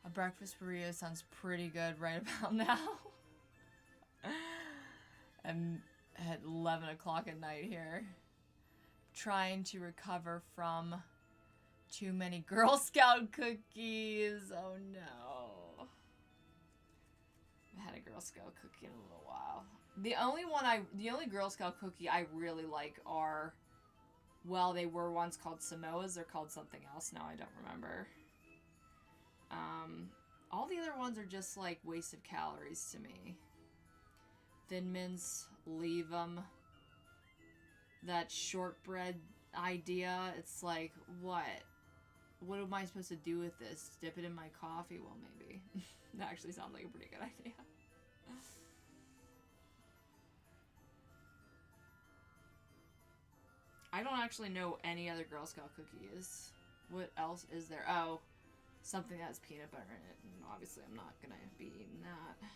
A breakfast burrito sounds pretty good right about now. I'm at 11 o'clock at night here. Trying to recover from too many Girl Scout cookies. Oh no. I had a Girl Scout cookie in a little while. The only Girl Scout cookie I really like are, well, they were once called Samoas. They're called something else now. I don't remember. All the other ones are just like wasted calories to me. Thin Mints, leave them. That shortbread idea, it's like, what? What am I supposed to do with this? Dip it in my coffee? Well, maybe. That actually sounds like a pretty good idea. I don't actually know any other Girl Scout cookies. What else is there? Oh, something that has peanut butter in it. And obviously I'm not gonna be eating that.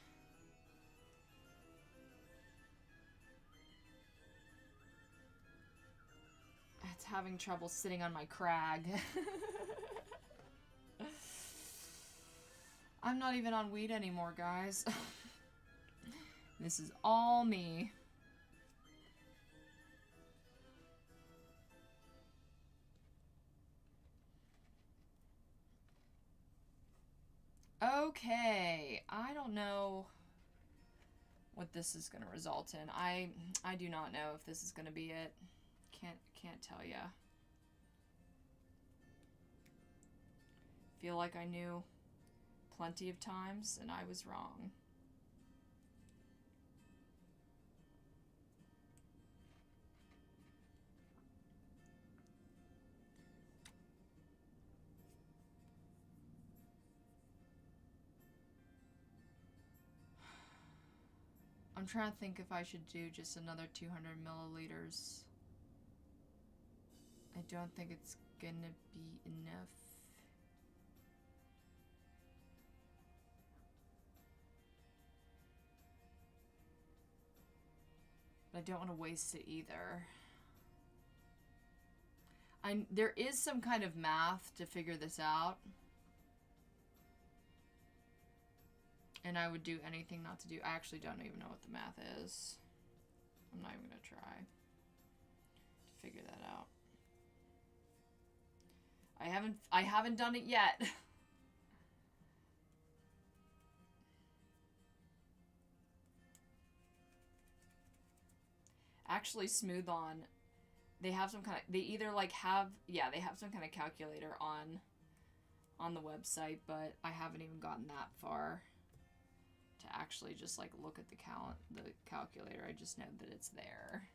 It's having trouble sitting on my crag. I'm not even on weed anymore, guys. This is all me. Okay, I don't know what this is going to result in. I do not know if this is going to be it. Can't tell ya. Feel like I knew plenty of times and I was wrong. I'm trying to think if I should do just another 200 milliliters. I don't think it's gonna be enough. But I don't want to waste it either. There is some kind of math to figure this out. And I would do anything not to do. I actually don't even know what the math is. I'm not even gonna try to figure that out. I haven't done it yet. actually Smooth On, they have some kind of, they either like have, yeah, they have some kind of calculator on the website, but I haven't even gotten that far to actually just like look at the calculator. I just know that it's there.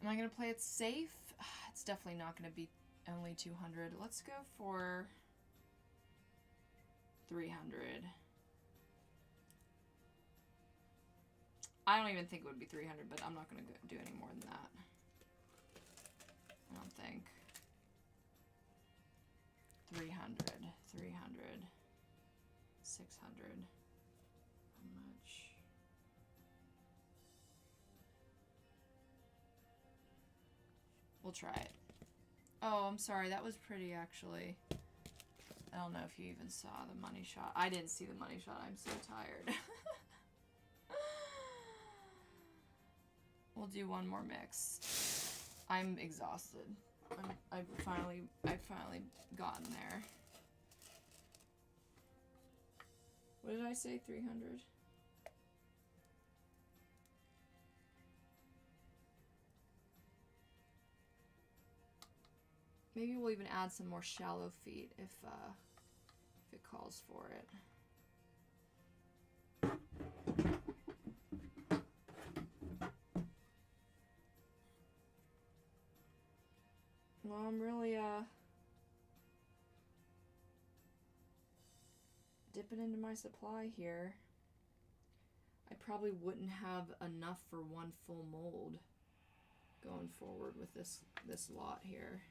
Am I going to play it safe? It's definitely not going to be only 200. Let's go for 300. I don't even think it would be 300, but I'm not going to do any more than that. I don't think. 300, 600. How much? We'll try it. Oh, I'm sorry. That was pretty, actually. I don't know if you even saw the money shot. I didn't see the money shot. I'm so tired. We'll do one more mix. I'm exhausted. I've finally gotten there. What did I say? 300? Maybe we'll even add some more shallow feet if it calls for it. Well, I'm really dipping into my supply here. I probably wouldn't have enough for one full mold going forward with this lot here.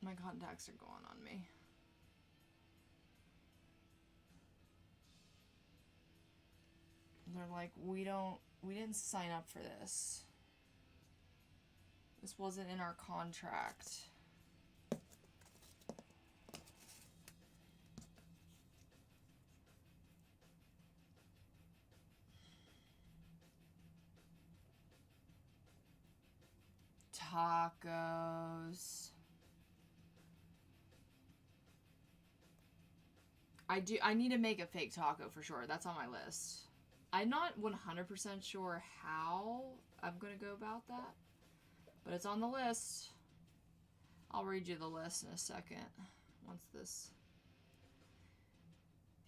My contacts are going on me. They're like, we didn't sign up for this. This wasn't in our contract. Tacos. I need to make a fake taco for sure. That's on my list. I'm not 100% sure how I'm going to go about that, but it's on the list. I'll read you the list in a second. Once this...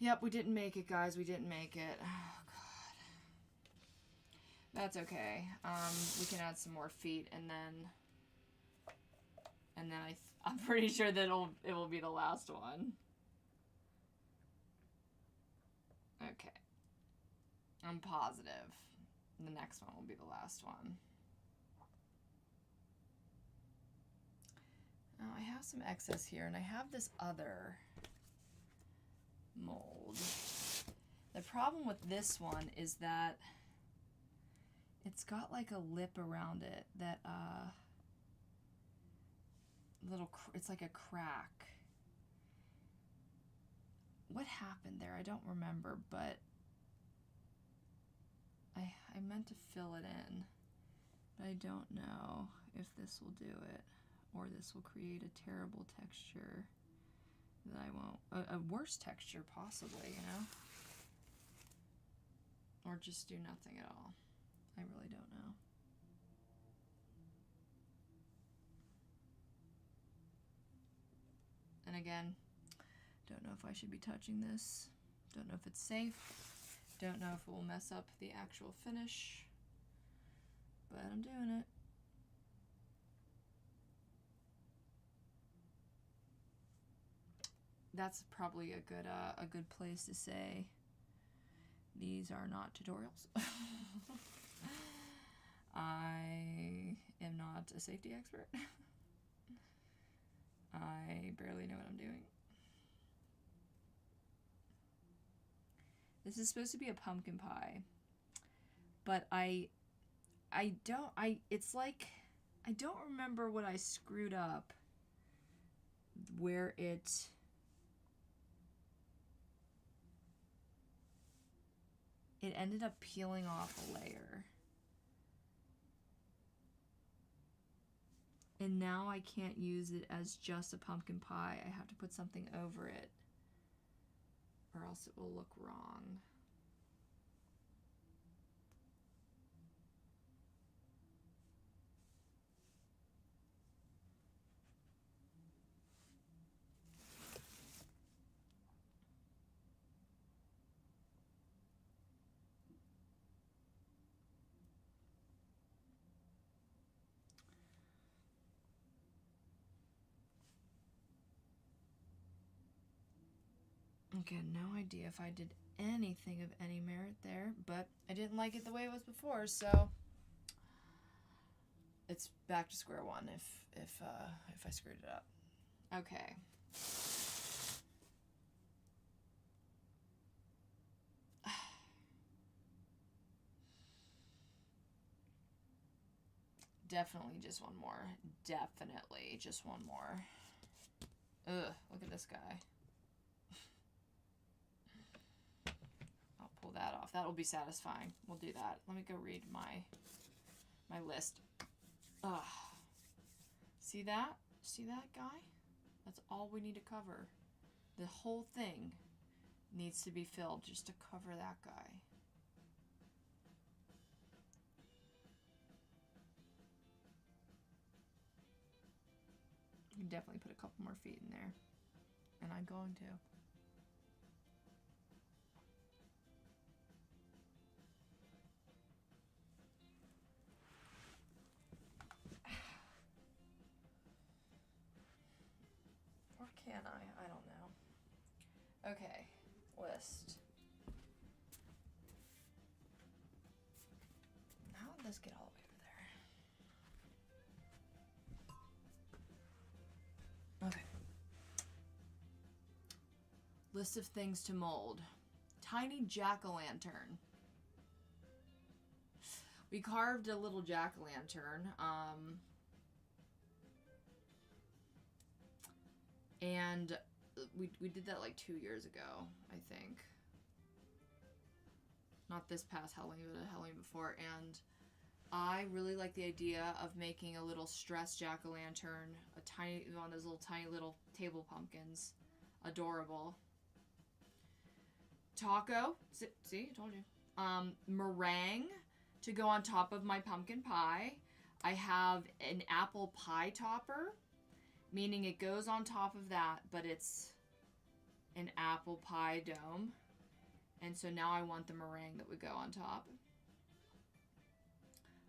Yep, we didn't make it, guys. We didn't make it. Oh, God. That's okay. We can add some more feet, and then I'm pretty sure that it will be the last one. Okay. I'm positive the next one will be the last one. Now I have some excess here, and I have this other mold. The problem with this one is that it's got like a lip around it that it's like a crack. What happened there? I don't remember, but I meant to fill it in, but I don't know if this will do it, or this will create a terrible texture that I won't, a worse texture possibly, you know? Or just do nothing at all. I really don't know. And again, don't know if I should be touching this. Don't know if it's safe. Don't know if it will mess up the actual finish. But I'm doing it. That's probably a good place to say these are not tutorials. I am not a safety expert. I barely know what I'm doing. This is supposed to be a pumpkin pie, but it's like, I don't remember what I screwed up where it ended up peeling off a layer. And now I can't use it as just a pumpkin pie. I have to put something over it, or else it will look wrong. Again, no idea if I did anything of any merit there, but I didn't like it the way it was before, so it's back to square one if I screwed it up. Okay. Definitely just one more. Definitely just one more. Ugh, look at this guy. I'll pull that off. That will be satisfying. We'll do that. Let me go read my list. Ugh. See that? See that guy? That's all we need to cover. The whole thing needs to be filled just to cover that guy. You can definitely put a couple more feet in there. And I'm going to. Or can I? I don't know. Okay, list. How did this get all the way over there? Okay. List of things to mold. Tiny jack-o'-lantern. We carved a little jack-o'-lantern. And we did that like 2 years ago, I think. Not this past Halloween, but the Halloween before. And I really like the idea of making a little stressed jack-o'-lantern, a tiny, one of those little tiny little table pumpkins. Adorable. Taco, see, I told you. Meringue to go on top of my pumpkin pie. I have an apple pie topper, meaning it goes on top of that, but it's an apple pie dome. And so now I want the meringue that would go on top.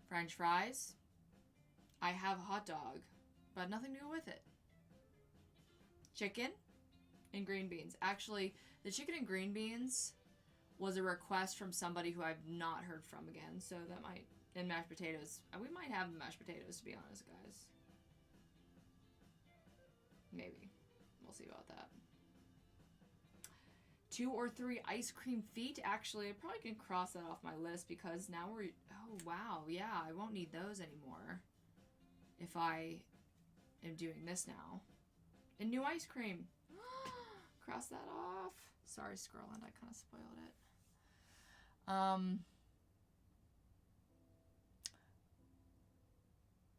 French fries. I have a hot dog, but nothing to go with it. Chicken and green beans. Actually, the chicken and green beans was a request from somebody who I've not heard from again, so that might, and mashed potatoes. We might have mashed potatoes, to be honest, guys. Maybe. We'll see about that. 2 or 3 ice cream feet. Actually, I probably can cross that off my list because now we're... Oh, wow. Yeah, I won't need those anymore if I am doing this now. And new ice cream. Cross that off. Sorry, Scrolland. I kind of spoiled it.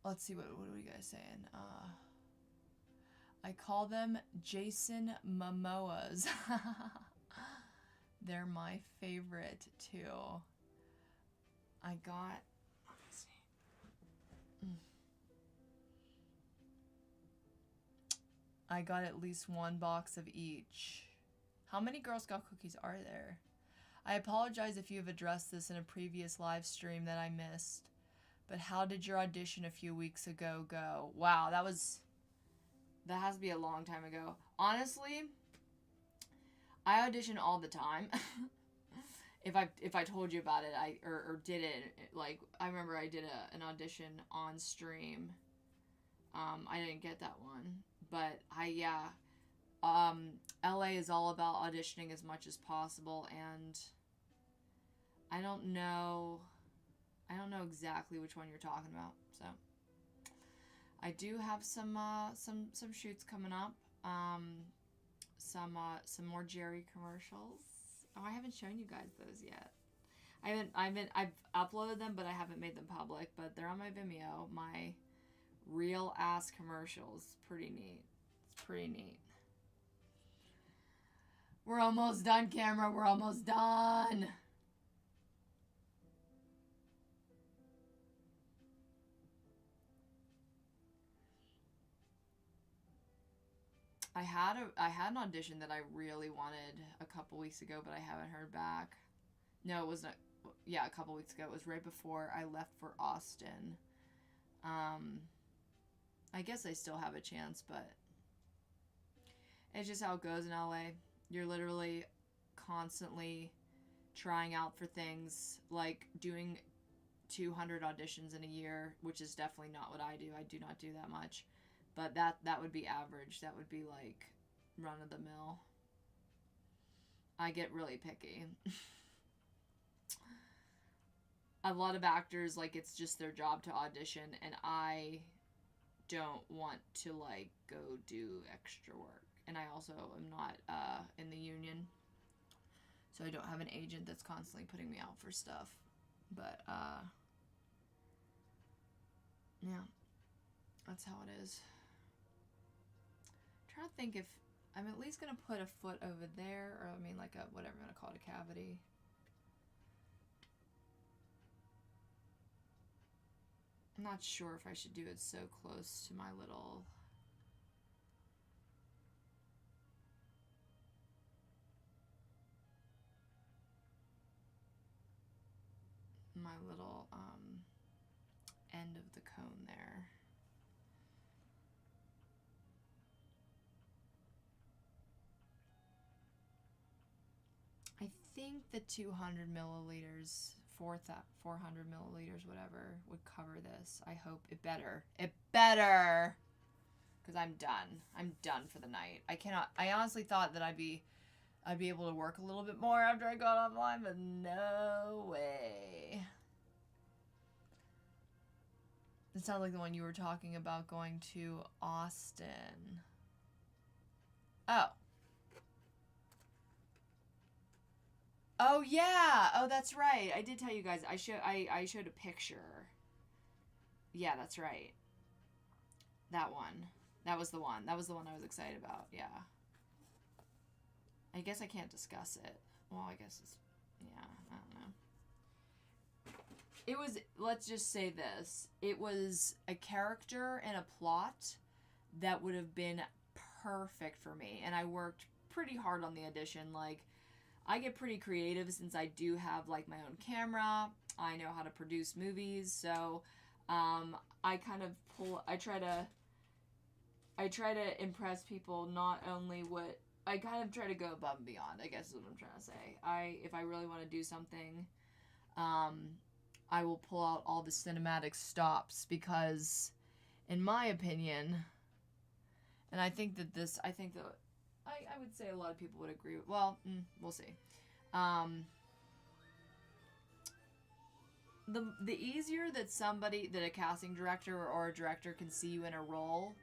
Let's see. What are you guys saying? I call them Jason Momoas. They're my favorite too. I got, let me see. I got at least 1 box of each. How many Girl Scout cookies are there? I apologize if you have addressed this in a previous live stream that I missed. But how did your audition a few weeks ago go? Wow, that has to be a long time ago. Honestly, I audition all the time. if I told you about it, or did it, like, I remember I did an audition on stream. I didn't get that one, but LA is all about auditioning as much as possible, and I don't know exactly which one you're talking about. So I do have some shoots coming up. Some more Jerry commercials. Oh, I haven't shown you guys those yet. I've uploaded them, but I haven't made them public. But they're on my Vimeo. My real ass commercials. Pretty neat. It's pretty neat. We're almost done, camera. We're almost done. I had an audition that I really wanted a couple weeks ago, but I haven't heard back. No, it wasn't. Yeah, a couple weeks ago. It was right before I left for Austin. I guess I still have a chance, but it's just how it goes in LA. You're literally constantly trying out for things, like doing 200 auditions in a year, which is definitely not what I do. I do not do that much. But that would be average. That would be like run of the mill. I get really picky. A lot of actors, like, it's just their job to audition, and I don't want to, like, go do extra work. And I also am not in the union, so I don't have an agent that's constantly putting me out for stuff. But yeah, that's how it is. I'm trying to think if I'm at least gonna put a foot over there, or I mean, like a, whatever I'm gonna call it, a cavity. I'm not sure if I should do it so close to my little end of the cone there. I think the 200 milliliters, 400 milliliters, whatever, would cover this. I hope it better. It better! Because I'm done. I'm done for the night. I honestly thought that I'd be able to work a little bit more after I got offline, but no way. It sounds like the one you were talking about, going to Austin. Oh. Oh yeah. Oh, that's right. I did tell you guys. I showed a picture. Yeah, that's right. That one. That was the one. That was the one I was excited about. Yeah. I guess I can't discuss it. Well, I guess it's, yeah, I don't know. It was, let's just say this. It was a character and a plot that would have been perfect for me. And I worked pretty hard on the audition. Like, I get pretty creative since I do have, like, my own camera. I know how to produce movies. So, I kind of I try to impress people, not only what, I kind of try to go above and beyond, I guess is what I'm trying to say. If I really want to do something, I will pull out all the cinematic stops because, in my opinion, And I think that I would say a lot of people would agree. Well, we'll see. The easier that a casting director or a director can see you in a role,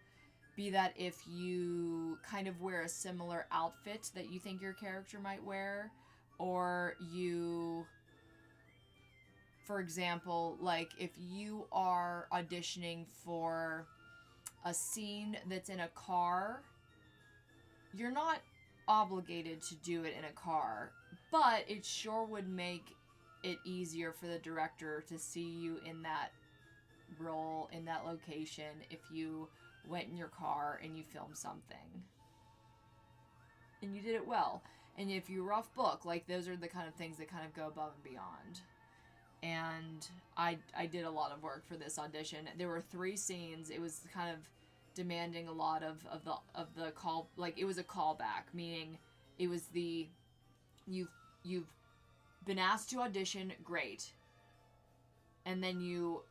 be that if you kind of wear a similar outfit that you think your character might wear, or you, for example, like if you are auditioning for a scene that's in a car, you're not obligated to do it in a car, but it sure would make it easier for the director to see you in that role, in that location, if you went in your car and you filmed something and you did it well. And if you rough book, like, those are the kind of things that kind of go above and beyond. And I did a lot of work for this audition. There were 3 scenes. It was kind of demanding a lot of the call, like, it was a callback, meaning it was the you've been asked to audition, great, and then you've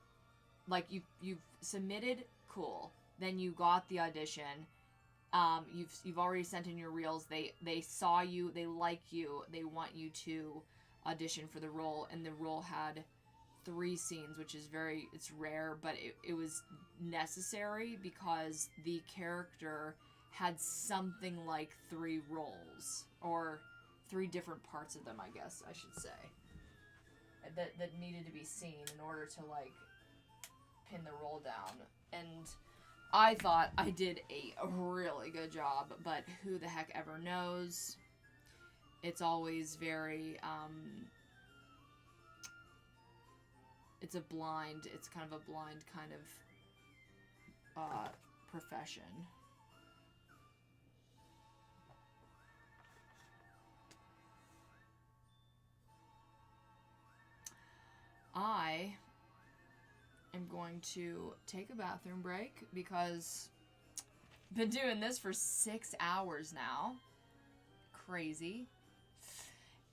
submitted, cool, then you got the audition, you've already sent in your reels, they saw you, they like you, they want you to audition for the role, and the role had 3 scenes, which is it's rare, but it was necessary because the character had something like 3 roles, or 3 different parts of them, I guess I should say, that needed to be seen in order to, like, pin the role down. And I thought I did a really good job, but who the heck ever knows? It's always very, it's kind of a blind kind of profession. I am going to take a bathroom break because I've been doing this for 6 hours now. Crazy.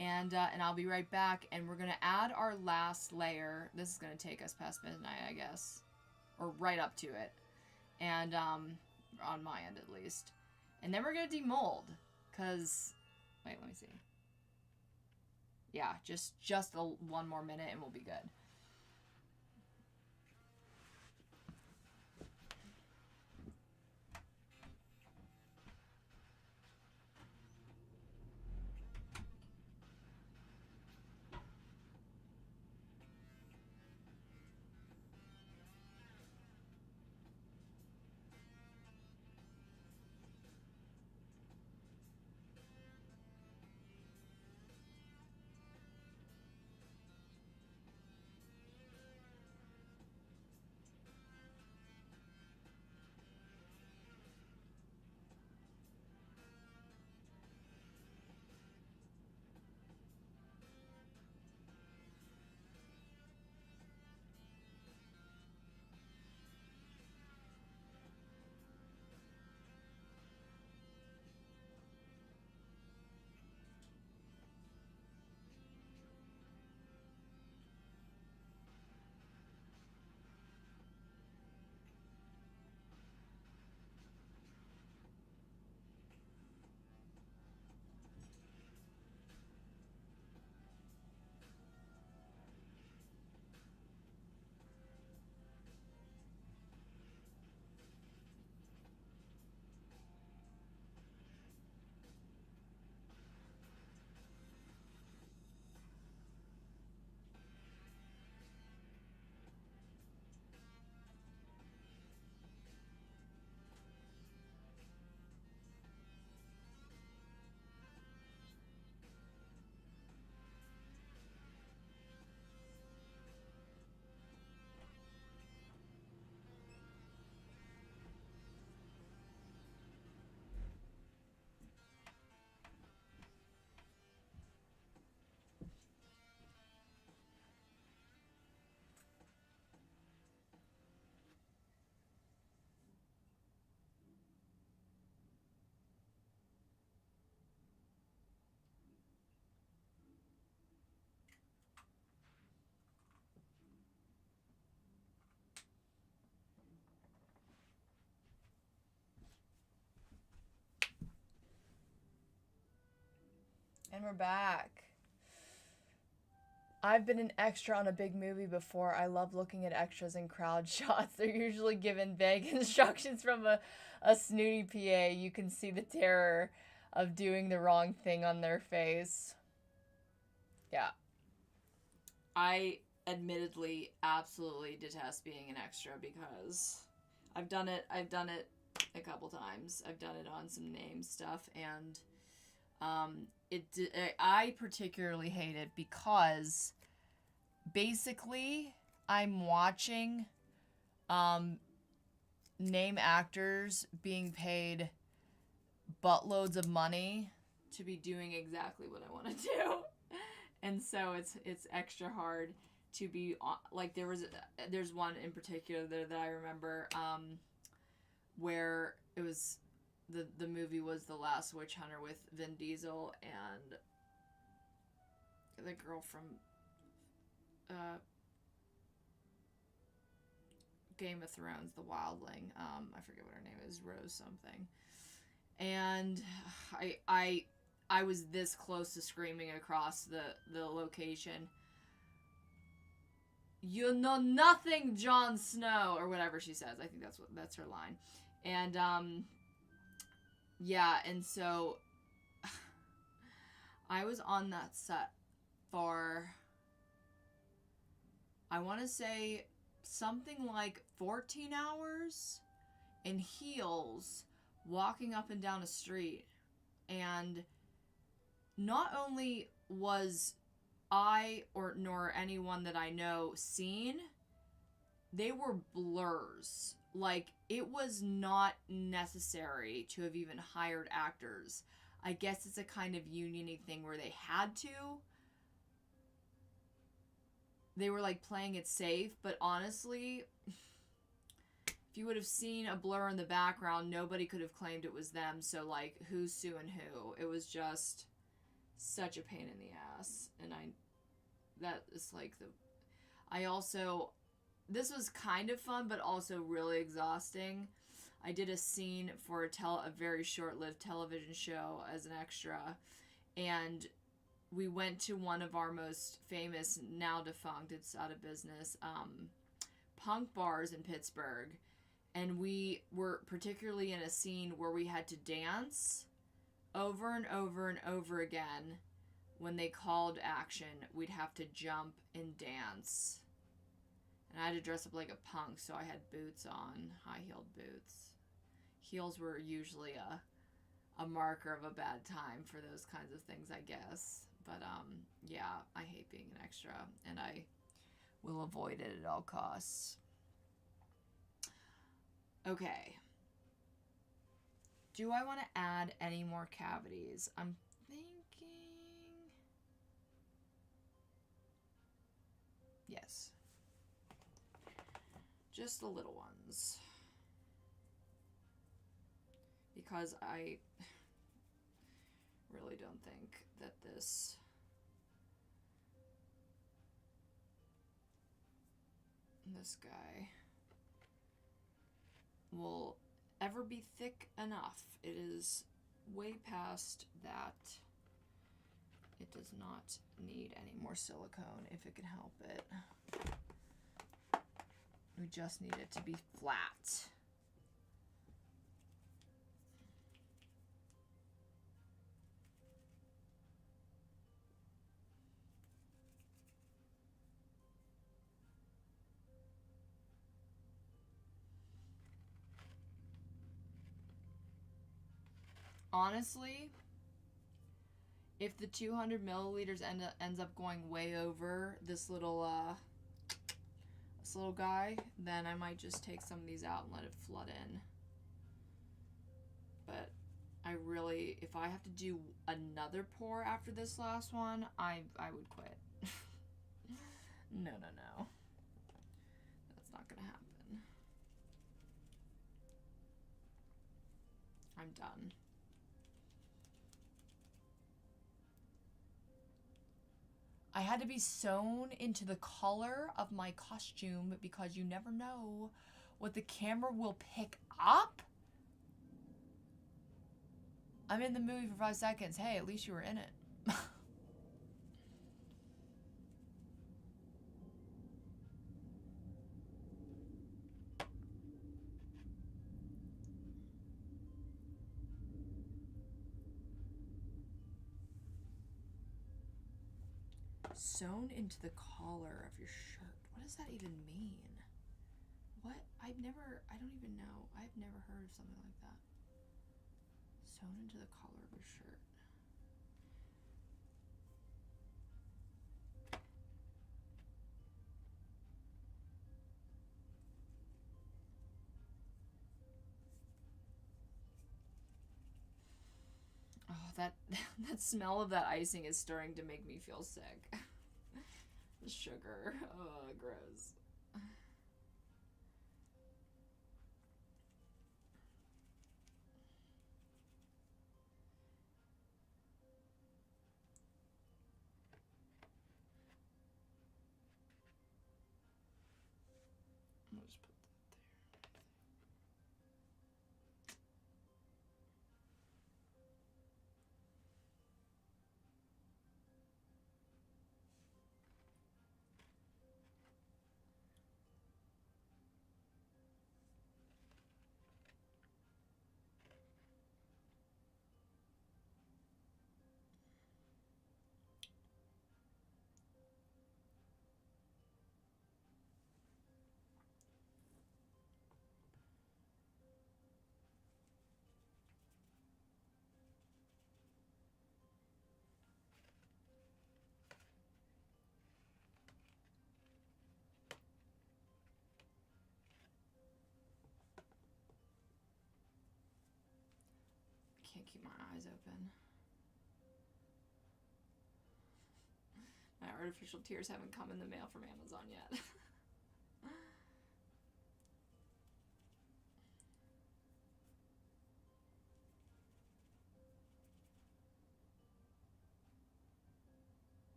And I'll be right back, and we're going to add our last layer. This is going to take us past midnight, I guess. Or right up to it. And, on my end at least. And then we're going to demold. Because, wait, let me see. Yeah, just one more minute and we'll be good. And we're back. I've been an extra on a big movie before. I love looking at extras in crowd shots. They're usually given vague instructions from a snooty PA. You can see the terror of doing the wrong thing on their face. Yeah. I admittedly absolutely detest being an extra because I've done it a couple times. I've done it on some name stuff, and I particularly hate it because basically I'm watching name actors being paid buttloads of money to be doing exactly what I want to do. And so it's extra hard to be like there's one in particular that I remember where it was the movie was The Last Witch Hunter with Vin Diesel and the girl from Game of Thrones, the wildling. I forget what her name is, Rose something. And I was this close to screaming across the location. You know nothing, Jon Snow, or whatever she says. I think that's her line. And yeah, and so I was on that set for, I want to say something like 14 hours in heels, walking up and down a street. And not only was I nor anyone that I know seen, they were blurs. Like, it was not necessary to have even hired actors. I guess it's a kind of union-y thing where they had to. They were like playing it safe, but honestly, if you would have seen a blur in the background, nobody could have claimed it was them. So like, who's suing who? It was just such a pain in the ass. And that is like this was kind of fun, but also really exhausting. I did a scene for a very short-lived television show as an extra, and we went to one of our most famous, now defunct, it's out of business, punk bars in Pittsburgh. And we were particularly in a scene where we had to dance over and over and over again. When they called action, we'd have to jump and dance. And I had to dress up like a punk, so I had boots on, high-heeled boots. Heels were usually a marker of a bad time for those kinds of things, I guess. But, yeah, I hate being an extra, and I will avoid it at all costs. Okay. Do I want to add any more cavities? I'm thinking... Yes. Just the little ones. Because I really don't think that this guy will ever be thick enough. It is way past that. It does not need any more silicone if it can help it. We just need it to be flat. Honestly, if the 200 milliliters ends up going way over this little guy, then I might just take some of these out and let it flood in. But I really, if I have to do another pour after this last one, I would quit. No. That's not gonna happen. I'm done. I had to be sewn into the color of my costume because you never know what the camera will pick up. I'm in the movie for 5 seconds. Hey, at least you were in it. Sewn into the collar of your shirt. What does that even mean? What? I don't even know. I've never heard of something like that. Sewn into the collar of your shirt. Oh, that smell of that icing is starting to make me feel sick. The sugar. Oh, gross. I'll just put that there. Can't keep my eyes open. My artificial tears haven't come in the mail from Amazon yet.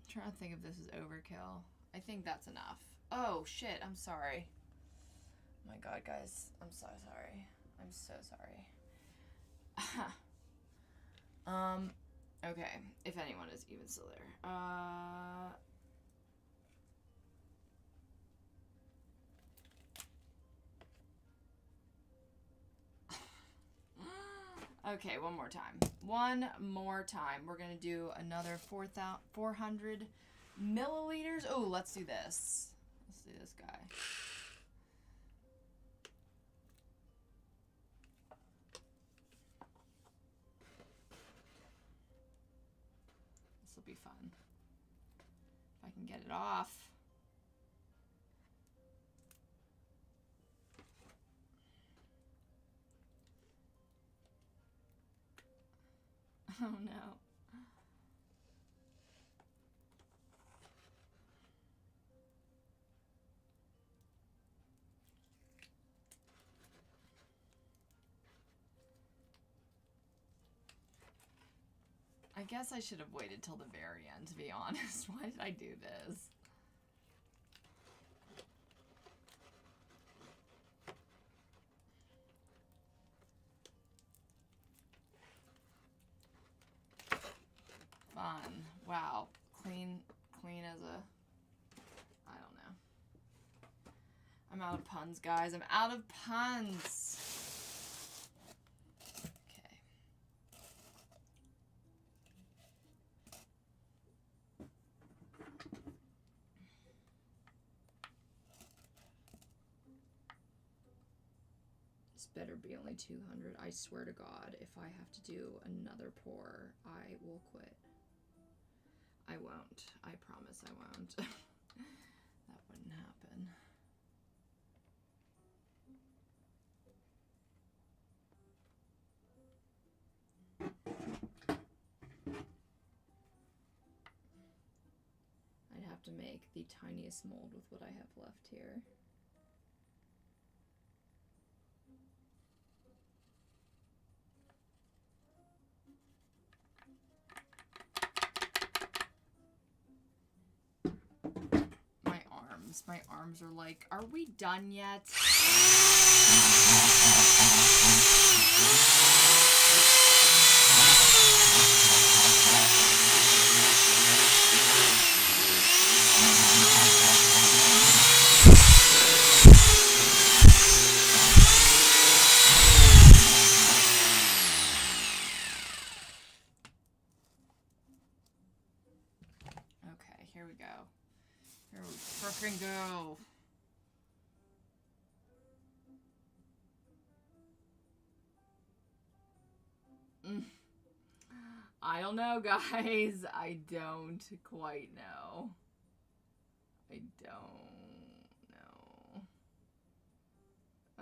I'm trying to think if this is overkill. I think that's enough. Oh shit, I'm sorry. Oh my god, guys. I'm so sorry. I'm so sorry. Okay. If anyone is even still there. Okay, one more time. One more time. We're gonna do another 400 milliliters. Oh, let's do this. Let's do this guy. This will be fun. If I can get it off. Oh no. I guess I should have waited till the very end, to be honest. Why did I do this? Fun. Wow. Clean as a... I don't know. I'm out of puns, guys. I'm out of puns. Okay. This better be only 200. I swear to God, if I have to do another pour, I will quit. I won't. I promise I won't. That wouldn't happen. I'd have to make the tiniest mold with what I have left here. My arms are like, are we done yet? here we go. Here we frickin' go. I don't know, guys. I don't quite know. I don't know.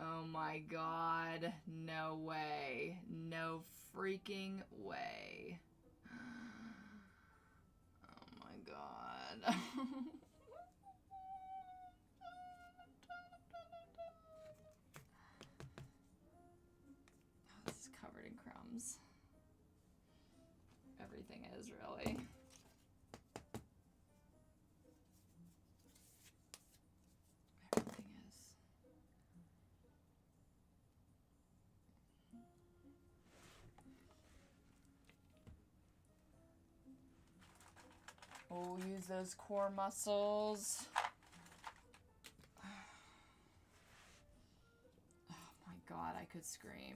Oh my god. No way. No freaking way. Oh my god. This is covered in crumbs. Everything is, really. Everything is. Oh, use those core muscles. Oh my god, I could scream.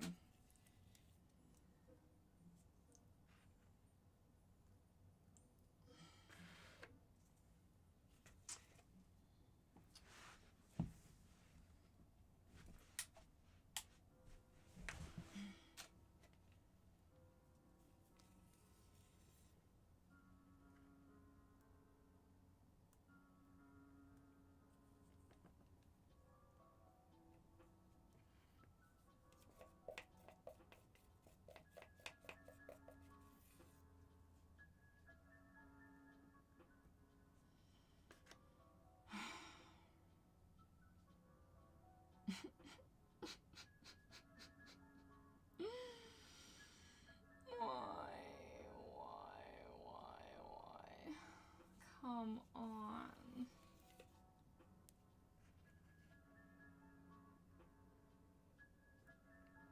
Why? Come on.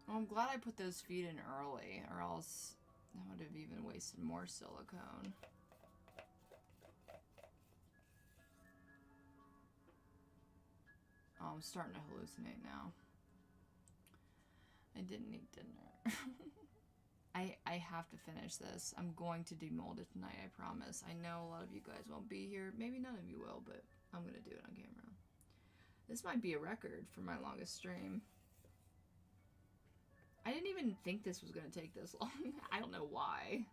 Well, I'm glad I put those feet in early, or else I would have even wasted more silicone. Oh, I'm starting to hallucinate now. I didn't eat dinner. I have to finish this. I'm going to demold it tonight, I promise. I know a lot of you guys won't be here. Maybe none of you will, but I'm going to do it on camera. This might be a record for my longest stream. I didn't even think this was going to take this long. I don't know why.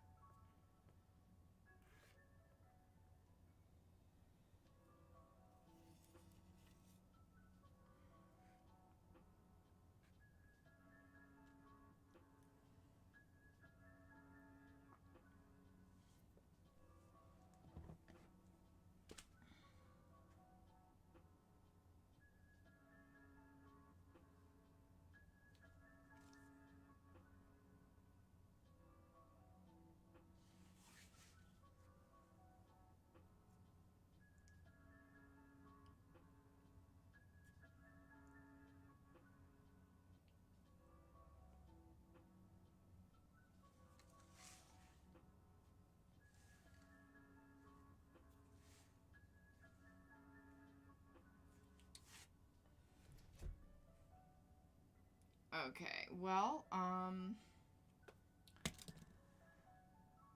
Okay, well,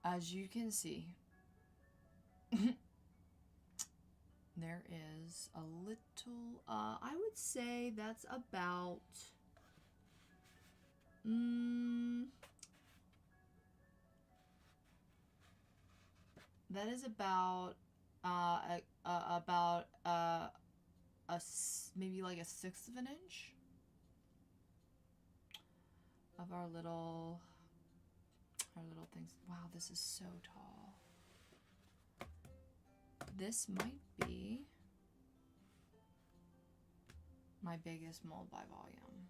as you can see, there is a little, I would say that's about, that is about, maybe like a 1/6 of an inch of our little things. Wow, this is so tall. This might be my biggest mold by volume.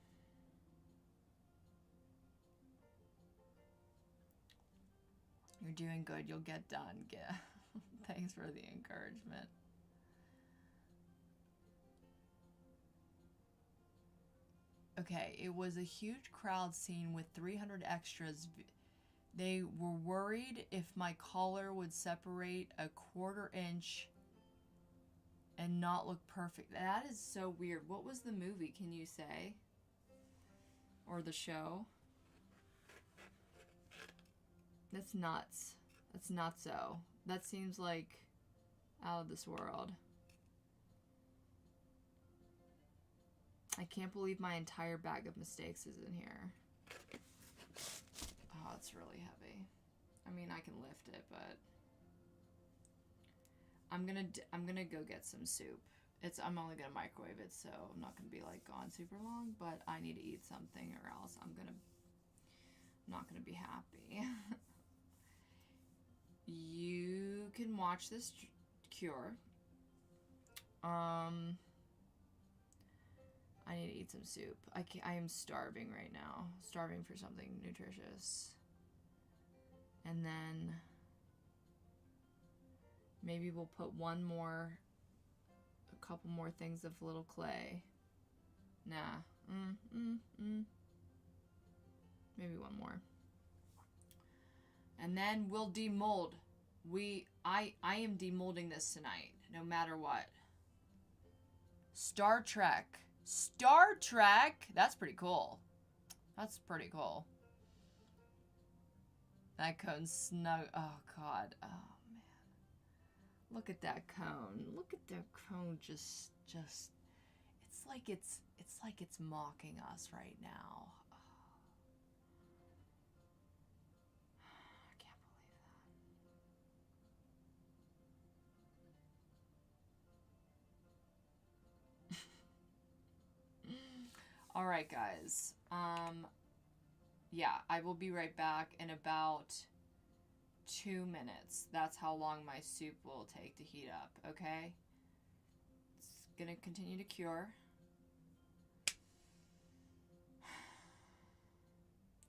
You're doing good. You'll get done. Thanks for the encouragement. Okay, it was a huge crowd scene with 300 extras. They were worried if my collar would separate a 1/4 inch and not look perfect. That is so weird. What was the movie, can you say? Or the show? That's nuts. That's not so. That seems like Out of this world. I can't believe my entire bag of mistakes is in here. Oh, it's really heavy. I mean, I can lift it, but I'm gonna go get some soup. I'm only gonna microwave it, so I'm not gonna be like gone super long. But I need to eat something, or else I'm not gonna be happy. You can watch this cure. I need to eat some soup. I am starving right now. Starving for something nutritious. And then maybe we'll put a couple more things of little clay. Nah. Maybe one more. And then we'll demold. I am demolding this tonight, no matter what. Star Trek. Star Trek? That's pretty cool. That's pretty cool. That cone's snug. Oh, God. Oh, man. Look at that cone. Look at that cone just it's like it's mocking us right now. Oh. I can't believe that. All right, guys. Yeah, I will be right back in about 2 minutes. That's how long my soup will take to heat up, okay? It's gonna continue to cure.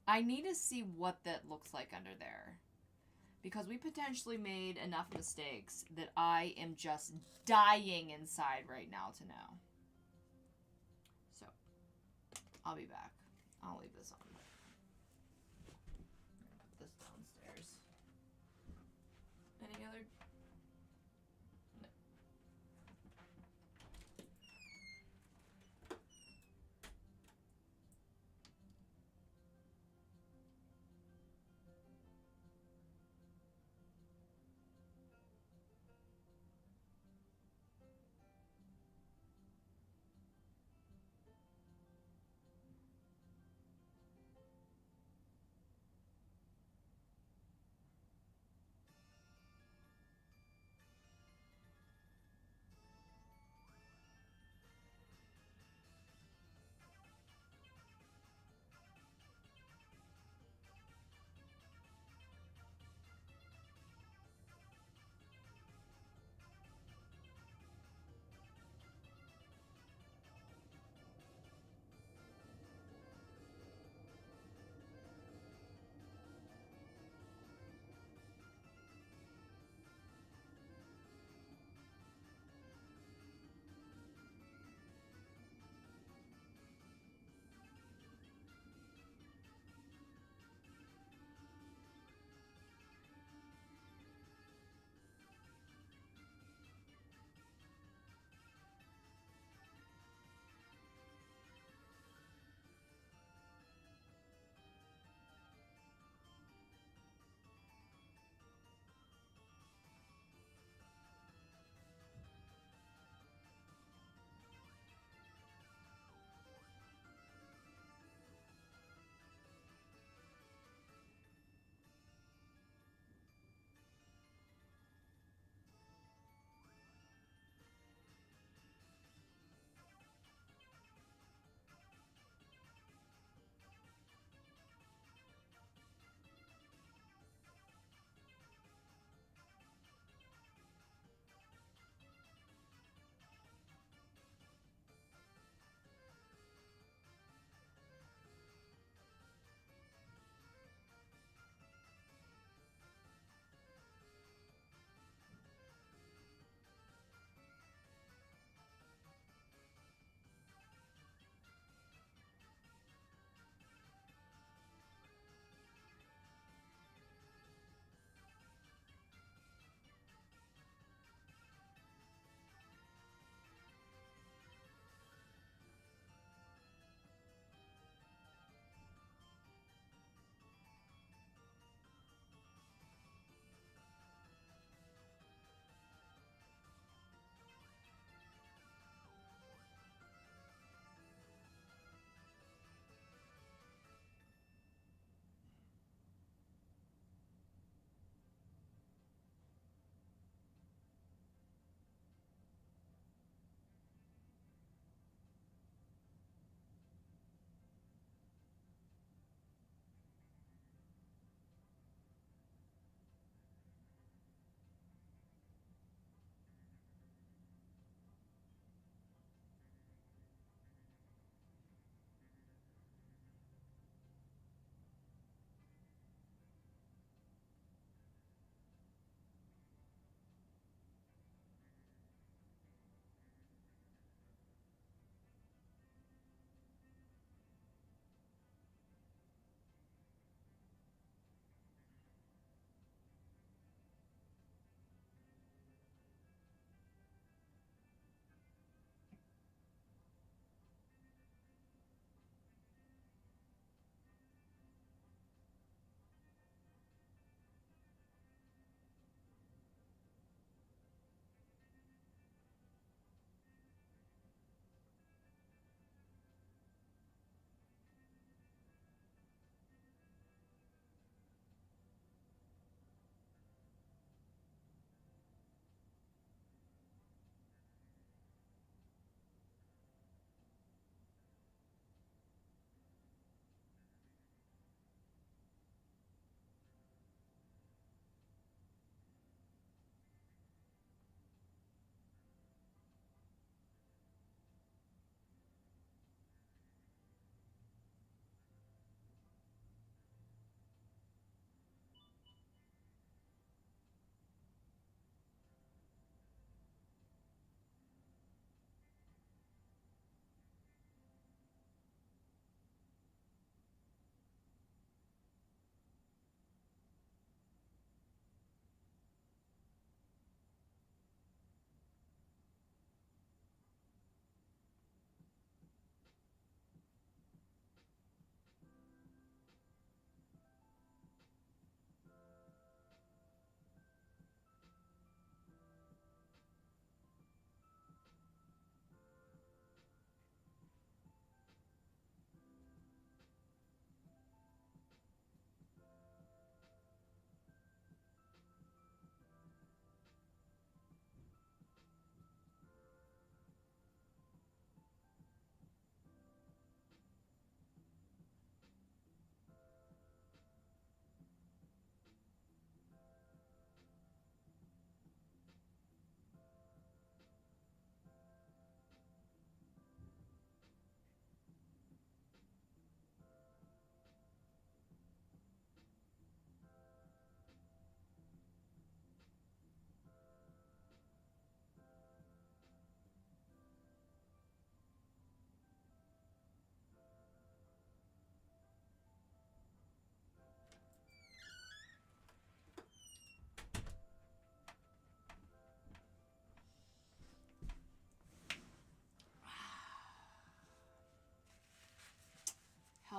I need to see what that looks like under there. Because we potentially made enough mistakes that I am just dying inside right now to know. So, I'll be back. I'll leave this on. Put this downstairs. Any other? No.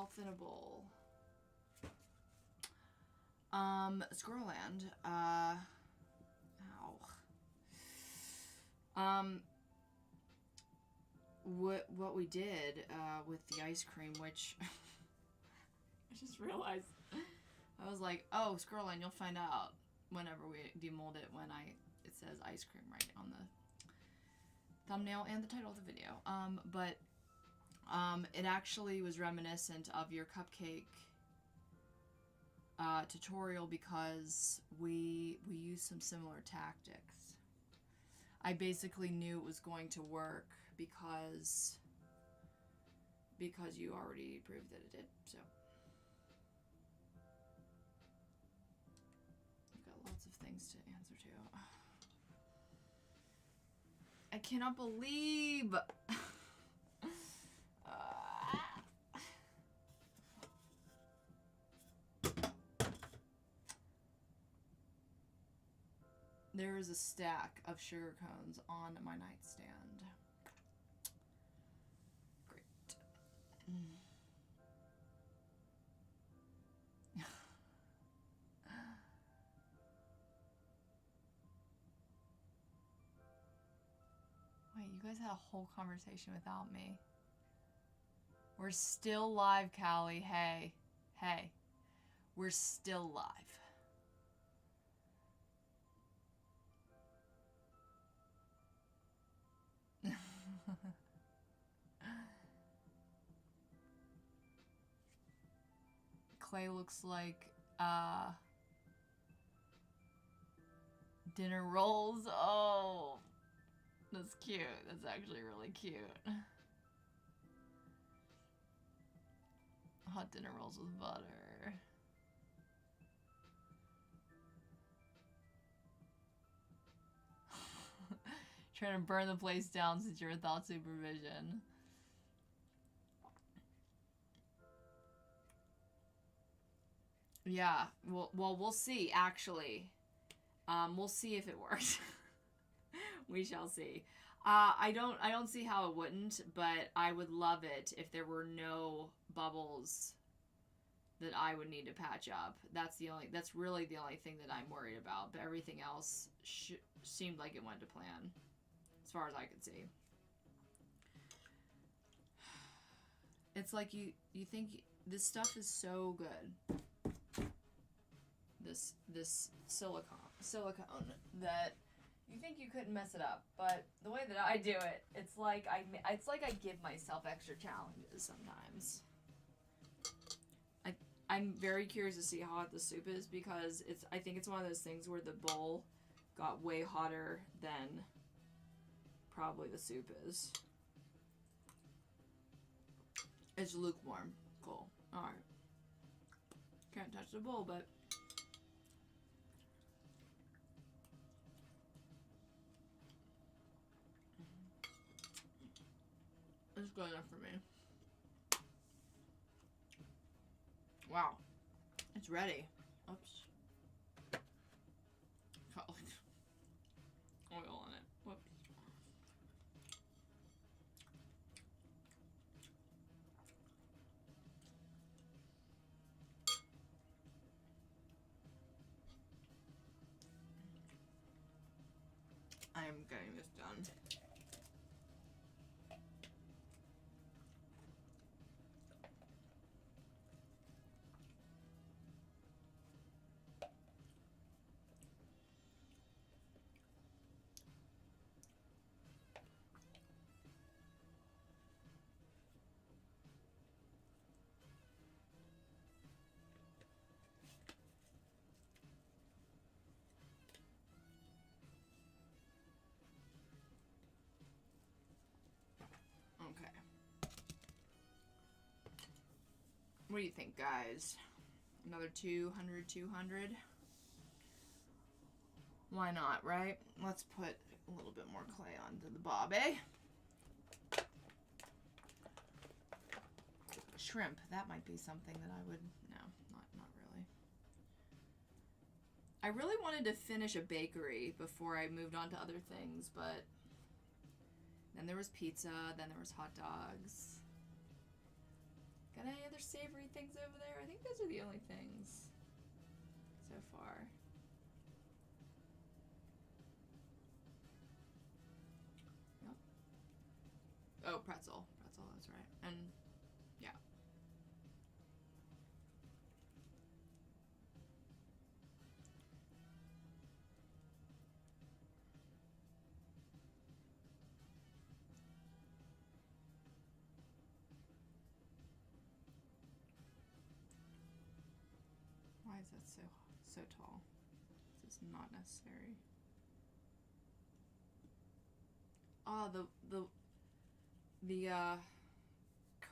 Health in a bowl. Squirrelland. Ow. What we did with the ice cream, which I just realized, I was like, oh, Squirrelland, you'll find out whenever we demold it when it says ice cream right on the thumbnail and the title of the video. But it actually was reminiscent of your cupcake tutorial because we used some similar tactics. I basically knew it was going to work because you already proved that it did. So I've got lots of things to answer to. I cannot believe. There is a stack of sugar cones on my nightstand. Great. Wait, you guys had a whole conversation without me. We're still live, Callie. Hey. Hey. We're still live. Clay looks like dinner rolls. Oh, that's cute. That's actually really cute. Hot dinner rolls with butter. Trying to burn the place down since you're without supervision. Yeah, well, we'll see, actually. We'll see if it works. We shall see. I don't see how it wouldn't, but I would love it if there were no bubbles that I would need to patch up. That's really the only thing that I'm worried about, but everything else seemed like it went to plan, as far as I could see. It's like you think this stuff is so good. This silicone that you think you couldn't mess it up, but the way that I do it, it's like I give myself extra challenges sometimes. I'm very curious to see how hot the soup is because I think it's one of those things where the bowl got way hotter than probably the soup is. It's lukewarm. Cool. All right. Can't touch the bowl, but it's good enough for me. Wow. It's ready. Oops. Got like oil on it. Whoops. I am getting this done. Okay. What do you think, guys? Another 200, 200? Why not, right? Let's put a little bit more clay onto the bob, eh? Shrimp. That might be something that I would... No, not really. I really wanted to finish a bakery before I moved on to other things, but... Then there was pizza, then there was hot dogs. Got any other savory things over there? I think those are the only things so far. Yep. Oh, pretzel. Pretzel, that's right. And, yeah. Why is that so tall? This is not necessary. Ah, the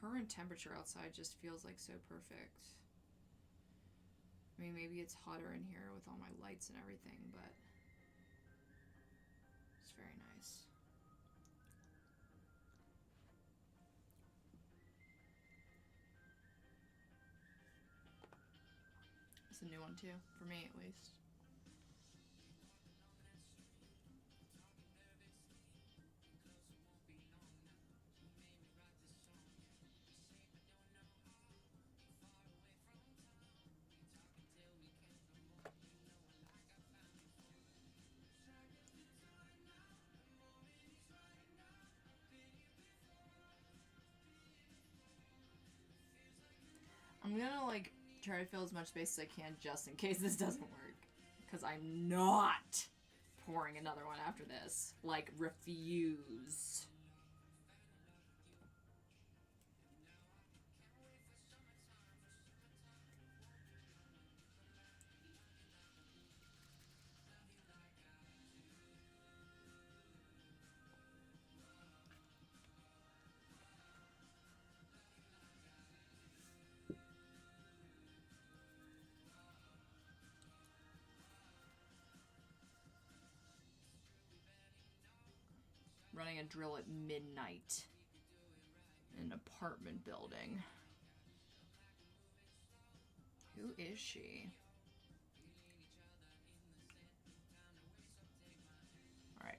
current temperature outside just feels like so perfect. I mean, maybe it's hotter in here with all my lights and everything, but it's very nice. It's a new one too, for me at least. I'm gonna like try to fill as much space as I can just in case this doesn't work. Because I'm not pouring another one after this. Like, refuse. Running a drill at midnight in an apartment building. Who is she? Alright.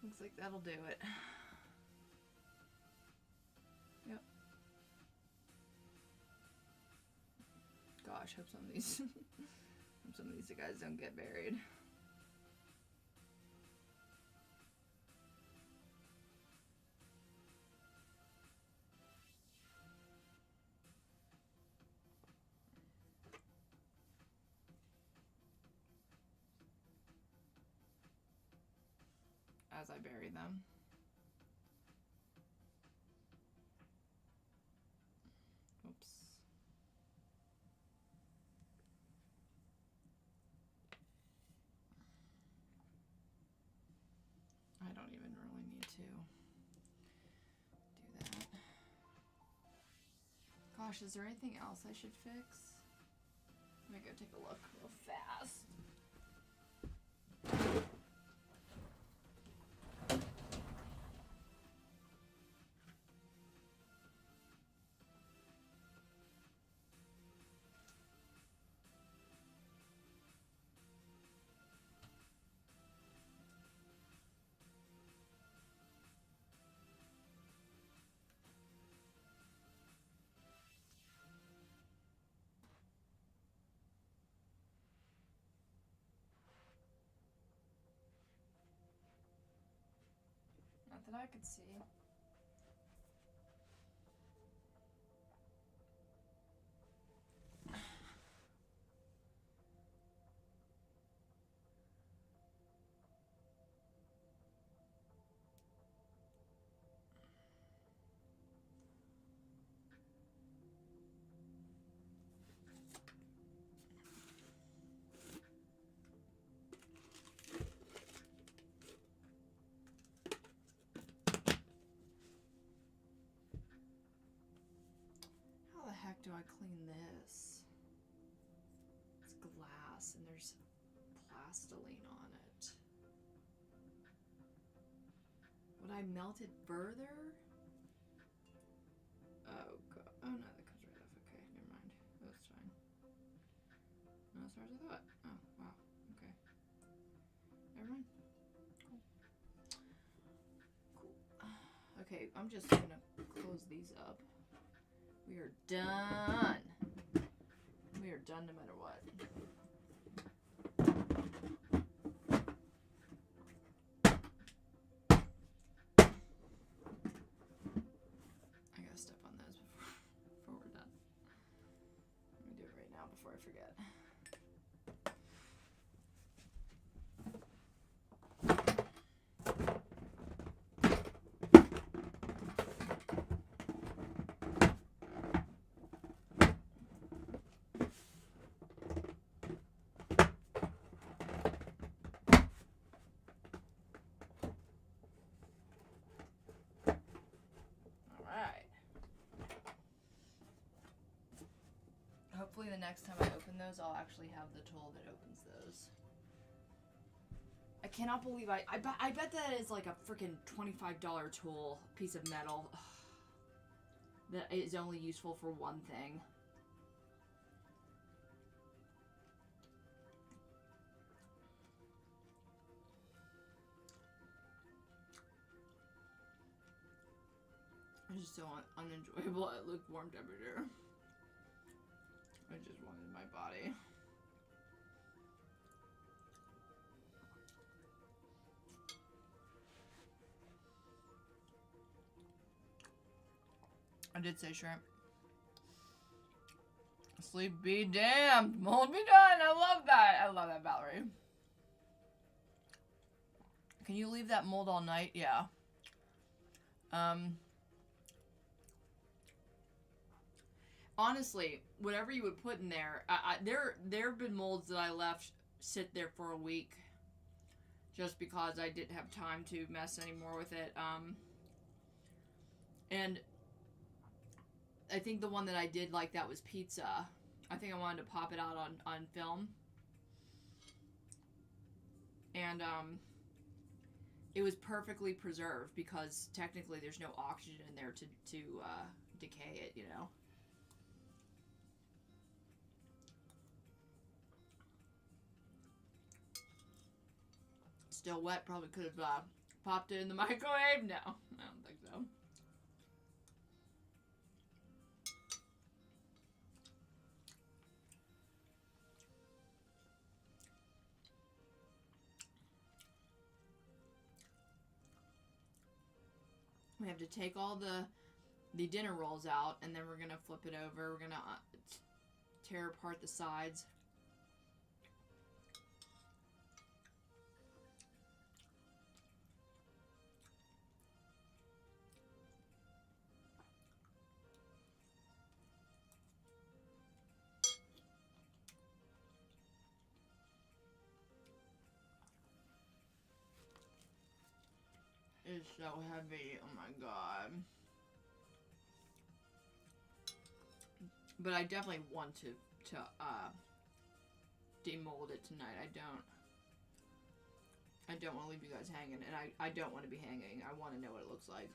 Looks like that'll do it. Yep. Gosh, hope some of these hope some of these guys don't get buried. As I bury them. Oops. I don't even really need to. Gosh, is there anything else I should fix? Let me go take a look real fast. Not that I could see. How the heck do I clean this? It's glass and there's plastiline on it. Would I melt it further? Oh god. Oh no, that comes right off. Okay, never mind. That's fine. Not as far as I thought. Oh, wow. Okay. Never mind. Cool. Okay, I'm just gonna close these up. We are done. We are done no matter what. I gotta step on those before we're done. Let me do it right now before I forget. Hopefully the next time I open those, I'll actually have the tool that opens those. I cannot believe I bet that is like a freaking $25 tool, piece of metal, that is only useful for one thing. It's just so unenjoyable at lukewarm temperature. I just wanted my body. I did say shrimp. Sleep be damned. Mold be done. I love that. I love that, Valerie. Can you leave that mold all night? Yeah. Honestly, whatever you would put in there, there have been molds that I left sit there for a week just because I didn't have time to mess anymore with it. And I think the one that I did like that was pizza. I think I wanted to pop it out on film. And it was perfectly preserved because technically there's no oxygen in there to decay it, you know. Still wet, probably could have popped it in the microwave. No, I don't think so. We have to take all the dinner rolls out, and then we're gonna flip it over. We're gonna tear apart the sides. It's so heavy. Oh my god. But I definitely want to demold it tonight. I don't want to leave you guys hanging, and I don't want to be hanging. I want to know what it looks like.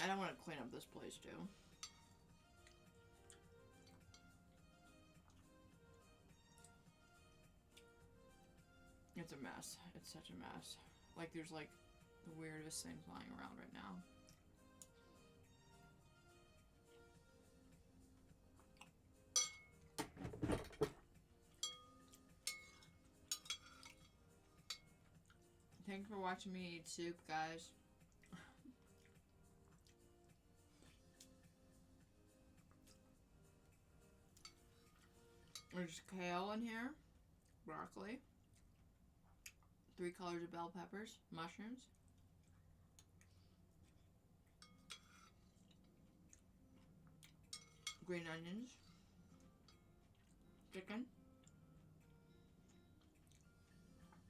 And I want to clean up this place too. It's a mess. It's such a mess. Like, there's like the weirdest things lying around right now. Thanks for watching me eat soup, guys. There's kale in here, broccoli, 3 colors of bell peppers, mushrooms, green onions, chicken.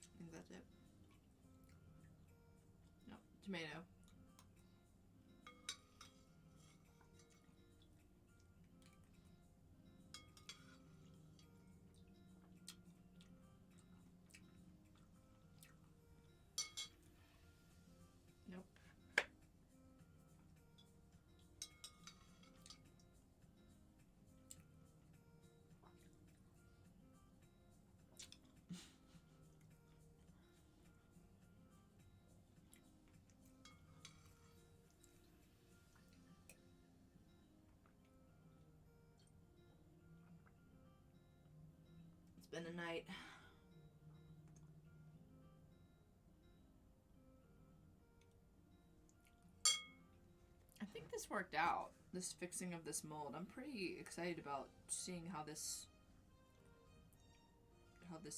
I think that's it. No, tomato. Nope. It's been a night. I think this worked out, this fixing of this mold. I'm pretty excited about seeing how this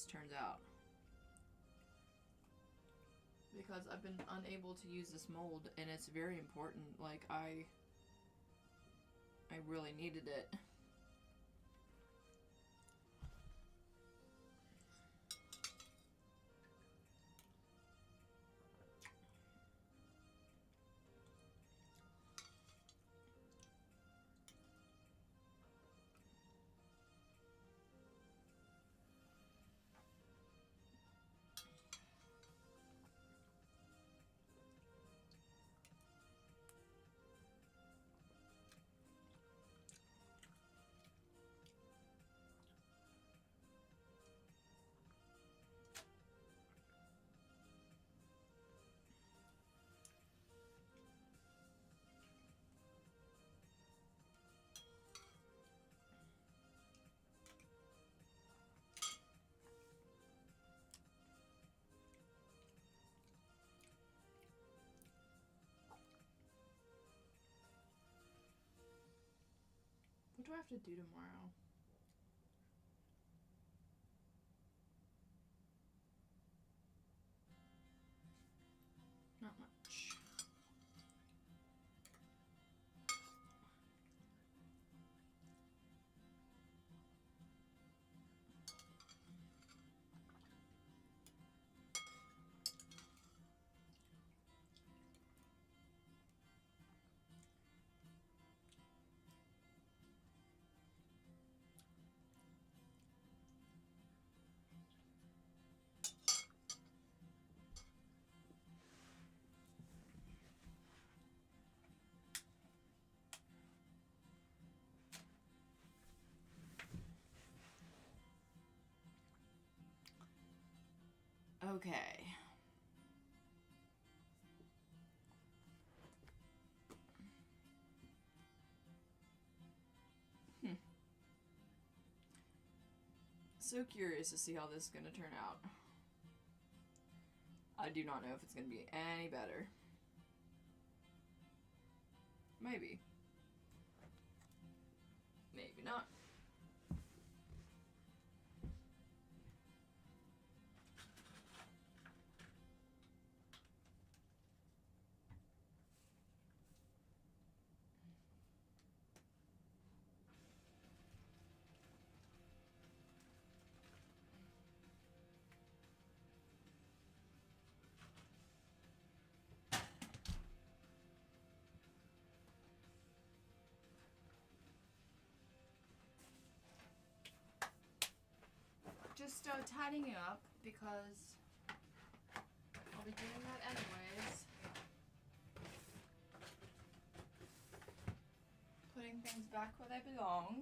turns out. Because I've been unable to use this mold, and it's very important. Like, I really needed it. What do I have to do tomorrow? Not much. Okay. So curious to see how this is going to turn out. I do not know if it's going to be any better. Maybe. Maybe not. just tidying up because I'll be doing that anyways. Putting things back where they belong.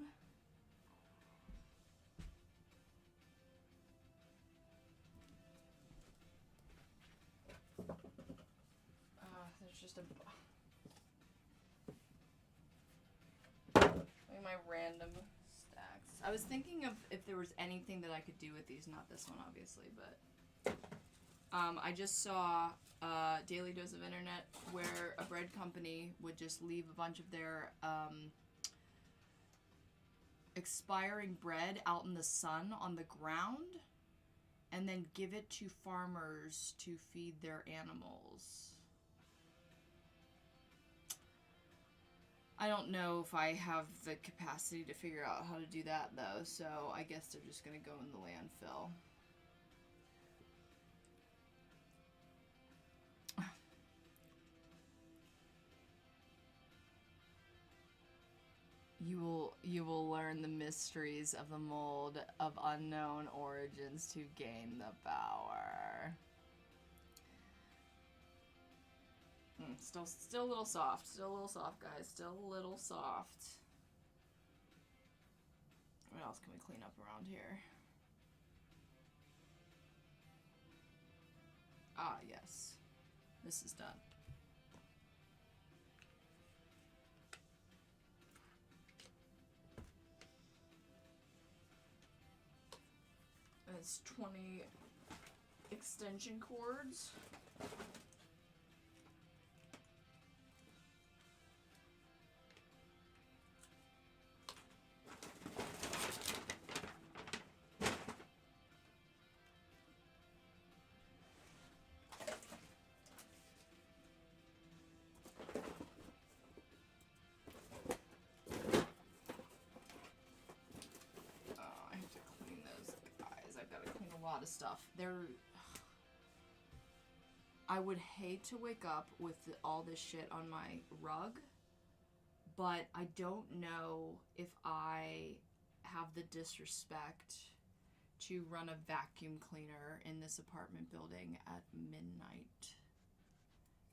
There's just a... Look at my random stacks. I was thinking of if there was anything that I could do with these. Not this one, obviously, but... I just saw Daily Dose of Internet where a bread company would just leave a bunch of their expiring bread out in the sun on the ground and then give it to farmers to feed their animals. I don't know if I have the capacity to figure out how to do that though, so I guess they're just gonna go in the landfill. You will learn the mysteries of the mold of unknown origins to gain the power. Still a little soft. Still a little soft, guys. Still a little soft. What else can we clean up around here? Ah, yes. This is done. It's 20 extension cords. Of stuff. I would hate to wake up with all this shit on my rug, but I don't know if I have the disrespect to run a vacuum cleaner in this apartment building at midnight.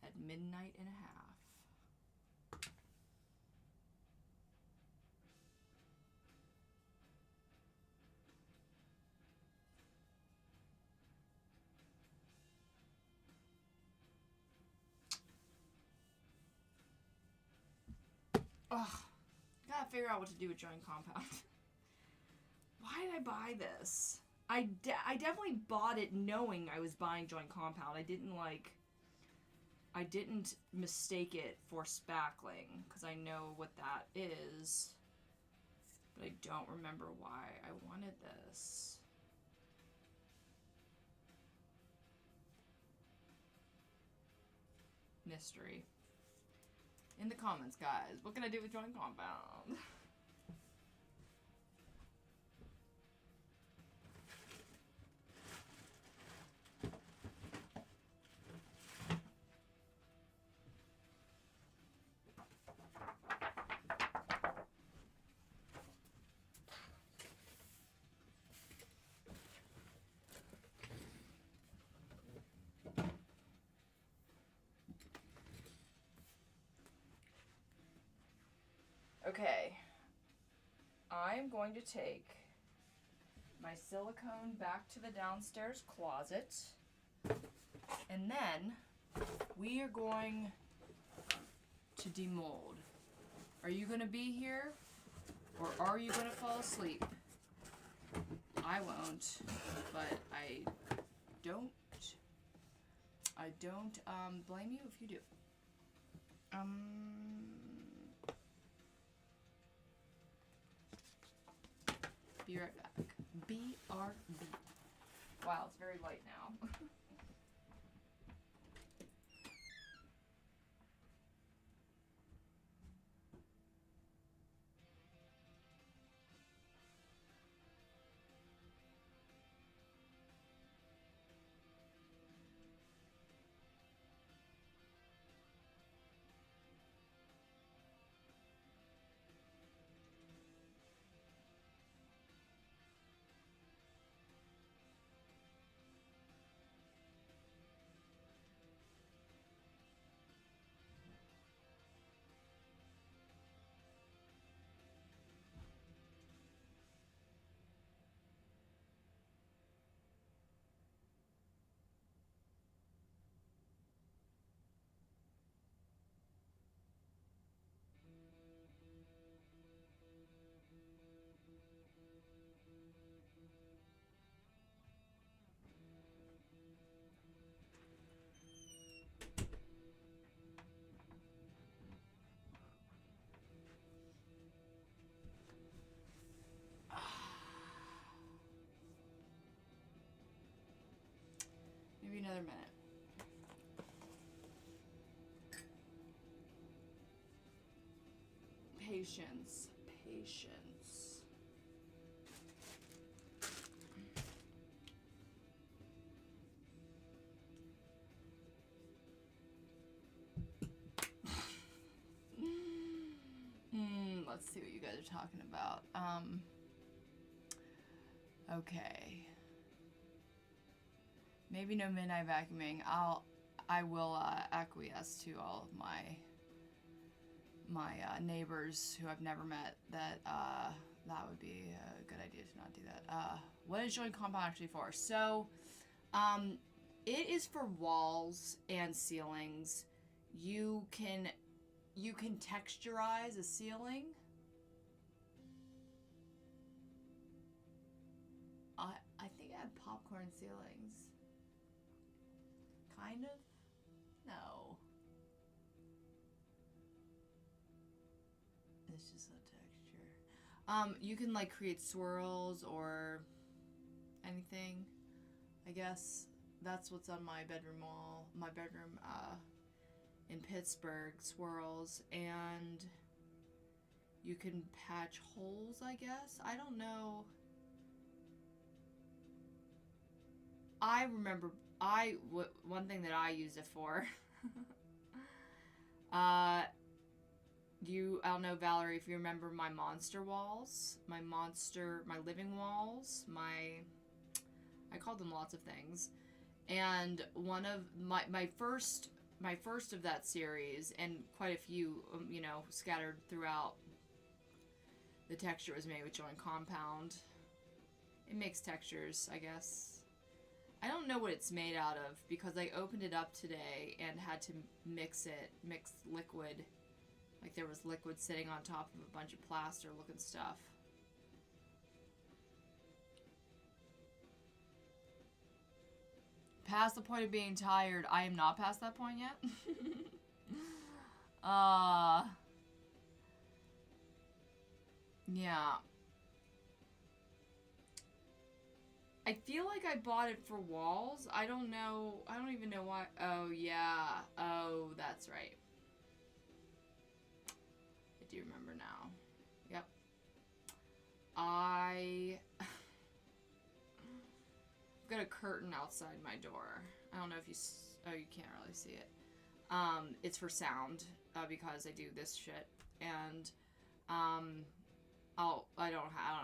At midnight and a half. Ugh. Gotta figure out what to do with joint compound. Why did I buy this? I definitely bought it knowing I was buying joint compound. I didn't mistake it for spackling, because I know what that is. But I don't remember why I wanted this. Mystery. In the comments, guys. What can I do with joint compound? Okay, I'm going to take my silicone back to the downstairs closet, and then we are going to demold. Are you going to be here, or are you going to fall asleep? I won't, but I don't blame you if you do. Be right back. BRB. Wow, it's very light now. another minute. Patience. Patience. Let's see what you guys are talking about. Okay. Maybe no midnight vacuuming. I will acquiesce to all of my neighbors who I've never met that that would be a good idea to not do that. What is joint compound actually for? So, it is for walls and ceilings. You can texturize a ceiling. I think I have popcorn ceilings. Kind of? No. It's just a texture. You can like create swirls or anything. I guess that's what's on my bedroom wall. My bedroom in Pittsburgh, swirls, and you can patch holes, I guess. I don't know. I remember one thing that I used it for. I don't know, Valerie, if you remember my monster walls, my living walls, I called them lots of things. And one of my first of that series, and quite a few, scattered throughout, the texture was made with joint compound. It makes textures, I guess. I don't know what it's made out of because I opened it up today and had to mix liquid. Like there was liquid sitting on top of a bunch of plaster looking stuff. Past the point of being tired. I am not past that point yet. Yeah. I feel like I bought it for walls. I don't know. I don't even know why. Oh, yeah. Oh, that's right. I do remember now. Yep. I've got a curtain outside my door. I don't know if you... Oh, you can't really see it. It's for sound, because I do this shit. And, I don't know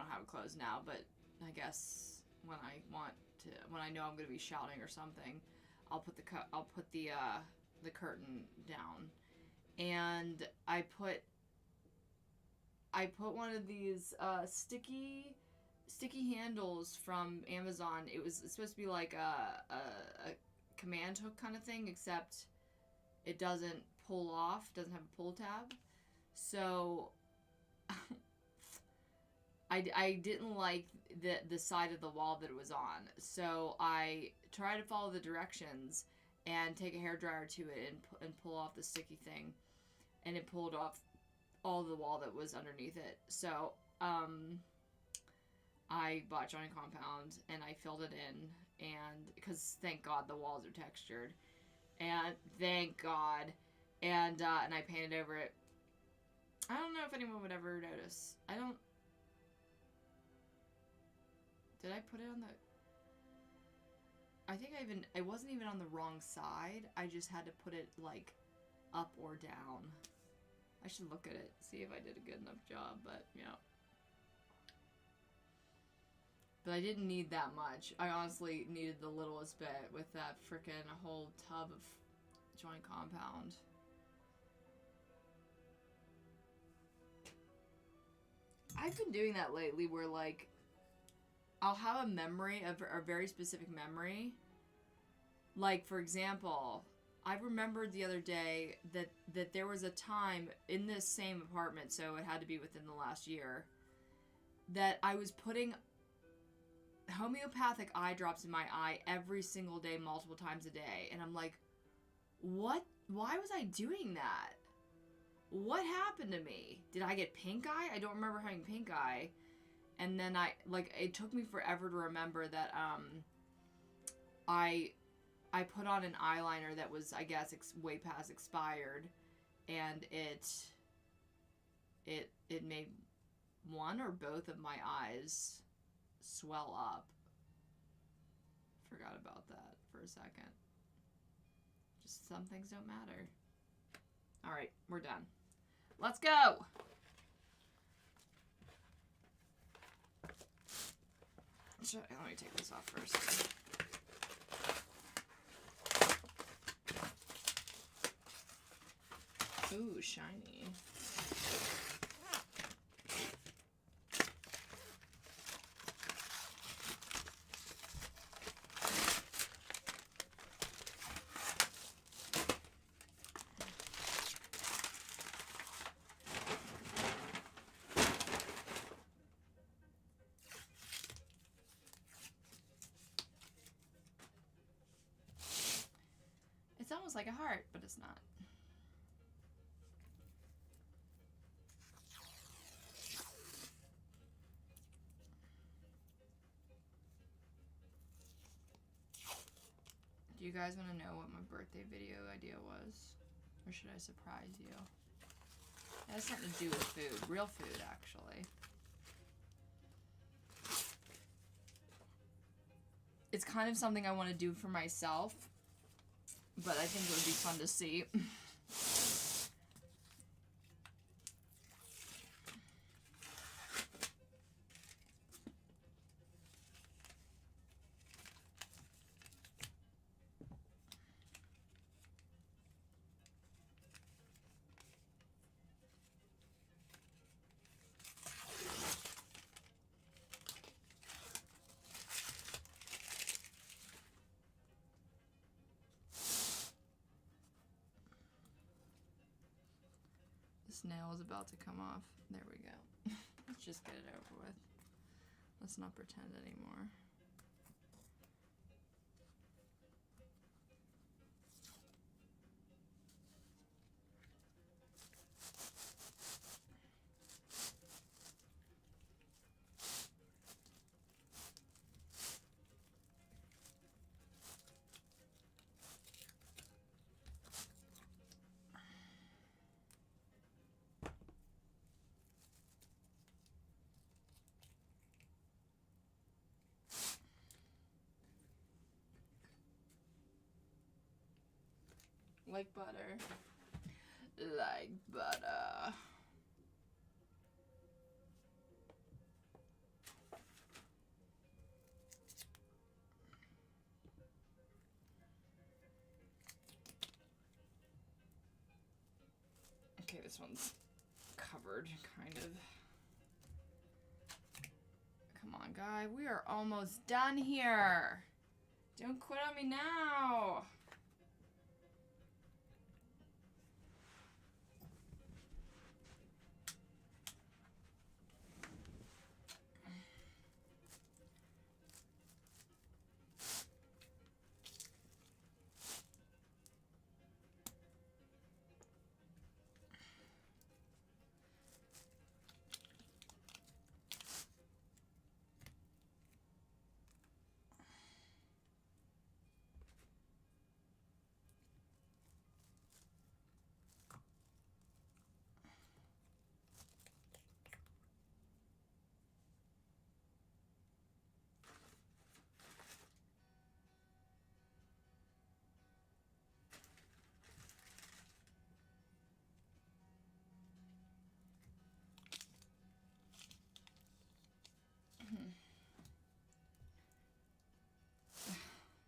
how to close now, but I guess... when I know I'm gonna be shouting or something, I'll put the curtain down, and I put one of these sticky handles from Amazon. It's supposed to be like a command hook kind of thing, except it doesn't pull off, doesn't have a pull tab, so I didn't like the side of the wall that it was on, so I tried to follow the directions and take a hairdryer to it and pull off the sticky thing, and it pulled off all the wall that was underneath it. So I bought joint compound and I filled it in, and because thank God the walls are textured, and thank God, and I painted over it. I don't know if anyone would ever notice. Did I put it on the... I think it wasn't even on the wrong side. I just had to put it, like, up or down. I should look at it, see if I did a good enough job, but, yeah. But I didn't need that much. I honestly needed the littlest bit with that frickin' whole tub of joint compound. I've been doing that lately where, like, I'll have a memory, a very specific memory. Like, for example, I remembered the other day that there was a time in this same apartment, so it had to be within the last year, that I was putting homeopathic eye drops in my eye every single day, multiple times a day. And I'm like, what? Why was I doing that? What happened to me? Did I get pink eye? I don't remember having pink eye. And then it took me forever to remember that, I I put on an eyeliner that was, I guess, way past expired, and it made one or both of my eyes swell up. Forgot about that for a second. Just some things don't matter. All right, we're done. Let's go. Let me take this off first. Ooh, shiny. It's almost like a heart, but it's not. Do you guys want to know what my birthday video idea was? Or should I surprise you? It has something to do with food. Real food, actually. It's kind of something I want to do for myself, but I think it would be fun to see. This nail is about to come off. There we go. Let's just get it over with. Let's not pretend anymore. Like butter. Like butter. Okay, this one's covered, kind of. Come on, guy. We are almost done here. Don't quit on me now.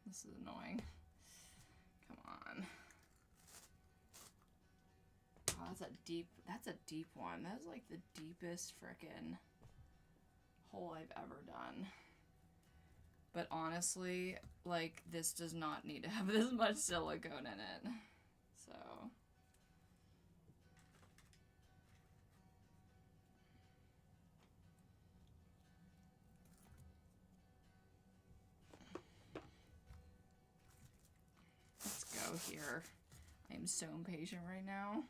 This is annoying. Come on. Oh, that's a deep one. That's like the deepest frickin' hole I've ever done. But honestly, like, this does not need to have this much silicone in it. So. Let's go here. I am so impatient right now.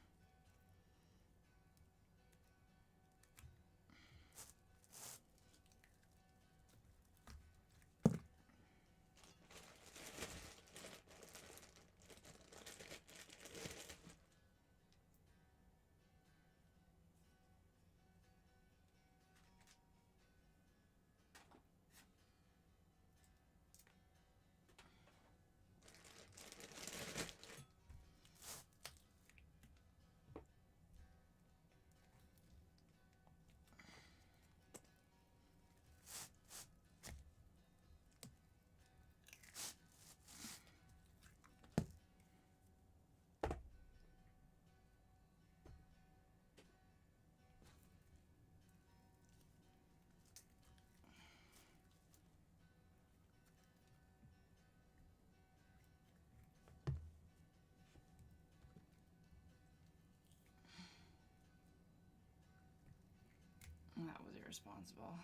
irresponsible.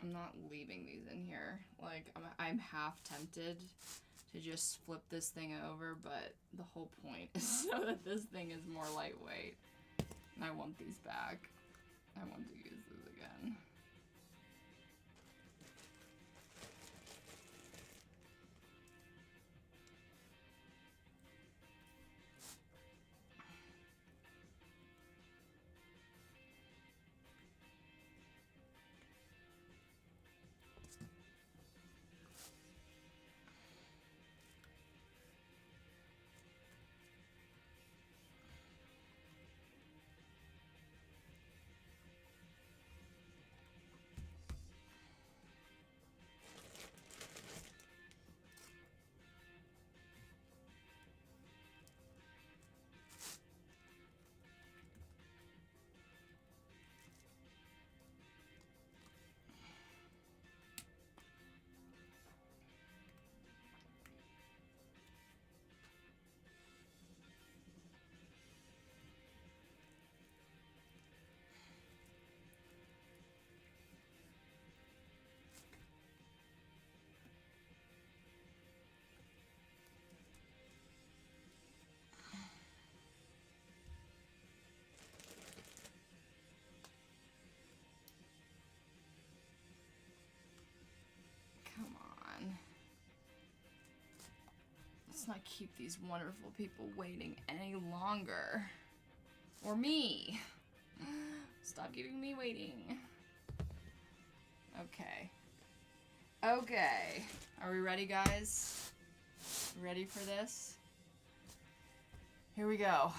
I'm not leaving these in here. Like, I'm half tempted to just flip this thing over, but the whole point is so that this thing is more lightweight. And I want these back. I want to use this again. Come on. Let's not keep these wonderful people waiting any longer. Or me. Stop keeping me waiting. Okay. Okay. Are we ready, guys? Ready for this? Here we go.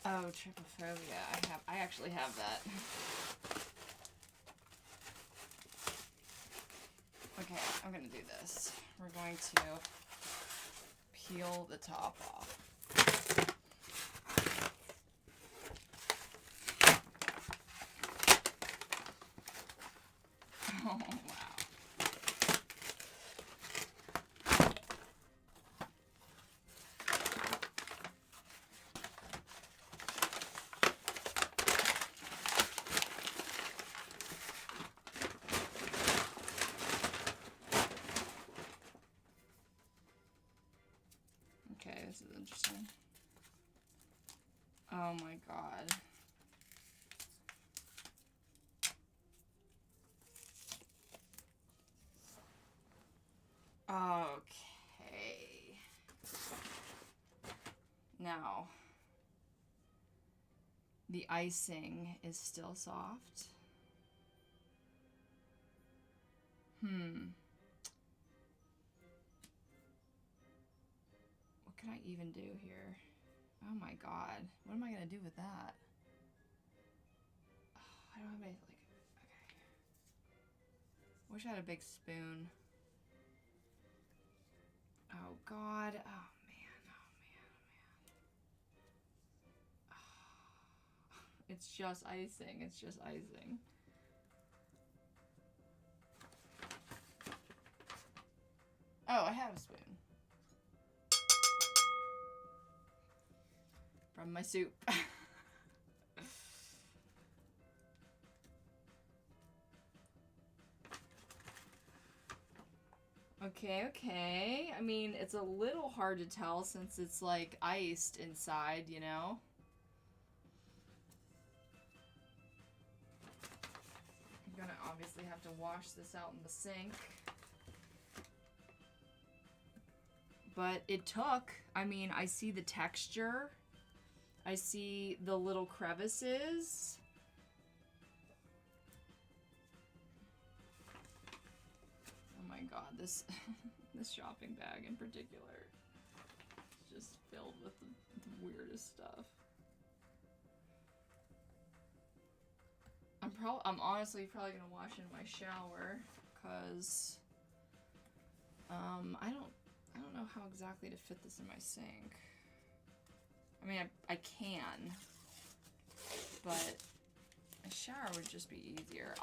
Oh, trypophobia. I actually have that. Okay, I'm gonna do this. We're going to peel the top off. Oh, wow. Okay, this is interesting. Oh my god. Okay. Now, the icing is still soft. What can I even do here? Oh my god. What am I gonna do with that? Oh, I don't have any, like, okay. Wish I had a big spoon. Oh god. Oh man. Oh man. Oh man. It's just icing. It's just icing. Oh, I have a spoon. From my soup. Okay, okay. I mean, it's a little hard to tell since it's like iced inside, you know? I'm gonna obviously have to wash this out in the sink. But it took, I mean, I see the texture. I see the little crevices. Oh my god, this this shopping bag in particular is just filled with the weirdest stuff. I'm honestly probably gonna wash in my shower, cause I don't know how exactly to fit this in my sink. I mean, I can. but a shower would just be easier.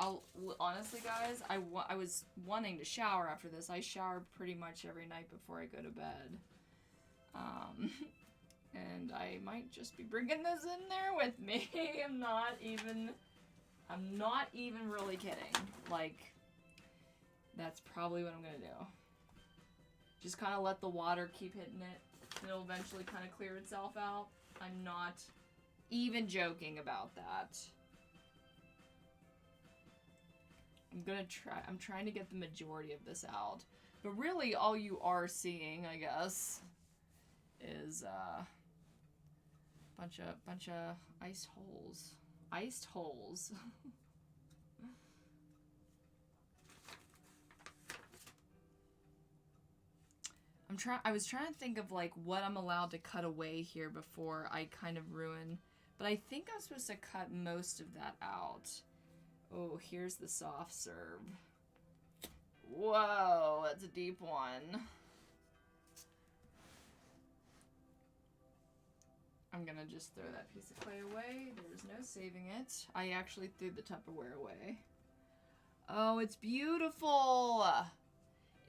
Honestly, guys, I was wanting to shower after this. I shower pretty much every night before I go to bed. And I might just be bringing this in there with me. I'm not even really kidding. Like, that's probably what I'm gonna do. Just kind of let the water keep hitting it. It'll eventually kind of clear itself out. I'm not even joking about that. I'm trying to get the majority of this out. But really, all you are seeing, I guess, is bunch of iced holes. Iced holes. I was trying to think of like what I'm allowed to cut away here before I kind of ruin, but I think I'm supposed to cut most of that out. Oh, here's the soft serve. Whoa, that's a deep one. I'm gonna just throw that piece of clay away. There's no saving it. I actually threw the Tupperware away. Oh, it's beautiful!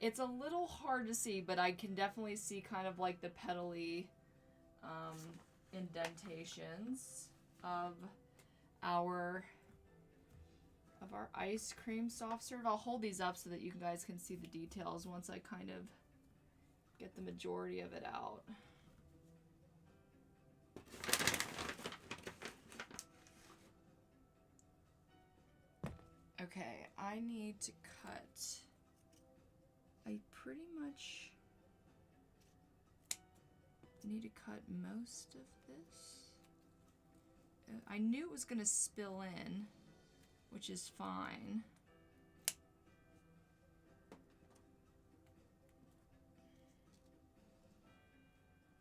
It's a little hard to see, but I can definitely see kind of like the petally indentations of our ice cream soft serve. I'll hold these up so that you guys can see the details once I kind of get the majority of it out. Okay, I need to cut. I pretty much need to cut most of this. I knew it was gonna spill in, which is fine.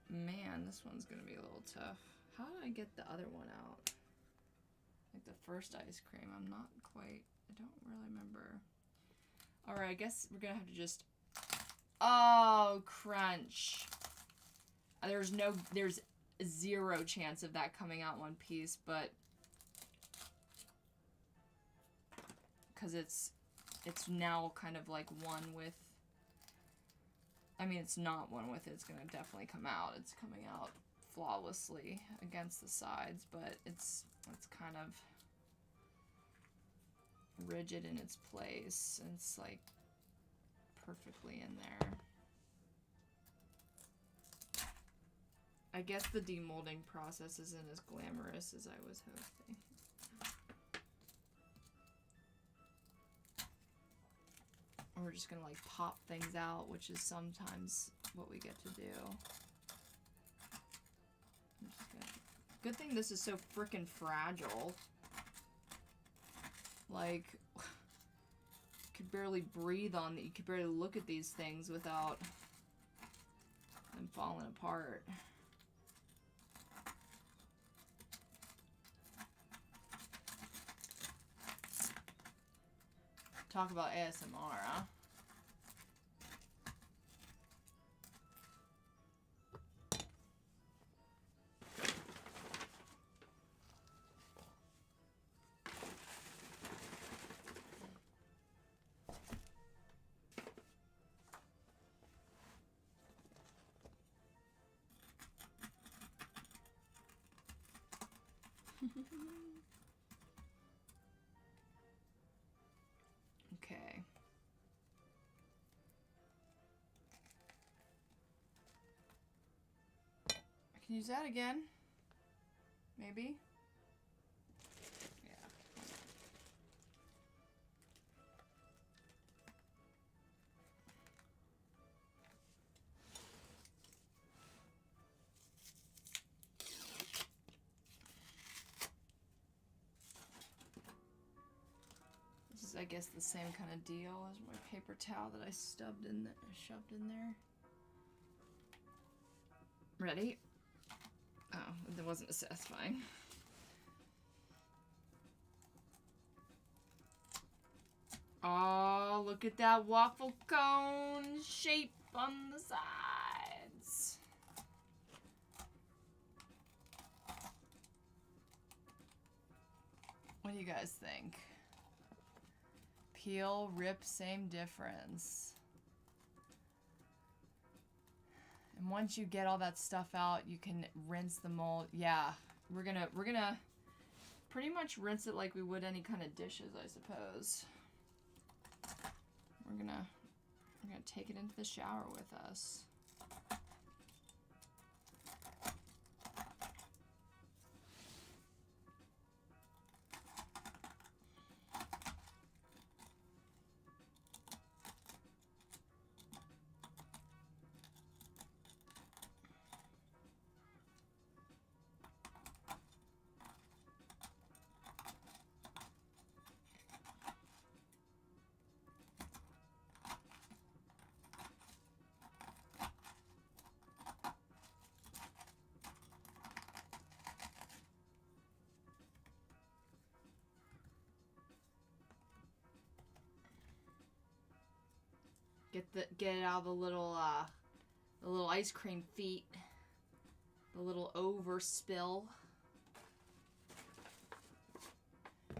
Man, this one's gonna be a little tough. How did I get the other one out? Like the first ice cream, I don't really remember. Alright, I guess we're gonna have to just... Oh, crunch. There's zero chance of that coming out one piece, but... Because it's now kind of like one with... I mean, it's not one with it. It's gonna definitely come out. It's coming out flawlessly against the sides, but it's kind of rigid in its place, and it's like perfectly in there. I guess the demolding process isn't as glamorous as I was hoping. We're just gonna like pop things out, which is sometimes what we get to do. Good thing this is so freaking fragile. Like, you could barely breathe on it. You could barely look at these things without them falling apart. Talk about ASMR, huh? Okay. I can use that again. Maybe. Yeah. This is, I guess, the same kind of deal as my paper towel that I shoved in there. Ready? Oh, that wasn't satisfying. Oh, look at that waffle cone shape on the sides. What do you guys think? Peel, rip, same difference. And once you get all that stuff out, you can rinse the mold. Yeah, we're gonna pretty much rinse it like we would any kind of dishes, I suppose. We're gonna take it into the shower with us. Get it out of the little ice cream feet. The little overspill.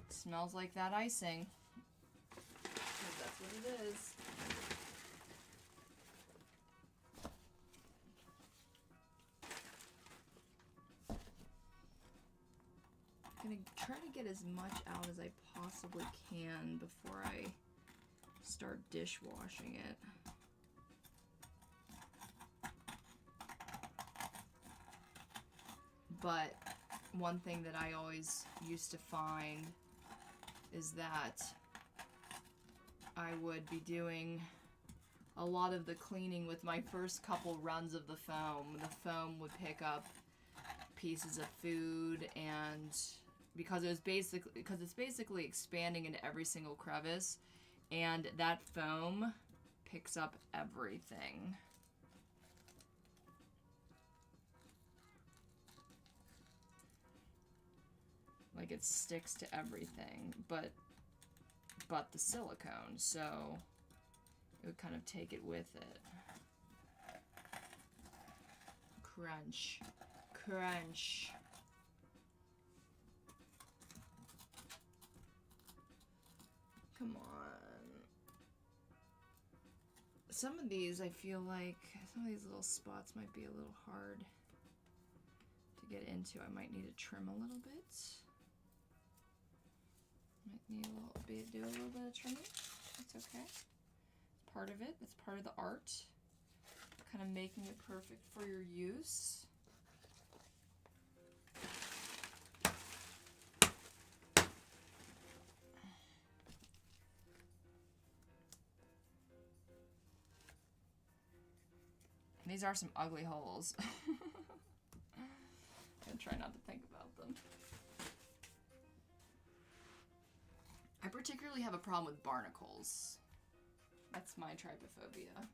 Smells like that icing. 'Cause that's what it is. I'm gonna try to get as much out as I possibly can before I start dishwashing it. But one thing that I always used to find is that I would be doing a lot of the cleaning with my first couple runs of the foam. The foam would pick up pieces of food, and because it's basically expanding into every single crevice, and that foam picks up everything. Like, it sticks to everything, but the silicone, so it would kind of take it with it. Crunch. Crunch. Come on. Some of these, I feel like, some of these little spots might be a little hard to get into. I might need to trim a little bit. Might need do a little bit of trimming. It's okay. It's part of it. It's part of the art. Kind of making it perfect for your use. And these are some ugly holes. I'm try not to think about them. I particularly have a problem with barnacles. That's my trypophobia.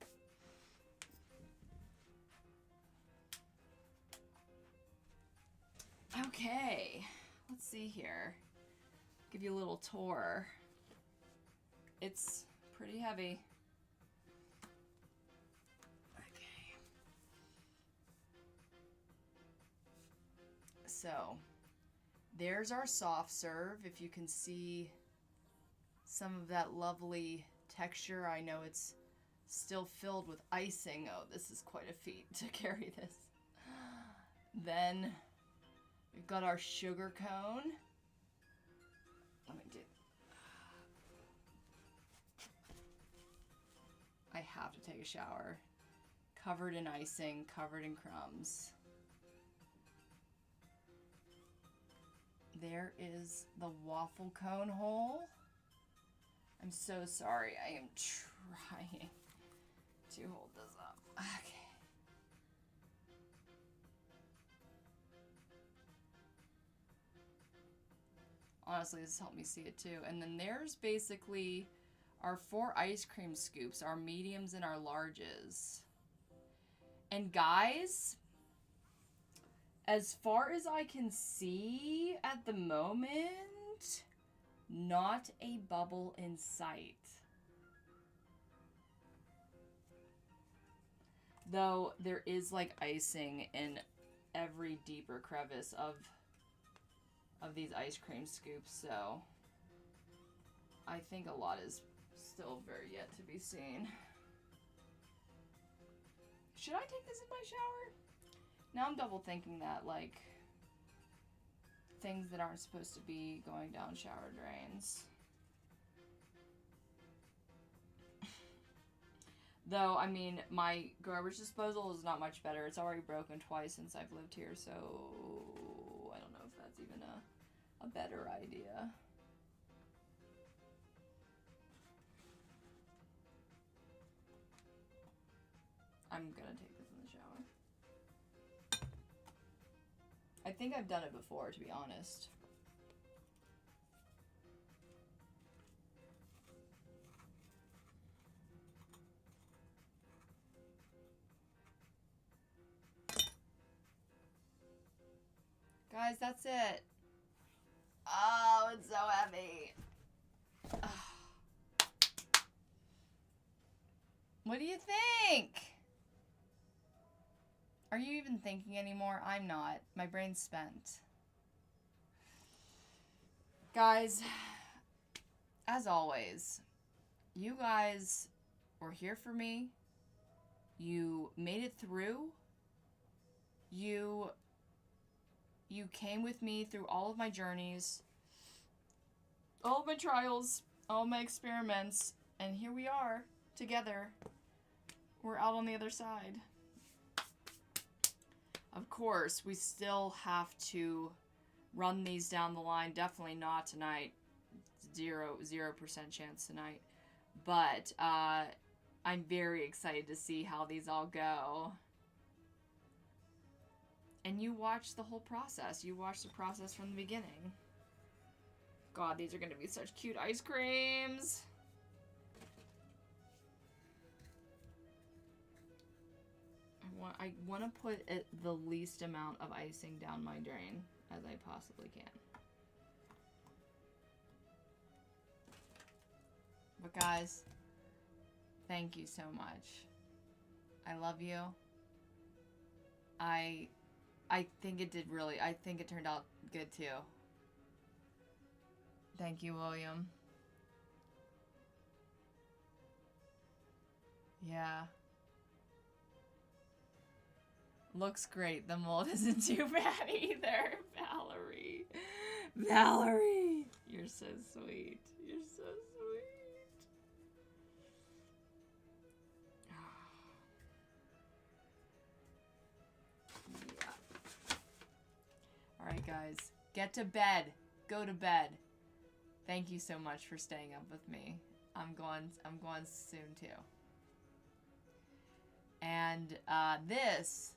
Okay, let's see here. Give you a little tour. It's pretty heavy. Okay. So, there's our soft serve. If you can see some of that lovely texture. I know it's still filled with icing. Oh, this is quite a feat to carry this. Then we've got our sugar cone. Let me do. I have to take a shower. Covered in icing, covered in crumbs. There is the waffle cone hole. I'm so sorry. I am trying to hold this up. Okay. Honestly, this helped me see it too. And then there's basically our 4 ice cream scoops, our mediums and our larges. And guys, as far as I can see at the moment, not a bubble in sight. Though there is like icing in every deeper crevice of these ice cream scoops, so I think a lot is still very yet to be seen. Should I take this in my shower? Now I'm double thinking that, like, things that aren't supposed to be going down shower drains. Though, I mean, my garbage disposal is not much better. It's already broken twice since I've lived here, so I don't know if that's even a better idea. I'm gonna take this in the shower. I think I've done it before, to be honest. Guys, that's it. Oh, it's so heavy. What do you think? Are you even thinking anymore? I'm not. My brain's spent. Guys, as always, you guys were here for me. You made it through. You came with me through all of my journeys, all of my trials, all of my experiments, and here we are, together. We're out on the other side. Of course, we still have to run these down the line. Definitely not tonight. 0% chance tonight. But I'm very excited to see how these all go. And you watch the whole process. You watch the process from the beginning. God, these are going to be such cute ice creams. I want to put the least amount of icing down my drain as I possibly can. But guys, thank you so much. I love you. I think it did really, I think it turned out good too. Thank you, William. Yeah. Looks great. The mold isn't too bad either. Valerie. Valerie! You're so sweet. You're so sweet. Yeah. Alright, guys. Get to bed. Go to bed. Thank you so much for staying up with me. I'm going soon too. And this